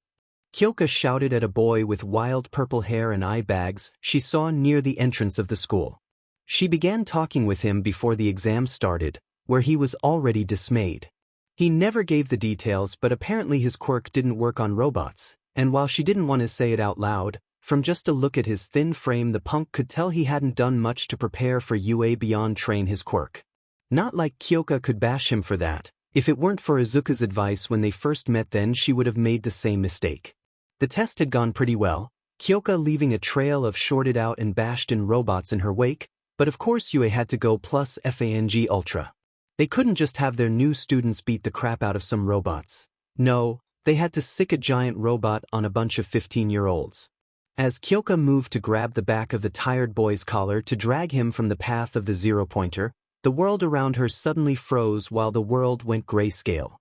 A: Kyoka shouted at a boy with wild purple hair and eye bags she saw near the entrance of the school. She began talking with him before the exam started, where he was already dismayed. He never gave the details, but apparently his quirk didn't work on robots, and while she didn't want to say it out loud, from just a look at his thin frame the punk could tell he hadn't done much to prepare for UA beyond train his quirk. Not like Kyoka could bash him for that. If it weren't for Izuku's advice when they first met, then she would have made the same mistake. The test had gone pretty well, Kyoka leaving a trail of shorted out and bashed in robots in her wake, but of course UA had to go plus FANG Ultra. They couldn't just have their new students beat the crap out of some robots. No, they had to sick a giant robot on a bunch of 15-year-olds. As Kyoka moved to grab the back of the tired boy's collar to drag him from the path of the zero-pointer, the world around her suddenly froze while the world went grayscale.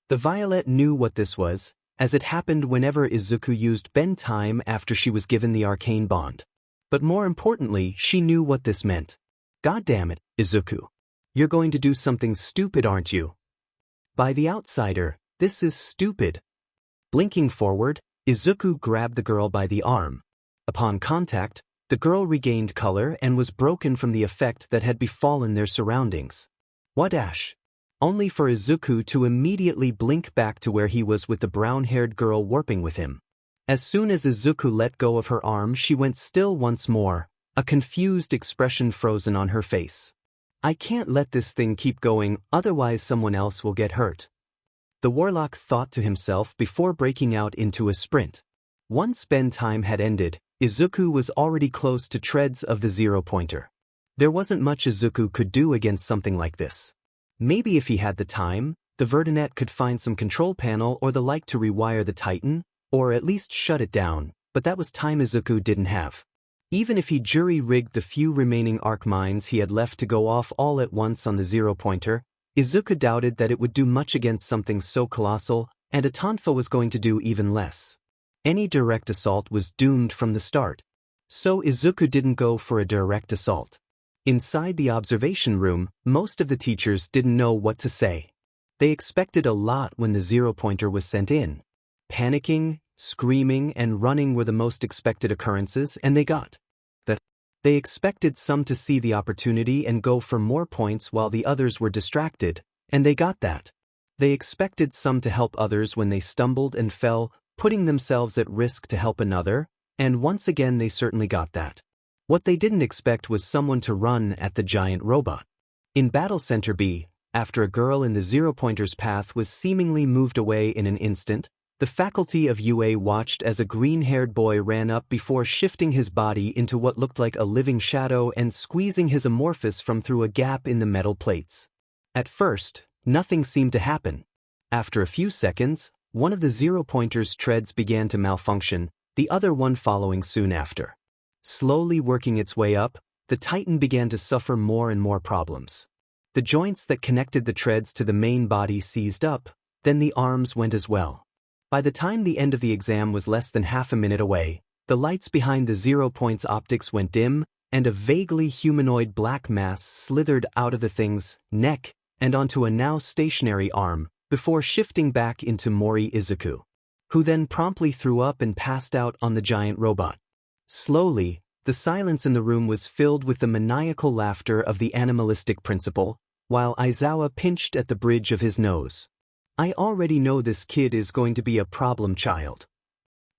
A: The Violet knew what this was, as it happened whenever Izuku used bend time after she was given the arcane bond. But more importantly, she knew what this meant. "God damn it, Izuku. You're going to do something stupid, aren't you?" By the outsider, this is stupid. Blinking forward, Izuku grabbed the girl by the arm. Upon contact, the girl regained color and was broken from the effect that had befallen their surroundings. What ash? Only for Izuku to immediately blink back to where he was with the brown-haired girl warping with him. As soon as Izuku let go of her arm, she went still once more, a confused expression frozen on her face. "I can't let this thing keep going, otherwise someone else will get hurt," the Warlock thought to himself before breaking out into a sprint. Once bend time had ended, Izuku was already close to treads of the zero-pointer. There wasn't much Izuku could do against something like this. Maybe if he had the time, the Vertinet could find some control panel or the like to rewire the Titan, or at least shut it down, but that was time Izuku didn't have. Even if he jury-rigged the few remaining arc mines he had left to go off all at once on the zero-pointer, Izuku doubted that it would do much against something so colossal, and a Tonfa was going to do even less. Any direct assault was doomed from the start. So Izuku didn't go for a direct assault. Inside the observation room, most of the teachers didn't know what to say. They expected a lot when the zero-pointer was sent in. Panicking, screaming, and running were the most expected occurrences, and they got that. They expected some to see the opportunity and go for more points while the others were distracted, and they got that. They expected some to help others when they stumbled and fell, putting themselves at risk to help another, and once again they certainly got that. What they didn't expect was someone to run at the giant robot. In Battle Center B, after a girl in the zero-pointer's path was seemingly moved away in an instant, the faculty of UA watched as a green-haired boy ran up before shifting his body into what looked like a living shadow and squeezing his amorphous from through a gap in the metal plates. At first, nothing seemed to happen. After a few seconds, one of the zero-pointer's treads began to malfunction, the other one following soon after. Slowly working its way up, the Titan began to suffer more and more problems. The joints that connected the treads to the main body seized up, then the arms went as well. By the time the end of the exam was less than half a minute away, the lights behind the zero-point's optics went dim, and a vaguely humanoid black mass slithered out of the thing's neck and onto a now stationary arm, before shifting back into Mori Izuku, who then promptly threw up and passed out on the giant robot. Slowly, the silence in the room was filled with the maniacal laughter of the animalistic principal, while Aizawa pinched at the bridge of his nose. I already know this kid is going to be a problem child.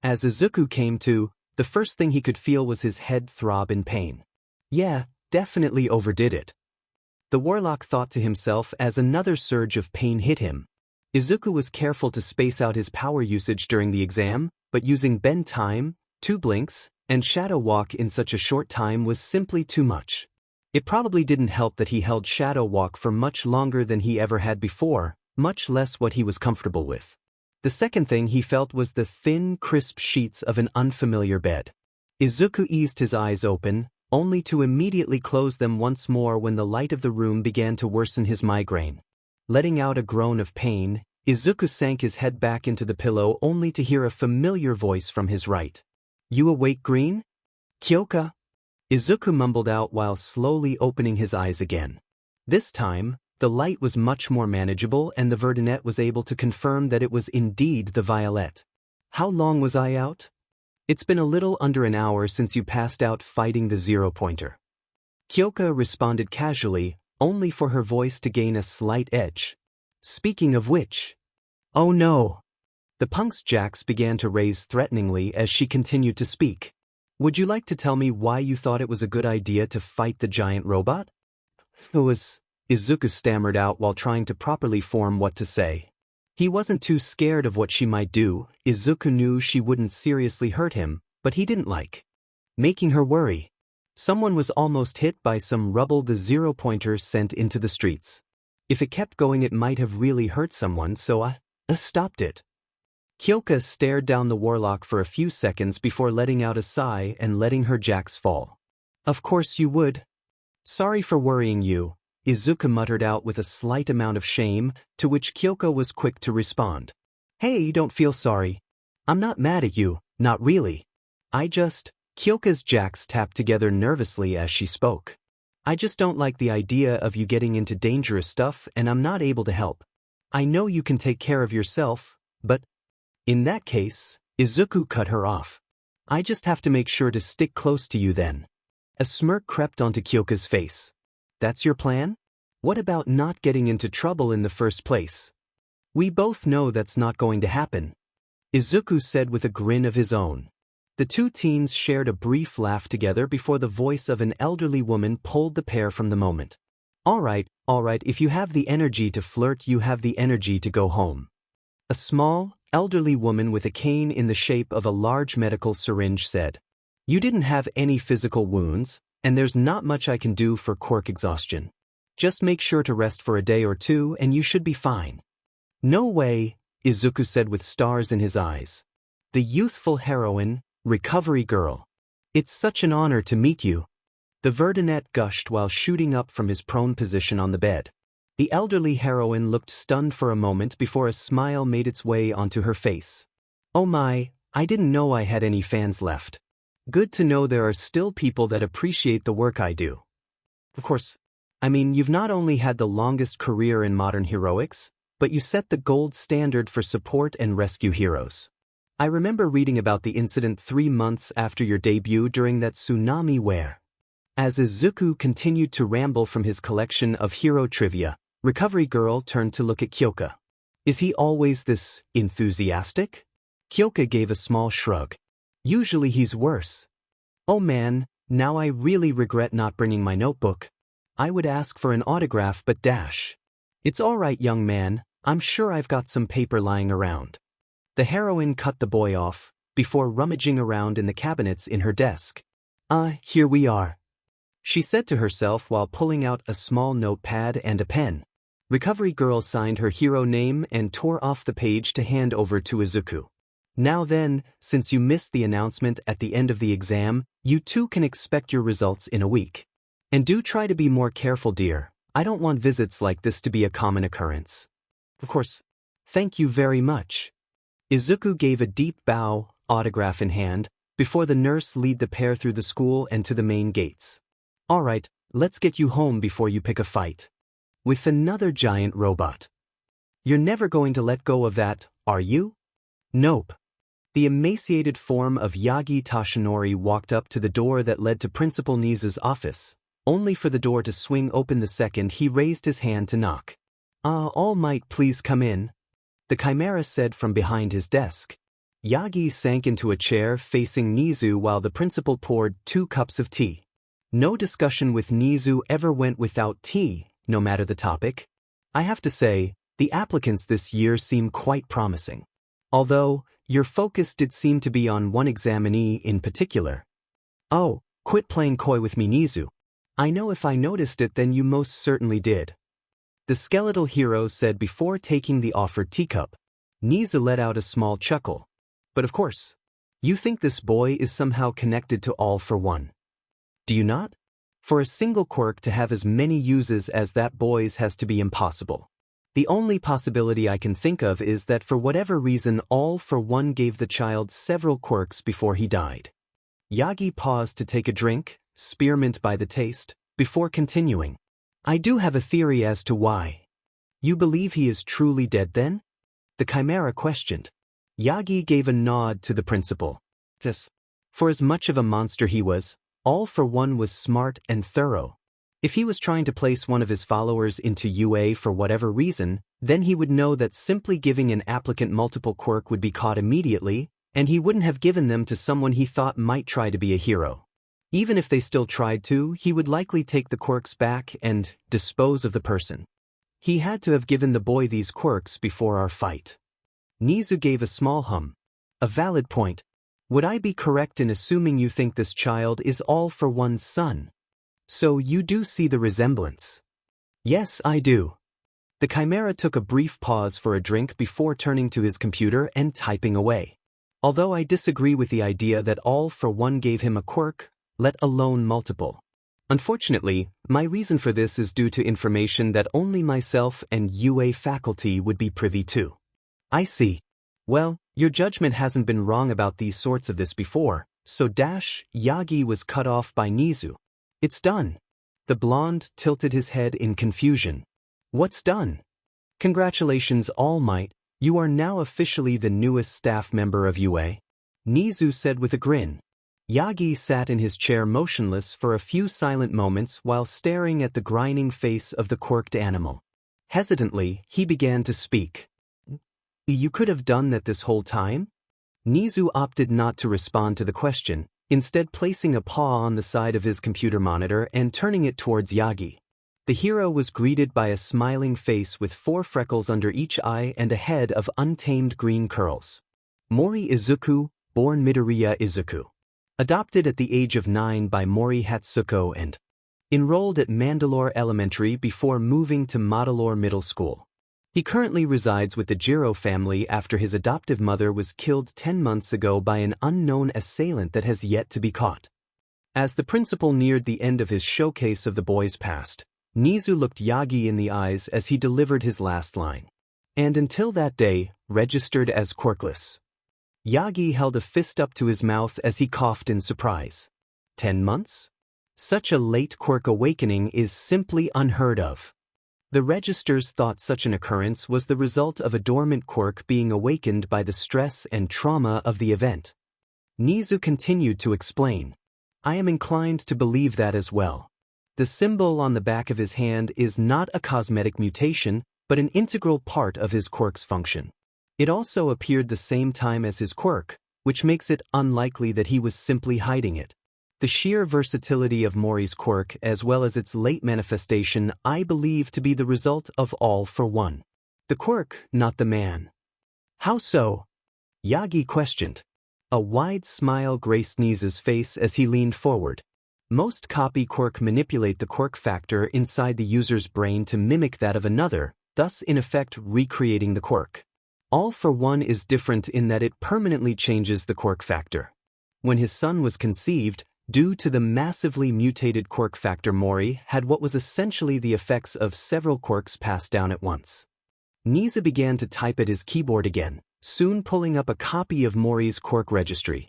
A: As Izuku came to, the first thing he could feel was his head throb in pain. Yeah, definitely overdid it. The Warlock thought to himself as another surge of pain hit him. Izuku was careful to space out his power usage during the exam, but using bend time, 2 blinks, and shadow walk in such a short time was simply too much. It probably didn't help that he held shadow walk for much longer than he ever had before, much less what he was comfortable with. The second thing he felt was the thin, crisp sheets of an unfamiliar bed. Izuku eased his eyes open, only to immediately close them once more when the light of the room began to worsen his migraine. Letting out a groan of pain, Izuku sank his head back into the pillow only to hear a familiar voice from his right. "You awake, Green?" "Kyoka?" Izuku mumbled out while slowly opening his eyes again. This time, the light was much more manageable and the Vertinet was able to confirm that it was indeed the Violet. "How long was I out?" "It's been a little under an hour since you passed out fighting the zero-pointer." Kyoka responded casually, only for her voice to gain a slight edge. "Speaking of which..." "Oh no." The punk's jacks began to raise threateningly as she continued to speak. "Would you like to tell me why you thought it was a good idea to fight the giant robot?" "It was..." Izuku stammered out while trying to properly form what to say. He wasn't too scared of what she might do. Izuku knew she wouldn't seriously hurt him, but he didn't like making her worry. Someone was almost hit by some rubble the zero-pointer sent into the streets. If it kept going it might have really hurt someone, so I stopped it. Kyoka stared down the Warlock for a few seconds before letting out a sigh and letting her jacks fall. "Of course you would." "Sorry for worrying you," Izuku muttered out with a slight amount of shame, to which Kyoka was quick to respond. "Hey, don't feel sorry. I'm not mad at you, not really. Kyoka's jacks tapped together nervously as she spoke. "I just don't like the idea of you getting into dangerous stuff and I'm not able to help. I know you can take care of yourself, but..." "In that case," Izuku cut her off. "I just have to make sure to stick close to you then." A smirk crept onto Kyoka's face. "That's your plan? What about not getting into trouble in the first place?" "We both know that's not going to happen," Izuku said with a grin of his own. The two teens shared a brief laugh together before the voice of an elderly woman pulled the pair from the moment. All right, if you have the energy to flirt, you have the energy to go home." A small, elderly woman with a cane in the shape of a large medical syringe said. "You didn't have any physical wounds, and there's not much I can do for quirk exhaustion. Just make sure to rest for a day or two and you should be fine. No way, Izuku said with stars in his eyes. The youthful heroine, recovery girl. It's such an honor to meet you. The Verdinette gushed while shooting up from his prone position on the bed. The elderly heroine looked stunned for a moment before a smile made its way onto her face. Oh my, I didn't know I had any fans left. Good to know there are still people that appreciate the work I do. Of course, I mean, you've not only had the longest career in modern heroics, but you set the gold standard for support and rescue heroes. I remember reading about the incident 3 months after your debut during that tsunami where. As Izuku continued to ramble from his collection of hero trivia, Recovery Girl turned to look at Kyoka. Is he always this enthusiastic? Kyoka gave a small shrug. Usually he's worse. Oh man, now I really regret not bringing my notebook. I would ask for an autograph but dash. It's alright young man, I'm sure I've got some paper lying around. The heroine cut the boy off, before rummaging around in the cabinets in her desk. Here we are. She said to herself while pulling out a small notepad and a pen. Recovery Girl signed her hero name and tore off the page to hand over to Izuku. Now then, since you missed the announcement at the end of the exam, you too can expect your results in a week. And do try to be more careful, dear. I don't want visits like this to be a common occurrence. Of course. Thank you very much. Izuku gave a deep bow, autograph in hand, before the nurse lead the pair through the school and to the main gates. Alright, let's get you home before you pick a fight. With another giant robot. You're never going to let go of that, are you? Nope. The emaciated form of Yagi Tashinori walked up to the door that led to Principal Nizu's office, only for the door to swing open the second he raised his hand to knock. All Might please come in, the Chimera said from behind his desk. Yagi sank into a chair facing Nizu while the principal poured 2 cups of tea. No discussion with Nizu ever went without tea, no matter the topic. I have to say, the applicants this year seem quite promising. Although, your focus did seem to be on one examinee in particular. Oh, quit playing coy with me, Nizu. I know if I noticed it then you most certainly did. The skeletal hero said before taking the offered teacup. Nizu let out a small chuckle. But of course, you think this boy is somehow connected to All for One. Do you not? For a single quirk to have as many uses as that boy's has to be impossible. The only possibility I can think of is that for whatever reason All for One gave the child several quirks before he died. Yagi paused to take a drink, spearmint by the taste, before continuing. I do have a theory as to why. You believe he is truly dead then? The Chimera questioned. Yagi gave a nod to the principal. Yes. For as much of a monster he was, All for One was smart and thorough. If he was trying to place one of his followers into UA for whatever reason, then he would know that simply giving an applicant multiple quirk would be caught immediately, and he wouldn't have given them to someone he thought might try to be a hero. Even if they still tried to, he would likely take the quirks back and dispose of the person. He had to have given the boy these quirks before our fight. Nizu gave a small hum. A valid point. Would I be correct in assuming you think this child is All for One's son? So you do see the resemblance? Yes, I do. The Chimera took a brief pause for a drink before turning to his computer and typing away. Although I disagree with the idea that All for One gave him a quirk, let alone multiple. Unfortunately, my reason for this is due to information that only myself and UA faculty would be privy to. I see. Well, your judgment hasn't been wrong about these sorts of this before, so Yagi was cut off by Nizu. It's done. The blonde tilted his head in confusion. What's done? Congratulations, All Might, you are now officially the newest staff member of UA. Nizu said with a grin. Yagi sat in his chair motionless for a few silent moments while staring at the grinding face of the quirked animal. Hesitantly, he began to speak. You could have done that this whole time? Nizu opted not to respond to the question, instead placing a paw on the side of his computer monitor and turning it towards Yagi. The hero was greeted by a smiling face with 4 freckles under each eye and a head of untamed green curls. Mori Izuku, born Midoriya Izuku. Adopted at the age of 9 by Mori Hatsuko and enrolled at Mandalore Elementary before moving to Mandalore Middle School. He currently resides with the Jiro family after his adoptive mother was killed 10 months ago by an unknown assailant that has yet to be caught. As the principal neared the end of his showcase of the boy's past, Nizu looked Yagi in the eyes as he delivered his last line. And until that day, registered as Quirkless. Yagi held a fist up to his mouth as he coughed in surprise. 10 months? Such a late quirk awakening is simply unheard of. The registers thought such an occurrence was the result of a dormant quirk being awakened by the stress and trauma of the event. Nizu continued to explain. I am inclined to believe that as well. The symbol on the back of his hand is not a cosmetic mutation, but an integral part of his quirk's function. It also appeared the same time as his quirk, which makes it unlikely that he was simply hiding it. The sheer versatility of Mori's quirk as well as its late manifestation I believe to be the result of all for one. The quirk, not the man. How so? Yagi questioned. A wide smile graced Nizu's face as he leaned forward. Most copy quirk manipulate the quirk factor inside the user's brain to mimic that of another, thus in effect recreating the quirk. All for one is different in that it permanently changes the quirk factor. When his son was conceived, due to the massively mutated quirk factor, Mori had what was essentially the effects of several quirks passed down at once. Nizu began to type at his keyboard again, soon pulling up a copy of Mori's quirk registry.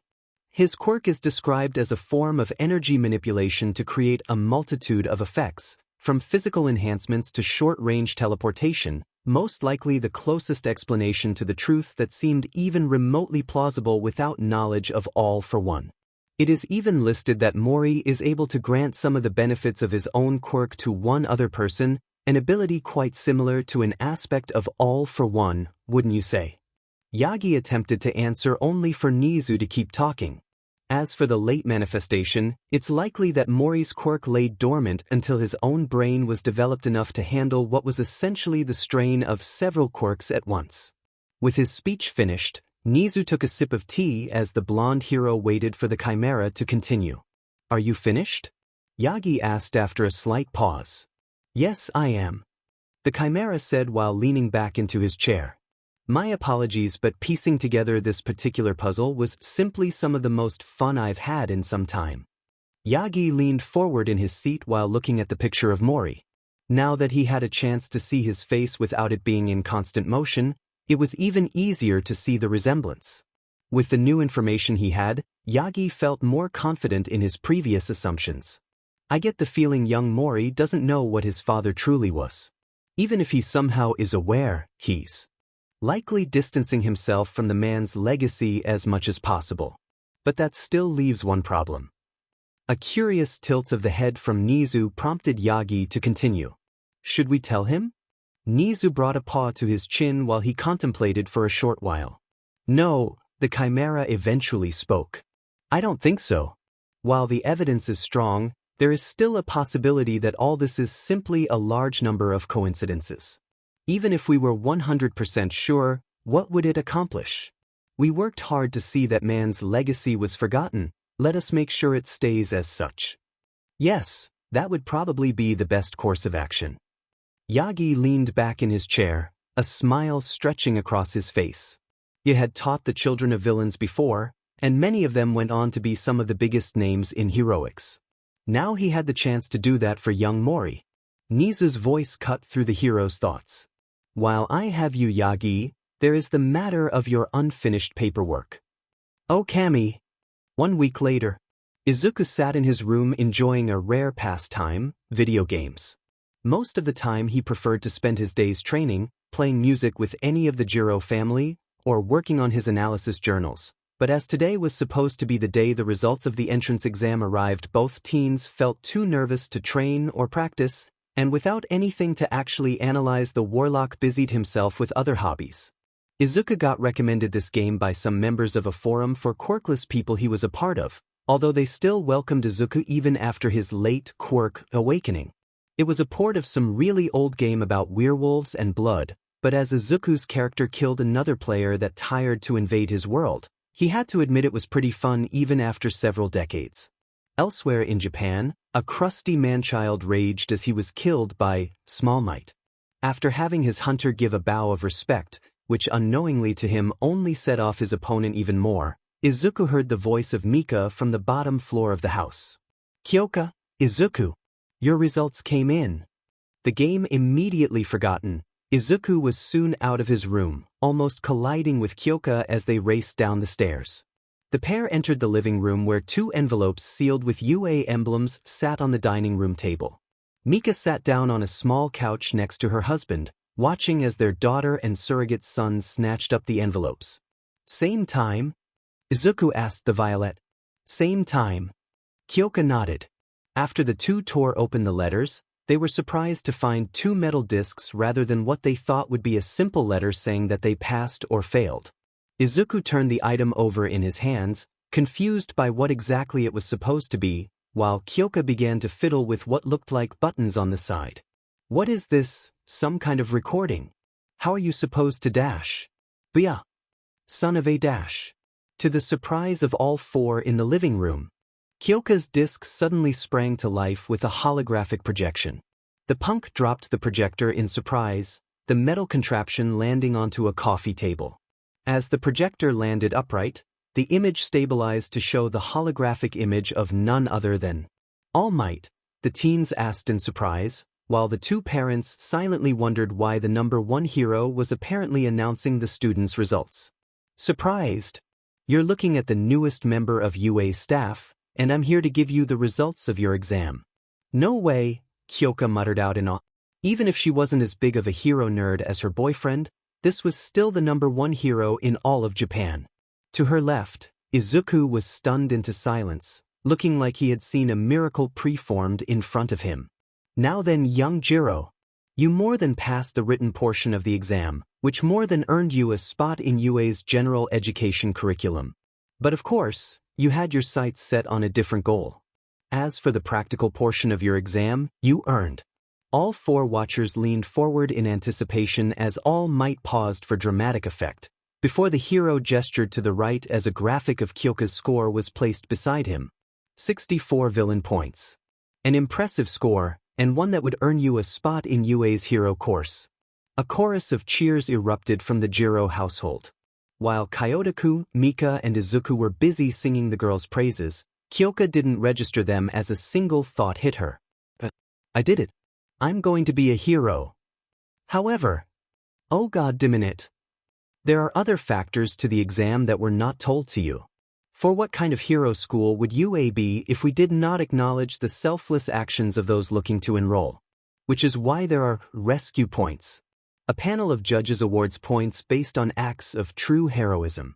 A: His quirk is described as a form of energy manipulation to create a multitude of effects, from physical enhancements to short-range teleportation, most likely the closest explanation to the truth that seemed even remotely plausible without knowledge of all for one. It is even listed that Mori is able to grant some of the benefits of his own quirk to one other person, an ability quite similar to an aspect of all for one, wouldn't you say? Yagi attempted to answer only for Nizu to keep talking. As for the late manifestation, it's likely that Mori's quirk lay dormant until his own brain was developed enough to handle what was essentially the strain of several quirks at once. With his speech finished, Nizu took a sip of tea as the blonde hero waited for the chimera to continue. Are you finished? Yagi asked after a slight pause. Yes, I am. The chimera said while leaning back into his chair. My apologies, but piecing together this particular puzzle was simply some of the most fun I've had in some time. Yagi leaned forward in his seat while looking at the picture of Mori. Now that he had a chance to see his face without it being in constant motion, it was even easier to see the resemblance. With the new information he had, Yagi felt more confident in his previous assumptions. I get the feeling young Mori doesn't know what his father truly was. Even if he somehow is aware, he's likely distancing himself from the man's legacy as much as possible. But that still leaves one problem. A curious tilt of the head from Nizu prompted Yagi to continue. Should we tell him? Nizu brought a paw to his chin while he contemplated for a short while. No, the chimera eventually spoke. I don't think so. While the evidence is strong, there is still a possibility that all this is simply a large number of coincidences. Even if we were 100% sure, what would it accomplish? We worked hard to see that man's legacy was forgotten. Let us make sure it stays as such. Yes, that would probably be the best course of action. Yagi leaned back in his chair, a smile stretching across his face. He had taught the children of villains before, and many of them went on to be some of the biggest names in heroics. Now he had the chance to do that for young Mori. Nizu's voice cut through the hero's thoughts. While I have you, Yagi, there is the matter of your unfinished paperwork. Oh, Kami. 1 week later, Izuku sat in his room enjoying a rare pastime, video games. Most of the time he preferred to spend his days training, playing music with any of the Jiro family, or working on his analysis journals. But as today was supposed to be the day the results of the entrance exam arrived, both teens felt too nervous to train or practice, and without anything to actually analyze, the Warlock busied himself with other hobbies. Izuku got recommended this game by some members of a forum for quirkless people he was a part of, although they still welcomed Izuku even after his late quirk awakening. It was a port of some really old game about werewolves and blood, but as Izuku's character killed another player that tired to invade his world, He had to admit it was pretty fun even after several decades. Elsewhere in Japan, a crusty man-child raged as he was killed by Small Might. After having his hunter give a bow of respect, which unknowingly to him only set off his opponent even more, Izuku heard the voice of Mika from the bottom floor of the house. "Kyoka, Izuku, your results came in." The game immediately forgotten, Izuku was soon out of his room, almost colliding with Kyoka as they raced down the stairs. The pair entered the living room where 2 envelopes sealed with UA emblems sat on the dining room table. Mika sat down on a small couch next to her husband, watching as their daughter and surrogate son snatched up the envelopes. "Same time?" Izuku asked the violet. "Same time." Kyoka nodded. After the 2 tore open the letters, they were surprised to find 2 metal discs rather than what they thought would be a simple letter saying that they passed or failed. Izuku turned the item over in his hands, confused by what exactly it was supposed to be, while Kyoka began to fiddle with what looked like buttons on the side. "What is this, some kind of recording? How are you supposed to dash?" "Bia. Son of a dash." To the surprise of all 4 in the living room, Kyoka's disc suddenly sprang to life with a holographic projection. The punk dropped the projector in surprise, the metal contraption landing onto a coffee table. As the projector landed upright, the image stabilized to show the holographic image of none other than All Might, the teens asked in surprise, while the 2 parents silently wondered why the number 1 hero was apparently announcing the students' results. "Surprised? You're looking at the newest member of UA's staff, and I'm here to give you the results of your exam." "No way," Kyoka muttered out in awe. Even if she wasn't as big of a hero nerd as her boyfriend, this was still the number 1 hero in all of Japan. To her left, Izuku was stunned into silence, looking like he had seen a miracle preformed in front of him. "Now then, young Jiro, you more than passed the written portion of the exam, which more than earned you a spot in UA's general education curriculum. But of course, you had your sights set on a different goal. As for the practical portion of your exam, you earned." All 4 watchers leaned forward in anticipation as All Might paused for dramatic effect, before the hero gestured to the right as a graphic of Kyoka's score was placed beside him. 64 villain points. An impressive score, and one that would earn you a spot in UA's hero course. A chorus of cheers erupted from the Jiro household. While Kyotoku, Mika, and Izuku were busy singing the girl's praises, Kyoka didn't register them as a single thought hit her. "I did it. I'm going to be a hero." However, oh god damn it. There are other factors to the exam that were not told to you. For what kind of hero school would UA be if we did not acknowledge the selfless actions of those looking to enroll? Which is why there are rescue points. A panel of judges awards points based on acts of true heroism.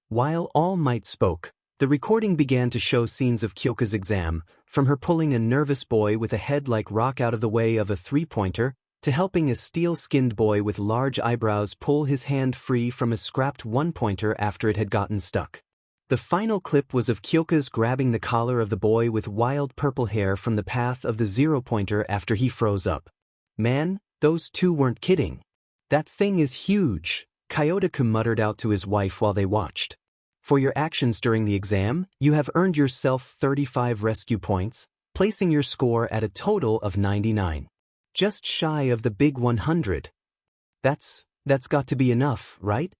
A: While All Might spoke, the recording began to show scenes of Kyoka's exam, from her pulling a nervous boy with a head like rock out of the way of a 3-pointer, to helping a steel-skinned boy with large eyebrows pull his hand free from a scrapped 1-pointer after it had gotten stuck. The final clip was of Kyoka's grabbing the collar of the boy with wild purple hair from the path of the 0-pointer after he froze up. "Man, those 2 weren't kidding. That thing is huge," Kyotoku muttered out to his wife while they watched. "For your actions during the exam, you have earned yourself 35 rescue points, placing your score at a total of 99. Just shy of the big 100. That's got to be enough, right?"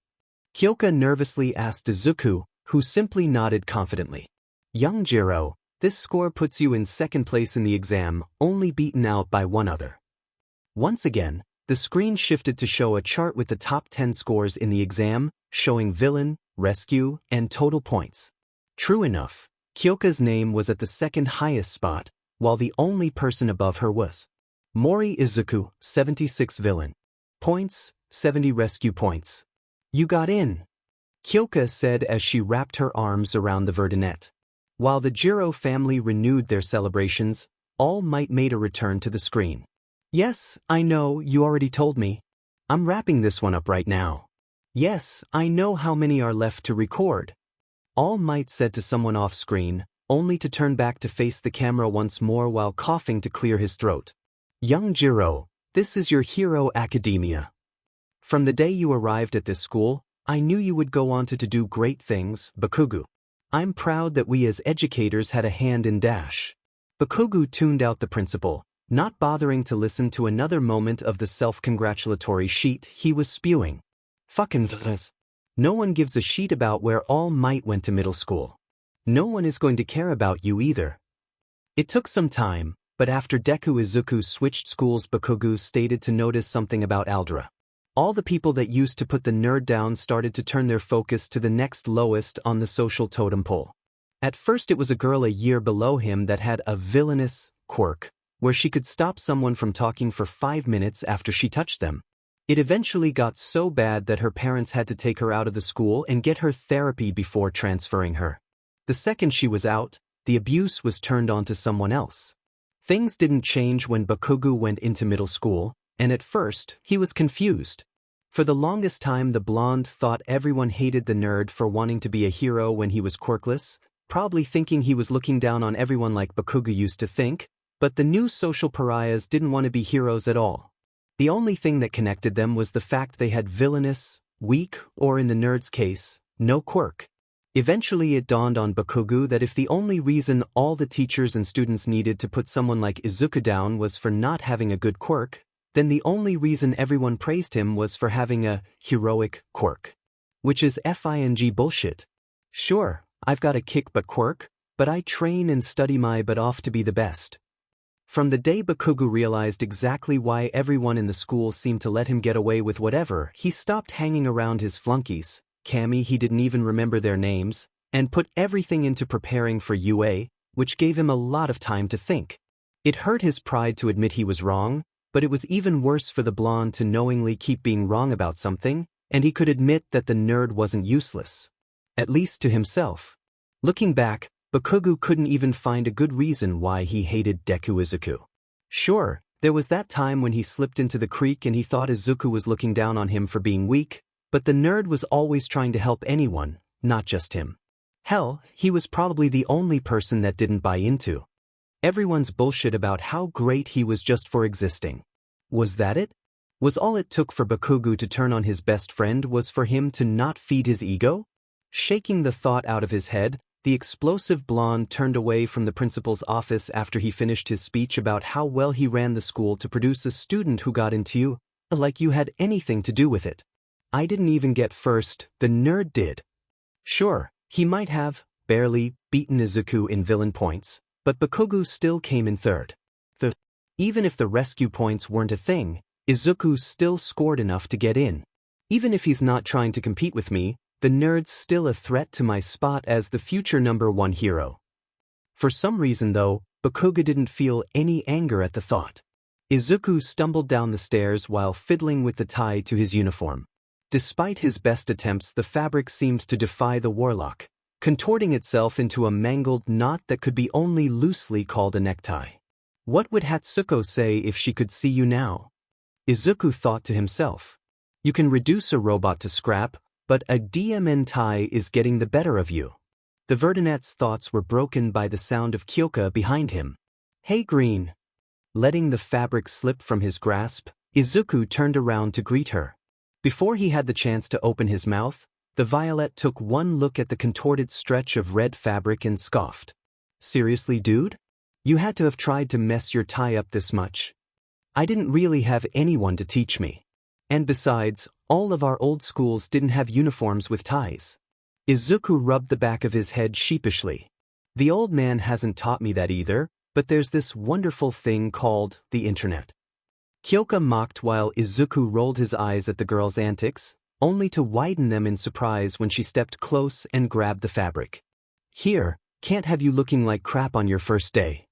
A: Kyoka nervously asked Izuku, who simply nodded confidently. "Young Jiro, this score puts you in 2nd place in the exam, only beaten out by 1 other." Once again, the screen shifted to show a chart with the top 10 scores in the exam, showing villain, rescue, and total points. True enough, Kyoka's name was at the 2nd highest spot, while the only person above her was Mori Izuku, 76 villain points, 70 rescue points. "You got in," Kyoka said as she wrapped her arms around the Verdinette. While the Jiro family renewed their celebrations, All Might made a return to the screen. "Yes, I know, you already told me. I'm wrapping this one up right now. Yes, I know how many are left to record," All Might said to someone off screen, only to turn back to face the camera once more while coughing to clear his throat. "Young Jiro, this is your hero academia. From the day you arrived at this school, I knew you would go on to do great things, Bakugu. I'm proud that we as educators had a hand in Dash. Bakugu tuned out the principal, not bothering to listen to another moment of the self-congratulatory sheet he was spewing. Fucking this. No one gives a shit about where All Might went to middle school. No one is going to care about you either. It took some time, but after Deku Izuku switched schools, Bakugu stated to notice something about Aldra. All the people that used to put the nerd down started to turn their focus to the next lowest on the social totem pole. At first it was a girl a year below him that had a villainous quirk, where she could stop someone from talking for 5 minutes after she touched them. It eventually got so bad that her parents had to take her out of the school and get her therapy before transferring her. The second she was out, the abuse was turned on to someone else. Things didn't change when Bakugu went into middle school, and at first, he was confused. For the longest time the blonde thought everyone hated the nerd for wanting to be a hero when he was quirkless, probably thinking he was looking down on everyone like Bakugu used to think, but the new social pariahs didn't want to be heroes at all. The only thing that connected them was the fact they had villainous, weak, or in the nerd's case, no quirk. Eventually it dawned on Bakugu that if the only reason all the teachers and students needed to put someone like Izuku down was for not having a good quirk, then the only reason everyone praised him was for having a heroic quirk. Which is FING bullshit. Sure, I've got a kick butt quirk, but I train and study my butt off to be the best. From the day Bakugu realized exactly why everyone in the school seemed to let him get away with whatever, he stopped hanging around his flunkies, Kami he didn't even remember their names, and put everything into preparing for UA, which gave him a lot of time to think. It hurt his pride to admit he was wrong, but it was even worse for the blonde to knowingly keep being wrong about something, and he could admit that the nerd wasn't useless. At least to himself. Looking back, Bakugu couldn't even find a good reason why he hated Deku Izuku. Sure, there was that time when he slipped into the creek and he thought Izuku was looking down on him for being weak, but the nerd was always trying to help anyone, not just him. Hell, he was probably the only person that didn't buy into everyone's bullshit about how great he was just for existing. Was that it? Was all it took for Bakugu to turn on his best friend was for him to not feed his ego? Shaking the thought out of his head, the explosive blonde turned away from the principal's office after he finished his speech about how well he ran the school to produce a student who got into you, like you had anything to do with it. I didn't even get first, the nerd did. Sure, he might have, barely, beaten Izuku in villain points, but Bakugu still came in third. Even if the rescue points weren't a thing, Izuku still scored enough to get in. Even if he's not trying to compete with me, the nerd's still a threat to my spot as the future #1 hero. For some reason though, Bakugu didn't feel any anger at the thought. Izuku stumbled down the stairs while fiddling with the tie to his uniform. Despite his best attempts, the fabric seemed to defy the Warlock, contorting itself into a mangled knot that could be only loosely called a necktie. What would Hatsuko say if she could see you now? Izuku thought to himself. You can reduce a robot to scrap, but a DMN tie is getting the better of you. The Verdinette's thoughts were broken by the sound of Kyoka behind him. Hey Green! Letting the fabric slip from his grasp, Izuku turned around to greet her. Before he had the chance to open his mouth, the Violet took one look at the contorted stretch of red fabric and scoffed. Seriously, dude? You had to have tried to mess your tie up this much. I didn't really have anyone to teach me. And besides, all of our old schools didn't have uniforms with ties. Izuku rubbed the back of his head sheepishly. The old man hasn't taught me that either, but there's this wonderful thing called the internet. Kyoka mocked while Izuku rolled his eyes at the girl's antics, only to widen them in surprise when she stepped close and grabbed the fabric. Here, can't have you looking like crap on your first day.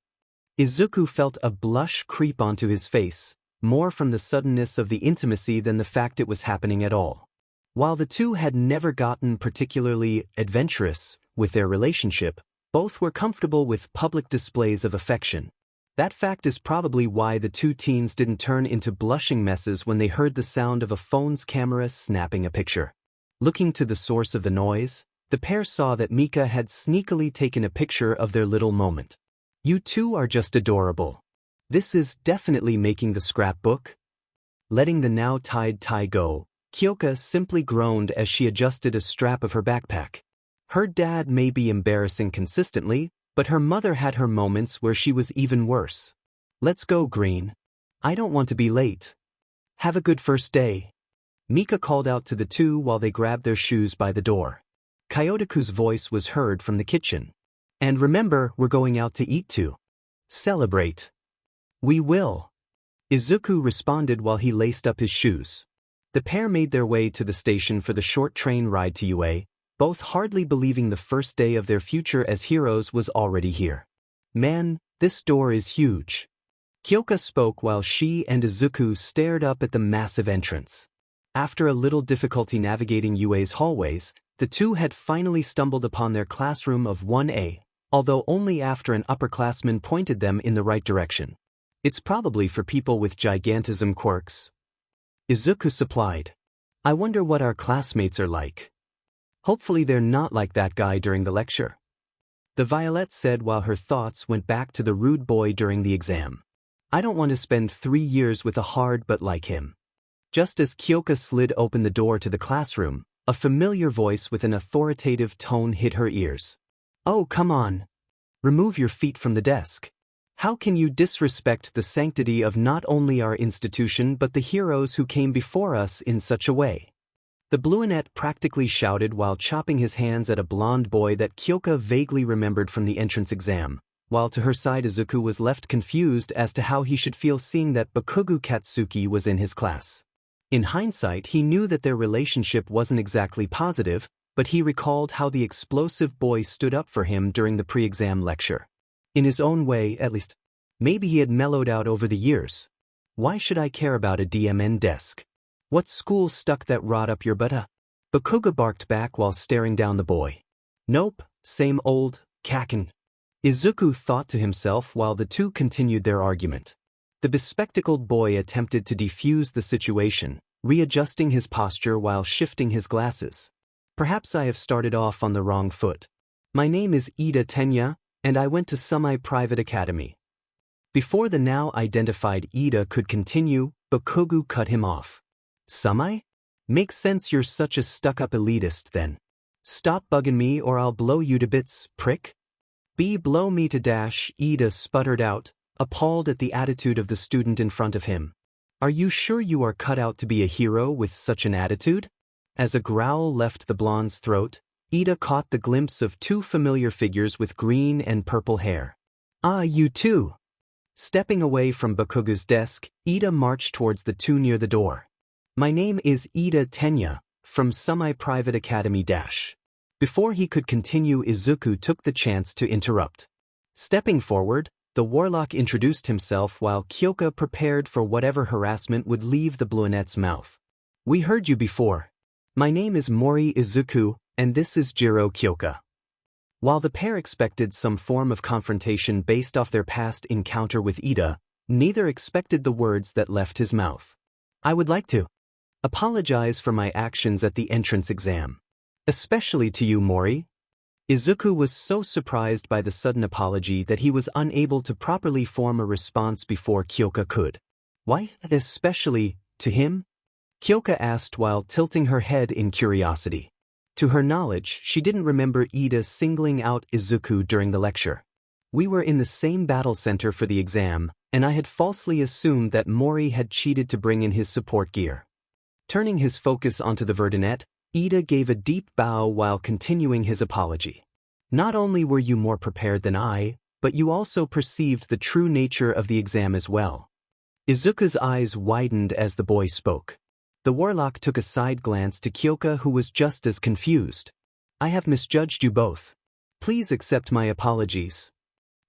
A: Izuku felt a blush creep onto his face, more from the suddenness of the intimacy than the fact it was happening at all. While the two had never gotten particularly adventurous with their relationship, both were comfortable with public displays of affection. That fact is probably why the two teens didn't turn into blushing messes when they heard the sound of a phone's camera snapping a picture. Looking to the source of the noise, the pair saw that Mika had sneakily taken a picture of their little moment. You two are just adorable. This is definitely making the scrapbook. Letting the now tied tie go, Kyoka simply groaned as she adjusted a strap of her backpack. Her dad may be embarrassing consistently, but her mother had her moments where she was even worse. Let's go, Green. I don't want to be late. Have a good first day. Mika called out to the two while they grabbed their shoes by the door. Kyotoku's voice was heard from the kitchen. And remember, we're going out to eat too. Celebrate. We will. Izuku responded while he laced up his shoes. The pair made their way to the station for the short train ride to UA, both hardly believing the first day of their future as heroes was already here. Man, this door is huge. Kyoka spoke while she and Izuku stared up at the massive entrance. After a little difficulty navigating UA's hallways, the two had finally stumbled upon their classroom of 1A, although only after an upperclassman pointed them in the right direction. It's probably for people with gigantism quirks. Izuku supplied. I wonder what our classmates are like. Hopefully they're not like that guy during the lecture. The Violet said while her thoughts went back to the rude boy during the exam. I don't want to spend 3 years with a hard butt like him. Just as Kyoka slid open the door to the classroom, a familiar voice with an authoritative tone hit her ears. Oh, come on. Remove your feet from the desk. How can you disrespect the sanctity of not only our institution but the heroes who came before us in such a way? The Bluenet practically shouted while chopping his hands at a blonde boy that Kyoka vaguely remembered from the entrance exam, while to her side Izuku was left confused as to how he should feel seeing that Bakugo Katsuki was in his class. In hindsight, he knew that their relationship wasn't exactly positive, but he recalled how the explosive boy stood up for him during the pre-exam lecture. In his own way, at least. Maybe he had mellowed out over the years. Why should I care about a DMN desk? What school stuck that rod up your butt? Bakugo barked back while staring down the boy. Nope, same old, kakin. Izuku thought to himself while the two continued their argument. The bespectacled boy attempted to defuse the situation, readjusting his posture while shifting his glasses. Perhaps I have started off on the wrong foot. My name is Ida Tenya, and I went to semi-private academy. Before the now identified Ida could continue, Bakugo cut him off. Semi? Makes sense you're such a stuck-up elitist then. Stop bugging me or I'll blow you to bits, prick. Blow me to dash, Ida sputtered out, appalled at the attitude of the student in front of him. Are you sure you are cut out to be a hero with such an attitude? As a growl left the blonde's throat, Ida caught the glimpse of two familiar figures with green and purple hair. Ah, you too! Stepping away from Bakugo's desk, Ida marched towards the two near the door. My name is Ida Tenya, from Semi-Private Academy Dash. Before he could continue, Izuku took the chance to interrupt. Stepping forward, the Warlock introduced himself while Kyoka prepared for whatever harassment would leave the Bluenet's mouth. We heard you before. My name is Mori Izuku, and this is Jiro Kyoka. While the pair expected some form of confrontation based off their past encounter with Ida, neither expected the words that left his mouth. I would like to apologize for my actions at the entrance exam. Especially to you, Mori. Izuku was so surprised by the sudden apology that he was unable to properly form a response before Kyoka could. Why, especially to him? Kyoka asked while tilting her head in curiosity. To her knowledge, she didn't remember Ida singling out Izuku during the lecture. We were in the same battle center for the exam, and I had falsely assumed that Mori had cheated to bring in his support gear. Turning his focus onto the Verdinet, Ida gave a deep bow while continuing his apology. Not only were you more prepared than I, but you also perceived the true nature of the exam as well. Izuku's eyes widened as the boy spoke. The Warlock took a side glance to Kyoka, who was just as confused. I have misjudged you both. Please accept my apologies.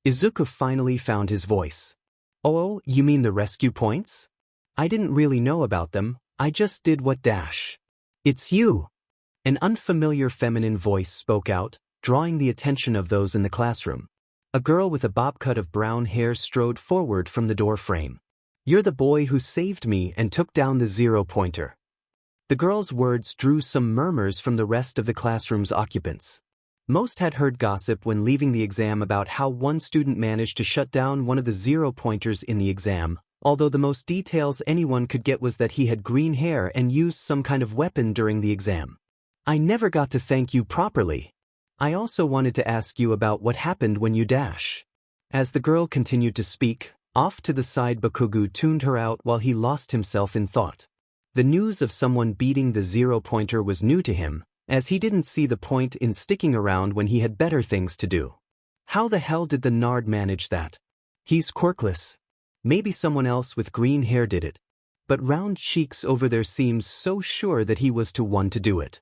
A: Izuku finally found his voice. Oh, you mean the rescue points? I didn't really know about them, I just did what dash. It's you. An unfamiliar feminine voice spoke out, drawing the attention of those in the classroom. A girl with a bob cut of brown hair strode forward from the door frame. You're the boy who saved me and took down the 0-pointer. The girl's words drew some murmurs from the rest of the classroom's occupants. Most had heard gossip when leaving the exam about how one student managed to shut down one of the 0-pointers in the exam, although the most details anyone could get was that he had green hair and used some kind of weapon during the exam. I never got to thank you properly. I also wanted to ask you about what happened when you dash. As the girl continued to speak, off to the side Bakugo tuned her out while he lost himself in thought. The news of someone beating the 0-pointer was new to him, as he didn't see the point in sticking around when he had better things to do. How the hell did the Nard manage that? He's quirkless. Maybe someone else with green hair did it. But round cheeks over there seems so sure that he was the one to do it.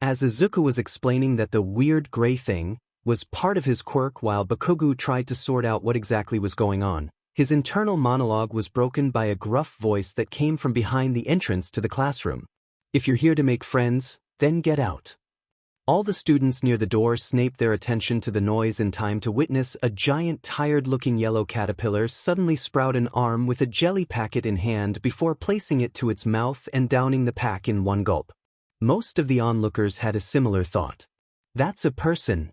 A: As Izuku was explaining that the weird gray thing was part of his quirk while Bakugo tried to sort out what exactly was going on, his internal monologue was broken by a gruff voice that came from behind the entrance to the classroom. If you're here to make friends, then get out. All the students near the door snaped their attention to the noise in time to witness a giant tired-looking yellow caterpillar suddenly sprout an arm with a jelly packet in hand before placing it to its mouth and downing the pack in one gulp. Most of the onlookers had a similar thought. That's a person.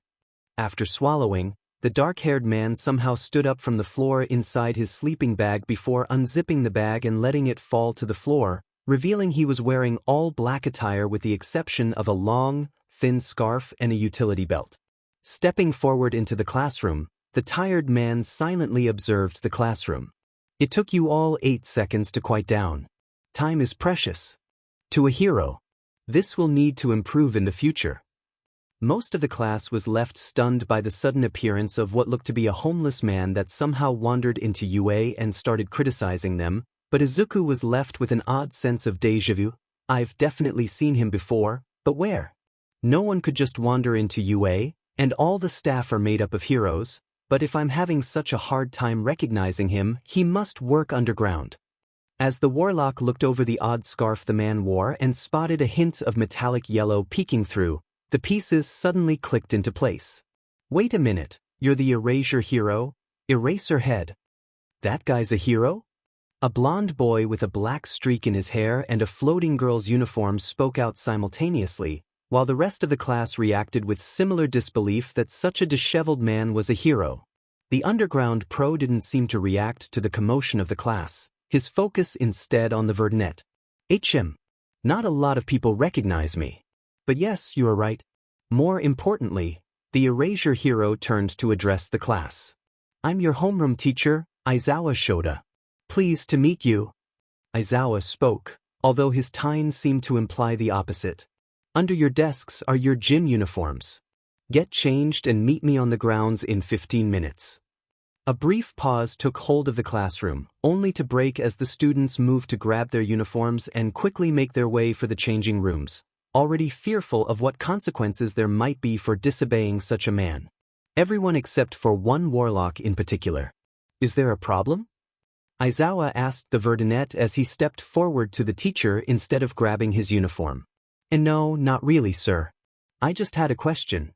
A: After swallowing, the dark-haired man somehow stood up from the floor inside his sleeping bag before unzipping the bag and letting it fall to the floor, revealing he was wearing all black attire with the exception of a long, thin scarf and a utility belt. Stepping forward into the classroom, the tired man silently observed the classroom. It took you all 8 seconds to quiet down. Time is precious. To a hero. This will need to improve in the future. Most of the class was left stunned by the sudden appearance of what looked to be a homeless man that somehow wandered into UA and started criticizing them, but Izuku was left with an odd sense of déjà vu. I've definitely seen him before, but where? No one could just wander into UA, and all the staff are made up of heroes, but if I'm having such a hard time recognizing him, he must work underground. As the Warlock looked over the odd scarf the man wore and spotted a hint of metallic yellow peeking through, the pieces suddenly clicked into place. Wait a minute, you're the Erasure hero? Eraserhead. That guy's a hero? A blonde boy with a black streak in his hair and a floating girl's uniform spoke out simultaneously, while the rest of the class reacted with similar disbelief that such a disheveled man was a hero. The underground pro didn't seem to react to the commotion of the class, his focus instead on the verdinet. Not a lot of people recognize me. But yes, you are right. More importantly, the Erasure hero turned to address the class. I'm your homeroom teacher, Aizawa Shoda. Pleased to meet you. Aizawa spoke, although his tone seemed to imply the opposite. Under your desks are your gym uniforms. Get changed and meet me on the grounds in 15 minutes. A brief pause took hold of the classroom, only to break as the students moved to grab their uniforms and quickly make their way for the changing rooms, already fearful of what consequences there might be for disobeying such a man. Everyone except for one Warlock in particular. Is there a problem? Aizawa asked the verdinet as he stepped forward to the teacher instead of grabbing his uniform. And no, not really, sir. I just had a question.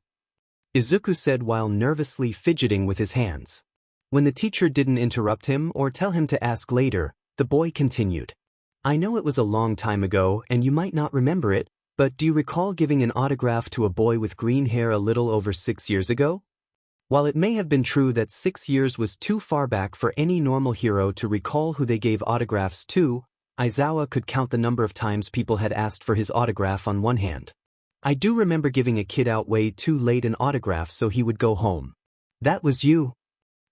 A: Izuku said while nervously fidgeting with his hands. When the teacher didn't interrupt him or tell him to ask later, the boy continued. I know it was a long time ago and you might not remember it, but do you recall giving an autograph to a boy with green hair a little over 6 years ago? While it may have been true that 6 years was too far back for any normal hero to recall who they gave autographs to, Aizawa could count the number of times people had asked for his autograph on one hand. I do remember giving a kid out way too late an autograph so he would go home. That was you?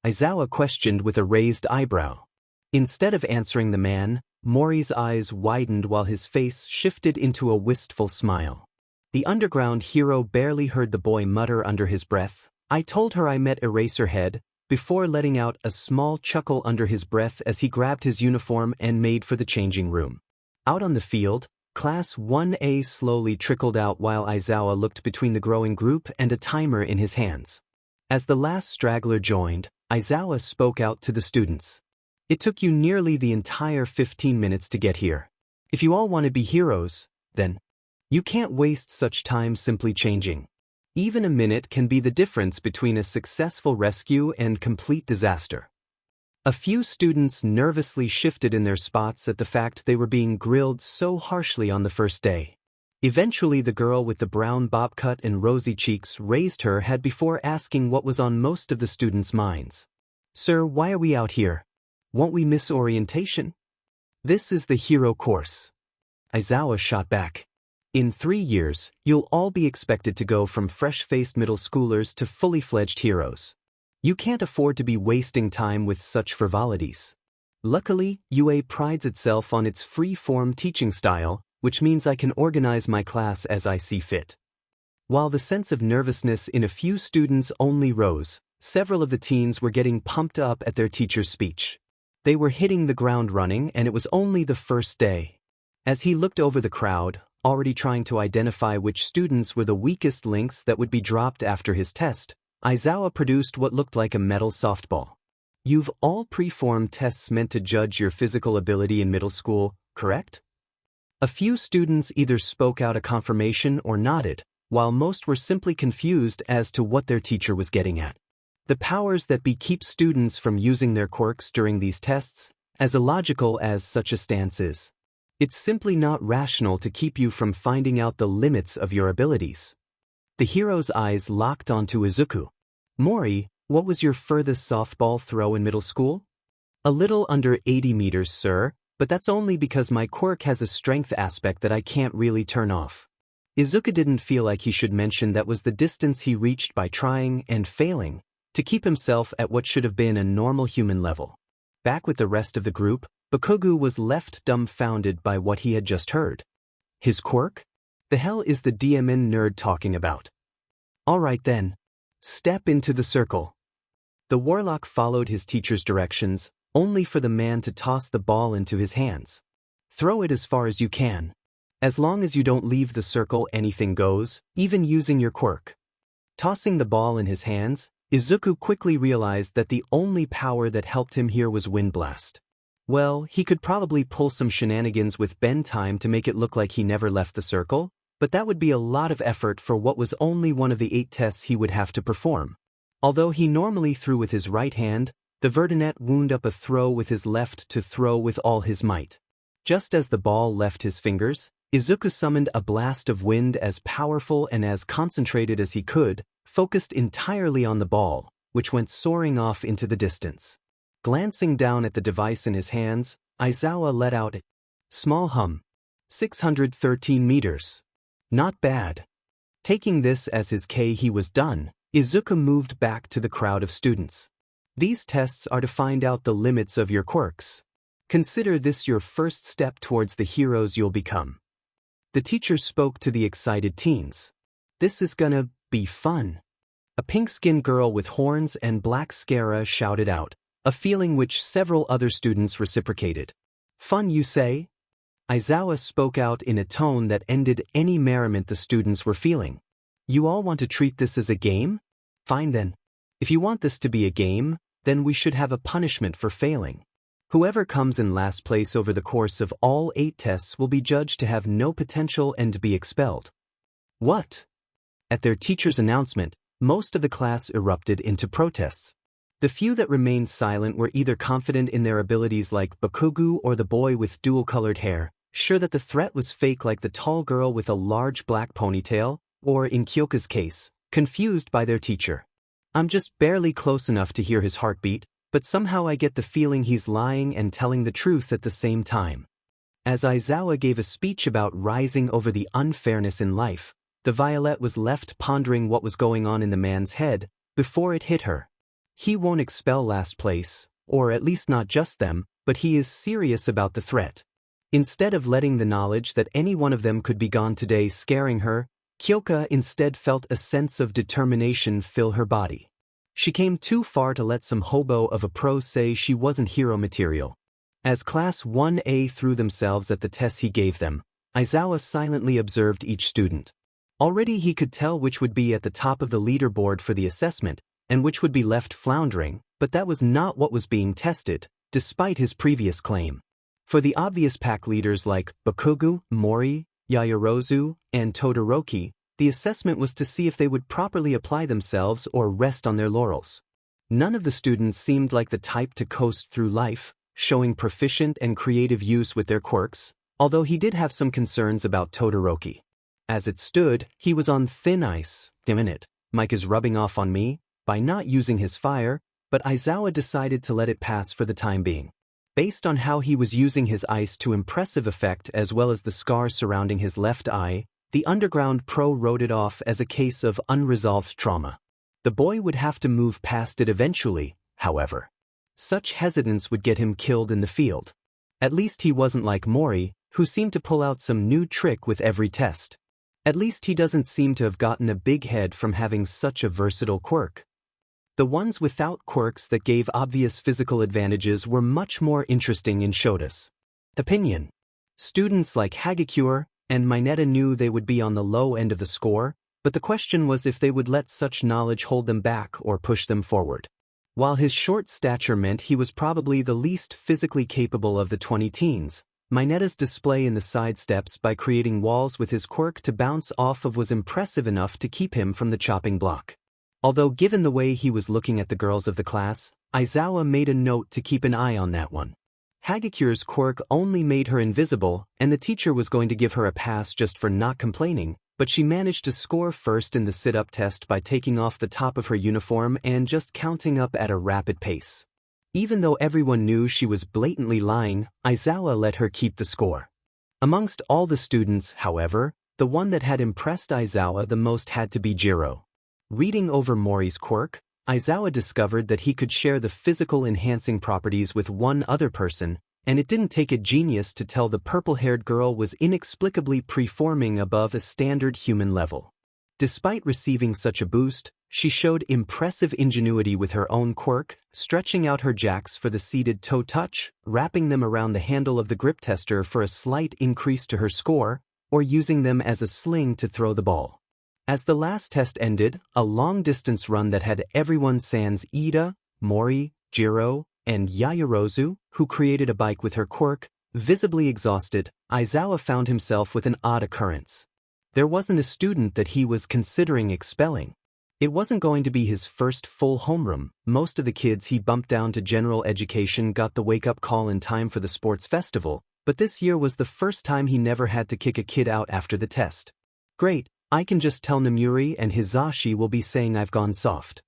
A: Aizawa questioned with a raised eyebrow. Instead of answering the man, Mori's eyes widened while his face shifted into a wistful smile. The underground hero barely heard the boy mutter under his breath, I told her I met Eraserhead, before letting out a small chuckle under his breath as he grabbed his uniform and made for the changing room. Out on the field, Class 1A slowly trickled out while Aizawa looked between the growing group and a timer in his hands. As the last straggler joined, Aizawa spoke out to the students. It took you nearly the entire 15 minutes to get here. If you all want to be heroes, then you can't waste such time simply changing. Even a minute can be the difference between a successful rescue and complete disaster. A few students nervously shifted in their spots at the fact they were being grilled so harshly on the first day. Eventually the girl with the brown bob cut and rosy cheeks raised her head before asking what was on most of the students' minds. Sir, why are we out here? Won't we miss orientation? This is the hero course. Izawa shot back. In 3 years, you'll all be expected to go from fresh-faced middle schoolers to fully-fledged heroes. You can't afford to be wasting time with such frivolities. Luckily, UA prides itself on its free-form teaching style, which means I can organize my class as I see fit. While the sense of nervousness in a few students only rose, several of the teens were getting pumped up at their teacher's speech. They were hitting the ground running, and it was only the first day. As he looked over the crowd, already trying to identify which students were the weakest links that would be dropped after his test, Izawa produced what looked like a metal softball. You've all preformed tests meant to judge your physical ability in middle school, correct? A few students either spoke out a confirmation or nodded, while most were simply confused as to what their teacher was getting at. The powers that be keep students from using their quirks during these tests, as illogical as such a stance is. It's simply not rational to keep you from finding out the limits of your abilities. The hero's eyes locked onto Izuku. Mori, what was your furthest softball throw in middle school? A little under 80 meters, sir, but that's only because my quirk has a strength aspect that I can't really turn off. Izuku didn't feel like he should mention that was the distance he reached by trying and failing to keep himself at what should have been a normal human level. Back with the rest of the group, Bakugo was left dumbfounded by what he had just heard. His quirk? The hell is the DMN nerd talking about? Alright then. Step into the circle. The Warlock followed his teacher's directions, only for the man to toss the ball into his hands. Throw it as far as you can. As long as you don't leave the circle, anything goes, even using your quirk. Tossing the ball in his hands, Izuku quickly realized that the only power that helped him here was Wind Blast. Well, he could probably pull some shenanigans with Bend Time to make it look like he never left the circle, but that would be a lot of effort for what was only one of the 8 tests he would have to perform. Although he normally threw with his right hand, the Verdinet wound up a throw with his left to throw with all his might. Just as the ball left his fingers, Izuku summoned a blast of wind as powerful and as concentrated as he could, focused entirely on the ball, which went soaring off into the distance. Glancing down at the device in his hands, Izawa let out a small hum. 613 meters. Not bad. Taking this as his K, he was done. Izuku moved back to the crowd of students. These tests are to find out the limits of your quirks. Consider this your first step towards the heroes you'll become. The teacher spoke to the excited teens. This is gonna be fun. A pink-skinned girl with horns and black scara shouted out, a feeling which several other students reciprocated. Fun, you say? Izawa spoke out in a tone that ended any merriment the students were feeling. You all want to treat this as a game? Fine then. If you want this to be a game, then we should have a punishment for failing. Whoever comes in last place over the course of all 8 tests will be judged to have no potential and to be expelled. What? At their teacher's announcement, most of the class erupted into protests. The few that remained silent were either confident in their abilities like Bakugo or the boy with dual-colored hair, sure that the threat was fake like the tall girl with a large black ponytail, or in Kyoka's case, confused by their teacher. I'm just barely close enough to hear his heartbeat, but somehow I get the feeling he's lying and telling the truth at the same time. As Izawa gave a speech about rising over the unfairness in life, the Violet was left pondering what was going on in the man's head before it hit her. He won't expel last place, or at least not just them, but he is serious about the threat. Instead of letting the knowledge that any one of them could be gone today scaring her, Kyoka instead felt a sense of determination fill her body. She came too far to let some hobo of a pro say she wasn't hero material. As Class 1A threw themselves at the tests he gave them, Izawa silently observed each student. Already he could tell which would be at the top of the leaderboard for the assessment, and which would be left floundering, but that was not what was being tested, despite his previous claim. For the obvious pack leaders like Bakugo, Mori, Yaoyorozu, and Todoroki, the assessment was to see if they would properly apply themselves or rest on their laurels. None of the students seemed like the type to coast through life, showing proficient and creative use with their quirks, although he did have some concerns about Todoroki. As it stood, he was on thin ice. Damn it, Mike is rubbing off on me by not using his fire, but Izawa decided to let it pass for the time being. Based on how he was using his ice to impressive effect as well as the scars surrounding his left eye, the underground pro wrote it off as a case of unresolved trauma. The boy would have to move past it eventually, however. Such hesitance would get him killed in the field. At least he wasn't like Mori, who seemed to pull out some new trick with every test. At least he doesn't seem to have gotten a big head from having such a versatile quirk. The ones without quirks that gave obvious physical advantages were much more interesting in Shota's opinion. Students like Hagakure and Mineta knew they would be on the low end of the score, but the question was if they would let such knowledge hold them back or push them forward. While his short stature meant he was probably the least physically capable of the 20 teens, Mineta's display in the side steps by creating walls with his quirk to bounce off of was impressive enough to keep him from the chopping block. Although given the way he was looking at the girls of the class, Aizawa made a note to keep an eye on that one. Hagakure's quirk only made her invisible, and the teacher was going to give her a pass just for not complaining, but she managed to score first in the sit-up test by taking off the top of her uniform and just counting up at a rapid pace. Even though everyone knew she was blatantly lying, Aizawa let her keep the score. Amongst all the students, however, the one that had impressed Aizawa the most had to be Jiro. Reading over Mori's quirk, Aizawa discovered that he could share the physical enhancing properties with one other person, and it didn't take a genius to tell the purple-haired girl was inexplicably preforming above a standard human level. Despite receiving such a boost, she showed impressive ingenuity with her own quirk, stretching out her jacks for the seated toe touch, wrapping them around the handle of the grip tester for a slight increase to her score, or using them as a sling to throw the ball. As the last test ended, a long-distance run that had everyone sans Ida, Mori, Jiro, and Yaoyorozu, who created a bike with her quirk, visibly exhausted, Aizawa found himself with an odd occurrence. There wasn't a student that he was considering expelling. It wasn't going to be his first full homeroom. Most of the kids he bumped down to general education got the wake-up call in time for the sports festival, but this year was the first time he never had to kick a kid out after the test. Great, I can just tell Namuri and Hizashi will be saying I've gone soft.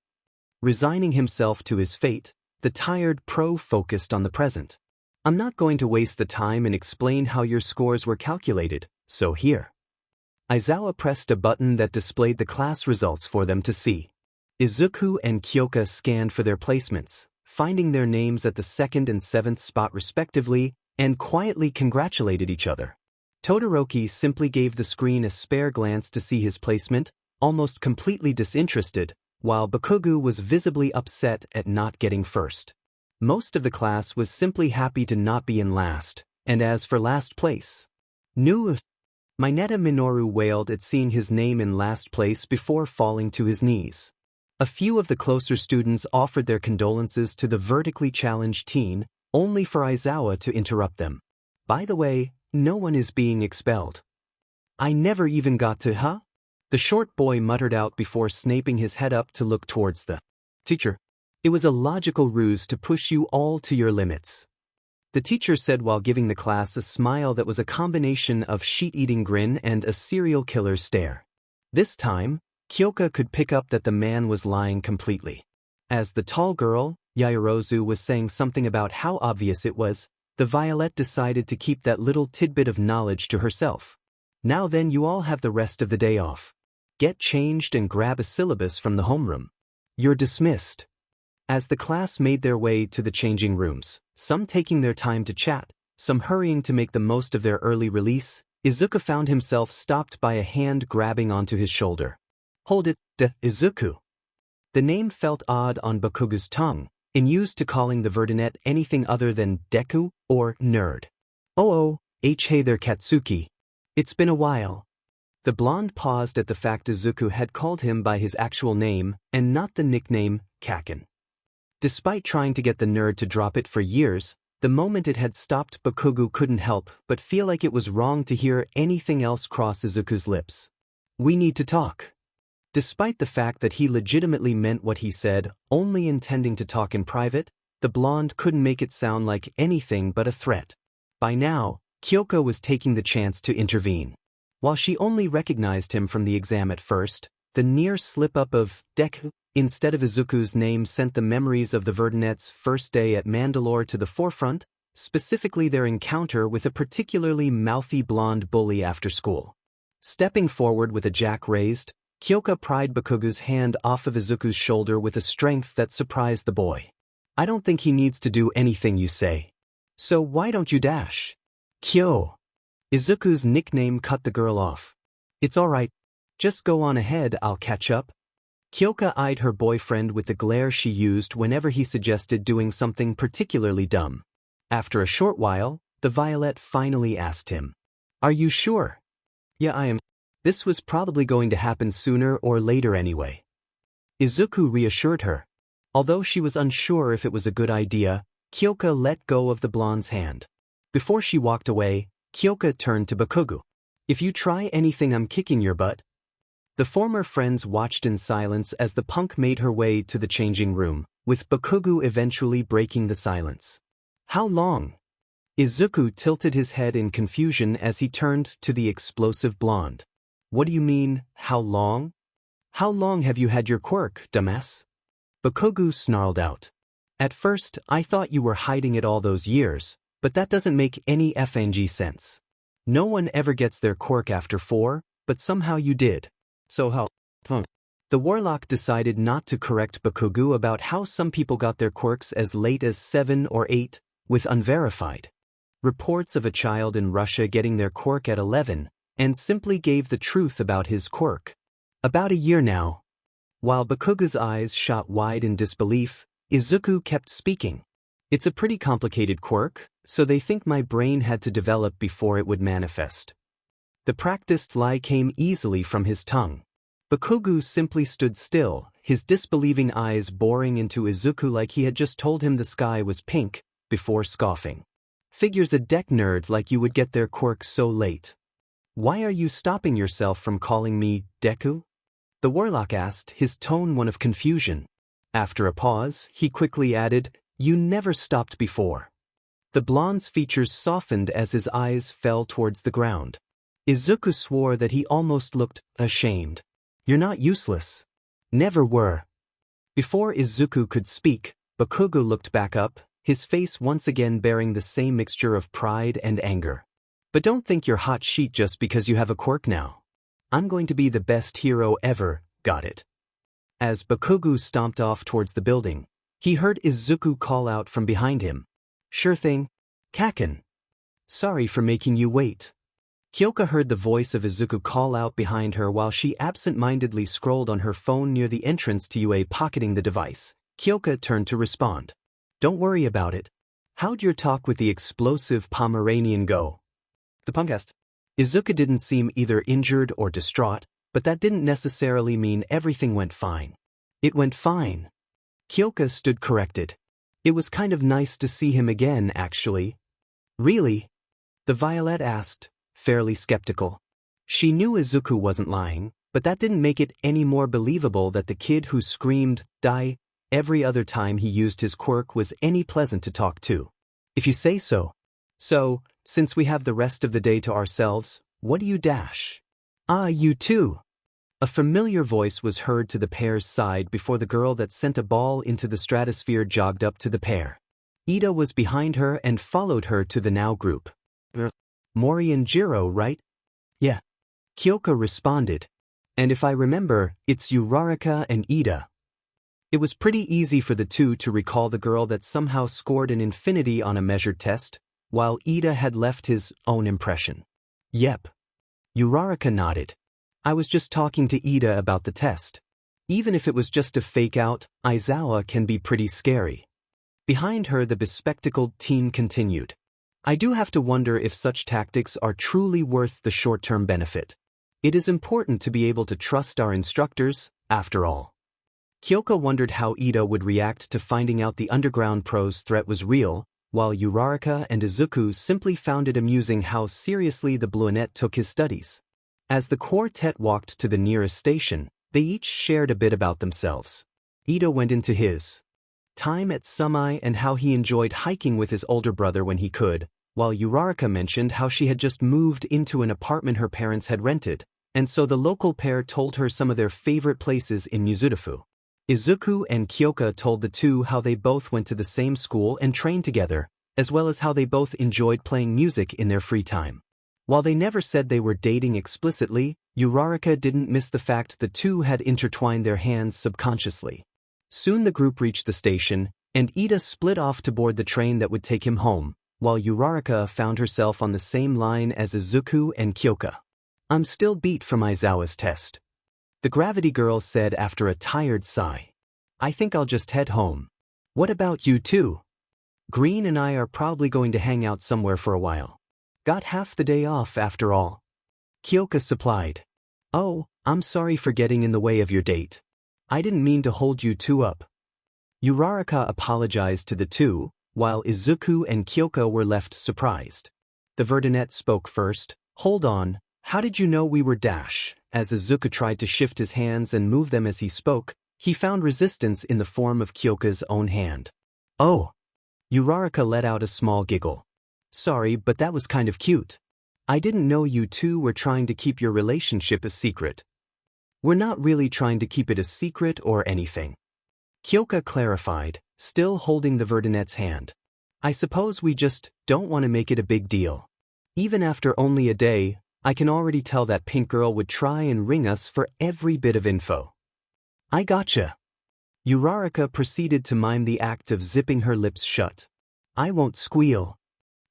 A: Resigning himself to his fate, the tired pro focused on the present. I'm not going to waste the time and explain how your scores were calculated, so here. Aizawa pressed a button that displayed the class results for them to see. Izuku and Kyoka scanned for their placements, finding their names at the 2nd and 7th spot respectively, and quietly congratulated each other. Todoroki simply gave the screen a spare glance to see his placement, almost completely disinterested, while Bakugu was visibly upset at not getting first. Most of the class was simply happy to not be in last, and as for last place, Mineta Minoru wailed at seeing his name in last place before falling to his knees. A few of the closer students offered their condolences to the vertically challenged teen, only for Aizawa to interrupt them. By the way, no one is being expelled. I never even got to, huh? The short boy muttered out before snaping his head up to look towards the teacher. It was a logical ruse to push you all to your limits. The teacher said while giving the class a smile that was a combination of sheet-eating grin and a serial killer's stare. This time, Kyoka could pick up that the man was lying completely. As the tall girl, Yaoyorozu, was saying something about how obvious it was, the Violet decided to keep that little tidbit of knowledge to herself. Now then, you all have the rest of the day off. Get changed and grab a syllabus from the homeroom. You're dismissed. As the class made their way to the changing rooms, some taking their time to chat, some hurrying to make the most of their early release, Izuku found himself stopped by a hand grabbing onto his shoulder. Hold it, Izuku. The name felt odd on Bakugu's tongue, and used to calling the Verdinet anything other than Deku or nerd. Oh, hey there Katsuki. It's been a while. The blonde paused at the fact Izuku had called him by his actual name and not the nickname Kaken. Despite trying to get the nerd to drop it for years, the moment it had stopped, Bakugu couldn't help but feel like it was wrong to hear anything else cross Izuku's lips. We need to talk. Despite the fact that he legitimately meant what he said, only intending to talk in private, the blonde couldn't make it sound like anything but a threat. By now, Kyoka was taking the chance to intervene. While she only recognized him from the exam at first, the near slip-up of Deku instead of Izuku's name sent the memories of the Verdinet's first day at Mandalore to the forefront, specifically their encounter with a particularly mouthy blonde bully after school. Stepping forward with a jack raised, Kyoka pried Bakugu's hand off of Izuku's shoulder with a strength that surprised the boy. I don't think he needs to do anything you say. So why don't you dash? Kyo. Izuku's nickname cut the girl off. It's alright. Just go on ahead, I'll catch up. Kyoka eyed her boyfriend with the glare she used whenever he suggested doing something particularly dumb. After a short while, the violet finally asked him. Are you sure? Yeah, I am. This was probably going to happen sooner or later anyway. Izuku reassured her. Although she was unsure if it was a good idea, Kyoka let go of the blonde's hand. Before she walked away, Kyoka turned to Bakugu. If you try anything, I'm kicking your butt. The former friends watched in silence as the punk made her way to the changing room, with Bakugu eventually breaking the silence. How long? Izuku tilted his head in confusion as he turned to the explosive blonde. What do you mean, how long? How long have you had your quirk, dumbass? Bakugu snarled out. At first, I thought you were hiding it all those years, but that doesn't make any FNG sense. No one ever gets their quirk after 4, but somehow you did. So how? The Warlock decided not to correct Bakugu about how some people got their quirks as late as 7 or 8, with unverified reports of a child in Russia getting their quirk at 11, and simply gave the truth about his quirk. About a year now. While Bakugu's eyes shot wide in disbelief, Izuku kept speaking. It's a pretty complicated quirk, so they think my brain had to develop before it would manifest. The practiced lie came easily from his tongue. Bakugu simply stood still, his disbelieving eyes boring into Izuku like he had just told him the sky was pink, before scoffing. Figures a deck nerd like you would get their quirk so late. Why are you stopping yourself from calling me Deku? The Warlock asked, his tone one of confusion. After a pause, he quickly added, You never stopped before. The blonde's features softened as his eyes fell towards the ground. Izuku swore that he almost looked ashamed. You're not useless. Never were. Before Izuku could speak, Bakugu looked back up, his face once again bearing the same mixture of pride and anger. But don't think you're hot shit just because you have a quirk now. I'm going to be the best hero ever, got it? As Bakugu stomped off towards the building, he heard Izuku call out from behind him. Sure thing. Kaken. Sorry for making you wait. Kyoka heard the voice of Izuku call out behind her while she absent-mindedly scrolled on her phone near the entrance to UA, pocketing the device. Kyoka turned to respond. Don't worry about it. How'd your talk with the explosive Pomeranian go? The punk asked. Izuku didn't seem either injured or distraught, but that didn't necessarily mean everything went fine. It went fine. Kyoka stood corrected. It was kind of nice to see him again, actually. Really? The Violet asked, fairly skeptical. She knew Izuku wasn't lying, but that didn't make it any more believable that the kid who screamed, die, every other time he used his quirk was any pleasant to talk to. If you say so. So, since we have the rest of the day to ourselves, what do you dash? Ah, you too. A familiar voice was heard to the pair's side before the girl that sent a ball into the stratosphere jogged up to the pair. Ida was behind her and followed her to the now group. Mori and Jiro, right? Yeah. Kyoka responded. And if I remember, it's Uraraka and Ida. It was pretty easy for the two to recall the girl that somehow scored an infinity on a measured test, while Ida had left his own impression. Yep. Uraraka nodded. I was just talking to Ida about the test. Even if it was just a fake-out, Aizawa can be pretty scary. Behind her the bespectacled teen continued. I do have to wonder if such tactics are truly worth the short-term benefit. It is important to be able to trust our instructors, after all. Kyoka wondered how Ida would react to finding out the underground pro's threat was real, while Uraraka and Izuku simply found it amusing how seriously the brunette took his studies. As the quartet walked to the nearest station, they each shared a bit about themselves. Ida went into his time at Sumai and how he enjoyed hiking with his older brother when he could, while Uraraka mentioned how she had just moved into an apartment her parents had rented, and so the local pair told her some of their favorite places in Mizudafu. Izuku and Kyoka told the two how they both went to the same school and trained together, as well as how they both enjoyed playing music in their free time. While they never said they were dating explicitly, Uraraka didn't miss the fact the two had intertwined their hands subconsciously. Soon the group reached the station, and Ida split off to board the train that would take him home, while Uraraka found herself on the same line as Izuku and Kyoka. "I'm still beat from Aizawa's test," the gravity girl said after a tired sigh. "I think I'll just head home." "What about you two?" "Green and I are probably going to hang out somewhere for a while. Got half the day off after all," Kyoka supplied. "Oh, I'm sorry for getting in the way of your date. I didn't mean to hold you two up." Uraraka apologized to the two, while Izuku and Kyoka were left surprised. The Verdunette spoke first. "Hold on, how did you know we were dash?" As Izuku tried to shift his hands and move them as he spoke, he found resistance in the form of Kyoka's own hand. "Oh." Uraraka let out a small giggle. "Sorry, but that was kind of cute. I didn't know you two were trying to keep your relationship a secret." "We're not really trying to keep it a secret or anything," Kyoka clarified, still holding the Verdunette's hand. "I suppose we just don't want to make it a big deal. Even after only a day, I can already tell that pink girl would try and ring us for every bit of info." "I gotcha." Uraraka proceeded to mime the act of zipping her lips shut. "I won't squeal."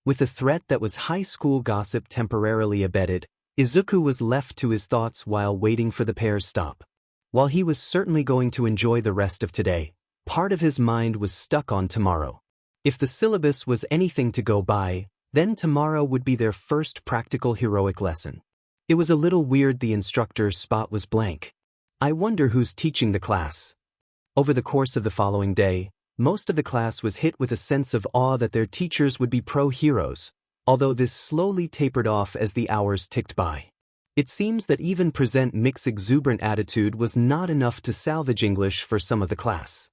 A: With a threat that was high school gossip temporarily abetted, Izuku was left to his thoughts while waiting for the pair's stop. While he was certainly going to enjoy the rest of today, part of his mind was stuck on tomorrow. If the syllabus was anything to go by, then tomorrow would be their first practical heroic lesson. It was a little weird the instructor's spot was blank. "I wonder who's teaching the class." Over the course of the following day, most of the class was hit with a sense of awe that their teachers would be pro-heroes, although this slowly tapered off as the hours ticked by. It seems that even present Mick's exuberant attitude was not enough to salvage English for some of the class.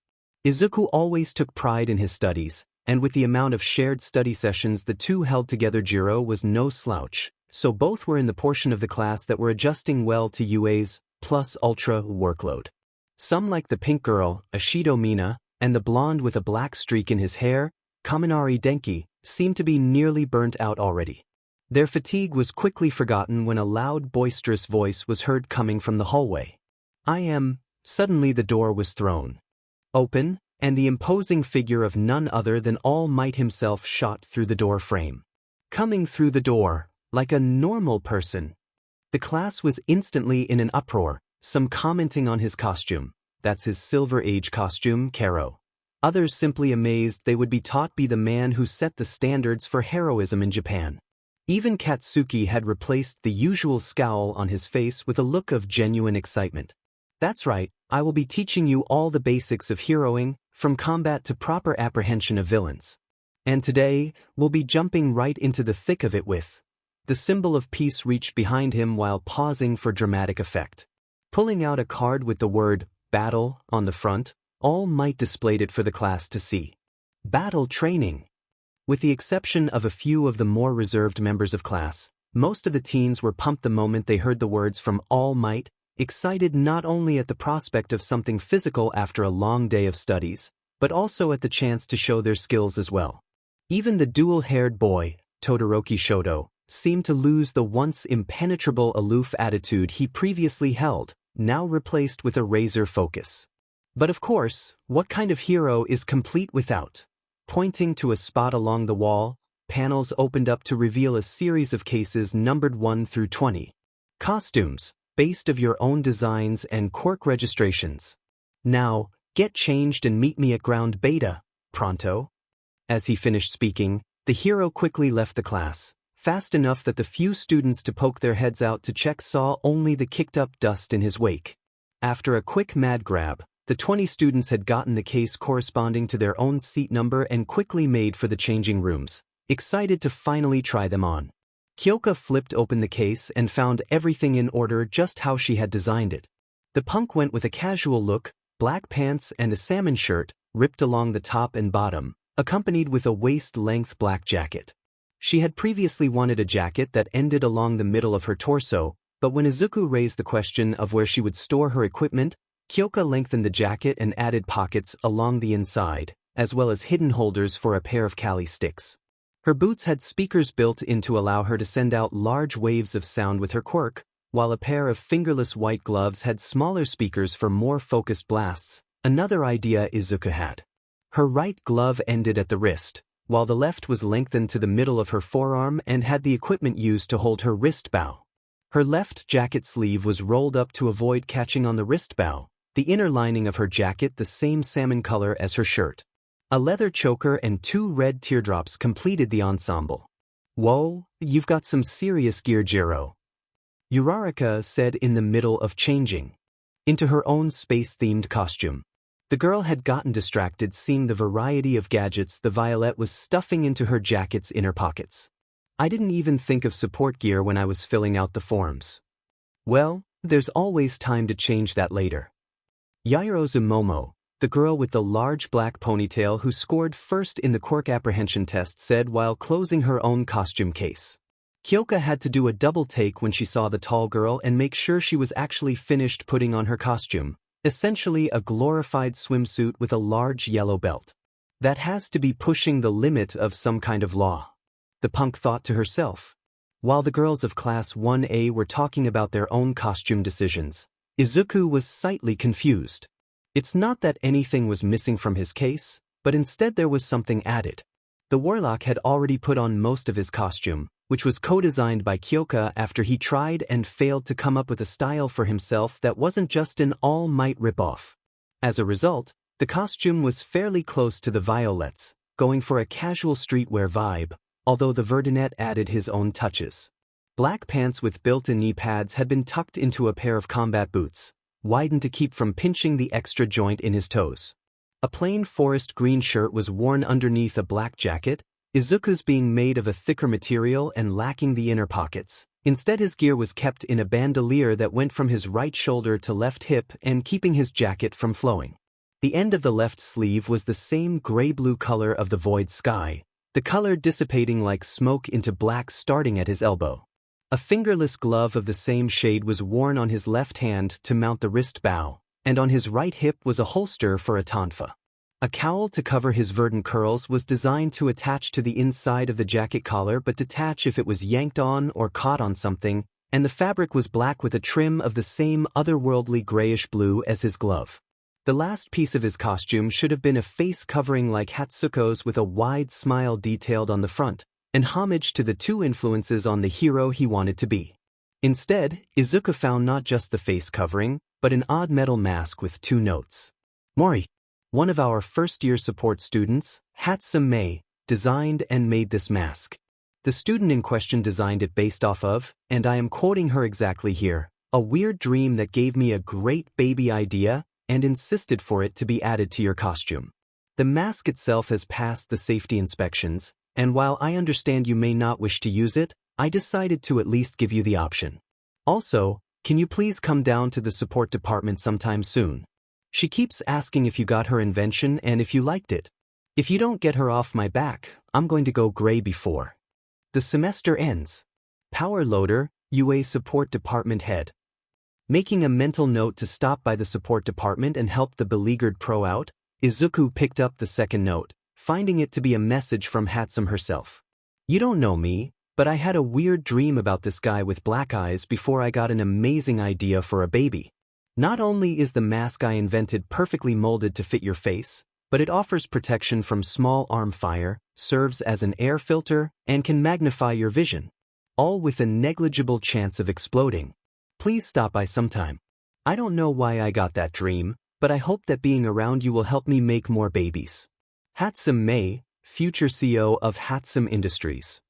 A: Izuku always took pride in his studies, and with the amount of shared study sessions the two held together, Jiro was no slouch, so both were in the portion of the class that were adjusting well to UA's plus ultra workload. Some, like the pink girl, Ashido Mina, and the blonde with a black streak in his hair, Kaminari Denki, seemed to be nearly burnt out already. Their fatigue was quickly forgotten when a loud, boisterous voice was heard coming from the hallway. Suddenly the door was thrown open, and the imposing figure of none other than All Might himself shot through the door frame. Coming through the door, like a normal person. The class was instantly in an uproar, some commenting on his costume. "That's his Silver Age costume, Karo." Others simply amazed they would be taught by the man who set the standards for heroism in Japan. Even Katsuki had replaced the usual scowl on his face with a look of genuine excitement. "That's right, I will be teaching you all the basics of heroing, from combat to proper apprehension of villains. And today, we'll be jumping right into the thick of it with..." The symbol of peace reached behind him while pausing for dramatic effect. Pulling out a card with the word, "Battle," on the front, All Might displayed it for the class to see. Battle training. With the exception of a few of the more reserved members of class, most of the teens were pumped the moment they heard the words from All Might, excited not only at the prospect of something physical after a long day of studies, but also at the chance to show their skills as well. Even the dual-haired boy, Todoroki Shoto, seemed to lose the once impenetrable aloof attitude he previously held, now replaced with a razor focus. But of course, what kind of hero is complete without? Pointing to a spot along the wall, panels opened up to reveal a series of cases numbered 1 through 20. Costumes, based of your own designs and quirk registrations. "Now, get changed and meet me at ground beta, pronto." As he finished speaking, the hero quickly left the class, fast enough that the few students to poke their heads out to check saw only the kicked-up dust in his wake. After a quick mad grab, the 20 students had gotten the case corresponding to their own seat number and quickly made for the changing rooms, excited to finally try them on. Kyoka flipped open the case and found everything in order just how she had designed it. The punk went with a casual look, black pants and a salmon shirt, ripped along the top and bottom, accompanied with a waist-length black jacket. She had previously wanted a jacket that ended along the middle of her torso, but when Izuku raised the question of where she would store her equipment, Kyoka lengthened the jacket and added pockets along the inside, as well as hidden holders for a pair of kali sticks. Her boots had speakers built in to allow her to send out large waves of sound with her quirk, while a pair of fingerless white gloves had smaller speakers for more focused blasts, another idea Izuku had. Her right glove ended at the wrist, while the left was lengthened to the middle of her forearm and had the equipment used to hold her wrist bow. Her left jacket sleeve was rolled up to avoid catching on the wrist bow, the inner lining of her jacket the same salmon color as her shirt. A leather choker and 2 red teardrops completed the ensemble. "Whoa, you've got some serious gear, Jiro," Uraraka said in the middle of changing into her own space-themed costume. The girl had gotten distracted seeing the variety of gadgets the Violet was stuffing into her jacket's inner pockets. "I didn't even think of support gear when I was filling out the forms." "Well, there's always time to change that later." Yairozu Momo, the girl with the large black ponytail who scored first in the quirk apprehension test, said while closing her own costume case. Kyoka had to do a double take when she saw the tall girl and make sure she was actually finished putting on her costume, essentially a glorified swimsuit with a large yellow belt. That has to be pushing the limit of some kind of law, the punk thought to herself. While the girls of Class 1A were talking about their own costume decisions, Izuku was slightly confused. It's not that anything was missing from his case, but instead there was something added. The Warlock had already put on most of his costume, which was co-designed by Kyoka after he tried and failed to come up with a style for himself that wasn't just an all-might rip-off. As a result, the costume was fairly close to the Violet's, going for a casual streetwear vibe, although the Verdinet added his own touches. Black pants with built-in knee pads had been tucked into a pair of combat boots, widened to keep from pinching the extra joint in his toes. A plain forest green shirt was worn underneath a black jacket, Izuku's being made of a thicker material and lacking the inner pockets. Instead his gear was kept in a bandolier that went from his right shoulder to left hip and keeping his jacket from flowing. The end of the left sleeve was the same gray-blue color of the void sky, the color dissipating like smoke into black starting at his elbow. A fingerless glove of the same shade was worn on his left hand to mount the wrist bow, and on his right hip was a holster for a tonfa. A cowl to cover his verdant curls was designed to attach to the inside of the jacket collar but detach if it was yanked on or caught on something, and the fabric was black with a trim of the same otherworldly grayish blue as his glove. The last piece of his costume should have been a face covering like Hatsuko's with a wide smile detailed on the front, an homage to the 2 influences on the hero he wanted to be. Instead, Izuku found not just the face covering, but an odd metal mask with 2 notes. "Mori, one of our first-year support students, Hatsune, designed and made this mask. The student in question designed it based off of, and I am quoting her exactly here, a weird dream that gave me a great baby idea and insisted for it to be added to your costume. The mask itself has passed the safety inspections, and while I understand you may not wish to use it, I decided to at least give you the option. Also, can you please come down to the support department sometime soon? She keeps asking if you got her invention and if you liked it. If you don't get her off my back, I'm going to go gray before the semester ends. Power Loader, UA Support Department Head." Making a mental note to stop by the support department and help the beleaguered pro out, Izuku picked up the second note, finding it to be a message from Hatsune herself. "You don't know me, but I had a weird dream about this guy with black eyes before I got an amazing idea for a baby. Not only is the mask I invented perfectly molded to fit your face, but it offers protection from small arm fire, serves as an air filter, and can magnify your vision. All with a negligible chance of exploding. Please stop by sometime. I don't know why I got that dream, but I hope that being around you will help me make more babies. Hatsune, future CEO of Hatsune Industries."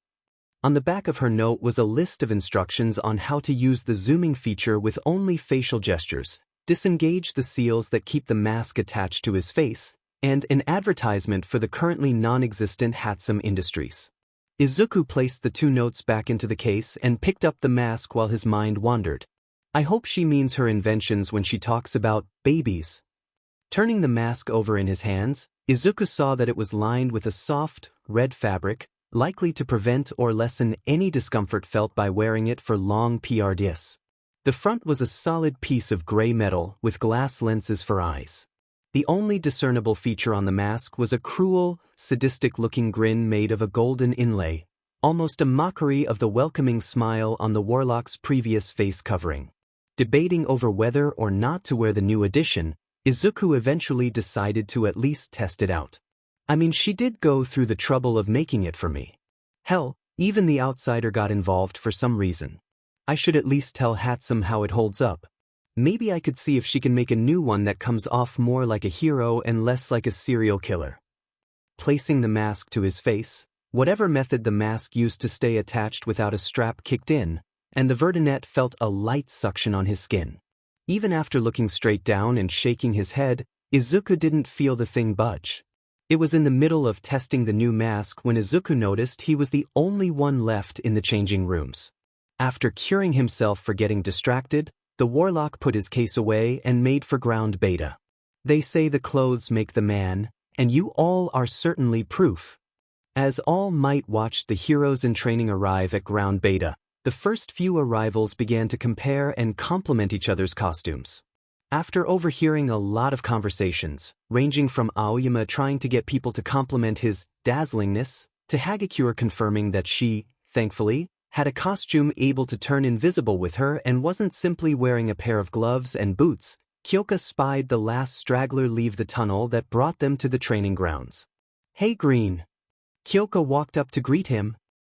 A: On the back of her note was a list of instructions on how to use the zooming feature with only facial gestures, disengage the seals that keep the mask attached to his face, and an advertisement for the currently non-existent Hatsune Industries. Izuku placed the 2 notes back into the case and picked up the mask while his mind wandered. I hope she means her inventions when she talks about babies. Turning the mask over in his hands, Izuku saw that it was lined with a soft, red fabric, likely to prevent or lessen any discomfort felt by wearing it for long periods. The front was a solid piece of gray metal with glass lenses for eyes. The only discernible feature on the mask was a cruel, sadistic-looking grin made of a golden inlay, almost a mockery of the welcoming smile on the Warlock's previous face covering. Debating over whether or not to wear the new addition, Izuku eventually decided to at least test it out. I mean, she did go through the trouble of making it for me. Hell, even the outsider got involved for some reason. I should at least tell Hatsum how it holds up. Maybe I could see if she can make a new one that comes off more like a hero and less like a serial killer. Placing the mask to his face, whatever method the mask used to stay attached without a strap kicked in, and the Verdinet felt a light suction on his skin. Even after looking straight down and shaking his head, Izuku didn't feel the thing budge. It was in the middle of testing the new mask when Izuku noticed he was the only one left in the changing rooms. After curing himself for getting distracted, the Warlock put his case away and made for ground beta. They say the clothes make the man, and you all are certainly proof. As All Might watched the heroes in training arrive at ground beta, the first few arrivals began to compare and compliment each other's costumes. After overhearing a lot of conversations, ranging from Aoyama trying to get people to compliment his dazzlingness, to Hagakure confirming that she, thankfully, had a costume able to turn invisible with her and wasn't simply wearing a pair of gloves and boots, Kyoka spied the last straggler leave the tunnel that brought them to the training grounds. "Hey Green!" Kyoka walked up to greet him,